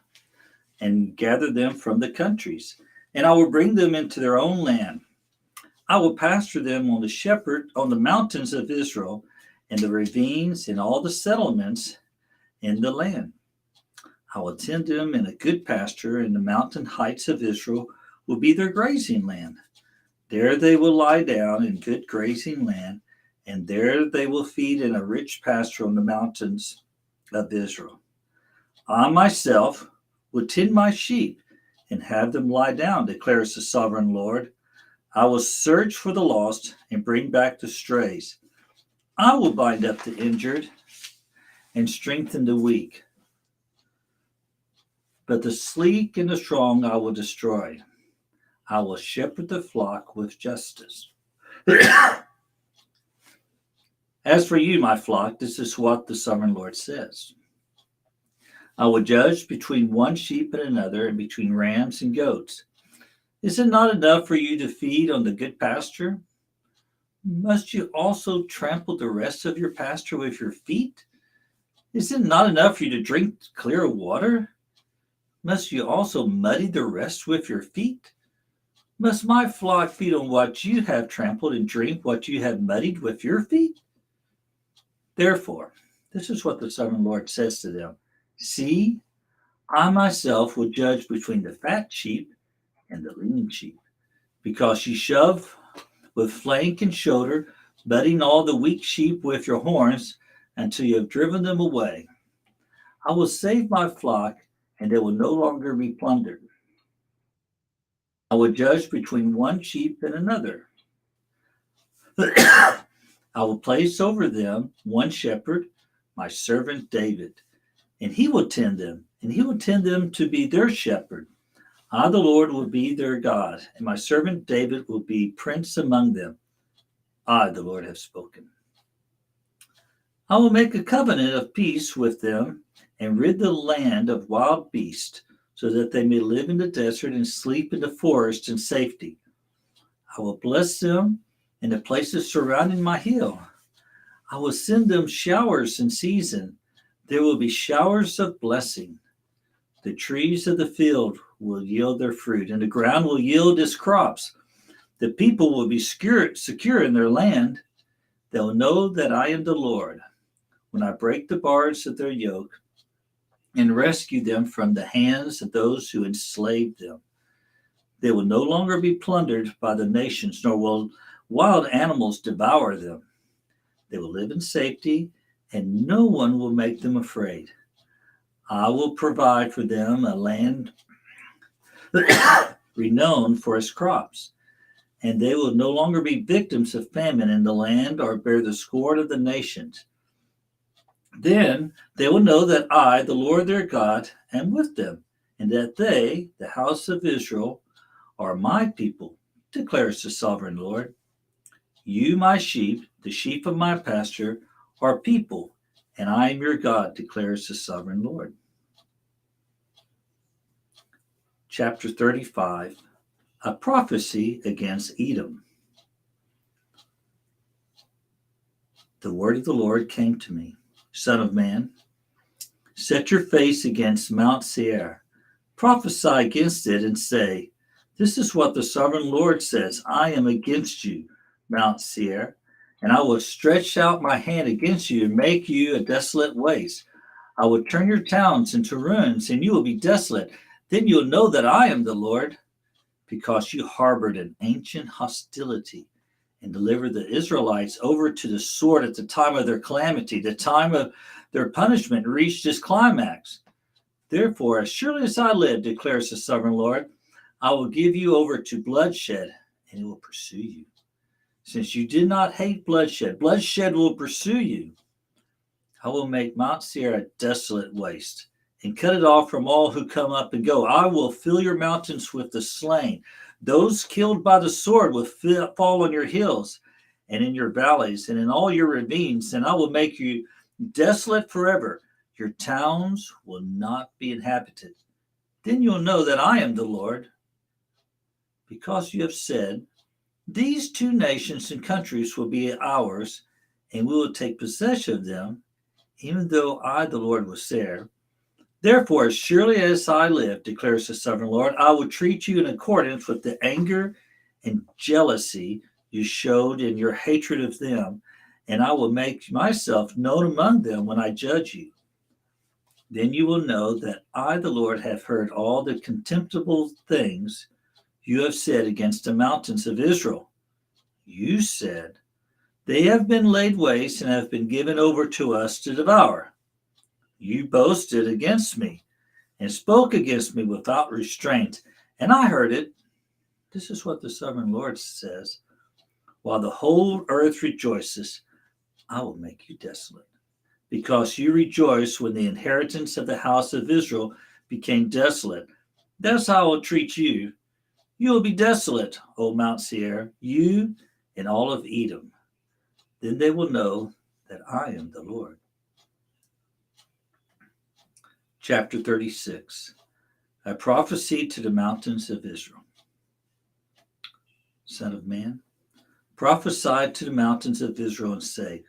and gather them from the countries, and I will bring them into their own land. I will pasture them on the mountains of Israel, and the ravines and all the settlements in the land. I will tend them in a good pasture, and the mountain heights of Israel will be their grazing land. There they will lie down in good grazing land, and there they will feed in a rich pasture on the mountains of Israel. I myself will tend my sheep and have them lie down, declares the sovereign Lord. I will search for the lost and bring back the strays. I will bind up the injured and strengthen the weak. But the sleek and the strong I will destroy. I will shepherd the flock with justice. As for you, my flock, this is what the sovereign Lord says. I will judge between one sheep and another, and between rams and goats. Is it not enough for you to feed on the good pasture? Must you also trample the rest of your pasture with your feet? Is it not enough for you to drink clear water? Must you also muddy the rest with your feet? Must my flock feed on what you have trampled and drink what you have muddied with your feet? Therefore, this is what the sovereign Lord says to them. See, I myself will judge between the fat sheep and the lean sheep, because you shove with flank and shoulder, butting all the weak sheep with your horns until you have driven them away. I will save my flock, and they will no longer be plundered. I will judge between one sheep and another. I will place over them one shepherd, my servant David, and he will tend them, and he will tend them to be their shepherd. I, the Lord, will be their God, and my servant David will be prince among them. I, the Lord, have spoken. I will make a covenant of peace with them and rid the land of wild beasts, so that they may live in the desert and sleep in the forest in safety. I will bless them in the places surrounding my hill. I will send them showers in season. There will be showers of blessing. The trees of the field will yield their fruit, and the ground will yield its crops. The people will be secure in their land. They will know that I am the Lord when I break the bars of their yoke and rescue them from the hands of those who enslaved them. They will no longer be plundered by the nations, nor will wild animals devour them. They will live in safety, and no one will make them afraid. I will provide for them a land renowned for its crops, and they will no longer be victims of famine in the land or bear the sword of the nations. Then they will know that I, the Lord their God, am with them, and that they, the house of Israel, are my people, declares the sovereign Lord. You, my sheep, the sheep of my pasture, are people, and I am your God, declares the sovereign Lord. Chapter 35, a prophecy against Edom. The word of the Lord came to me, Son of man, set your face against Mount Seir, prophesy against it and say, this is what the sovereign Lord says, I am against you, Mount Seir, and I will stretch out my hand against you and make you a desolate waste. I will turn your towns into ruins, and you will be desolate. Then you'll know that I am the Lord, because you harbored an ancient hostility and delivered the Israelites over to the sword at the time of their calamity. The time of their punishment reached its climax. Therefore, as surely as I live, declares the sovereign Lord, I will give you over to bloodshed, and it will pursue you. Since you did not hate bloodshed, bloodshed will pursue you. I will make Mount Seir a desolate waste and cut it off from all who come up and go. I will fill your mountains with the slain. Those killed by the sword will fall on your hills and in your valleys and in all your ravines, and I will make you desolate forever. Your towns will not be inhabited. Then you'll know that I am the Lord, because you have said, these two nations and countries will be ours, and we will take possession of them, even though I, the Lord, was there. Therefore, as surely as I live, declares the sovereign Lord, I will treat you in accordance with the anger and jealousy you showed in your hatred of them, and I will make myself known among them when I judge you. Then you will know that I, the Lord, have heard all the contemptible things you have said against the mountains of Israel. You said, they have been laid waste and have been given over to us to devour. You boasted against me and spoke against me without restraint, and I heard it. This is what the sovereign Lord says. While the whole earth rejoices, I will make you desolate, because you rejoiced when the inheritance of the house of Israel became desolate. That's how I will treat you. You will be desolate, O Mount Seir, you and all of Edom. Then they will know that I am the Lord. Chapter 36. I prophesied to the mountains of Israel. Son of man, prophesy to the mountains of Israel and say,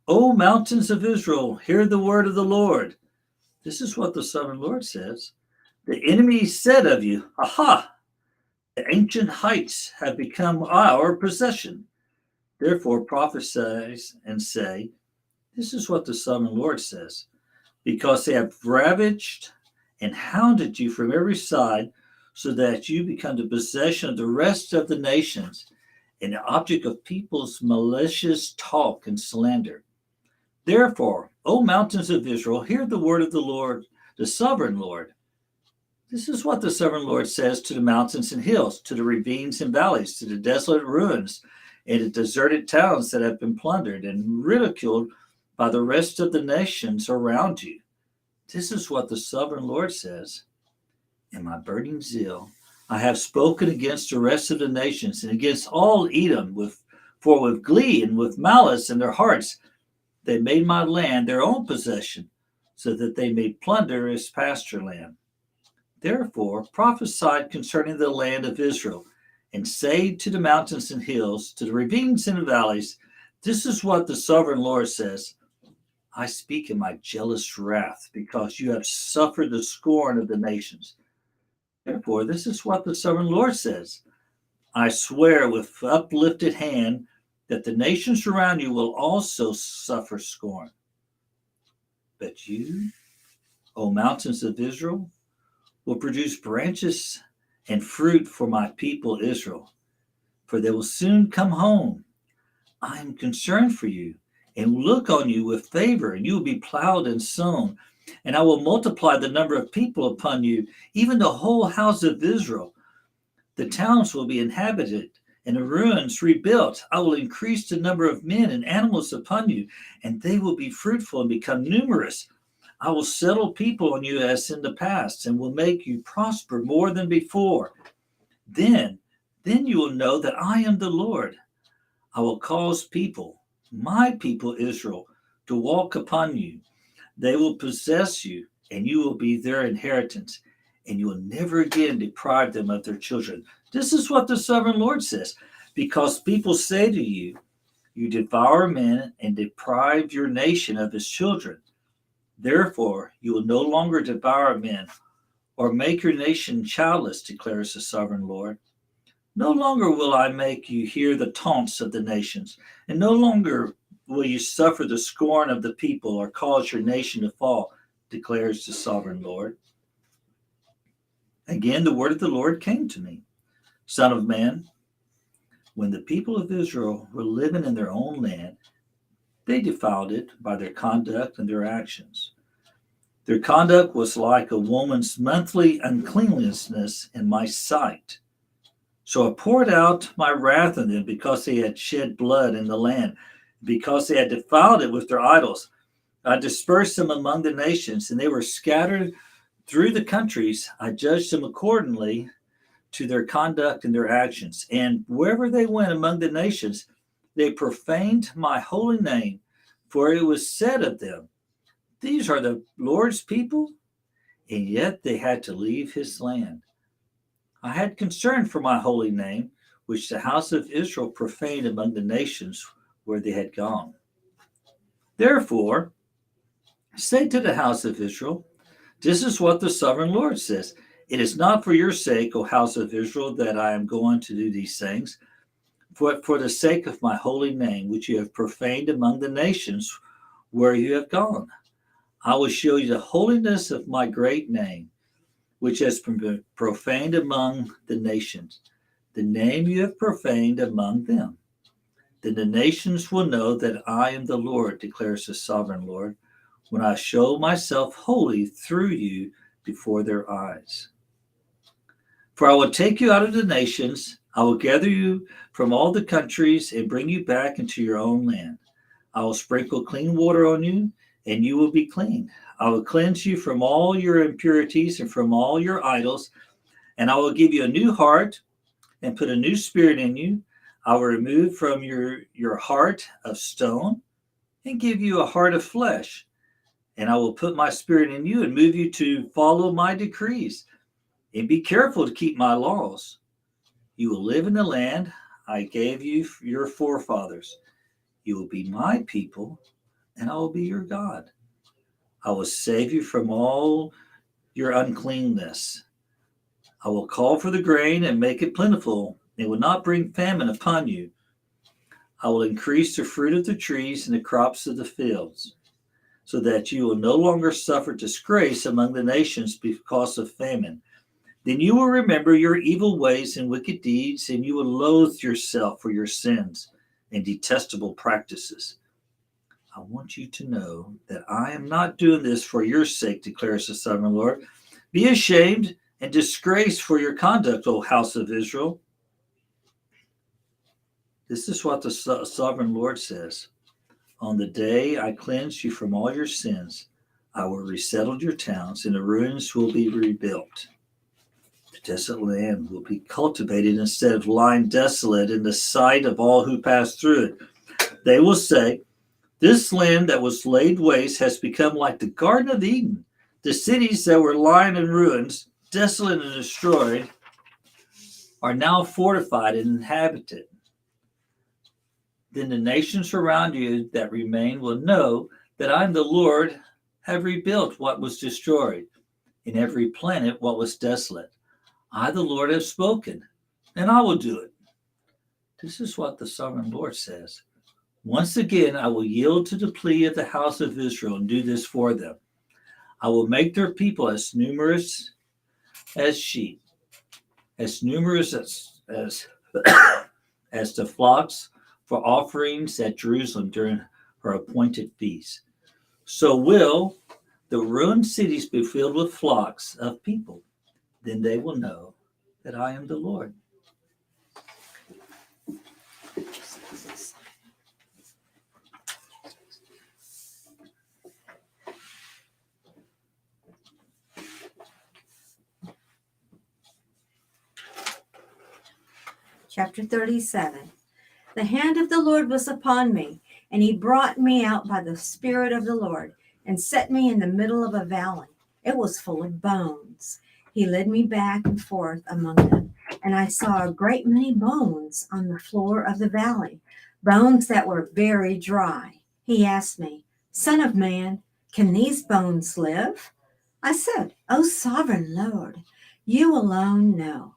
O mountains of Israel, hear the word of the Lord. This is what the sovereign Lord says. The enemy said of you, Aha! The ancient heights have become our possession. Therefore prophesy and say, this is what the sovereign Lord says. Because they have ravaged and hounded you from every side, so that you become the possession of the rest of the nations and the object of people's malicious talk and slander. Therefore, O mountains of Israel, hear the word of the Lord, the sovereign Lord. This is what the sovereign Lord says to the mountains and hills, to the ravines and valleys, to the desolate ruins, and the deserted towns that have been plundered and ridiculed by the rest of the nations around you. This is what the sovereign Lord says. In my burning zeal, I have spoken against the rest of the nations and against all Edom, for with glee and with malice in their hearts, they made my land their own possession, so that they may plunder its pasture land. Therefore prophesy concerning the land of Israel, and say to the mountains and hills, to the ravines and the valleys, this is what the sovereign Lord says. I speak in my jealous wrath, because you have suffered the scorn of the nations. Therefore, this is what the sovereign Lord says. I swear with uplifted hand that the nations around you will also suffer scorn. But you, O mountains of Israel, will produce branches and fruit for my people Israel, for they will soon come home. I am concerned for you and will look on you with favor, and you will be plowed and sown. And I will multiply the number of people upon you, even the whole house of Israel. The towns will be inhabited, and the ruins rebuilt. I will increase the number of men and animals upon you, and they will be fruitful and become numerous. I will settle people on you as in the past, and will make you prosper more than before. Then you will know that I am the Lord. I will cause people, my people Israel, to walk upon you. They will possess you, and you will be their inheritance, and you will never again deprive them of their children. This is what the sovereign Lord says, because people say to you, you devour men and deprive your nation of his children. Therefore, you will no longer devour men or make your nation childless, declares the sovereign Lord. No longer will I make you hear the taunts of the nations, and no longer will you suffer the scorn of the people or cause your nation to fall, declares the sovereign Lord. Again, the word of the Lord came to me. Son of man, when the people of Israel were living in their own land, they defiled it by their conduct and their actions. Their conduct was like a woman's monthly uncleanliness in my sight. So I poured out my wrath on them because they had shed blood in the land, because they had defiled it with their idols. I dispersed them among the nations, and they were scattered through the countries. I judged them accordingly to their conduct and their actions. And wherever they went among the nations, they profaned my holy name, for it was said of them, these are the Lord's people, and yet they had to leave his land. I had concern for my holy name, which the house of Israel profaned among the nations where they had gone. Therefore, say to the house of Israel, this is what the sovereign Lord says. It is not for your sake, O house of Israel, that I am going to do these things, but for the sake of my holy name, which you have profaned among the nations where you have gone. I will show you the holiness of my great name, which has been profaned among the nations, the name you have profaned among them. Then the nations will know that I am the Lord, declares the sovereign Lord, when I show myself holy through you before their eyes. For I will take you out of the nations, I will gather you from all the countries and bring you back into your own land. I will sprinkle clean water on you, and you will be clean. I will cleanse you from all your impurities and from all your idols, and I will give you a new heart and put a new spirit in you. I will remove from your heart of stone and give you a heart of flesh. And I will put my spirit in you and move you to follow my decrees and be careful to keep my laws. You will live in the land I gave you, your forefathers. You will be my people, and I will be your God. I will save you from all your uncleanness. I will call for the grain and make it plentiful. It will not bring famine upon you. I will increase the fruit of the trees and the crops of the fields, so that you will no longer suffer disgrace among the nations because of famine. Then you will remember your evil ways and wicked deeds, and you will loathe yourself for your sins and detestable practices. I want you to know that I am not doing this for your sake, declares the sovereign Lord. Be ashamed and disgraced for your conduct, O house of Israel. This is what the sovereign Lord says. On the day I cleanse you from all your sins, I will resettle your towns, and the ruins will be rebuilt. The desolate land will be cultivated instead of lying desolate in the sight of all who pass through it. They will say, this land that was laid waste has become like the Garden of Eden. The cities that were lying in ruins, desolate and destroyed, are now fortified and inhabited. Then the nations around you that remain will know that I am the Lord, have rebuilt what was destroyed, in every planet what was desolate. I, the Lord, have spoken, and I will do it. This is what the sovereign Lord says. Once again, I will yield to the plea of the house of Israel and do this for them. I will make their people as numerous as sheep, as numerous as as the flocks for offerings at Jerusalem during her appointed feast. So will the ruined cities be filled with flocks of people. Then they will know that I am the Lord.
Chapter 37. The hand of the Lord was upon me, and he brought me out by the Spirit of the Lord, and set me in the middle of a valley. It was full of bones. He led me back and forth among them, and I saw a great many bones on the floor of the valley, bones that were very dry. He asked me, Son of man, can these bones live? I said, O sovereign Lord, you alone know.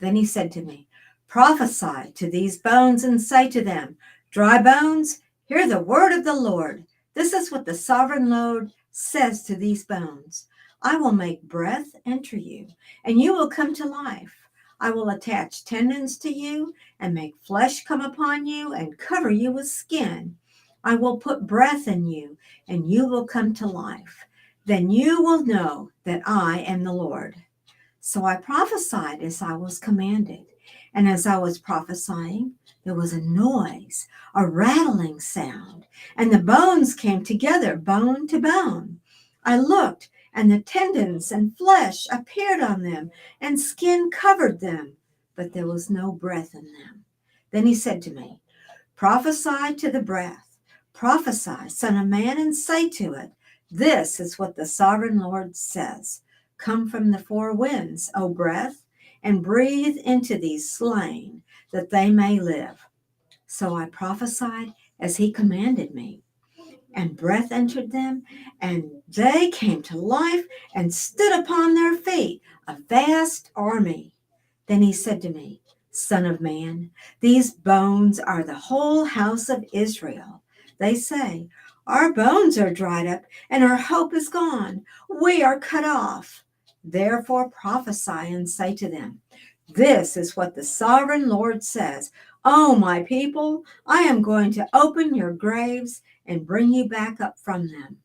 Then he said to me, Prophesy to these bones and say to them, Dry bones, hear the word of the Lord. This is what the sovereign Lord says to these bones. I will make breath enter you, and you will come to life. I will attach tendons to you and make flesh come upon you and cover you with skin. I will put breath in you, and you will come to life. Then you will know that I am the Lord. So I prophesied as I was commanded. And as I was prophesying, there was a noise, a rattling sound, and the bones came together, bone to bone. I looked, and the tendons and flesh appeared on them, and skin covered them, but there was no breath in them. Then he said to me, Prophesy to the breath. Prophesy, Son of man, and say to it, This is what the sovereign Lord says. Come from the four winds, O breath, and breathe into these slain, that they may live. So I prophesied as he commanded me, and breath entered them, and they came to life and stood upon their feet, a vast army. Then he said to me, Son of man, these bones are the whole house of Israel. They say,
Our bones are dried up, and our hope is gone. We are cut off. Therefore prophesy and say to them, this is what the sovereign Lord says. Oh, my people, I am going to open your graves and bring you back up from them.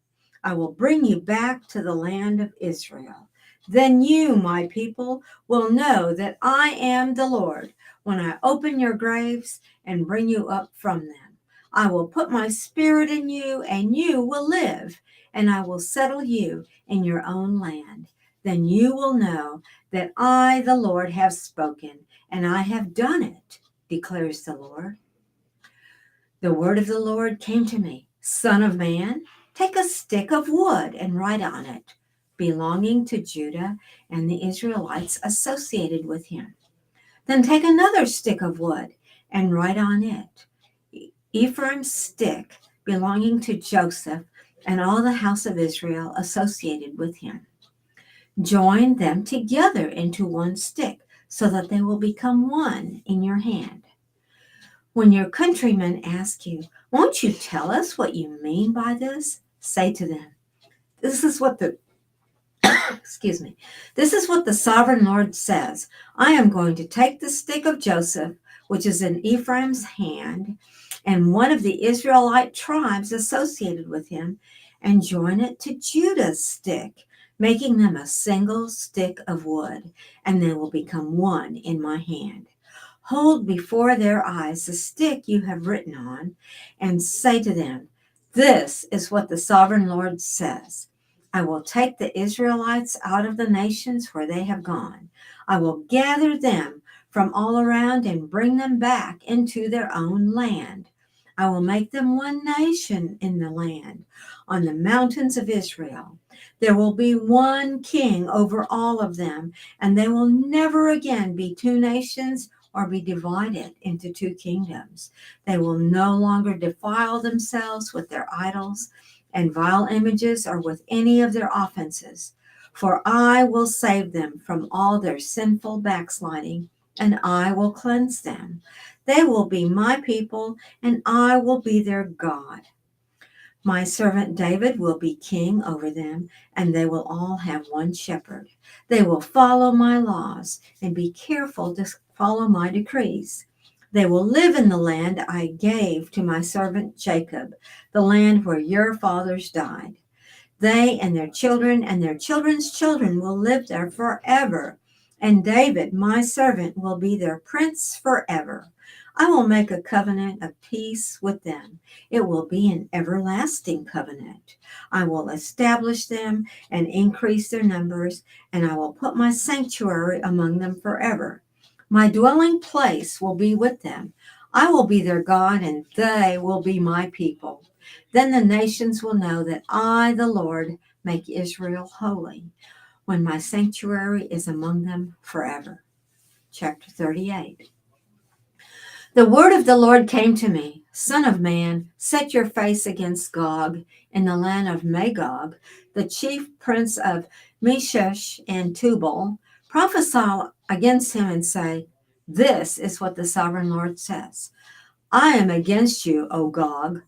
I will bring you back to the land of Israel. Then you, my people, will know that I am the Lord when I open your graves and bring you up from them. I will put my spirit in you, and you will live, and I will settle you in your own land. Then you will know that I, the Lord, have spoken, and I have done it, declares the Lord. The word of the Lord came to me, Son of man, take a stick of wood and write on it, belonging to Judah and the Israelites associated with him. Then take another stick of wood and write on it, Ephraim's stick, belonging to Joseph and all the house of Israel associated with him. Join them together into one stick so that they will become one in your hand. When your countrymen ask you, won't you tell us what you mean by this? Say to them, this is what the This is what the sovereign Lord says. I am going to take the stick of Joseph, which is in Ephraim's hand, and one of the Israelite tribes associated with him, and join it to Judah's stick, making them a single stick of wood, and they will become one in my hand. Hold before their eyes the stick you have written on, and say to them, this is what the sovereign Lord says. I will take the Israelites out of the nations where they have gone. I will gather them from all around and bring them back into their own land. I will make them one nation in the land, on the mountains of Israel. There will be one king over all of them, and they will never again be two nations or be divided into two kingdoms. They will no longer defile themselves with their idols and vile images or with any of their offenses. For I will save them from all their sinful backsliding, and I will cleanse them. They will be my people, and I will be their God. My servant David will be king over them, and they will all have one shepherd. They will follow my laws and be careful to follow my decrees. They will live in the land I gave to my servant Jacob, the land where your fathers died. They and their children and their children's children will live there forever, and David, my servant, will be their prince forever. I will make a covenant of peace with them. It will be an everlasting covenant. I will establish them and increase their numbers, and I will put my sanctuary among them forever. My dwelling place will be with them. I will be their God, and they will be my people. Then the nations will know that I, the Lord, make Israel holy, when my sanctuary is among them forever. Chapter 38. The word of the Lord came to me, Son of man, set your face against Gog in the land of Magog, the chief prince of Meshech and Tubal. Prophesy against him and say, this is what the sovereign Lord says. I am against you, O Gog,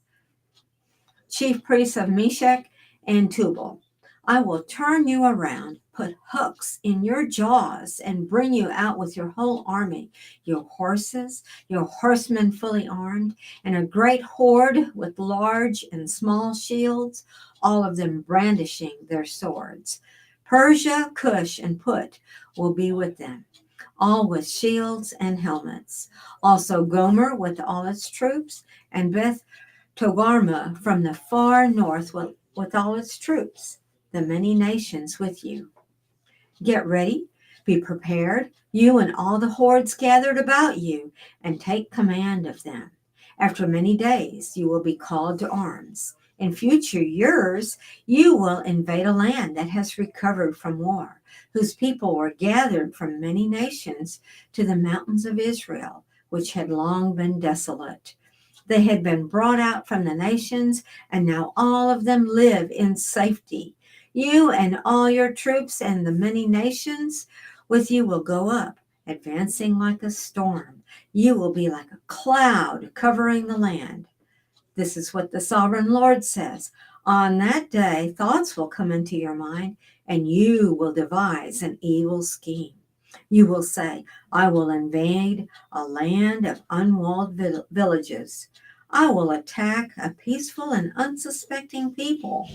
chief priest of Meshech and Tubal. I will turn you around, put hooks in your jaws, and bring you out with your whole army, your horses, your horsemen fully armed, and a great horde with large and small shields, all of them brandishing their swords. Persia, Cush, and Put will be with them, all with shields and helmets. Also Gomer with all its troops, and Beth Togarmah from the far north with all its troops, the many nations with you. Get ready, be prepared, you and all the hordes gathered about you, and take command of them. After many days, you will be called to arms. In future years, you will invade a land that has recovered from war, whose people were gathered from many nations to the mountains of Israel, which had long been desolate. They had been brought out from the nations, and now all of them live in safety. You and all your troops and the many nations with you will go up, advancing like a storm. You will be like a cloud covering the land.
This is what the sovereign Lord says. On that day, thoughts will come into your mind, and you will devise an evil scheme. You will say, I will invade a land of unwalled villages. I will attack a peaceful and unsuspecting people,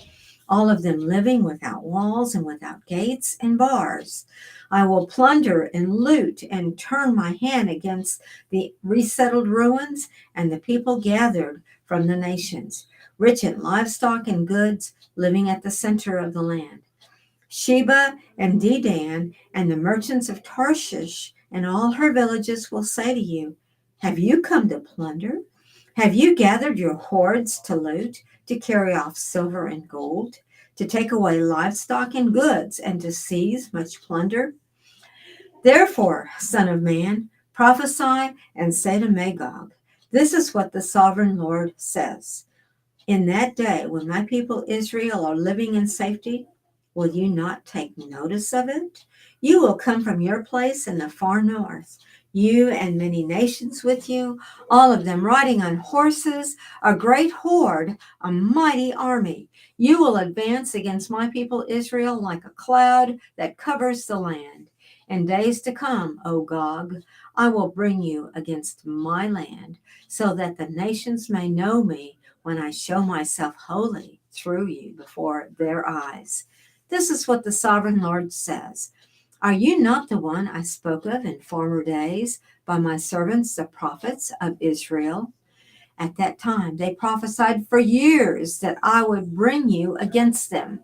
all of them living without walls and without gates and bars. I will plunder and loot and turn my hand against the resettled ruins and the people gathered from the nations, rich in livestock and goods, living at the center of the land. Sheba and Dedan and the merchants of Tarshish and all her villages will say to you, have you come to plunder? Have you gathered your hoards to loot, to carry off silver and gold, to take away livestock and goods, and to seize much plunder? Therefore, Son of Man, prophesy and say to Magog, this is what the sovereign Lord says. In that day, when my people Israel are living in safety, will you not take notice of it? You will come from your place in the far north, you and many nations with you, all of them riding on horses, a great horde, a mighty army. You will advance against my people Israel like a cloud that covers the land. In days to come, O Gog, I will bring you against my land, so that the nations may know me when I show myself holy through you before their eyes. This is what the sovereign Lord says. Are you not the one I spoke of in former days by my servants, the prophets of Israel? At that time, they prophesied for years that I would bring you against them.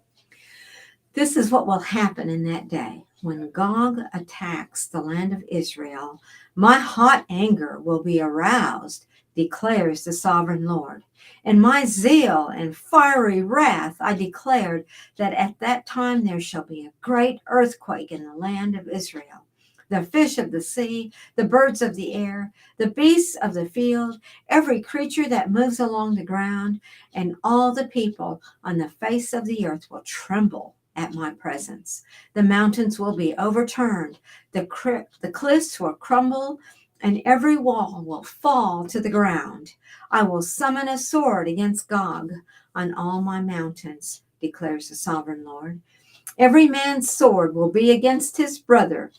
This is what will happen in that day. When Gog attacks the land of Israel, my hot anger will be aroused, declares the sovereign Lord. In my zeal and fiery wrath, I declared that at that time there shall be a great earthquake in the land of Israel. The fish of the sea, the birds of the air, the beasts of the field, every creature that moves along the ground, and all the people on the face of the earth will tremble at my presence. The mountains will be overturned, the cliffs will crumble, and every wall will fall to the ground. I will summon a sword against Gog on all my mountains, declares the sovereign Lord. Every man's sword will be against his brother.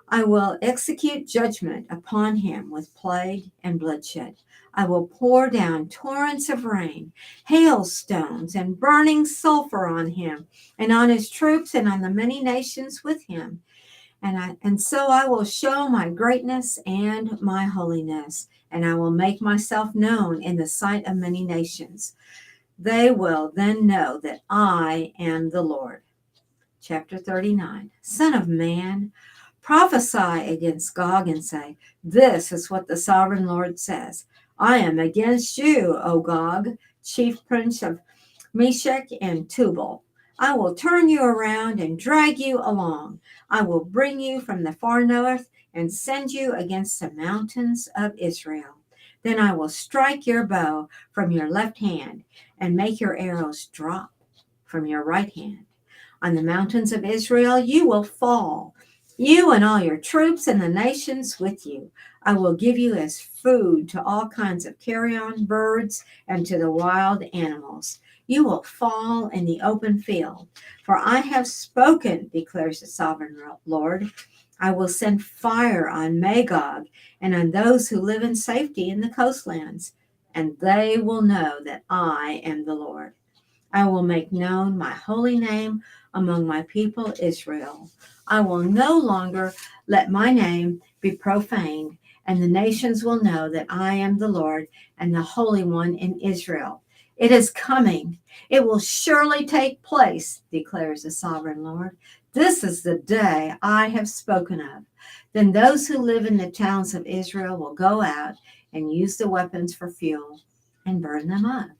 I will execute judgment upon him with plague and bloodshed. I will pour down torrents of rain, hailstones, and burning sulfur on him, and on his troops, and on the many nations with him. And so I will show my greatness and my holiness, and I will make myself known in the sight of many nations. They will then know that I am the Lord. Chapter 39. Son of man, prophesy against Gog and say, this is what the sovereign Lord says. I am against you, O Gog, chief prince of Meshech and Tubal. I will turn you around and drag you along. I will bring you from the far north and send you against the mountains of Israel. Then I will strike your bow from your left hand and make your arrows drop from your right hand. On the mountains of Israel you will fall, you and all your troops and the nations with you. I will give you as food to all kinds of carrion birds and to the wild animals. You will fall in the open field. For I have spoken, declares the sovereign Lord. I will send fire on Magog and on those who live in safety in the coastlands, and they will know that I am the Lord. I will make known my holy name among my people Israel. I will no longer let my name be profaned, and the nations will know that I am the Lord and the Holy One in Israel. It is coming. It will surely take place, declares the sovereign Lord. This is the day I have spoken of. Then those who live in the towns of Israel will go out and use the weapons for fuel and burn them up.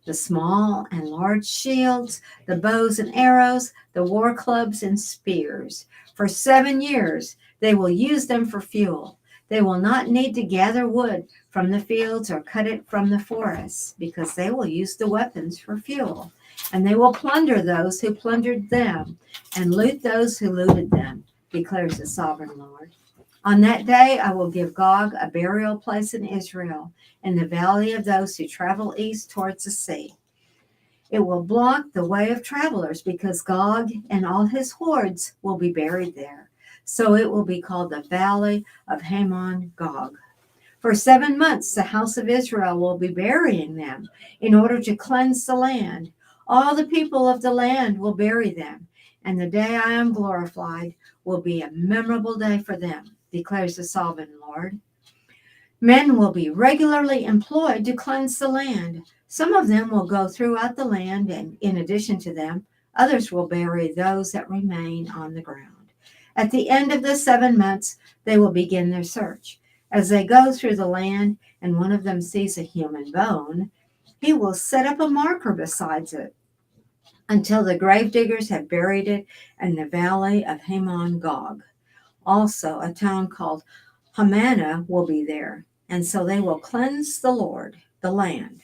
The small and large shields, the bows and arrows, the war clubs and spears. For 7 years, they will use them for fuel. They will not need to gather wood from the fields or cut it from the forests, because they will use the weapons for fuel. And they will plunder those who plundered them and loot those who looted them, declares the sovereign Lord. On that day, I will give Gog a burial place in Israel, in the valley of those who travel east towards the sea. It will block the way of travelers because Gog and all his hordes will be buried there. So it will be called the Valley of Hamon Gog. For 7 months, the house of Israel will be burying them in order to cleanse the land. All the people of the land will bury them, and the day I am glorified will be a memorable day for them, declares the sovereign Lord. Men will be regularly employed to cleanse the land. Some of them will go throughout the land, and in addition to them, others will bury those that remain on the ground. At the end of the 7 months, they will begin their search. As they go through the land and one of them sees a human bone, he will set up a marker beside it until the gravediggers have buried it in the valley of Hamon Gog. Also, a town called Hamanah will be there, and so they will cleanse the land.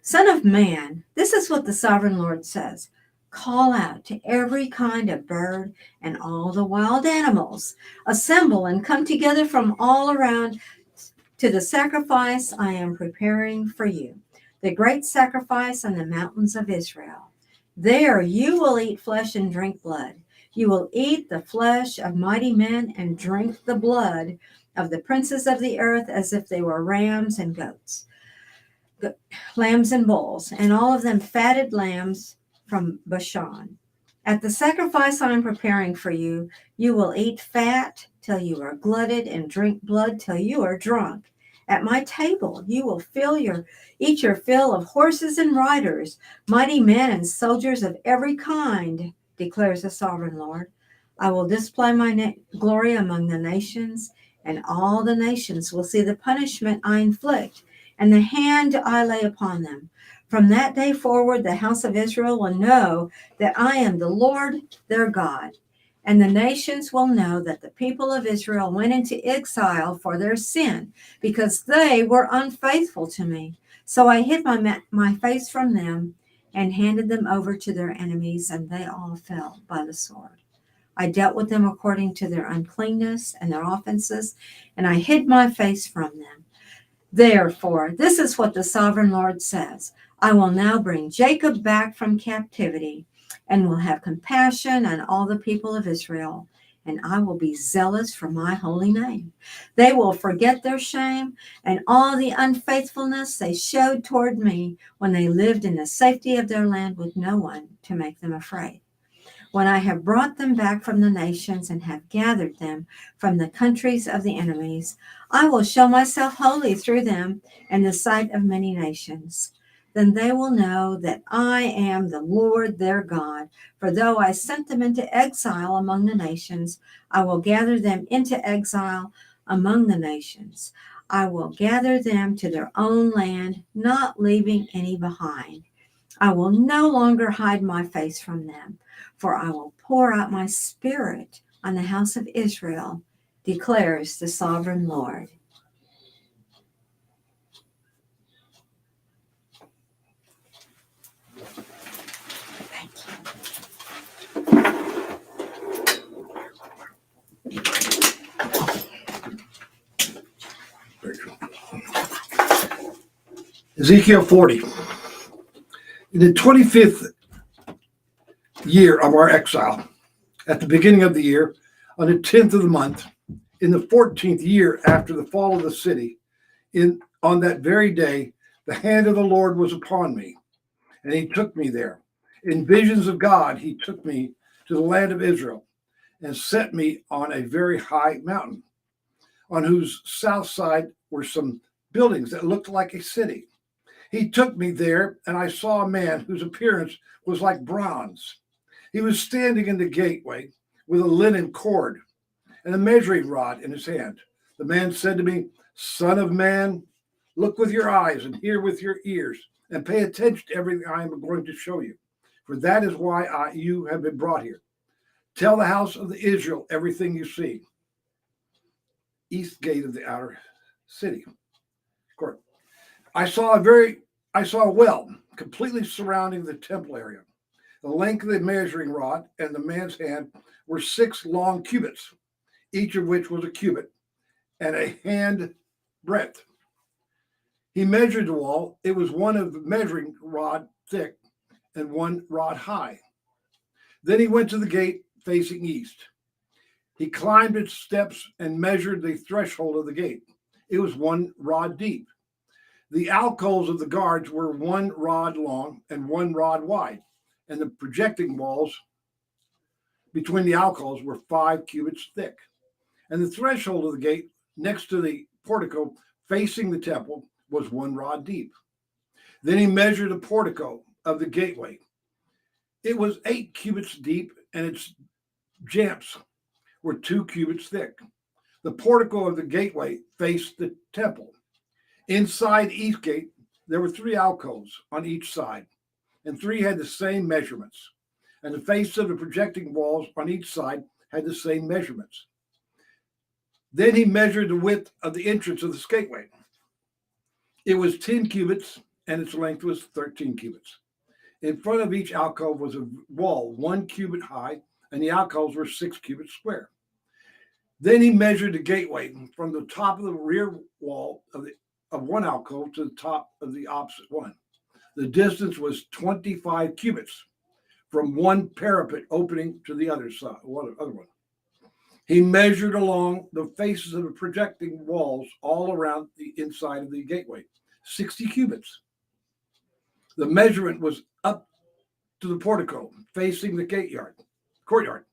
Son of man, this is what the sovereign Lord says. Call out to every kind of bird and all the wild animals. Assemble and come together from all around to the sacrifice I am preparing for you, the great sacrifice on the mountains of Israel. There you will eat flesh and drink blood. You will eat the flesh of mighty men and drink the blood of the princes of the earth as if they were rams and goats, lambs and bulls, and all of them fatted lambs from Bashan. At the sacrifice I am preparing for you, you will eat fat till you are glutted and drink blood till you are drunk. At my table you will eat your fill of horses and riders, mighty men and soldiers of every kind, declares the sovereign Lord. I will display my glory among the nations, and all the nations will see the punishment I inflict and the hand I lay upon them. From that day forward, the house of Israel will know that I am the Lord their God. And the nations will know that the people of Israel went into exile for their sin, because they were unfaithful to me. So I hid my face from them and handed them over to their enemies, and they all fell by the sword. I dealt with them according to their uncleanness and their offenses, and I hid my face from them. Therefore, this is what the sovereign Lord says. I will now bring Jacob back from captivity and will have compassion on all the people of Israel, and I will be zealous for my holy name. They will forget their shame and all the unfaithfulness they showed toward me when they lived in the safety of their land with no one to make them afraid. When I have brought them back from the nations and have gathered them from the countries of the enemies, I will show myself holy through them in the sight of many nations. Then they will know that I am the Lord their God. For though I sent them into exile among the nations, I will gather them into exile among the nations. I will gather them to their own land, not leaving any behind. I will no longer hide my face from them, for I will pour out my spirit on the house of Israel, declares the sovereign Lord.
Ezekiel 40. In the 25th year of our exile, at the beginning of the year, on the 10th of the month, in the 14th year after the fall of the city, on that very day, the hand of the Lord was upon me, and he took me there. In visions of God, he took me to the land of Israel and set me on a very high mountain, on whose south side were some buildings that looked like a city. He took me there, and I saw a man whose appearance was like bronze. He was standing in the gateway with a linen cord and a measuring rod in his hand. The man said to me, Son of man, look with your eyes and hear with your ears, and pay attention to everything I am going to show you, for that is why you have been brought here. Tell the house of Israel everything you see. East gate of the outer city court. I saw a well completely surrounding the temple area. The length of the measuring rod and the man's hand were 6 long cubits. each of which was a cubit and a hand breadth. He measured the wall. It was one of the measuring rod thick and 1 rod high. Then he went to the gate facing east. He climbed its steps and measured the threshold of the gate. It was 1 rod deep. The alcoves of the guards were 1 rod long and 1 rod wide, and the projecting walls between the alcoves were 5 cubits thick. And the threshold of the gate next to the portico facing the temple was 1 rod deep. Then he measured the portico of the gateway. It was 8 cubits deep, and its jamps were 2 cubits thick. The portico of the gateway faced the temple. Inside each gate, there were 3 alcoves on each side, and 3 had the same measurements. And the face of the projecting walls on each side had the same measurements. Then he measured the width of the entrance of the gateway. It was 10 cubits, and its length was 13 cubits. In front of each alcove was a wall 1 cubit high, and the alcoves were 6 cubits square. Then he measured the gateway from the top of the rear wall of one alcove to the top of the opposite one. The distance was 25 cubits from one parapet opening to the other side, other one. He measured along the faces of the projecting walls all around the inside of the gateway, 60 cubits. The measurement was up to the portico facing the courtyard.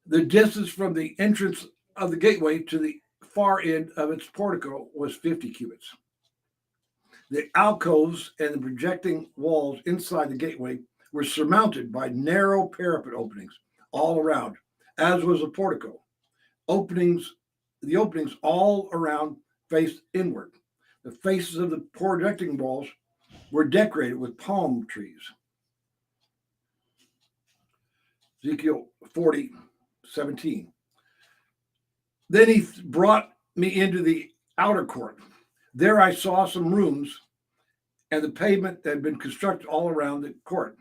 The distance from the entrance of the gateway to the far end of its portico was 50 cubits. The alcoves and the projecting walls inside the gateway were surmounted by narrow parapet openings all around, as was the portico. The openings all around faced inward. The faces of the projecting walls were decorated with palm trees. Ezekiel 40:17. Then he brought me into the outer court. There I saw some rooms and the pavement that had been constructed all around the court.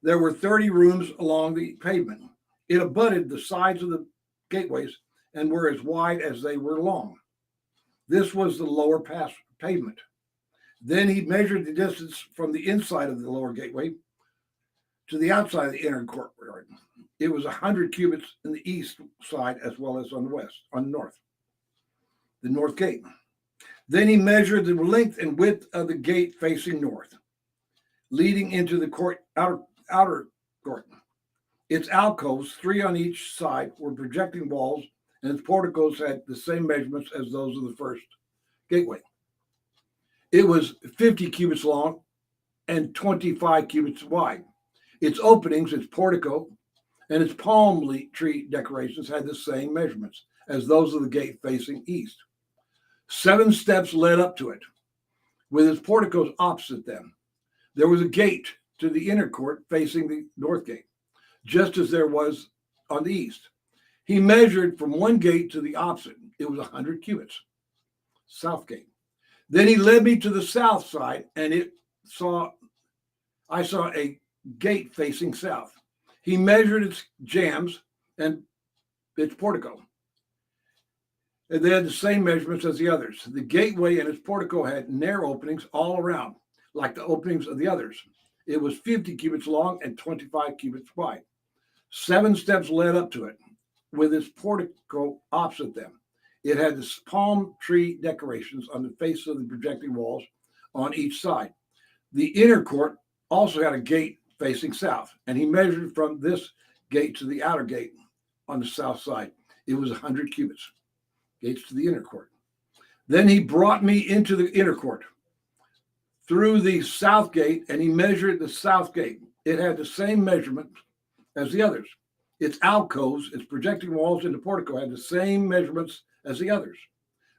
There were 30 rooms along the pavement. It abutted the sides of the gateways and were as wide as they were long. This was the lower pavement. Then he measured the distance from the inside of the lower gateway to the outside of the inner courtyard. It was 100 cubits in the east side as well as on the north gate. Then he measured the length and width of the gate facing north, leading into the outer court. Its alcoves, 3 on each side, were projecting walls, and its porticos had the same measurements as those of the first gateway. It was 50 cubits long and 25 cubits wide. Its openings, its portico, and its palm tree decorations had the same measurements as those of the gate facing east. 7 steps led up to it, with its porticos opposite them. There was a gate to the inner court facing the north gate, just as there was on the east. He measured from one gate to the opposite. It was 100 cubits, south gate. Then he led me to the south side, and I saw a gate facing south. He measured its jambs and its portico. And they had the same measurements as the others. The gateway and its portico had narrow openings all around, like the openings of the others. It was 50 cubits long and 25 cubits wide. 7 steps led up to it, with its portico opposite them. It had the palm tree decorations on the face of the projecting walls on each side. The inner court also had a gate facing south, and he measured from this gate to the outer gate on the south side. It was 100 cubits, gates to the inner court. Then he brought me into the inner court through the south gate, and he measured the south gate. It had the same measurement as the others. Its alcoves, its projecting walls, and the portico had the same measurements as the others.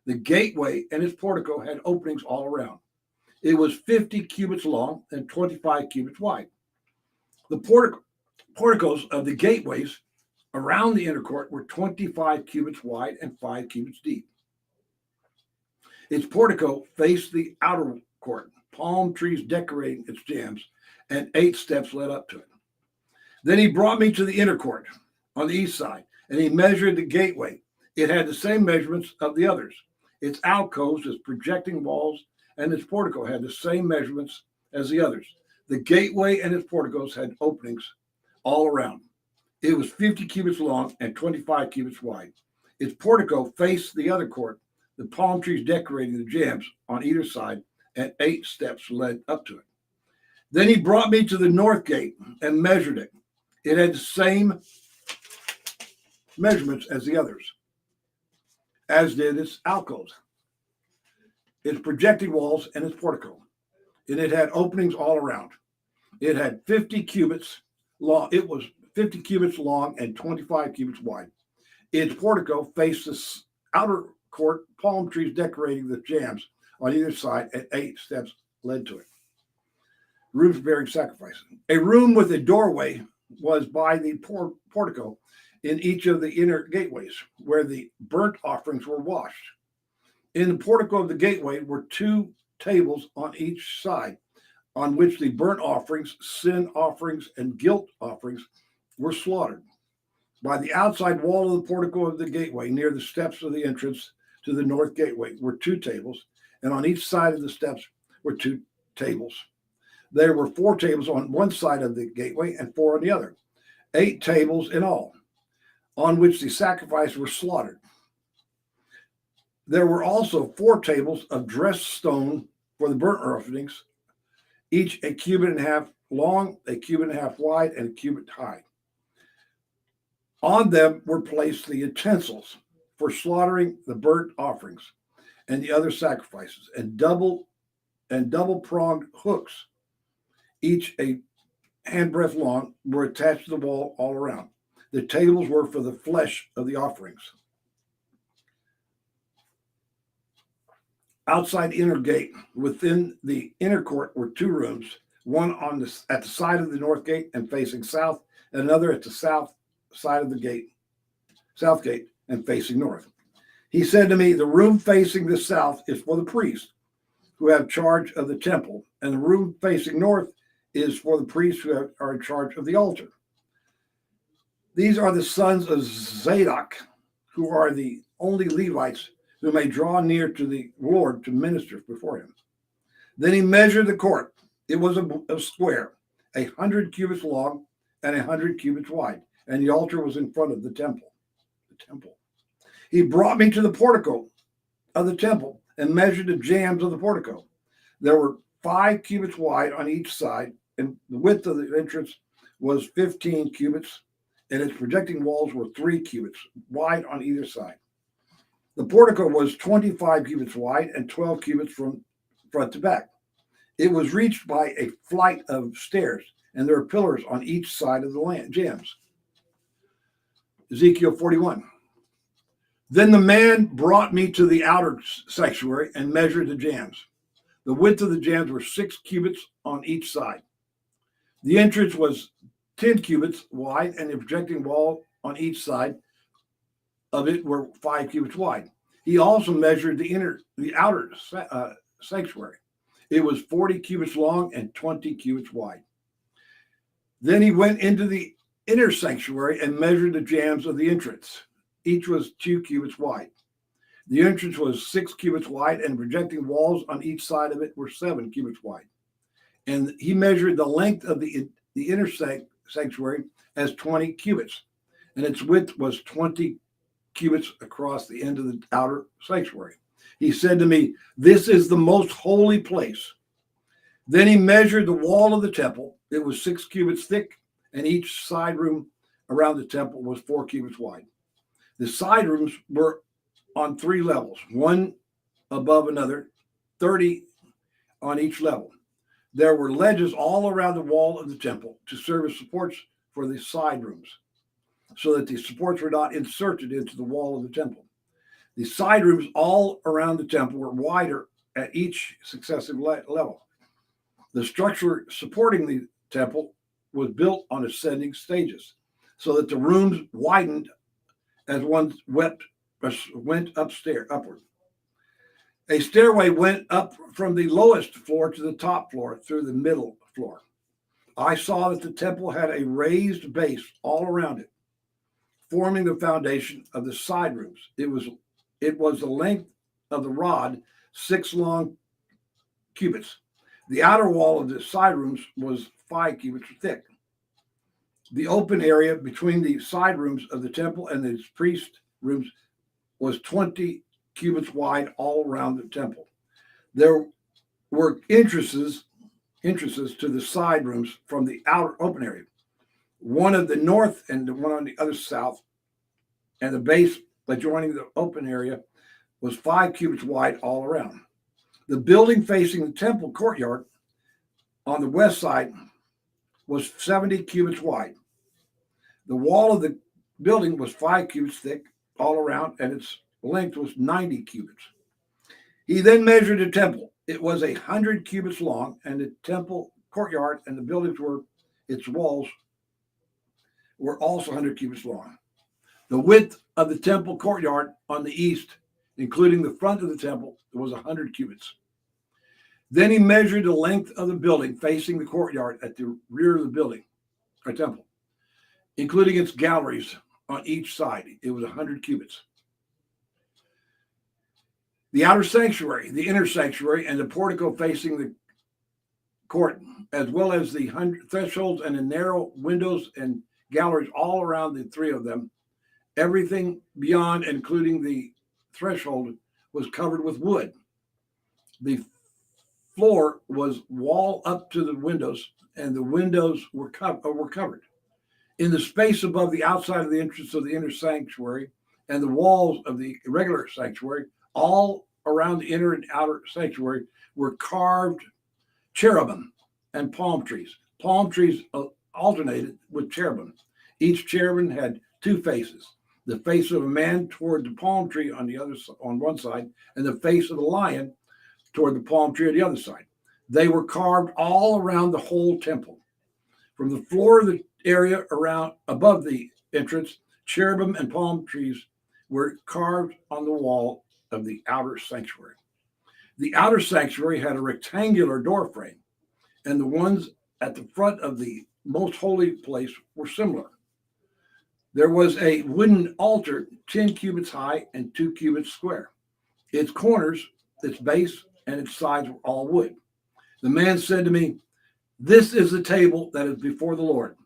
The gateway and its portico had openings all around. It was 50 cubits long and 25 cubits wide. The porticos of the gateways around the inner court were 25 cubits wide and 5 cubits deep. Its portico faced the outer court, palm trees decorating its jambs, and 8 steps led up to it. Then he brought me to the inner court on the east side,
And he measured the gateway. It had the same measurements of the others. Its alcoves, its projecting walls, and its portico had the same measurements as the others. The gateway and its porticos had openings all around. It was 50 cubits long and 25 cubits wide. Its portico faced the other court, the palm trees decorating the jambs on either side, and 8 steps led up to it. Then he brought me to the north gate and measured it. It had the same measurements as the others, as did its alcoves, its projecting walls, and its portico. And it had openings all around. It had 50 cubits long. It was 50 cubits long and 25 cubits wide. Its portico faced the outer court, palm trees decorating the jambs on either side, and 8 steps led to it. Rooms bearing sacrifices. A room with a doorway was by the portico in each of the inner gateways, where the burnt offerings were washed. In the portico of the gateway were 2 tables on each side, on which the burnt offerings, sin offerings, and guilt offerings were slaughtered. By the outside wall of the portico of the gateway, near the steps of the entrance to the north gateway, were 2 tables, and on each side of the steps were 2 tables. There were 4 tables on one side of the gateway and 4 on the other, 8 tables in all, on which the sacrifices were slaughtered. There were also 4 tables of dressed stone for the burnt offerings, each a cubit and a half long, a cubit and a half wide, and a cubit high. On them were placed the utensils for slaughtering the burnt offerings and the other sacrifices, and double-pronged hooks, each a handbreadth long, were attached to the wall all around. The tables were for the flesh of the offerings. Outside the inner gate, within the inner court, were 2 rooms, one at the side of the north gate and facing south, and another at the south side of the gate, south gate, and facing north. He said to me, the room facing the south is for the priests who have charge of the temple, and the room facing north is for the priests who are in charge of the altar. These are the sons of Zadok, who are the only Levites who may draw near to the Lord to minister before him. Then he measured the court. It was a square, 100 cubits long and 100 cubits wide, and the altar was in front of the temple. He brought me to the portico of the temple and measured the jambs of the portico. There were 5 cubits wide on each side, and the width of the entrance was 15 cubits, and its projecting walls were 3 cubits wide on either side. The portico was 25 cubits wide and 12 cubits from front to back. It was reached by a flight of stairs, and there were pillars on each side of the jambs. Ezekiel 41. Then the man brought me to the outer sanctuary and measured the jambs. The width of the jambs were 6 cubits on each side. The entrance was 10 cubits wide, and the projecting wall on each side of it were 5 cubits wide. He also measured the outer sanctuary. It was 40 cubits long and 20 cubits wide. Then he went into the inner sanctuary and measured the jambs of the entrance. Each was 2 cubits wide. The entrance was 6 cubits wide, and projecting walls on each side of it were 7 cubits wide. And he measured the length of the inner sanctuary as 20 cubits, and its width was 20 cubits across the end of the outer sanctuary. He said to me, "This is the most holy place." Then he measured the wall of the temple. It was 6 cubits thick, and each side room around the temple was 4 cubits wide. The side rooms were on 3 levels, one above another, 30 on each level. There were ledges all around the wall of the temple to serve as supports for the side rooms, so that the supports were not inserted into the wall of the temple. The side rooms all around the temple were wider at each successive level. The structure supporting the temple was built on ascending stages, so that the rooms widened as one went upward. A stairway went up from the lowest floor to the top floor through the middle floor. I saw that the temple had a raised base all around it. forming the foundation of the side rooms. It was the length of the rod, 6 long cubits. The outer wall of the side rooms was 5 cubits thick. The open area between the side rooms of the temple and the priest rooms was 20 cubits wide all around the temple. There were entrances to the side rooms from the outer open area, one of the north and the one on the other south, and the base adjoining the open area was 5 cubits wide all around. The building facing the temple courtyard on the west side was 70 cubits wide. The wall of the building was 5 cubits thick all around, and its length was 90 cubits. He then measured the temple. It was 100 cubits long, and the temple courtyard and the buildings its walls were also 100 cubits long. The width of the temple courtyard on the east, including the front of the temple, was 100 cubits. Then he measured the length of the building facing the courtyard at the rear of the building, or temple, including its galleries on each side. It was 100 cubits. The outer sanctuary, the inner sanctuary, and the portico facing the court, as well as the thresholds and the narrow windows and galleries all around the 3 of them, everything beyond, including the threshold, was covered with wood. The floor was wall up to the windows, and the windows were covered. In the space above the outside of the entrance of the inner sanctuary and the walls of the regular sanctuary, all around the inner and outer sanctuary, were carved cherubim and palm trees. Palm trees alternated with cherubim. Each cherubim had 2 faces: the face of a man toward the palm tree on one side, and the face of the lion toward the palm tree on the other side. They were carved all around the whole temple. From the floor of the area above the entrance, cherubim and palm trees were carved on the wall of the outer sanctuary. The outer sanctuary had a rectangular door frame, and the ones at the front of the most holy place were similar. There was a wooden altar 10 cubits high and 2 cubits square. Its corners, its base, and its sides were all wood. The man said to me, "This is the table that is before the Lord."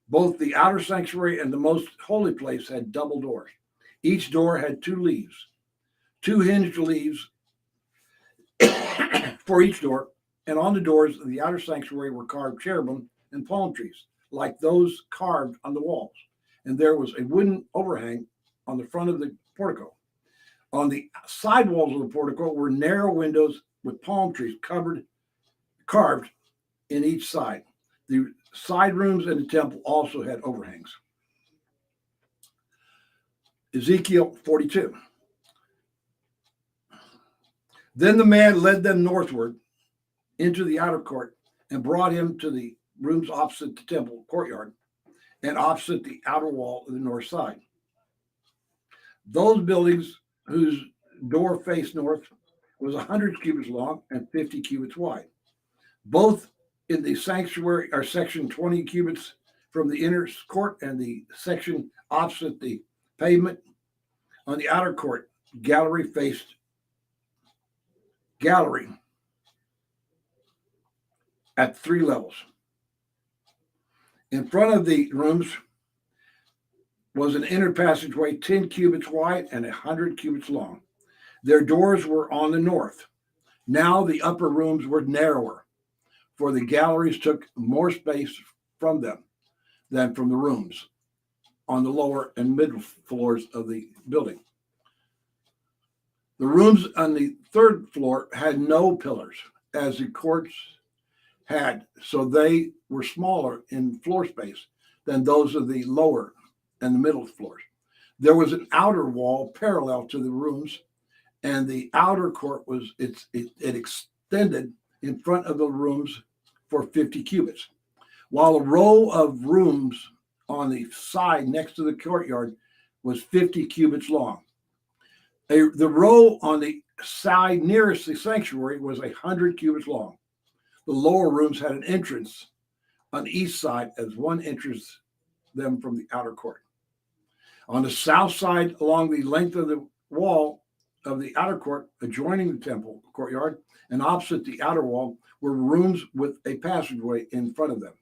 Both the outer sanctuary and the most holy place had double doors. Each door had 2 leaves, 2 hinged leaves for each door, and on the doors of the outer sanctuary were carved cherubim and palm trees, like those carved on the walls. And there was a wooden overhang on the front of the portico. On the side walls of the portico were narrow windows with palm trees carved in each side. The side rooms in the temple also had overhangs. Ezekiel 42. Then the man led them northward into the outer court and brought him to the rooms opposite the temple courtyard and opposite the outer wall of the north side. Those buildings whose door faced north was 100 cubits long and 50 cubits wide. Both in the sanctuary are section 20 cubits from the inner court and the section opposite the pavement. On the outer court, gallery at 3 levels. In front of the rooms was an inner passageway 10 cubits wide and 100 cubits long. Their doors were on the north. Now the upper rooms were narrower, for the galleries took more space from them than from the rooms on the lower and middle floors of the building. The rooms on the 3rd floor had no pillars, as the courts had, so they were smaller in floor space than those of the lower and the middle floors. There was an outer wall parallel to the rooms, and the outer court it extended in front of the rooms for 50 cubits, while a row of rooms on the side next to the courtyard was 50 cubits long. The row on the side nearest the sanctuary was 100 cubits long. The lower rooms had an entrance on the east side as one enters them from the outer court. On the south side, along the length of the wall of the outer court adjoining the temple courtyard, and opposite the outer wall, were rooms with a passageway in front of them.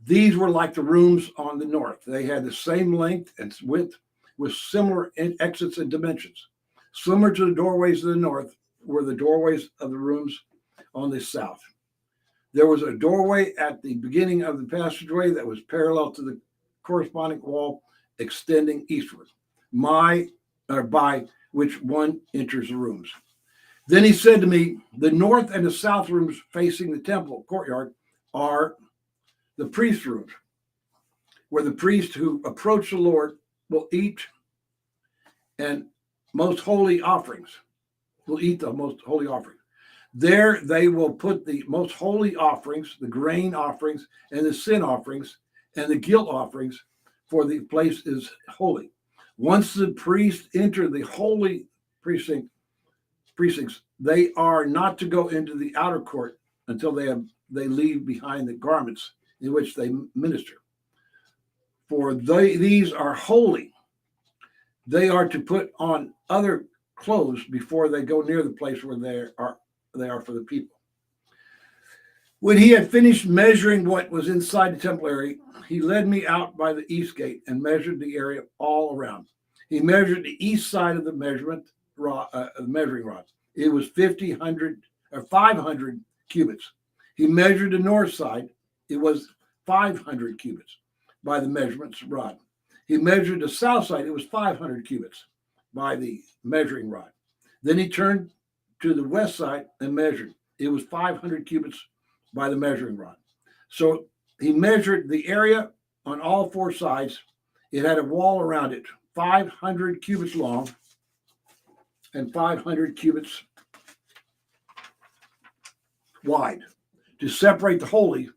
These were like the rooms on the north. They had the same length and width with similar exits and dimensions. Similar to the doorways of the north were the doorways of the rooms on the south. There was a doorway at the beginning of the passageway that was parallel to the corresponding wall extending eastward, by which one enters the rooms. Then he said to me, the north and the south rooms facing the temple courtyard are the priest rooms, where the priests who approach the Lord will eat and most holy offerings, will eat the most holy offerings. There they will put the most holy offerings, the grain offerings, and the sin offerings, and the guilt offerings, for the place is holy. Once the priests enter the holy precincts, they are not to go into the outer court until they leave behind the garments in which they minister. For these are holy. They are to put on other clothes before they go near the place where they are for the people. When he had finished measuring what was inside the temple area, he led me out by the east gate and measured the area all around. He measured the east side of the measuring rod. It was 500 cubits. He measured the north side. It was 500 cubits by the measurements rod. He measured the south side. It was 500 cubits by the measuring rod. Then he turned to the west side and measured. It was 500 cubits by the measuring rod. So he measured the area on all four sides. It had a wall around it, 500 cubits long and 500 cubits wide, to separate the holy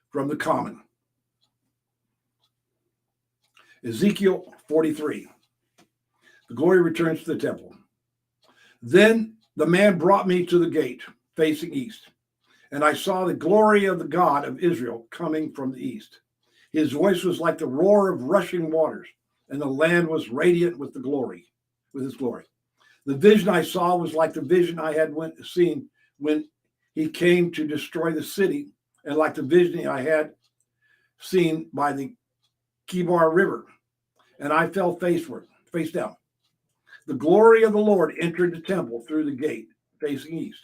from the common. Ezekiel 43. The glory returns to the temple. Then the man brought me to the gate facing east, and I saw the glory of the God of Israel coming from the east. His voice was like the roar of rushing waters, and the land was radiant with his glory. The vision I saw was like the vision I had seen when he came to destroy the city, and like the vision I had seen by the Kibar River, and I fell face down. The glory of the Lord entered the temple through the gate facing east.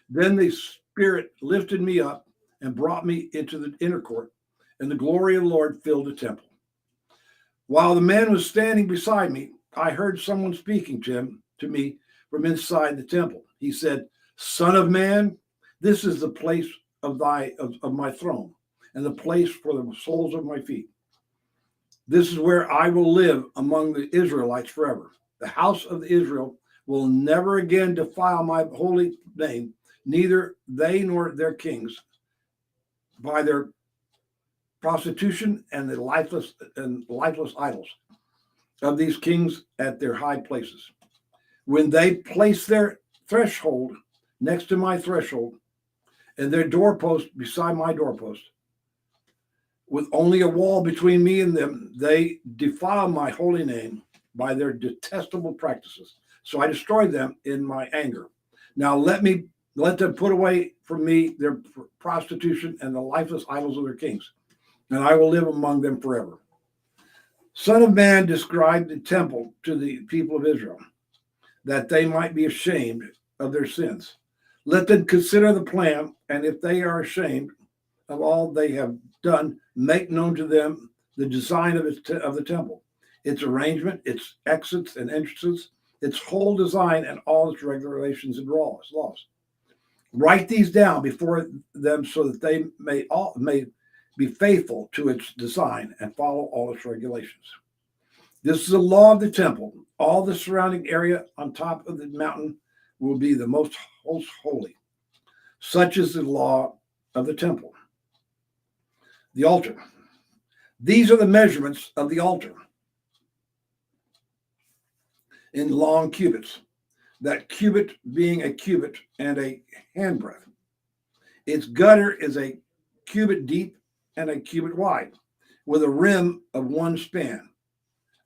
Then the Spirit lifted me up and brought me into the inner court, and the glory of the Lord filled the temple. While the man was standing beside me, I heard someone speaking to me from inside the temple. He said, "Son of man, this is the place of my throne, and the place for the soles of my feet. This is where I will live among the Israelites forever. The house of Israel will never again defile my holy name, neither they nor their kings, by their prostitution and the lifeless idols of these kings at their high places. When they place their threshold next to my threshold, and their doorpost beside my doorpost, with only a wall between me and them, they defile my holy name by their detestable practices. So I destroyed them in my anger. Now let them put away from me their prostitution and the lifeless idols of their kings, and I will live among them forever." Son of man described the temple to the people of Israel, that they might be ashamed of their sins. Let them consider the plan, and if they are ashamed of all they have done, make known to them the design of the temple, its arrangement, its exits and entrances, its whole design, and all its regulations and laws. Write these down before them so that they may be faithful to its design and follow all its regulations. This is the law of the temple. All the surrounding area on top of the mountain will be the most holy. Such is the law of the temple. The altar. These are the measurements of the altar in long cubits, that cubit being a cubit and a handbreadth. Its gutter is a cubit deep and a cubit wide, with a rim of one span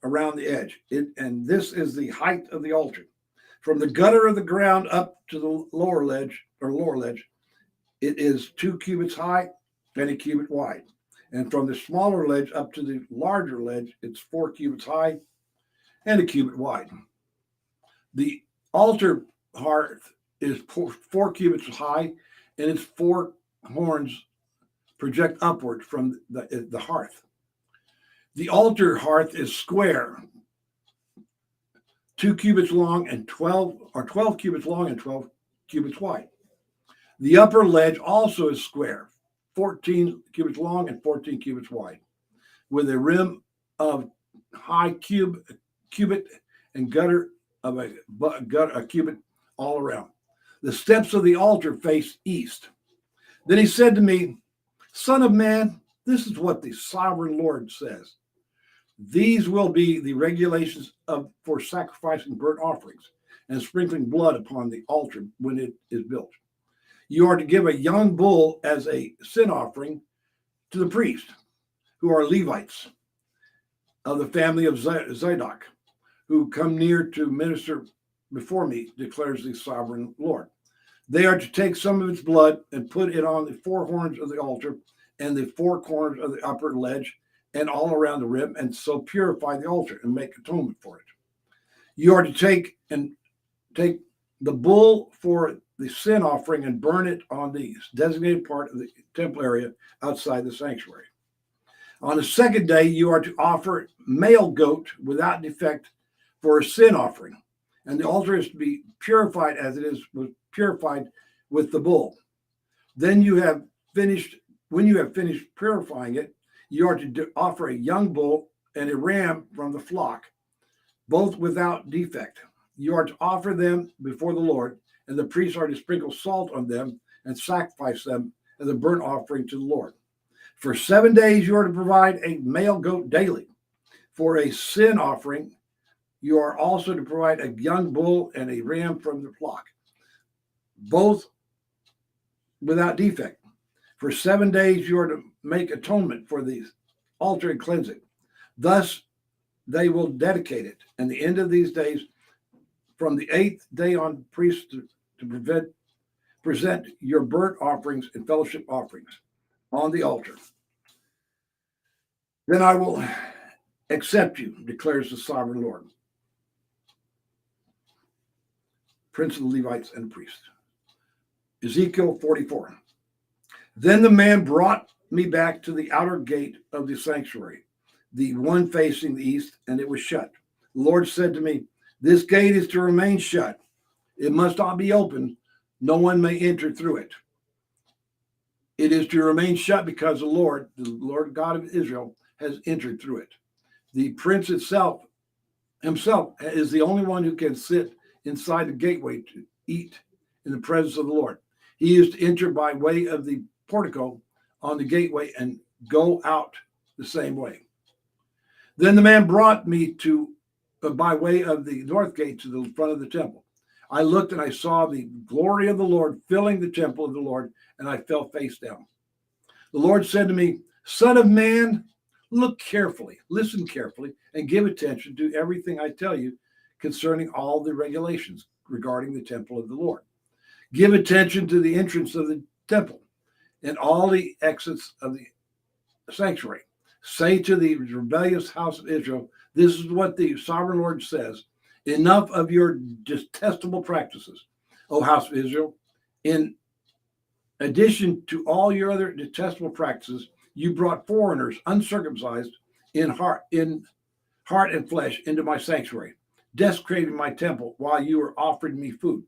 around the edge. And this is the height of the altar. From the gutter of the ground up to the lower ledge, it is 2 cubits high and a cubit wide. And from the smaller ledge up to the larger ledge, it's 4 cubits high and a cubit wide. The altar hearth is 4 cubits high, and its 4 horns project upward from the hearth. The altar hearth is square, 2 cubits long and 12 cubits long and 12 cubits wide. The upper ledge also is square, 14 cubits long and 14 cubits wide, with a rim of high cubit and gutter of a cubit all around. The steps of the altar face east. Then he said to me, Son of man, this is what the sovereign Lord says. These will be the regulations for sacrificing burnt offerings and sprinkling blood upon the altar when it is built. You are to give a young bull as a sin offering to the priest, who are Levites of the family of Zadok, who come near to minister before me, declares the sovereign Lord. They are to take some of its blood and put it on the 4 horns of the altar and the 4 corners of the upper ledge and all around the rim, and so purify the altar and make atonement for it. You are to take the bull for the sin offering and burn it on the designated part of the temple area outside the sanctuary. On the second day, you are to offer male goat without defect for a sin offering, and the altar is to be purified as it was purified with the bull. Then when you have finished purifying it, you are to offer a young bull and a ram from the flock, both without defect. You are to offer them before the Lord, and the priests are to sprinkle salt on them and sacrifice them as a burnt offering to the Lord. For 7 days you are to provide a male goat daily. For a sin offering, you are also to provide a young bull and a ram from the flock, both without defect. For 7 days you are to make atonement for the altar and cleanse it. Thus they will dedicate it. And the end of these days, from the 8th day on, priests to present your burnt offerings and fellowship offerings on the altar. Then I will accept you, declares the sovereign Lord, Prince of the Levites and the priests. Ezekiel 44. Then the man brought me back to the outer gate of the sanctuary, the one facing the east, and it was shut. The Lord said to me, This gate is to remain shut. It must not be opened. No one may enter through it. It is to remain shut because the Lord God of Israel, has entered through it. The prince himself is the only one who can sit inside the gateway to eat in the presence of the Lord. He is to enter by way of the portico on the gateway and go out the same way. Then the man brought me by way of the north gate to the front of the temple. I looked and I saw the glory of the Lord filling the temple of the Lord, and I fell face down. The Lord said to me, Son of man, look carefully, listen carefully, and give attention to everything I tell you concerning all the regulations regarding the temple of the Lord. Give attention to the entrance of the temple and all the exits of the sanctuary. Say to the rebellious house of Israel, this is what the sovereign Lord says. Enough of your detestable practices, O house of Israel. In addition to all your other detestable practices, you brought foreigners uncircumcised in heart and flesh into my sanctuary, desecrating my temple while you were offering me food,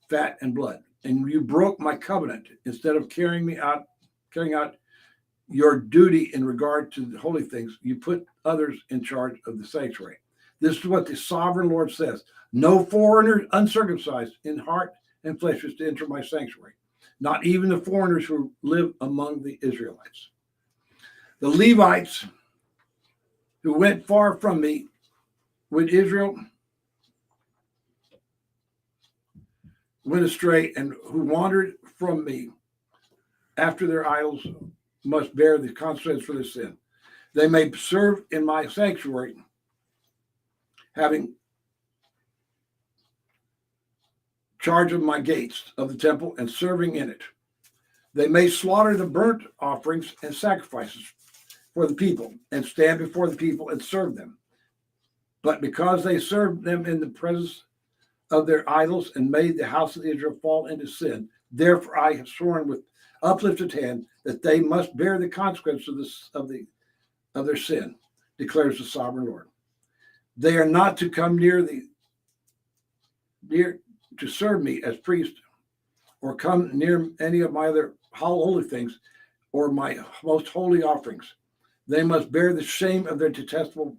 fat and blood. And you broke my covenant. Instead of carrying out your duty in regard to the holy things, you put others in charge of the sanctuary. This is what the sovereign Lord says. No foreigner uncircumcised in heart and flesh is to enter my sanctuary, not even the foreigners who live among the Israelites. The Levites who went far from me when Israel went astray and who wandered from me after their idols must bear the consequence for their sin. They may serve in my sanctuary having charge of my gates of the temple and serving in it. They may slaughter the burnt offerings and sacrifices for the people and stand before the people and serve them. But because they served them in the presence of their idols and made the house of Israel fall into sin, therefore I have sworn with uplifted hand that they must bear the consequences of their sin, declares the sovereign Lord. They are not to come near to serve me as priest, or come near any of my other holy things, or my most holy offerings. They must bear the shame of their detestable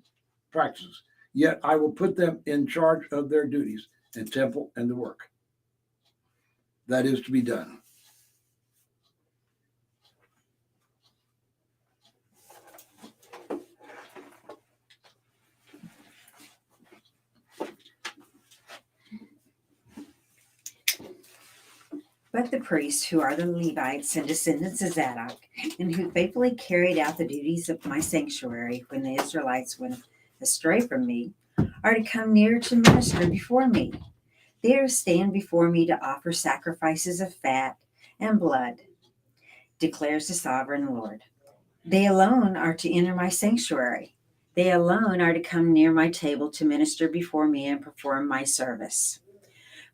practices. Yet I will put them in charge of their duties and temple and the work that is to be done.
But the priests, who are the Levites and descendants of Zadok, and who faithfully carried out the duties of my sanctuary when the Israelites went astray from me, are to come near to minister before me. They are to stand before me to offer sacrifices of fat and blood, declares the sovereign Lord. They alone are to enter my sanctuary. They alone are to come near my table to minister before me and perform my service.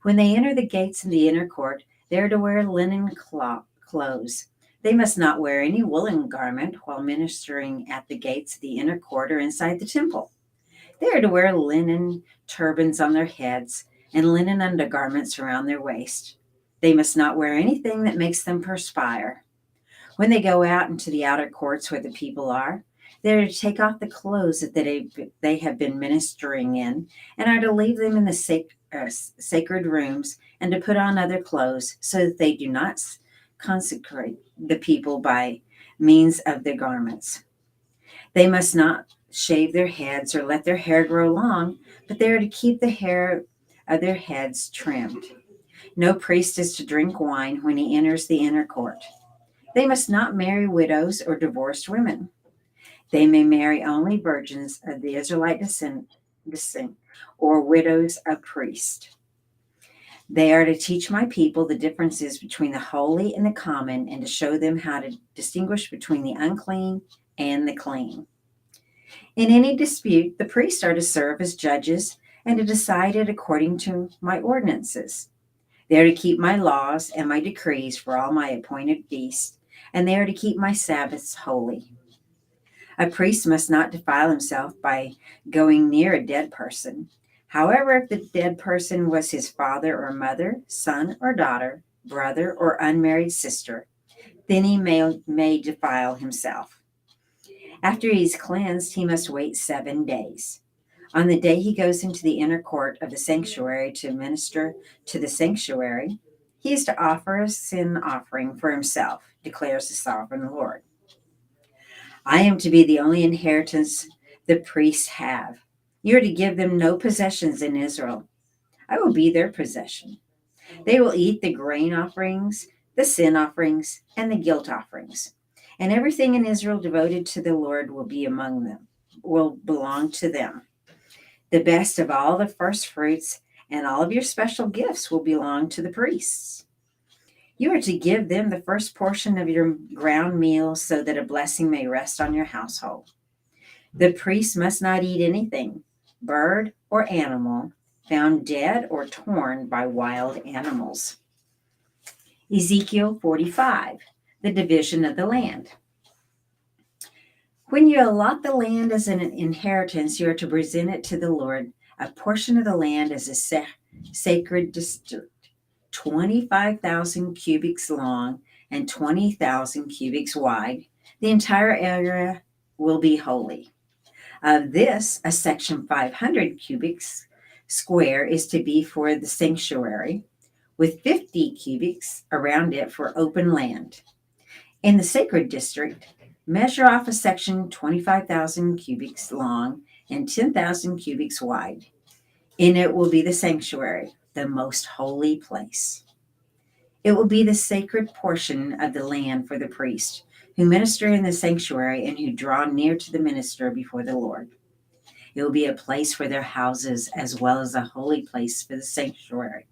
When they enter the gates in the inner court, they are to wear linen clothes. They must not wear any woolen garment while ministering at the gates of the inner court or inside the temple. They are to wear linen turbans on their heads and linen undergarments around their waist. They must not wear anything that makes them perspire. When they go out into the outer courts where the people are, they are to take off the clothes that they have been ministering in and are to leave them in the sacred rooms and to put on other clothes so that they do not consecrate the people by means of their garments. They must not shave their heads or let their hair grow long, but they are to keep the hair of their heads trimmed. No priest is to drink wine when he enters the inner court. They must not marry widows or divorced women. They may marry only virgins of the Israelite descent or widows of priests. They are to teach my people the differences between the holy and the common and to show them how to distinguish between the unclean and the clean. In any dispute, the priests are to serve as judges and to decide it according to my ordinances. They are to keep my laws and my decrees for all my appointed feasts, and they are to keep my Sabbaths holy. A priest must not defile himself by going near a dead person. However, if the dead person was his father or mother, son or daughter, brother or unmarried sister, then he may defile himself. After he is cleansed, he must wait 7 days. On the day he goes into the inner court of the sanctuary to minister to the sanctuary, he is to offer a sin offering for himself, declares the sovereign Lord. I am to be the only inheritance the priests have. You are to give them no possessions in Israel. I will be their possession. They will eat the grain offerings, the sin offerings, and the guilt offerings. And everything in Israel devoted to the Lord will belong to them. The best of all the first fruits and all of your special gifts will belong to the priests. You are to give them the first portion of your ground meal so that a blessing may rest on your household. The priest must not eat anything, bird or animal, found dead or torn by wild animals. Ezekiel 45, the division of the land. When you allot the land as an inheritance, you are to present it to the Lord, a portion of the land as a sacred district, 25,000 cubits long and 20,000 cubits wide. The entire area will be holy. Of this, a section 500 cubits square is to be for the sanctuary, with 50 cubits around it for open land. In the sacred district, measure off a section 25,000 cubits long and 10,000 cubits wide. In it will be the sanctuary, the most holy place. It will be the sacred portion of the land for the priest who minister in the sanctuary and who draw near to the minister before the Lord. It will be a place for their houses as well as a holy place for the sanctuary.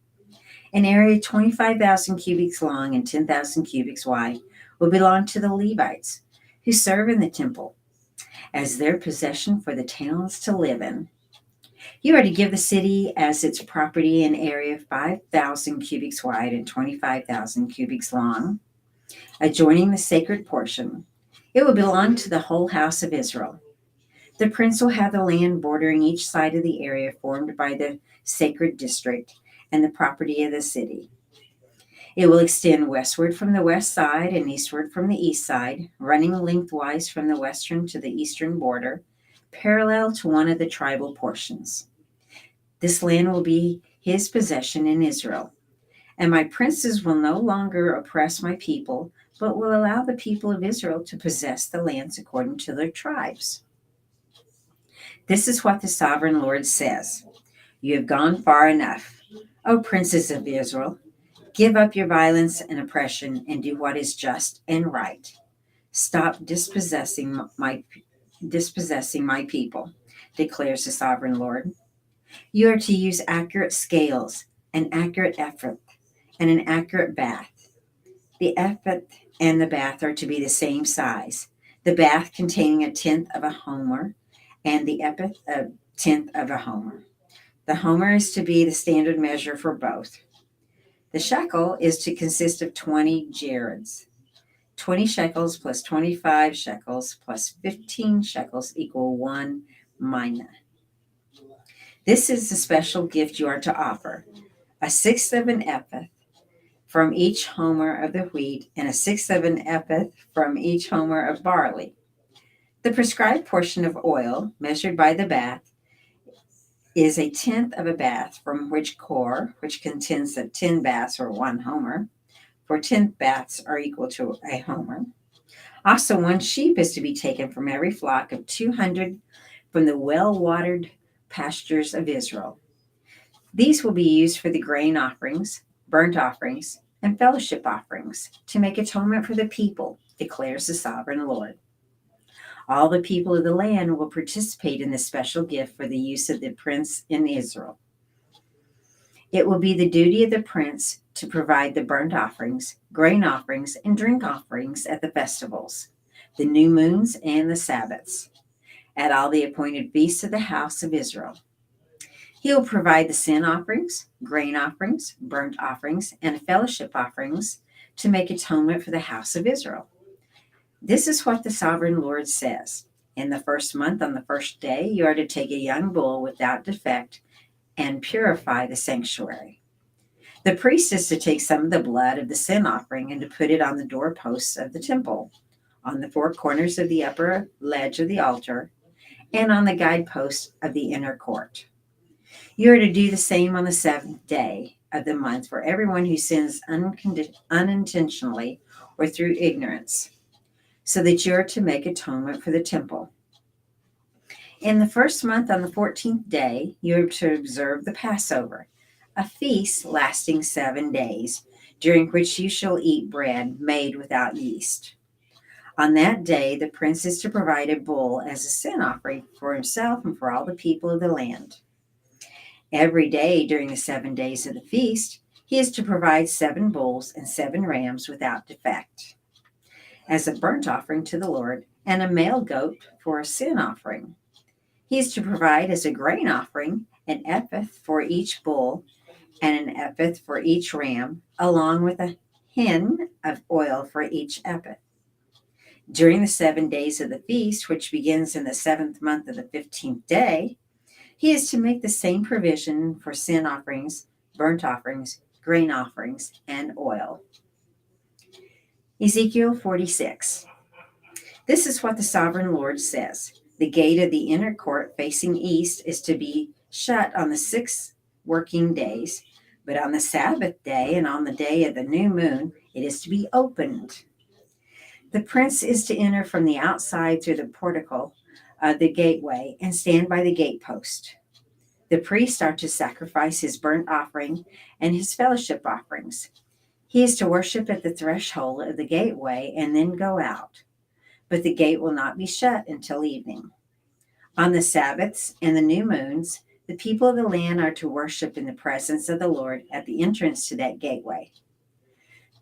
An area 25,000 cubits long and 10,000 cubits wide will belong to the Levites who serve in the temple as their possession for the towns to live in. You are to give the city as its property an area 5,000 cubits wide and 25,000 cubits long, adjoining the sacred portion. It will belong to the whole house of Israel. The prince will have the land bordering each side of the area formed by the sacred district and the property of the city. It will extend westward from the west side and eastward from the east side, running lengthwise from the western to the eastern border, parallel to one of the tribal portions. This land will be his possession in Israel, and my princes will no longer oppress my people, but will allow the people of Israel to possess the lands according to their tribes. This is what the sovereign Lord says. You have gone far enough, O princes of Israel. Give up your violence and oppression and do what is just and right. Stop dispossessing my people, declares the sovereign Lord. You are to use accurate scales, an accurate ephah, and an accurate bath. The ephah and the bath are to be the same size, the bath containing 1/10 of a homer and the ephah 1/10 of a homer. The homer is to be the standard measure for both. The shekel is to consist of 20 gerads. 20 shekels plus 25 shekels plus 15 shekels equal 1 mina. This is the special gift you are to offer: 1/6 of an ephah from each homer of the wheat and 1/6 of an ephah from each homer of barley. The prescribed portion of oil, measured by the bath, is 1/10 of a bath, from which core, which contains of 10 baths or 1 homer, for 10 baths are equal to a homer. Also, 1 sheep is to be taken from every flock of 200 from the well-watered pastures of Israel. These will be used for the grain offerings, burnt offerings, and fellowship offerings to make atonement for the people, declares the sovereign Lord. All the people of the land will participate in this special gift for the use of the prince in Israel. It will be the duty of the prince to provide the burnt offerings, grain offerings, and drink offerings at the festivals, the new moons, and the Sabbaths, at all the appointed feasts of the house of Israel. He will provide the sin offerings, grain offerings, burnt offerings, and fellowship offerings to make atonement for the house of Israel. This is what the sovereign Lord says. In the first month, on the first day, you are to take a young bull without defect and purify the sanctuary. The priest is to take some of the blood of the sin offering and to put it on the doorposts of the temple, on the 4 corners of the upper ledge of the altar, and on the guideposts of the inner court. You are to do the same on the 7th day of the month for everyone who sins unintentionally or through ignorance, so that you are to make atonement for the temple. In the first month, on the 14th day, you are to observe the Passover, a feast lasting 7 days, during which you shall eat bread made without yeast. On that day, the prince is to provide a bull as a sin offering for himself and for all the people of the land. Every day during the 7 days of the feast, he is to provide 7 bulls and 7 rams without defect, as a burnt offering to the Lord, and a male goat for a sin offering. He is to provide as a grain offering an ephah for each bull and an ephah for each ram, along with a hin of oil for each ephah. During the 7 days of the feast, which begins in the 7th month of the 15th day, he is to make the same provision for sin offerings, burnt offerings, grain offerings, and oil. Ezekiel 46. This is what the sovereign Lord says. The gate of the inner court facing east is to be shut on the 6 working days, but on the Sabbath day and on the day of the new moon, it is to be opened. The prince is to enter from the outside through the portico of the gateway and stand by the gatepost. The priests are to sacrifice his burnt offering and his fellowship offerings. He is to worship at the threshold of the gateway and then go out, but the gate will not be shut until evening.
On the Sabbaths and the new moons, the people of the land are to worship in the presence of the Lord at the entrance to that gateway.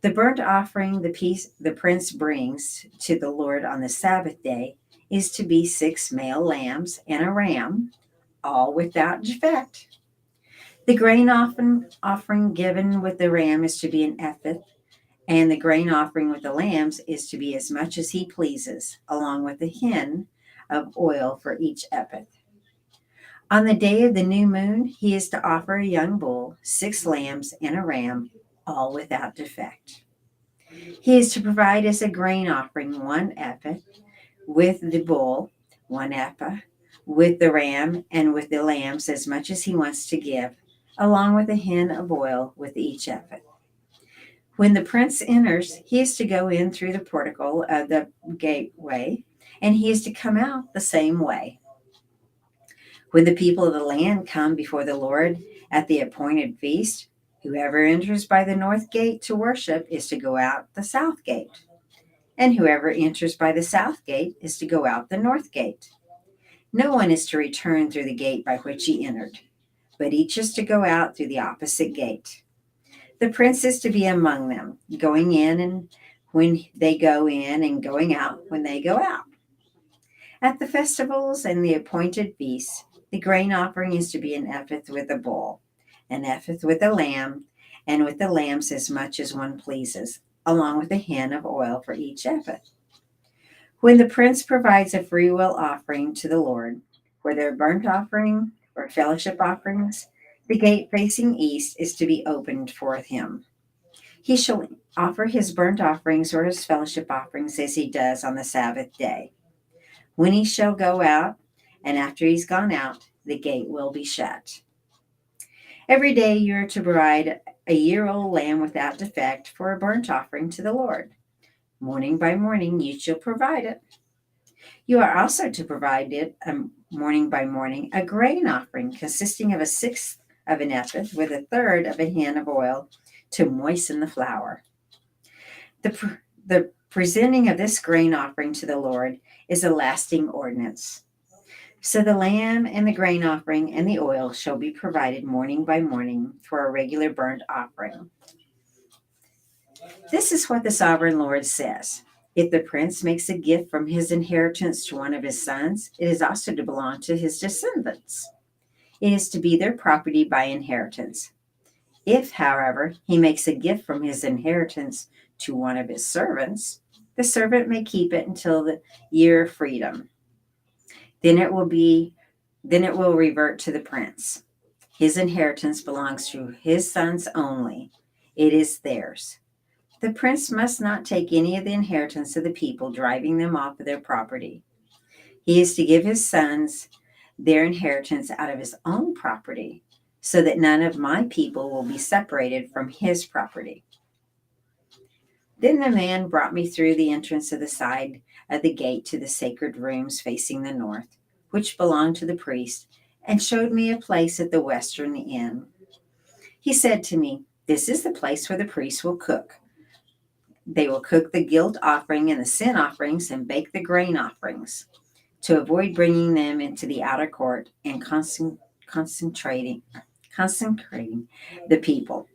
The burnt offering the prince brings to the Lord on the Sabbath day is to be 6 male lambs and a ram, all without defect. The grain offering given with the ram is to be an ephah, and the grain offering with the lambs is to be as much as he pleases, along with a hin of oil for each ephah. On the day of the new moon, he is to offer a young bull, 6 lambs, and a ram, all without defect. He is to provide as a grain offering 1 ephah, with the bull, 1 ephah, with the ram, and with the lambs as much as he wants to give, along with a hin of oil with each ephah. When the prince enters, he is to go in through the portico of the gateway, and he is to come out the same way. When the people of the land come before the Lord at the appointed feast, whoever enters by the north gate to worship is to go out the south gate, and whoever enters by the south gate is to go out the north gate. No one is to return through the gate by which he entered, but each is to go out through the opposite gate. The prince is to be among them, going in and when they go in, and going out when they go out. At the festivals and the appointed feasts, the grain offering is to be an ephah with a bull, an ephah with a lamb, and with the lambs as much as one pleases, along with a hin of oil for each ephah. When the prince provides a freewill offering to the Lord, whether a burnt offering or fellowship offerings, the gate facing east is to be opened for him. He shall offer his burnt offerings or his fellowship offerings as he does on the Sabbath day. When he shall go out, and after he's gone out, the gate will be shut. Every day you are to provide a year-old lamb without defect for a burnt offering to the Lord. Morning by morning you shall provide it. You are also to provide it morning by morning a grain offering consisting of 1/6 of an ephah with 1/3 of a hin of oil to moisten the flour. The presenting of this grain offering to the Lord is a lasting ordinance. So the lamb and the grain offering and the oil shall be provided morning by morning for a regular burnt offering. This is what the sovereign Lord says. If the prince makes a gift from his inheritance to one of his sons, it is also to belong to his descendants. It is to be their property by inheritance. If, however, he makes a gift from his inheritance to one of his servants, the servant may keep it until the year of freedom. Then it will revert to the prince. His inheritance belongs to his sons only. It is theirs. The prince must not take any of the inheritance of the people, driving them off of their property. He is to give his sons their inheritance out of his own property, so that none of my people will be separated from his property. Then the man brought me through the entrance of the side of the gate to the sacred rooms facing the north, which belonged to the priest, and showed me a place at the western end. He said to me, "This is the place where the priests will cook. They will cook the guilt offering and the sin offerings and bake the grain offerings, to avoid bringing them into the outer court and consecrating the people."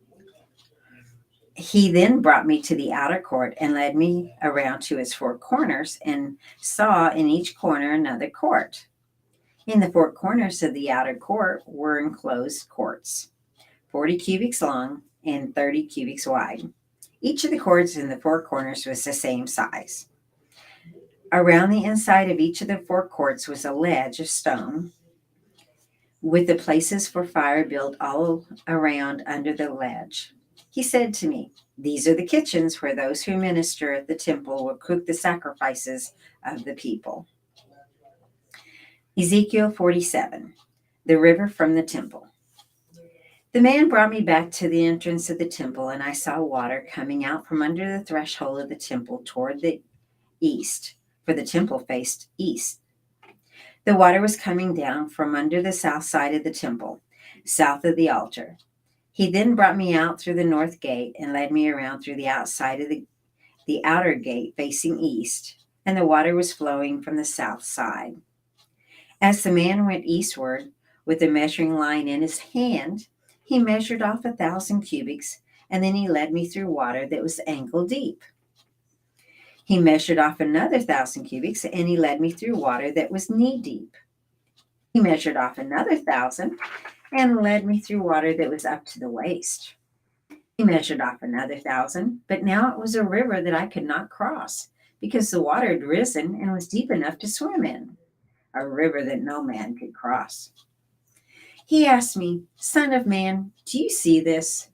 He then brought me to the outer court and led me around to its 4 corners, and saw in each corner another court. In the 4 corners of the outer court were enclosed courts, 40 cubits long and 30 cubits wide. Each of the courts in the 4 corners was the same size. Around the inside of each of the 4 courts was a ledge of stone, with the places for fire built all around under the ledge. He said to me, "These are the kitchens where those who minister at the temple will cook the sacrifices of the people." Ezekiel 47, the river from the temple. The man brought me back to the entrance of the temple, and I saw water coming out from under the threshold of the temple toward the east, for the temple faced east. The water was coming down from under the south side of the temple, south of the altar. He then brought me out through the north gate and led me around through the outside of the outer gate facing east, and the water was flowing from the south side. As the man went eastward with the measuring line in his hand, he measured off 1,000 cubits, and then he led me through water that was ankle deep. He measured off another 1,000 cubits, and he led me through water that was knee deep. He measured off another 1,000 and led me through water that was up to the waist. He measured off another 1,000, but now it was a river that I could not cross because the water had risen and was deep enough to swim in, a river that no man could cross. He asked me, "Son of man, do you see this?"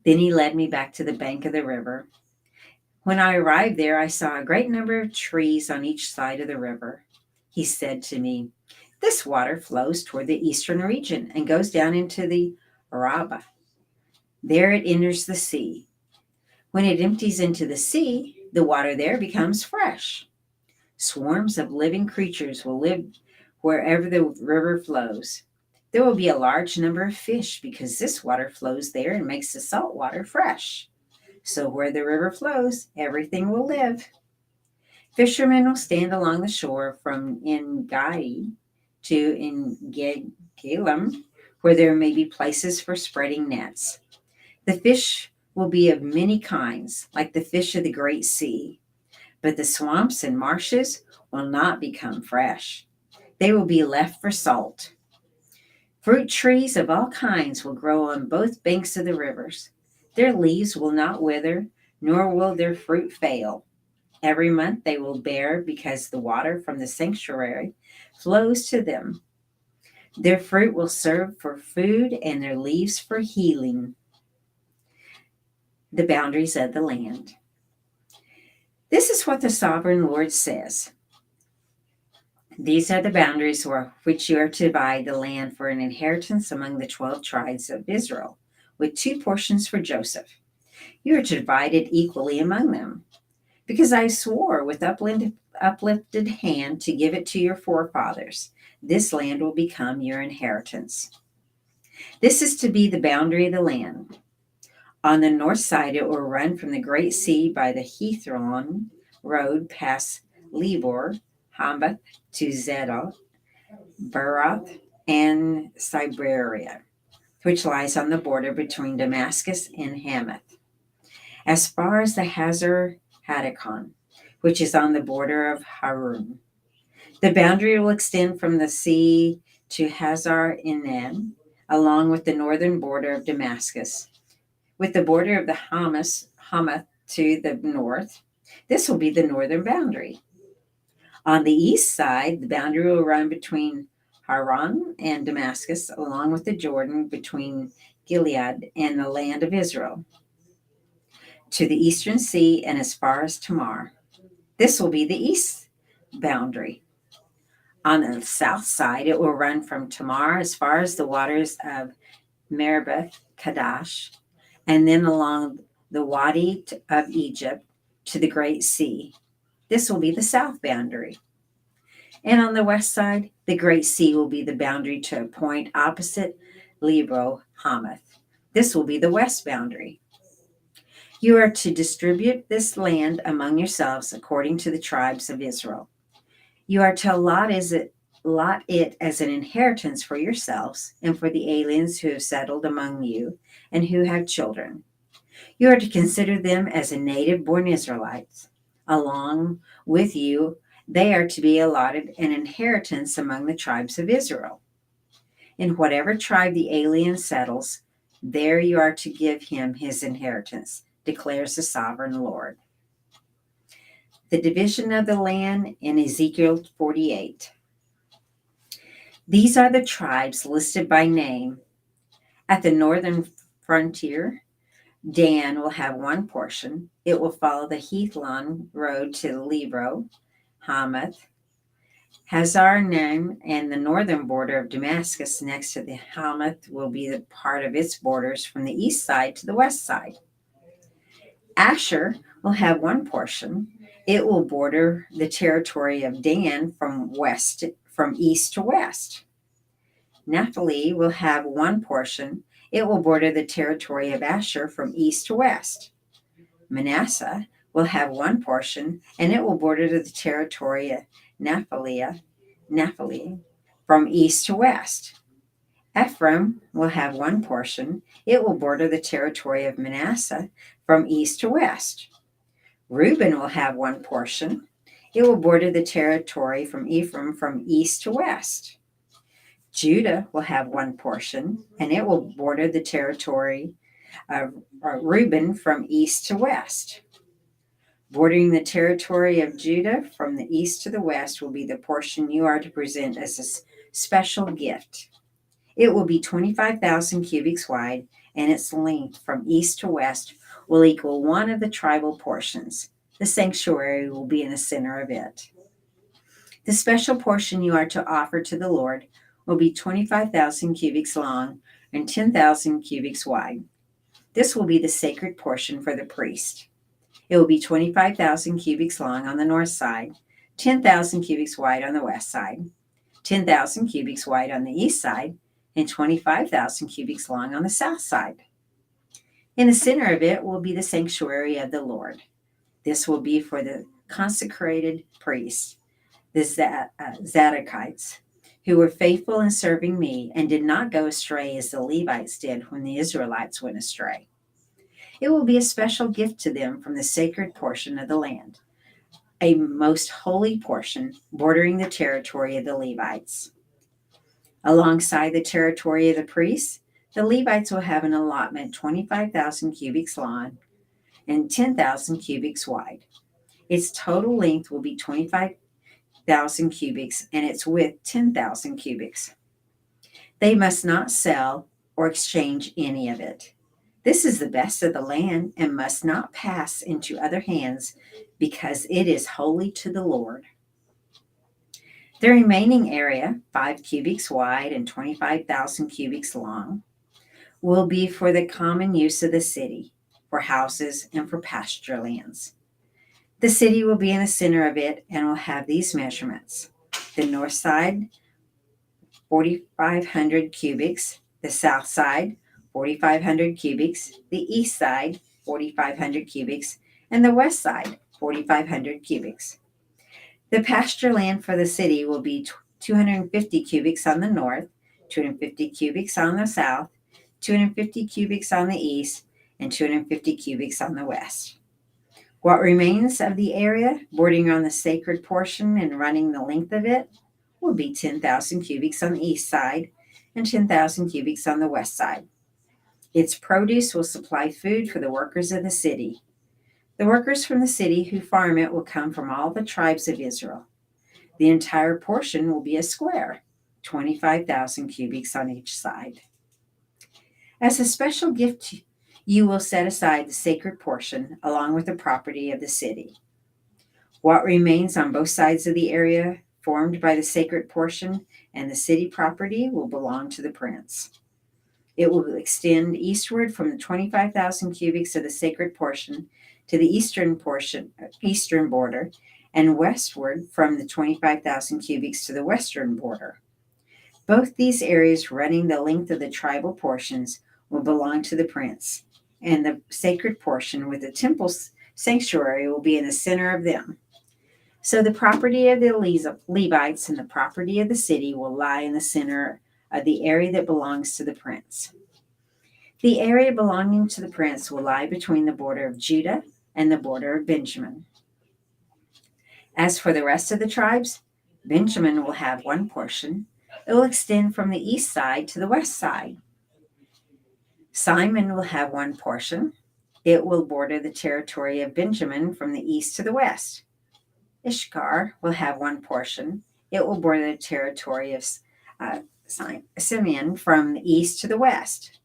Then he led me back to the bank of the river. When I arrived there, I saw a great number of trees on each side of the river. He said to me, "This water flows toward the eastern region and goes down into the Araba. There it enters the sea. When it empties into the sea, the water there becomes fresh. Swarms of living creatures will live wherever the river flows. There will be a large number of fish because this water flows there and makes the salt water fresh. So where the river flows, everything will live. Fishermen will stand along the shore from En-Gedi to En-Galim, where there may be places for spreading nets. The fish will be of many kinds, like the fish of the great sea. But the swamps and marshes will not become fresh. They will be left for salt. Fruit trees of all kinds will grow on both banks of the rivers. Their leaves will not wither, nor will their fruit fail. Every month they will bear because the water from the sanctuary flows to them. Their fruit will serve for food and their leaves for healing." The boundaries of the land. This is what the sovereign Lord says. "These are the boundaries which you are to divide the land for an inheritance among the 12 tribes of Israel, with 2 portions for Joseph. You are to divide it equally among them, because I swore with uplifted hand to give it to your forefathers. This land will become your inheritance. This is to be the boundary of the land. On the north side, it will run from the Great Sea by the Hethlon road past Lebor, Hamath to Zedah, Baroth, and Siberia, which lies on the border between Damascus and Hamath, as far as the Hazar Hadakon, which is on the border of Harun. The boundary will extend from the sea to Hazar Enan, along with the northern border of Damascus, with the border of the Hamath to the north. This will be the northern boundary. On the east side, the boundary will run between Haran and Damascus, along with the Jordan between Gilead and the land of Israel, to the eastern sea and as far as Tamar. This will be the east boundary. On the south side, it will run from Tamar as far as the waters of Meribah Kadesh, and then along the Wadi of Egypt to the Great Sea. This will be the south boundary. And on the west side, the Great Sea will be the boundary to a point opposite Lebo Hamath. This will be the west boundary. You are to distribute this land among yourselves according to the tribes of Israel. You are to allot it as an inheritance for yourselves and for the aliens who have settled among you and who have children. You are to consider them as a native-born Israelites. Along with you, they are to be allotted an inheritance among the tribes of Israel. In whatever tribe the alien settles, there you are to give him his inheritance, declares the sovereign Lord." The division of the land in Ezekiel 48. These are the tribes listed by name. At the northern frontier, Dan will have 1 portion. It will follow the Hethlon road to Lebro, Hamath, Hazar Enan, and the northern border of Damascus next to the Hamath will be the part of its borders from the east side to the west side. Asher will have 1 portion. It will border the territory of Dan from east to west. Naphtali will have 1 portion. It will border the territory of Asher from east to west. Manasseh will have 1 portion, and it will border the territory of Naphtali from east to west. Ephraim will have one portion. It will border the territory of Manasseh from east to west. Reuben will have one portion. It will border the territory from Ephraim from east to west. Judah will have one portion, and it will border the territory of Reuben from east to west. Bordering the territory of Judah from the east to the west will be the portion you are to present as a special gift. It will be 25,000 cubits wide, and its length from east to west will equal one of the tribal portions. The sanctuary will be in the center of it. The special portion you are to offer to the Lord will be 25,000 cubits long and 10,000 cubits wide. This will be the sacred portion for the priest. It will be 25,000 cubits long on the north side, 10,000 cubits wide on the west side, 10,000 cubits wide on the east side, and 25,000 cubits long on the south side. In the center of it will be the sanctuary of the Lord. This will be for the consecrated priests, the Zadokites, who were faithful in serving me and did not go astray as the Levites did when the Israelites went astray. It will be a special gift to them from the sacred portion of the land, a most holy portion bordering the territory of the Levites. Alongside the territory of the priests, the Levites will have an allotment 25,000 cubits long and 10,000 cubits wide. Its total length will be 25,000 cubits and its width 10,000 cubits. They must not sell or exchange any of it. This is the best of the land and must not pass into other hands because it is holy to the Lord. The remaining area, 5 cubits wide and 25,000 cubits long, will be for the common use of the city, for houses and for pasture lands. The city will be in the center of it and will have these measurements. The north side, 4,500 cubits. The south side, 4,500 cubits. The east side, 4,500 cubits. And the west side, 4,500 cubits. The pasture land for the city will be 250 cubits on the north, 250 cubits on the south, 250 cubits on the east, and 250 cubits on the west. What remains of the area, bordering on the sacred portion and running the length of it, will be 10,000 cubits on the east side and 10,000 cubits on the west side. Its produce will supply food for the workers of the city. The workers from the city who farm it will come from all the tribes of Israel. The entire portion will be a square, 25,000 cubits on each side. As a special gift, you will set aside the sacred portion along with the property of the city. What remains on both sides of the area formed by the sacred portion and the city property will belong to the prince. It will extend eastward from the 25,000 cubits of the sacred portion to the eastern border, and westward from the 25,000 cubits to the western border. Both these areas running the length of the tribal portions will belong to the prince, and the sacred portion with the temple sanctuary will be in the center of them. So the property of the Levites and the property of the city will lie in the center of the area that belongs to the prince. The area belonging to the prince will lie between the border of Judah and the border of Benjamin. As for the rest of the tribes, Benjamin will have one portion. It will extend from the east side to the west side. Simon will have one portion. It will border the territory of Benjamin from the east to the west. Issachar will have one portion. It will border the territory of Simeon from the east to the west.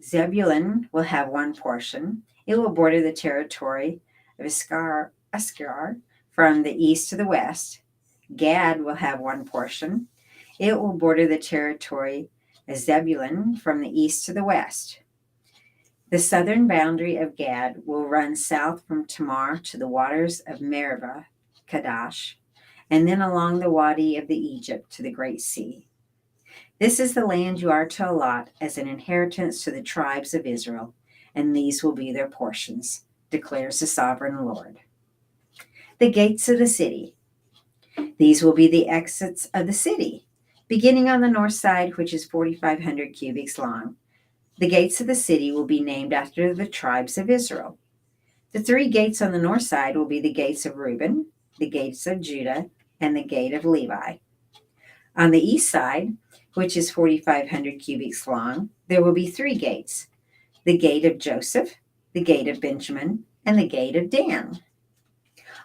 Zebulun will have one portion. It will border the territory of Issachar from the east to the west. Gad will have one portion. It will border the territory of Zebulun from the east to the west. The southern boundary of Gad will run south from Tamar to the waters of Meribah, Kadesh, and then along the Wadi of the Egypt to the Great Sea. This is the land you are to allot as an inheritance to the tribes of Israel, and these will be their portions, declares the sovereign Lord. The gates of the city. These will be the exits of the city, beginning on the north side, which is 4,500 cubits long. The gates of the city will be named after the tribes of Israel. The 3 gates on the north side will be the gates of Reuben, the gates of Judah, and the gate of Levi. On the east side, which is 4,500 cubits long, there will be 3 gates: the gate of Joseph, the gate of Benjamin, and the gate of Dan.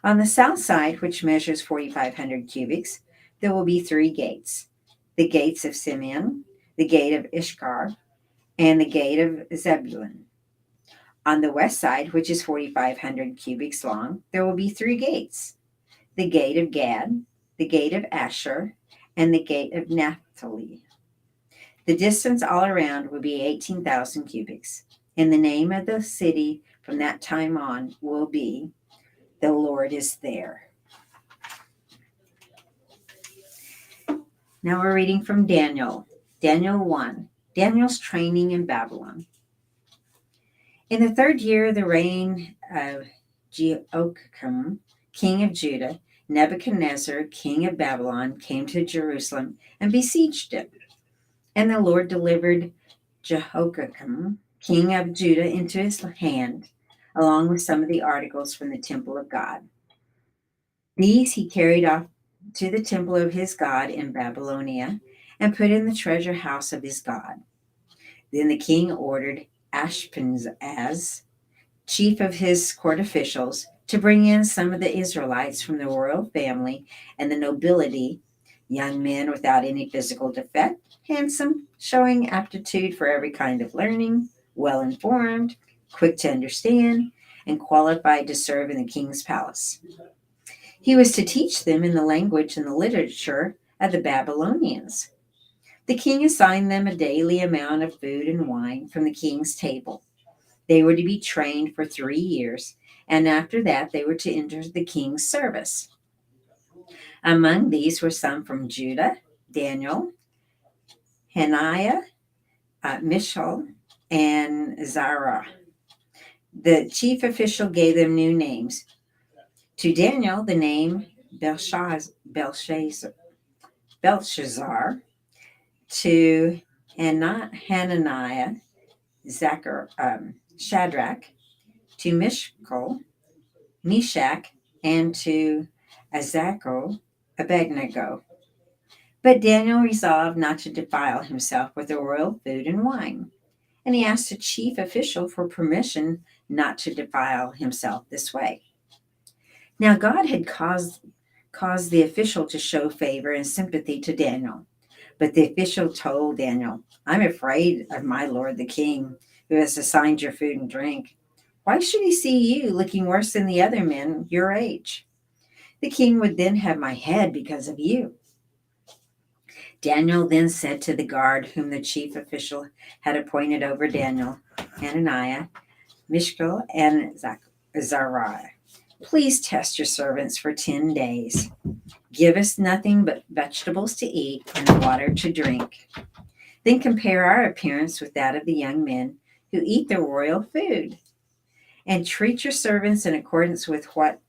On the south side, which measures 4,500 cubits, there will be 3 gates: the gates of Simeon, the gate of Issachar, and the gate of Zebulun. On the west side, which is 4,500 cubits long, there will be 3 gates: the gate of Gad, the gate of Asher, and the gate of Naphtali. The distance all around will be 18,000 cubits. And the name of the city from that time on will be, "The Lord is there." Now we're reading from Daniel. Daniel 1. Daniel's training in Babylon. In the 3rd year of the reign of Jehoiakim, king of Judah, Nebuchadnezzar, king of Babylon, came to Jerusalem and besieged it. And the Lord delivered Jehoiakim, king of Judah, into his hand, along with some of the articles from the temple of God. These he carried off to the temple of his God in Babylonia and put in the treasure house of his God. Then the king ordered Ashpenaz, chief of his court officials, to bring in some of the Israelites from the royal family and the nobility, young men without any physical defect, handsome, showing aptitude for every kind of learning, well informed, quick to understand, and qualified to serve in the king's palace. He was to teach them in the language and the literature of the Babylonians. The king assigned them a daily amount of food and wine from the king's table. They were to be trained for 3 years, and after that they were to enter the king's service. Among these were some from Judah: Daniel, Hananiah, Mishael, and Azariah. The chief official gave them new names. To Daniel, the name Belshazzar. To Hananiah, Shadrach. To Mishael, Meshach, and to Azariah, Abednego. But Daniel resolved not to defile himself with the royal food and wine, and he asked the chief official for permission not to defile himself this way. Now God had caused the official to show favor and sympathy to Daniel. But the official told Daniel, "I'm afraid of my lord the king, who has assigned your food and drink. Why should he see you looking worse than the other men your age? The king would then have my head because of you." Daniel then said to the guard whom the chief official had appointed over Daniel, Hananiah, Mishael, and Azariah, "Please test your servants for 10 days. Give us nothing but vegetables to eat and water to drink. Then compare our appearance with that of the young men who eat the royal food. And treat your servants in accordance with what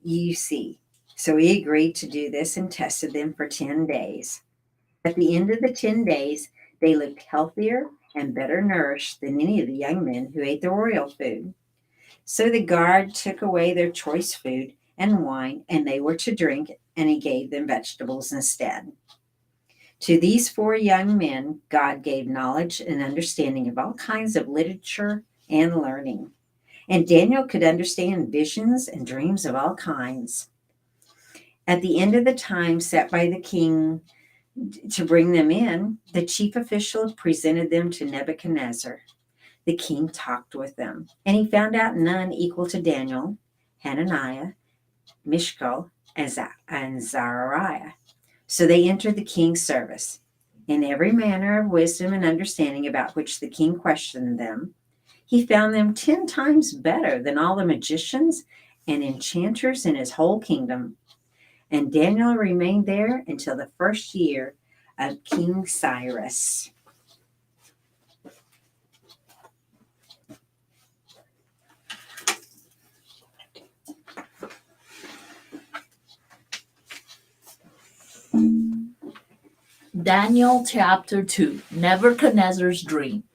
you see." So he agreed to do this and tested them for 10 days. At the end of the 10 days, they looked healthier and better nourished than any of the young men who ate the royal food. So the guard took away their choice food and wine, and they were to drink, and he gave them vegetables instead. To these 4 young men, God gave knowledge and understanding of all kinds of literature and learning. And Daniel could understand visions and dreams of all kinds. At the end of the time set by the king to bring them in, the chief official presented them to Nebuchadnezzar. The king talked with them, and he found out none equal to Daniel, Hananiah, Mishael, and Azariah. So they entered the king's service. In every manner of wisdom and understanding about which the king questioned them, he found them 10 times better than all the magicians and enchanters in his whole kingdom. And Daniel remained there until the 1st year of King Cyrus.
Daniel chapter 2, Nebuchadnezzar's dream.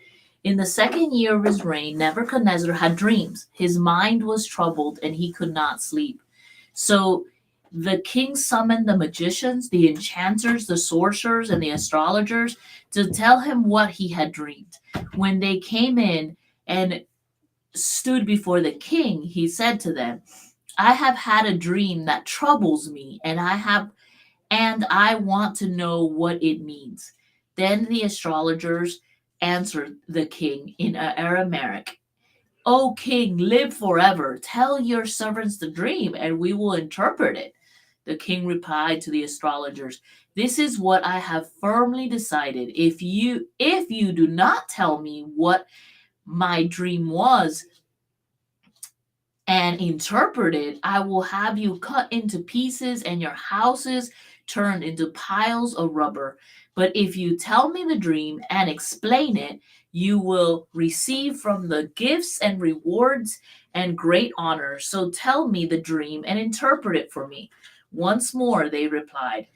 In the 2nd year of his reign, Nebuchadnezzar had dreams. His mind was troubled and he could not sleep. So the king summoned the magicians, the enchanters, the sorcerers, and the astrologers to tell him what he had dreamed. When they came in and stood before the king, he said to them, I have had a dream that troubles me, and I want to know what it means. Then the astrologers answered the king in Aramaic, O king, live forever. Tell your servants the dream, and we will interpret it. The king replied to the astrologers, This is what I have firmly decided. If you do not tell me what my dream was and interpret it, I will have you cut into pieces and your houses turned into piles of rubber. But if you tell me the dream and explain it, you will receive from the gifts and rewards and great honor. So tell me the dream and interpret it for me. Once more, they replied,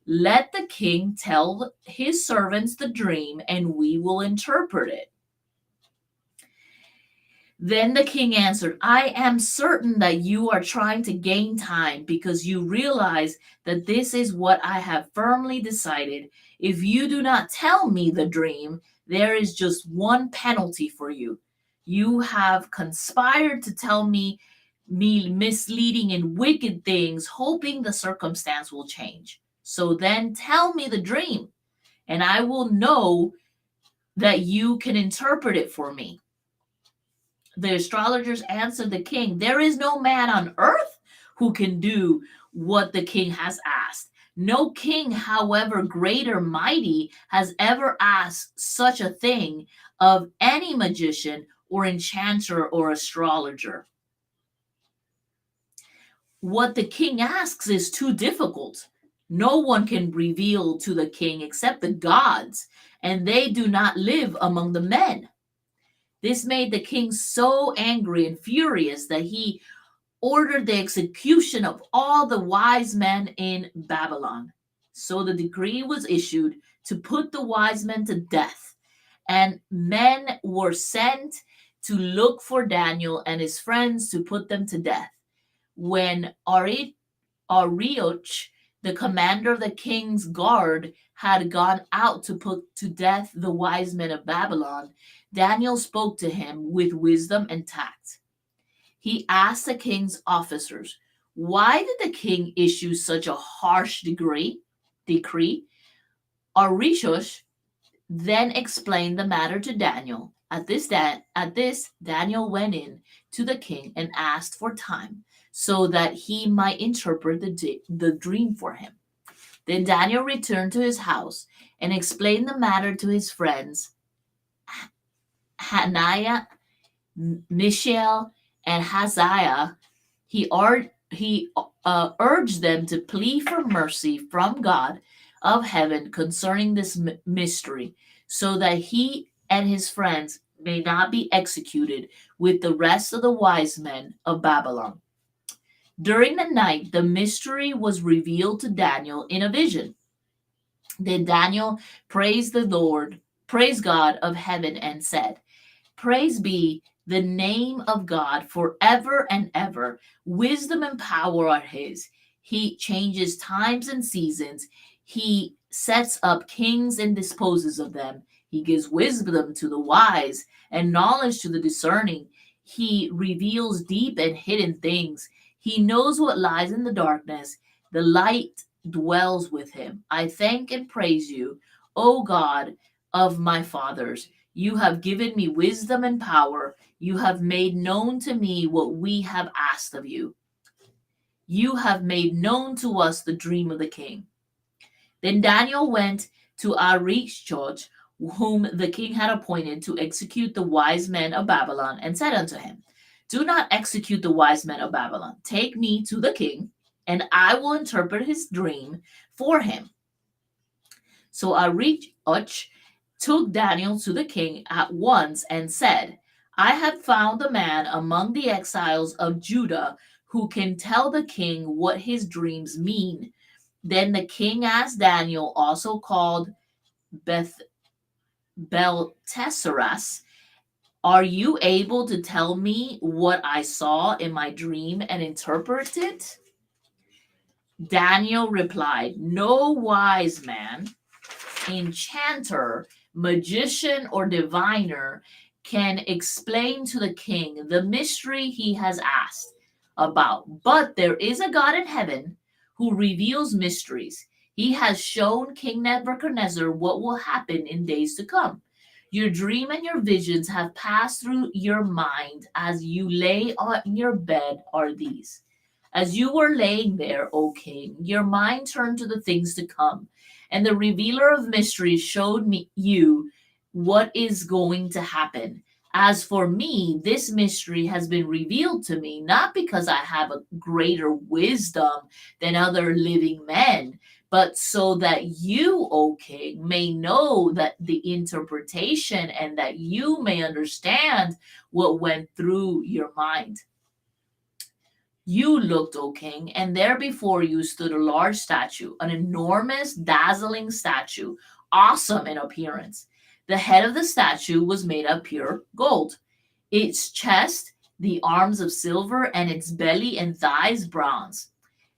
Let the king tell his servants the dream, and we will interpret it. Then the king answered, I am certain that you are trying to gain time because you realize that this is what I have firmly decided. If you do not tell me the dream, there is just one penalty for you. You have conspired to tell me misleading and wicked things, hoping the circumstance will change. So then tell me the dream, and I will know that you can interpret it for me. The astrologers answered the king, There is no man on earth who can do what the king has asked. No king, however great or mighty, has ever asked such a thing of any magician or enchanter or astrologer. What the king asks is too difficult. No one can reveal to the king except the gods, and they do not live among the men. This made the king so angry and furious that he ordered the execution of all the wise men in Babylon. So the decree was issued to put the wise men to death, and men were sent to look for Daniel and his friends to put them to death. When Arioch, the commander of the king's guard, had gone out to put to death the wise men of Babylon, Daniel spoke to him with wisdom and tact. He asked the king's officers, Why did the king issue such a harsh decree? Arioch then explained the matter to Daniel. At this, Daniel went in to the king and asked for time so that he might interpret the dream for him. Then Daniel returned to his house and explained the matter to his friends Hananiah, Mishael, and Haziah. He urged them to plead for mercy from God of heaven concerning this mystery, so that he and his friends may not be executed with the rest of the wise men of Babylon. During the night, the mystery was revealed to Daniel in a vision. Then Daniel praised God of heaven, and said, Praise be the name of God forever and ever. Wisdom and power are his. He changes times and seasons. He sets up kings and disposes of them. He gives wisdom to the wise and knowledge to the discerning. He reveals deep and hidden things. He knows what lies in the darkness. The light dwells with him. I thank and praise you, O God of my fathers. You have given me wisdom and power. You have made known to me what we have asked of you. You have made known to us the dream of the king. Then Daniel went to Arioch, whom the king had appointed to execute the wise men of Babylon, and said unto him, Do not execute the wise men of Babylon. Take me to the king, and I will interpret his dream for him. So Arioch took Daniel to the king at once and said, I have found a man among the exiles of Judah who can tell the king what his dreams mean. Then the king asked Daniel, also called Belteshazzar, are you able to tell me what I saw in my dream and interpret it? Daniel replied, no wise man, enchanter, magician, or diviner can explain to the king the mystery he has asked about. But there is a God in heaven who reveals mysteries. He has shown King Nebuchadnezzar what will happen in days to come. Your dream and your visions have passed through your mind as you lay on your bed are these. As you were laying there, O king, your mind turned to the things to come, and the revealer of mysteries showed you what is going to happen. As for me, this mystery has been revealed to me, not because I have a greater wisdom than other living men, but so that you, O king, may know that the interpretation and that you may understand what went through your mind. You looked, O king, and there before you stood a large statue, an enormous, dazzling statue, awesome in appearance. The head of the statue was made of pure gold, its chest, the arms of silver, and its belly and thighs bronze,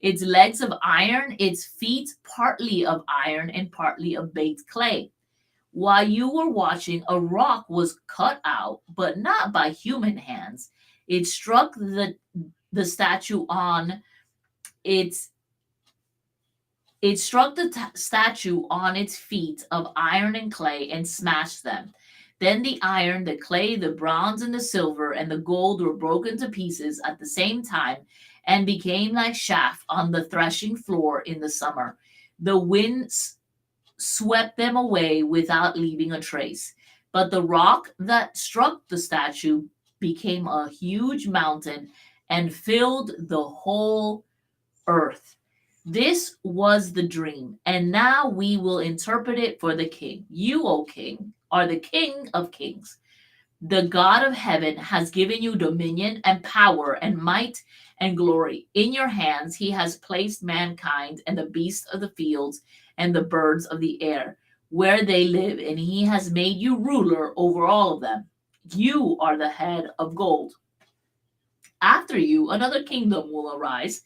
its legs of iron, its feet partly of iron and partly of baked clay. While you were watching, a rock was cut out, but not by human hands. It struck the statue on its statue on its feet of iron and clay and smashed them. Then the iron, the clay, the bronze, and the silver and the gold were broken to pieces at the same time and became like chaff on the threshing floor in the summer. The wind swept them away without leaving a trace. But the rock that struck the statue became a huge mountain and filled the whole earth. This was the dream, and now we will interpret it for the king. You, O king, are the king of kings. The God of heaven has given you dominion and power and might and glory. In your hands he has placed mankind and the beasts of the fields and the birds of the air, where they live, and he has made you ruler over all of them. You are the head of gold. After you, another kingdom will arise,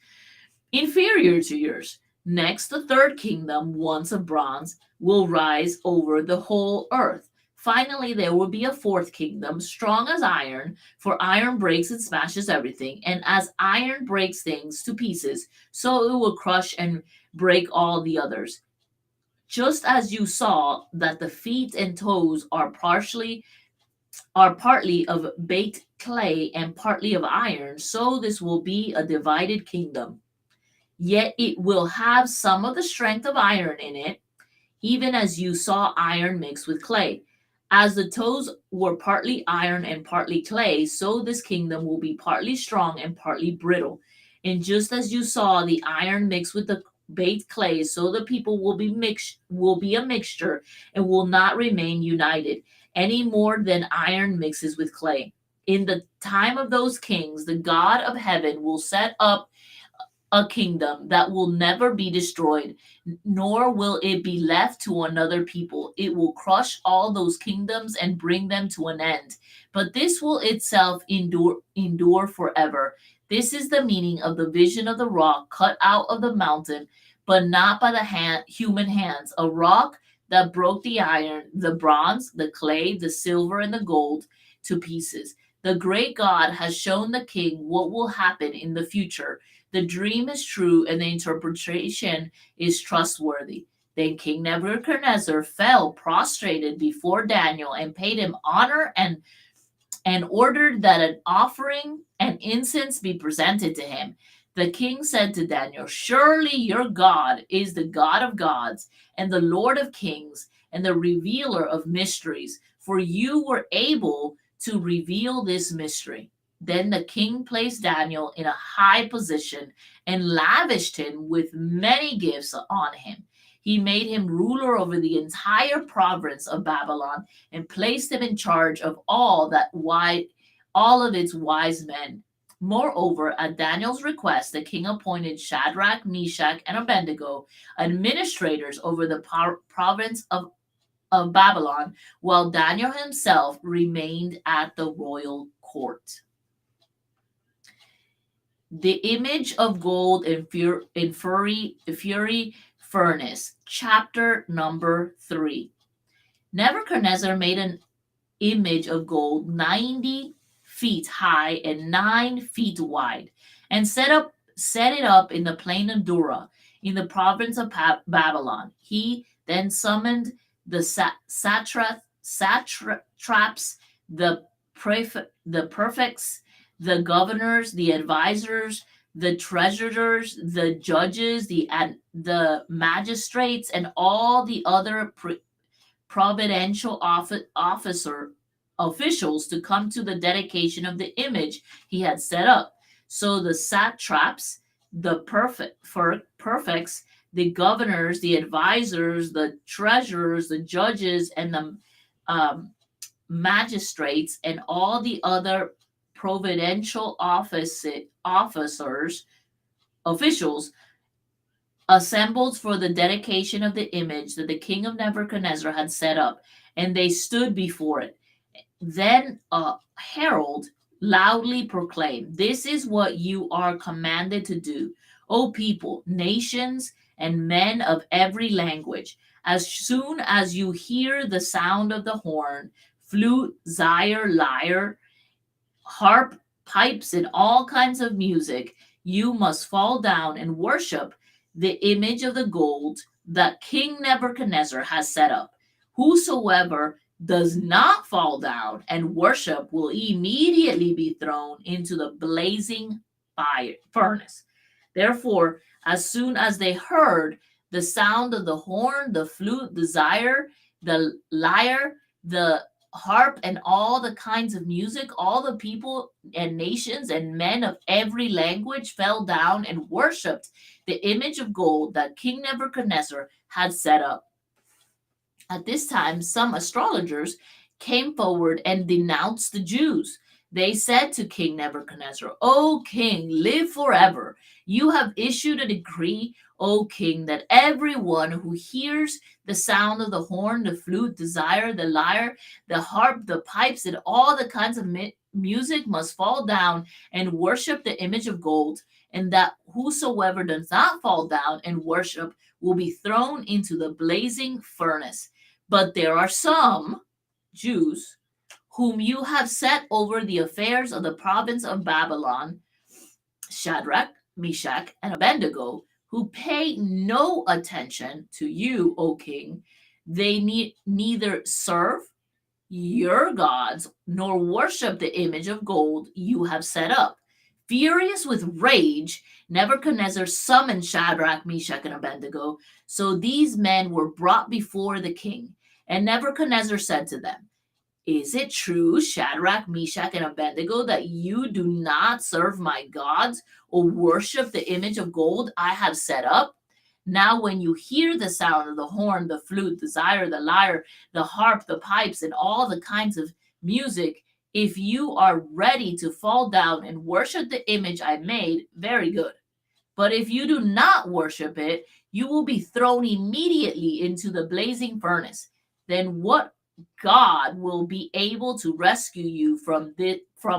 inferior to yours. Next, the third kingdom, once of bronze, will rise over the whole earth. Finally, there will be a fourth kingdom, strong as iron, for iron breaks and smashes everything. And as iron breaks things to pieces, so it will crush and break all the others. Just as you saw that the feet and toes are partly of baked clay and partly of iron, so this will be a divided kingdom. Yet it will have some of the strength of iron in it, even as you saw iron mixed with clay. As the toes were partly iron and partly clay, so this kingdom will be partly strong and partly brittle. And just as you saw the iron mixed with the baked clay, so the people will be a mixture and will not remain united any more than iron mixes with clay. In the time of those kings, the God of heaven will set up a kingdom that will never be destroyed, nor will it be left to another people. It will crush all those kingdoms and bring them to an end. But this will itself endure forever. This is the meaning of the vision of the rock cut out of the mountain, but not by the human hands. A rock that broke the iron, the bronze, the clay, the silver, and the gold to pieces. The great God has shown the king what will happen in the future. The dream is true and the interpretation is trustworthy. Then King Nebuchadnezzar fell prostrated before Daniel and paid him honor and ordered that an offering and incense be presented to him. The king said to Daniel, surely your God is the God of gods and the Lord of kings and the revealer of mysteries, for you were able to reveal this mystery. Then the king placed Daniel in a high position and lavished him with many gifts on him. He made him ruler over the entire province of Babylon and placed him in charge of all of its wise men. Moreover, at Daniel's request, the king appointed Shadrach, Meshach, and Abednego administrators over the province of of Babylon, while Daniel himself remained at the royal court. The image of gold in fury furnace, chapter number 3. Nebuchadnezzar made an image of gold 90 feet high and 9 feet wide, and set it up in the plain of Dura, in the province of Babylon. He then summoned the satraps, the prefects, the governors, the advisors, the treasurers, the judges, the magistrates, and all the other providential officials to come to the dedication of the image he had set up. So the satraps, the prefects, the governors, the advisors, the treasurers, the judges, and the magistrates, and all the other providential officials assembled for the dedication of the image that the king of Nebuchadnezzar had set up, and they stood before it. Then a herald loudly proclaimed, "This is what you are commanded to do, O people, nations, and men of every language. As soon as you hear the sound of the horn, flute, lyre, harp, pipes, and all kinds of music, you must fall down and worship the image of the gold that King Nebuchadnezzar has set up. Whosoever does not fall down and worship will immediately be thrown into the blazing furnace." Therefore, as soon as they heard the sound of the horn, the flute, the lyre, the harp, and all the kinds of music, all the people and nations and men of every language fell down and worshipped the image of gold that King Nebuchadnezzar had set up. At this time, some astrologers came forward and denounced the Jews. They said to King Nebuchadnezzar, "O king, live forever. You have issued a decree, O king, that everyone who hears the sound of the horn, the flute, the lyre, the harp, the pipes, and all the kinds of music must fall down and worship the image of gold, and that whosoever does not fall down and worship will be thrown into the blazing furnace. But there are some Jews whom you have set over the affairs of the province of Babylon, Shadrach, Meshach, and Abednego, who pay no attention to you, O king. They neither serve your gods nor worship the image of gold you have set up." Furious with rage, Nebuchadnezzar summoned Shadrach, Meshach, and Abednego. So these men were brought before the king. And Nebuchadnezzar said to them, "Is it true, Shadrach, Meshach, and Abednego, that you do not serve my gods or worship the image of gold I have set up? Now when you hear the sound of the horn, the flute, the lyre, the harp, the pipes, and all the kinds of music, if you are ready to fall down and worship the image I made, very good. But if you do not worship it, you will be thrown immediately into the blazing furnace. Then what God will be able to rescue you from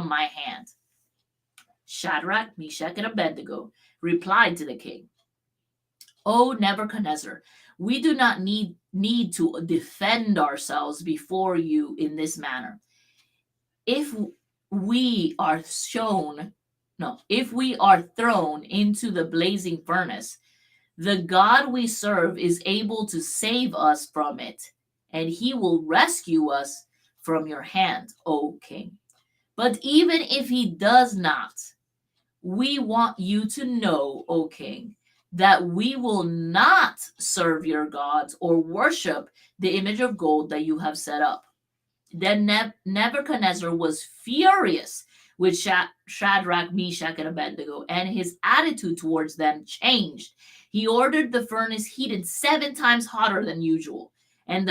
my hand?" Shadrach, Meshach, and Abednego replied to the king, "O Nebuchadnezzar, we do not need to defend ourselves before you in this manner. If we are thrown into the blazing furnace, the God we serve is able to save us from it, and he will rescue us from your hand, O king. But even if he does not, we want you to know, O king, that we will not serve your gods or worship the image of gold that you have set up." Then Nebuchadnezzar was furious with Shadrach, Meshach, and Abednego, and his attitude towards them changed. He ordered the furnace heated 7 times hotter than usual, and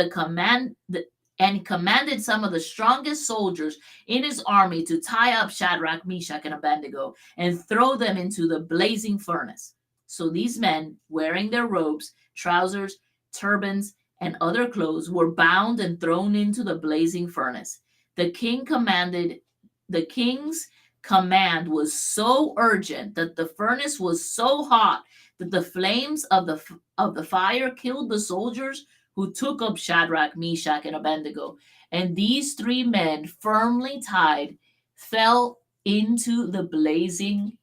commanded some of the strongest soldiers in his army to tie up Shadrach, Meshach, and Abednego and throw them into the blazing furnace. So these men, wearing their robes, trousers, turbans, and other clothes were bound and thrown into the blazing furnace. The king's command was so urgent that the furnace was so hot that the flames of the fire killed the soldiers who took up Shadrach, Meshach, and Abednego. And these three men, firmly tied, fell into the blazing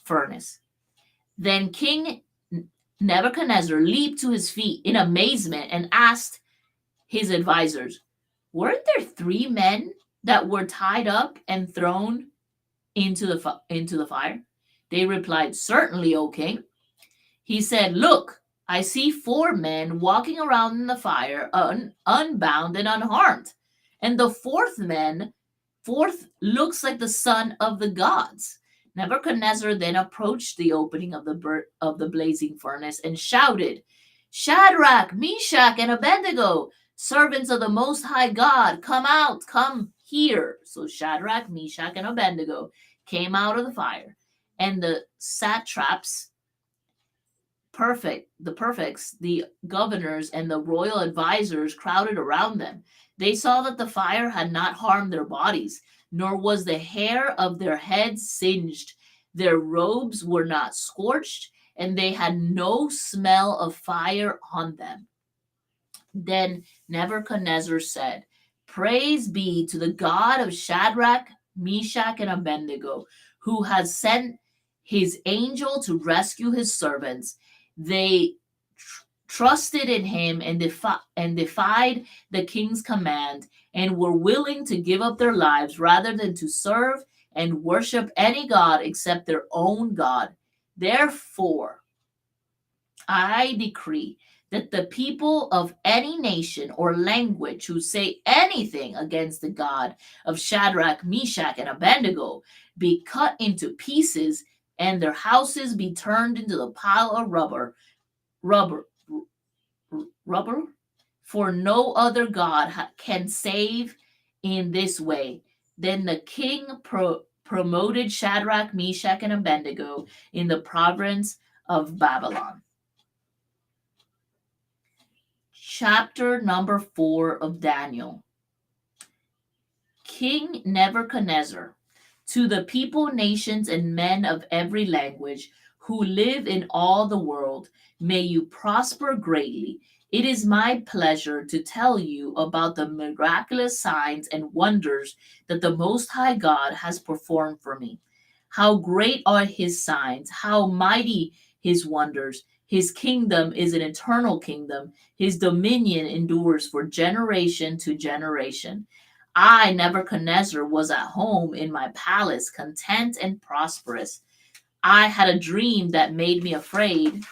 furnace. Then King Nebuchadnezzar leaped to his feet in amazement and asked his advisors, "Weren't there three men that were tied up and thrown into the fire?" They replied, "Certainly, O king." He said, "Look, I see four men walking around in the fire, unbound and unharmed. And the fourth looks like the son of the gods." Nebuchadnezzar then approached the opening of the blazing furnace and shouted, "Shadrach, Meshach, and Abednego, servants of the Most High God, come out, come here." So Shadrach, Meshach, and Abednego came out of the fire, and the satraps, the prefects, the governors, and the royal advisors crowded around them. They saw that the fire had not harmed their bodies, nor was the hair of their heads singed. Their robes were not scorched, and they had no smell of fire on them. Then Nebuchadnezzar said, "Praise be to the God of Shadrach, Meshach, and Abednego, who has sent his angel to rescue his servants." They trusted in him and defied the king's command, and were willing to give up their lives rather than to serve and worship any god except their own God. Therefore, I decree that the people of any nation or language who say anything against the God of Shadrach, Meshach, and Abednego be cut into pieces, and their houses be turned into the pile of rubber, for no other God can save in this way. Then the king promoted Shadrach, Meshach, and Abednego in the province of Babylon. Chapter number 4 of Daniel. King Nebuchadnezzar, to the people, nations, and men of every language who live in all the world, may you prosper greatly. It is my pleasure to tell you about the miraculous signs and wonders that the Most High God has performed for me. How great are his signs, how mighty his wonders. His kingdom is an eternal kingdom. His dominion endures for generation to generation. I, Nebuchadnezzar, was at home in my palace, content and prosperous. I had a dream that made me afraid.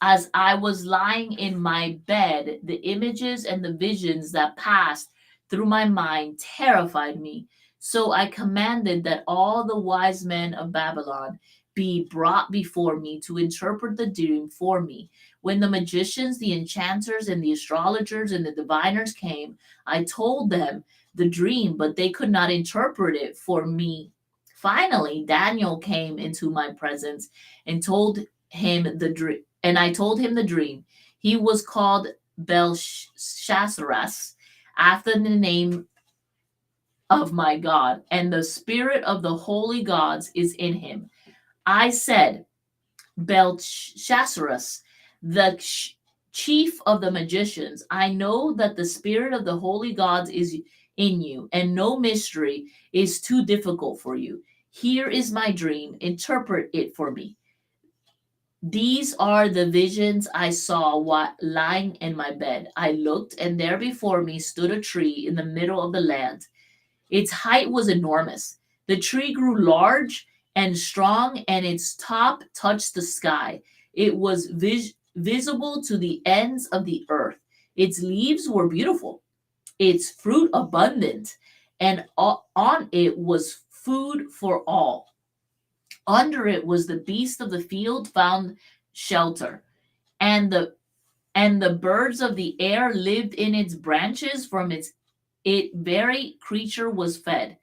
As I was lying in my bed, the images and the visions that passed through my mind terrified me. So I commanded that all the wise men of Babylon be brought before me to interpret the dream for me. When the magicians, the enchanters, and the astrologers and the diviners came, I told them the dream, but they could not interpret it for me. Finally, Daniel came into my presence and told him the dream. And I told him the dream. He was called Belshazzar, after the name of my God, and the spirit of the holy gods is in him. I said, Belshazzar, the chief of the magicians, I know that the spirit of the holy gods is in you, and no mystery is too difficult for you. Here is my dream. Interpret it for me. These are the visions I saw while lying in my bed. I looked, and there before me stood a tree in the middle of the land. Its height was enormous. The tree grew large and strong, and its top touched the sky. It was visible to the ends of the earth. Its leaves were beautiful, its fruit abundant, and on it was food for all. Under it was the beast of the field found shelter, and the birds of the air lived in its branches. From its very creature was fed.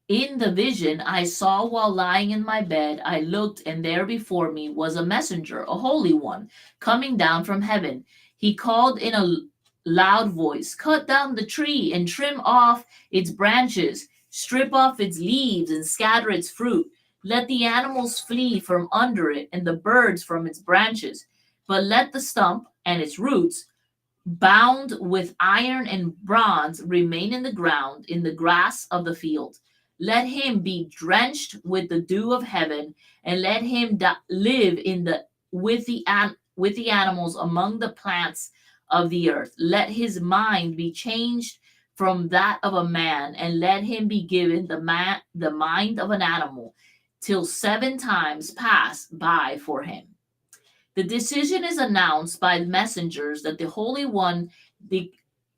In the vision I saw while lying in my bed, I looked, and there before me was a messenger, a holy one, coming down from heaven. He called in a loud voice, "Cut down the tree and trim off its branches, strip off its leaves and scatter its fruit. Let the animals flee from under it and the birds from its branches. But let the stump and its roots, bound with iron and bronze, remain in the ground, in the grass of the field. Let him be drenched with the dew of heaven, and let him live in the with the animals among the plants of the earth. Let his mind be changed from that of a man, and let him be given the mind of an animal, till 7 times pass by for him." The decision is announced by messengers that the Holy One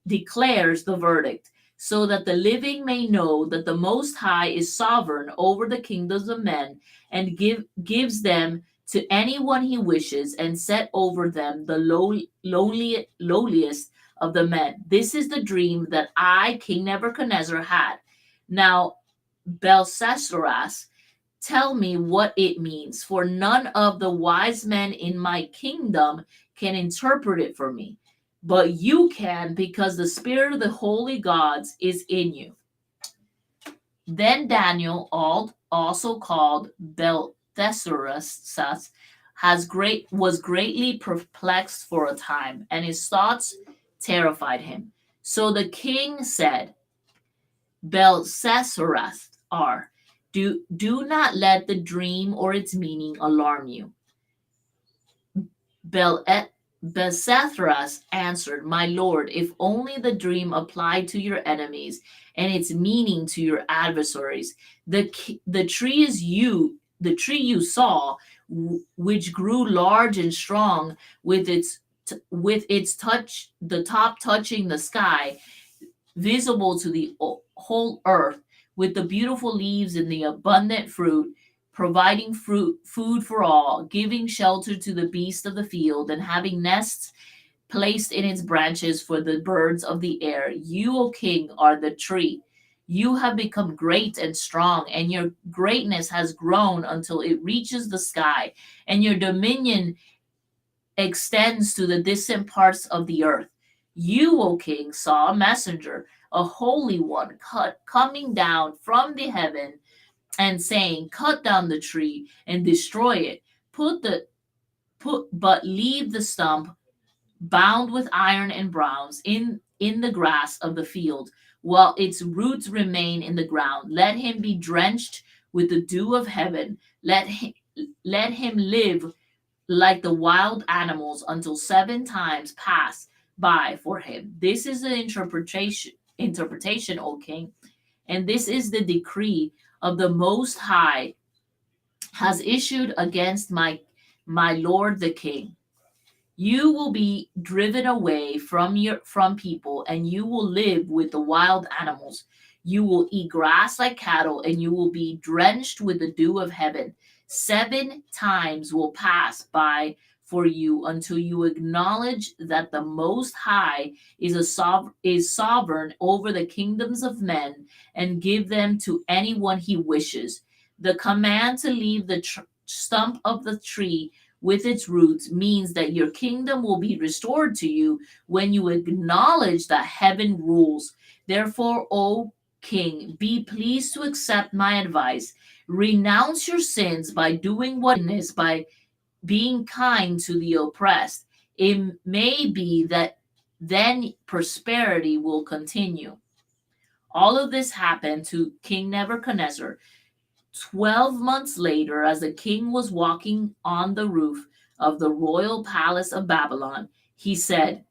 declares the verdict, so that the living may know that the Most High is sovereign over the kingdoms of men, and gives them to anyone he wishes, and set over them the lowliest of the men. This is the dream that I, King Nebuchadnezzar, had. Now, Belshazzar, tell me what it means, for none of the wise men in my kingdom can interpret it for me. But you can, because the spirit of the holy gods is in you. Then Daniel, also called Belteshazzar, was greatly perplexed for a time, and his thoughts terrified him. So the king said, "Belshazzar, do not let the dream or its meaning alarm you." Belshazzar answered, "My lord, if only the dream applied to your enemies and its meaning to your adversaries. The tree you saw, which grew large and strong, with its the top touching the sky, visible to the whole earth, with the beautiful leaves and the abundant fruit, providing food for all, giving shelter to the beasts of the field, and having nests placed in its branches for the birds of the air. You, O king, are the tree. You have become great and strong, and your greatness has grown until it reaches the sky, and your dominion extends to the distant parts of the earth. You, O king, saw a messenger, a holy one, coming down from the heaven, and saying, "Cut down the tree and destroy it. But leave the stump bound with iron and bronze in the grass of the field, while its roots remain in the ground. Let him be drenched with the dew of heaven. Let him live like the wild animals until 7 times pass by for him." This is the interpretation, O king, and this is the decree of the Most High has issued against my lord the king. You will be driven away from people, and you will live with the wild animals. You will eat grass like cattle, and you will be drenched with the dew of heaven. 7 times will pass by for you until you acknowledge that the Most High is sovereign over the kingdoms of men, and give them to anyone he wishes. The command to leave the stump of the tree with its roots means that your kingdom will be restored to you when you acknowledge that heaven rules. Therefore, O king, be pleased to accept my advice. Renounce your sins by doing what is, by being kind to the oppressed. It may be that then prosperity will continue. All of this happened to King Nebuchadnezzar. 12 months later, as the king was walking on the roof of the royal palace of Babylon, he said,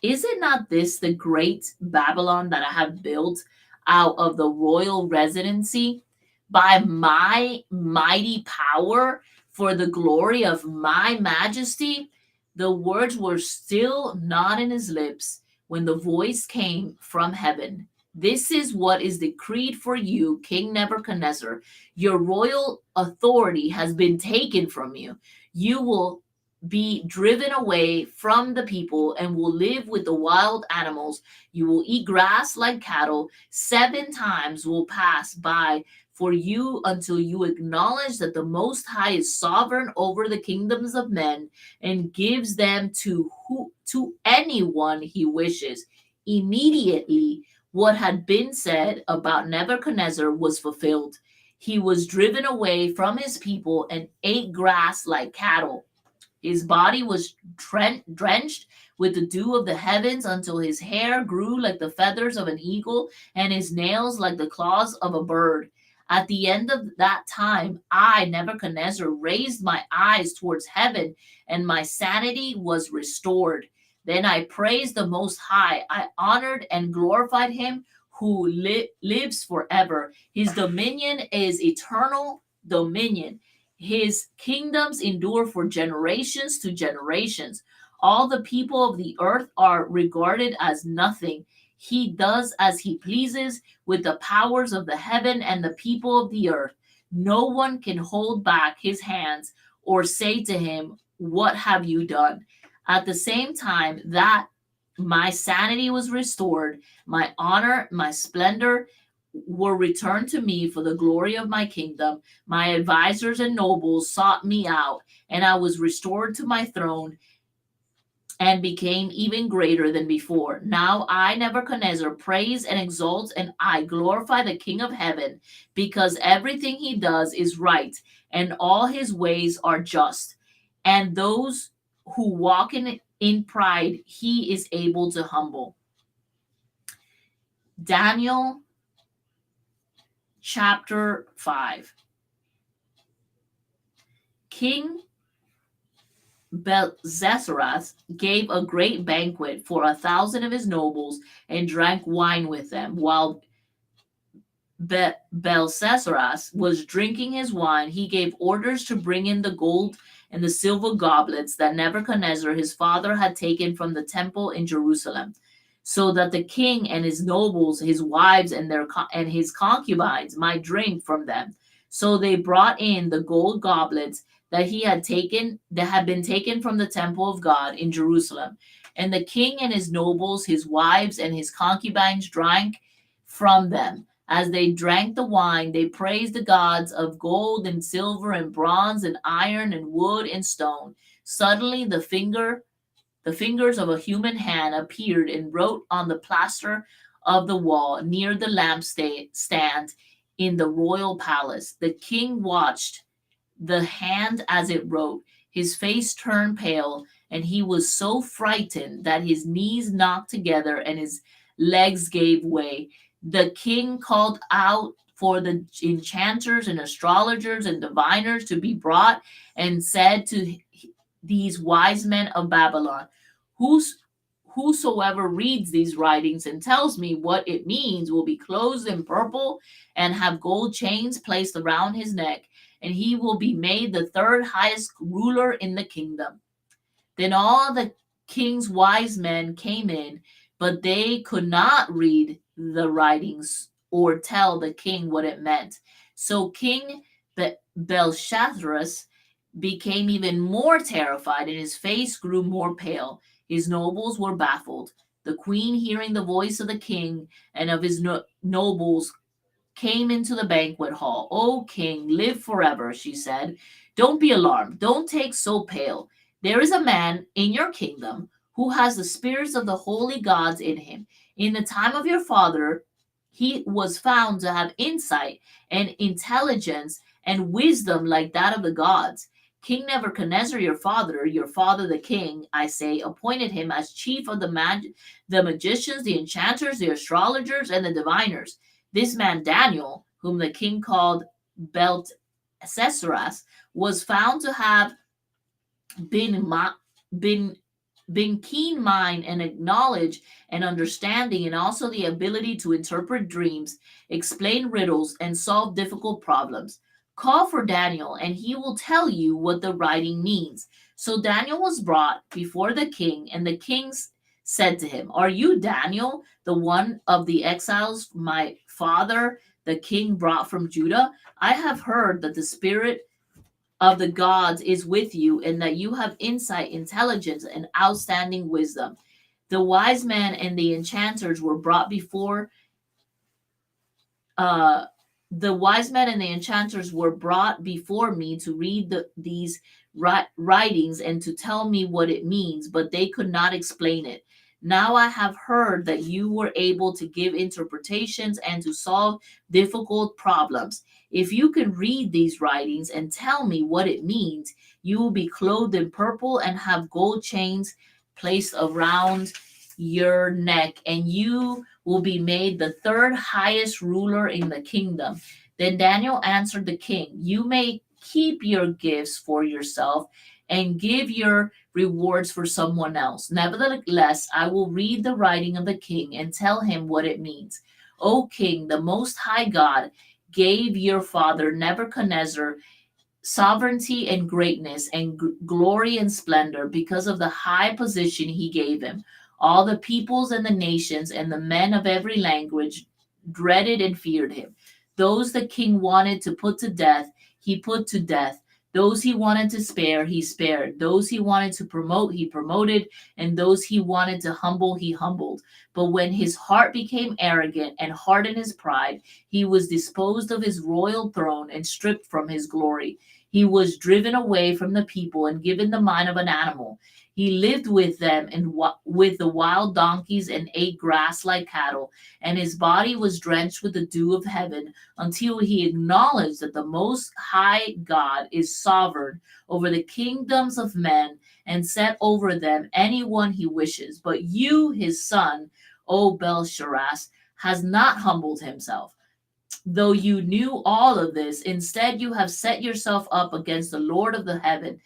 "Is it not this the great Babylon that I have built out of the royal residency by my mighty power for the glory of my majesty?" The words were still not in his lips when the voice came from heaven. "This is what is decreed for you, King Nebuchadnezzar. Your royal authority has been taken from you. You will be driven away from the people and will live with the wild animals. You will eat grass like cattle. 7 times will pass by for you until you acknowledge that the Most High is sovereign over the kingdoms of men and gives them to anyone he wishes. Immediately, what had been said about Nebuchadnezzar was fulfilled. He was driven away from his people and ate grass like cattle. His body was drenched with the dew of the heavens until his hair grew like the feathers of an eagle and his nails like the claws of a bird. At the end of that time, I, Nebuchadnezzar, raised my eyes towards heaven and my sanity was restored. Then I praised the Most High. I honored and glorified him who lives forever. His dominion is eternal dominion. His kingdoms endure for generations to generations. All the people of the earth are regarded as nothing. He does as he pleases with the powers of the heaven and the people of the earth. No one can hold back his hands or say to him, "What have you done?" At the same time that my sanity was restored, my honor, my splendor were returned to me for the glory of my kingdom. My advisors and nobles sought me out, and I was restored to my throne and became even greater than before. Now I, Nebuchadnezzar, praise and exalt, and I glorify the King of heaven, because everything he does is right, and all his ways are just. And those who walk in pride, he is able to humble. Daniel chapter 5. King Belzesar gave a great banquet for 1,000 of his nobles and drank wine with them. While Belshazzar was drinking his wine, he gave orders to bring in the gold and the silver goblets that Nebuchadnezzar his father had taken from the temple in Jerusalem, so that the king and his nobles, his wives, and his concubines might drink from them. So they brought in the gold goblets that had been taken from the temple of God in Jerusalem. And the king and his nobles, his wives, and his concubines drank from them. As they drank the wine, they praised the gods of gold and silver and bronze and iron and wood and stone. Suddenly the fingers of a human hand appeared and wrote on the plaster of the wall near the lampstand in the royal palace. The king watched the hand as it wrote. His face turned pale, and he was so frightened that his knees knocked together and his legs gave way. The king called out for the enchanters and astrologers and diviners to be brought and said to these wise men of Babylon, whosoever reads these writings and tells me what it means will be clothed in purple and have gold chains placed around his neck, and he will be made the third highest ruler in the kingdom. Then all the king's wise men came in, but they could not read the writings or tell the king what it meant. So King Belshazzar became even more terrified, and his face grew more pale. His nobles were baffled. The queen, hearing the voice of the king and of his nobles, came into the banquet hall. "O king, live forever," she said. "Don't be alarmed. Don't take so pale. There is a man in your kingdom who has the spirits of the holy gods in him. In the time of your father, he was found to have insight and intelligence and wisdom like that of the gods. King Nebuchadnezzar, your father the king, I say, appointed him as chief of the magicians, the enchanters, the astrologers, and the diviners. This man Daniel, whom the king called Belteshazzar, was found to have been keen mind and knowledge and understanding, and also the ability to interpret dreams, explain riddles, and solve difficult problems. Call for Daniel, and he will tell you what the writing means." So Daniel was brought before the king, and the king said to him, "Are you Daniel, the one of the exiles my father, the king, brought from Judah? I have heard that the spirit of the gods is with you, and that you have insight, intelligence, and outstanding wisdom. The wise men and the enchanters were brought before the wise men and the enchanters were brought before me to read these writings and to tell me what it means, but they could not explain it. Now I have heard that you were able to give interpretations and to solve difficult problems. If you can read these writings and tell me what it means, you will be clothed in purple and have gold chains placed around your neck, and you will be made the third highest ruler in the kingdom. Then Daniel answered the king, You may keep your gifts for yourself and give your rewards for someone else. Nevertheless, I will read the writing of the king and tell him what it means. O king, the most high God gave your father Nebuchadnezzar sovereignty and greatness and glory and splendor because of the high position he gave him. All the peoples and the nations and the men of every language dreaded and feared him. Those the king wanted to put to death, he put to death. Those he wanted to spare, he spared. Those he wanted to promote, he promoted. And those he wanted to humble, he humbled. But when his heart became arrogant and hardened his pride, he was disposed of his royal throne and stripped from his glory. He was driven away from the people and given the mind of an animal. He lived with them and with the wild donkeys and ate grass like cattle, and his body was drenched with the dew of heaven until he acknowledged that the Most High God is sovereign over the kingdoms of men and set over them anyone he wishes. But you, his son, O Belshazzar, has not humbled himself. Though you knew all of this, instead you have set yourself up against the Lord of the heaven.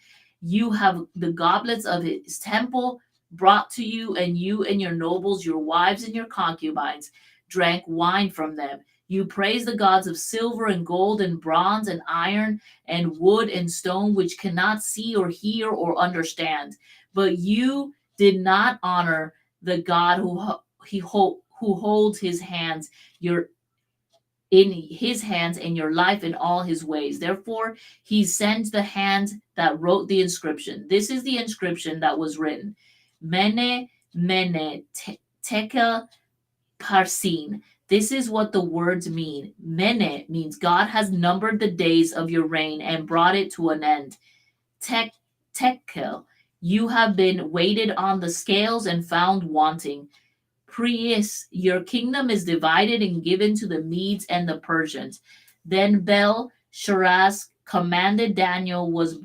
You have the goblets of his temple brought to you, and you and your nobles, your wives and your concubines, drank wine from them. You praise the gods of silver and gold and bronze and iron and wood and stone, which cannot see or hear or understand. But you did not honor the God who holds his hands, in his hands and your life in all his ways. Therefore, he sends the hand that wrote the inscription. This is the inscription that was written. Mene, mene, tekel, parsin. This is what the words mean. Mene means God has numbered the days of your reign and brought it to an end. Tekel, you have been weighted on the scales and found wanting. Prius, your kingdom is divided and given to the Medes and the Persians. Then Belshazzar commanded Daniel was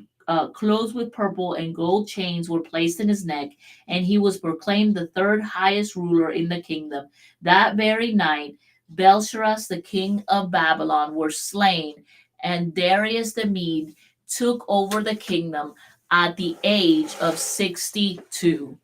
clothed with purple, and gold chains were placed in his neck, and he was proclaimed the third highest ruler in the kingdom. That very night, Belshazzar, the king of Babylon, was slain, and Darius the Mede took over the kingdom at the age of 62.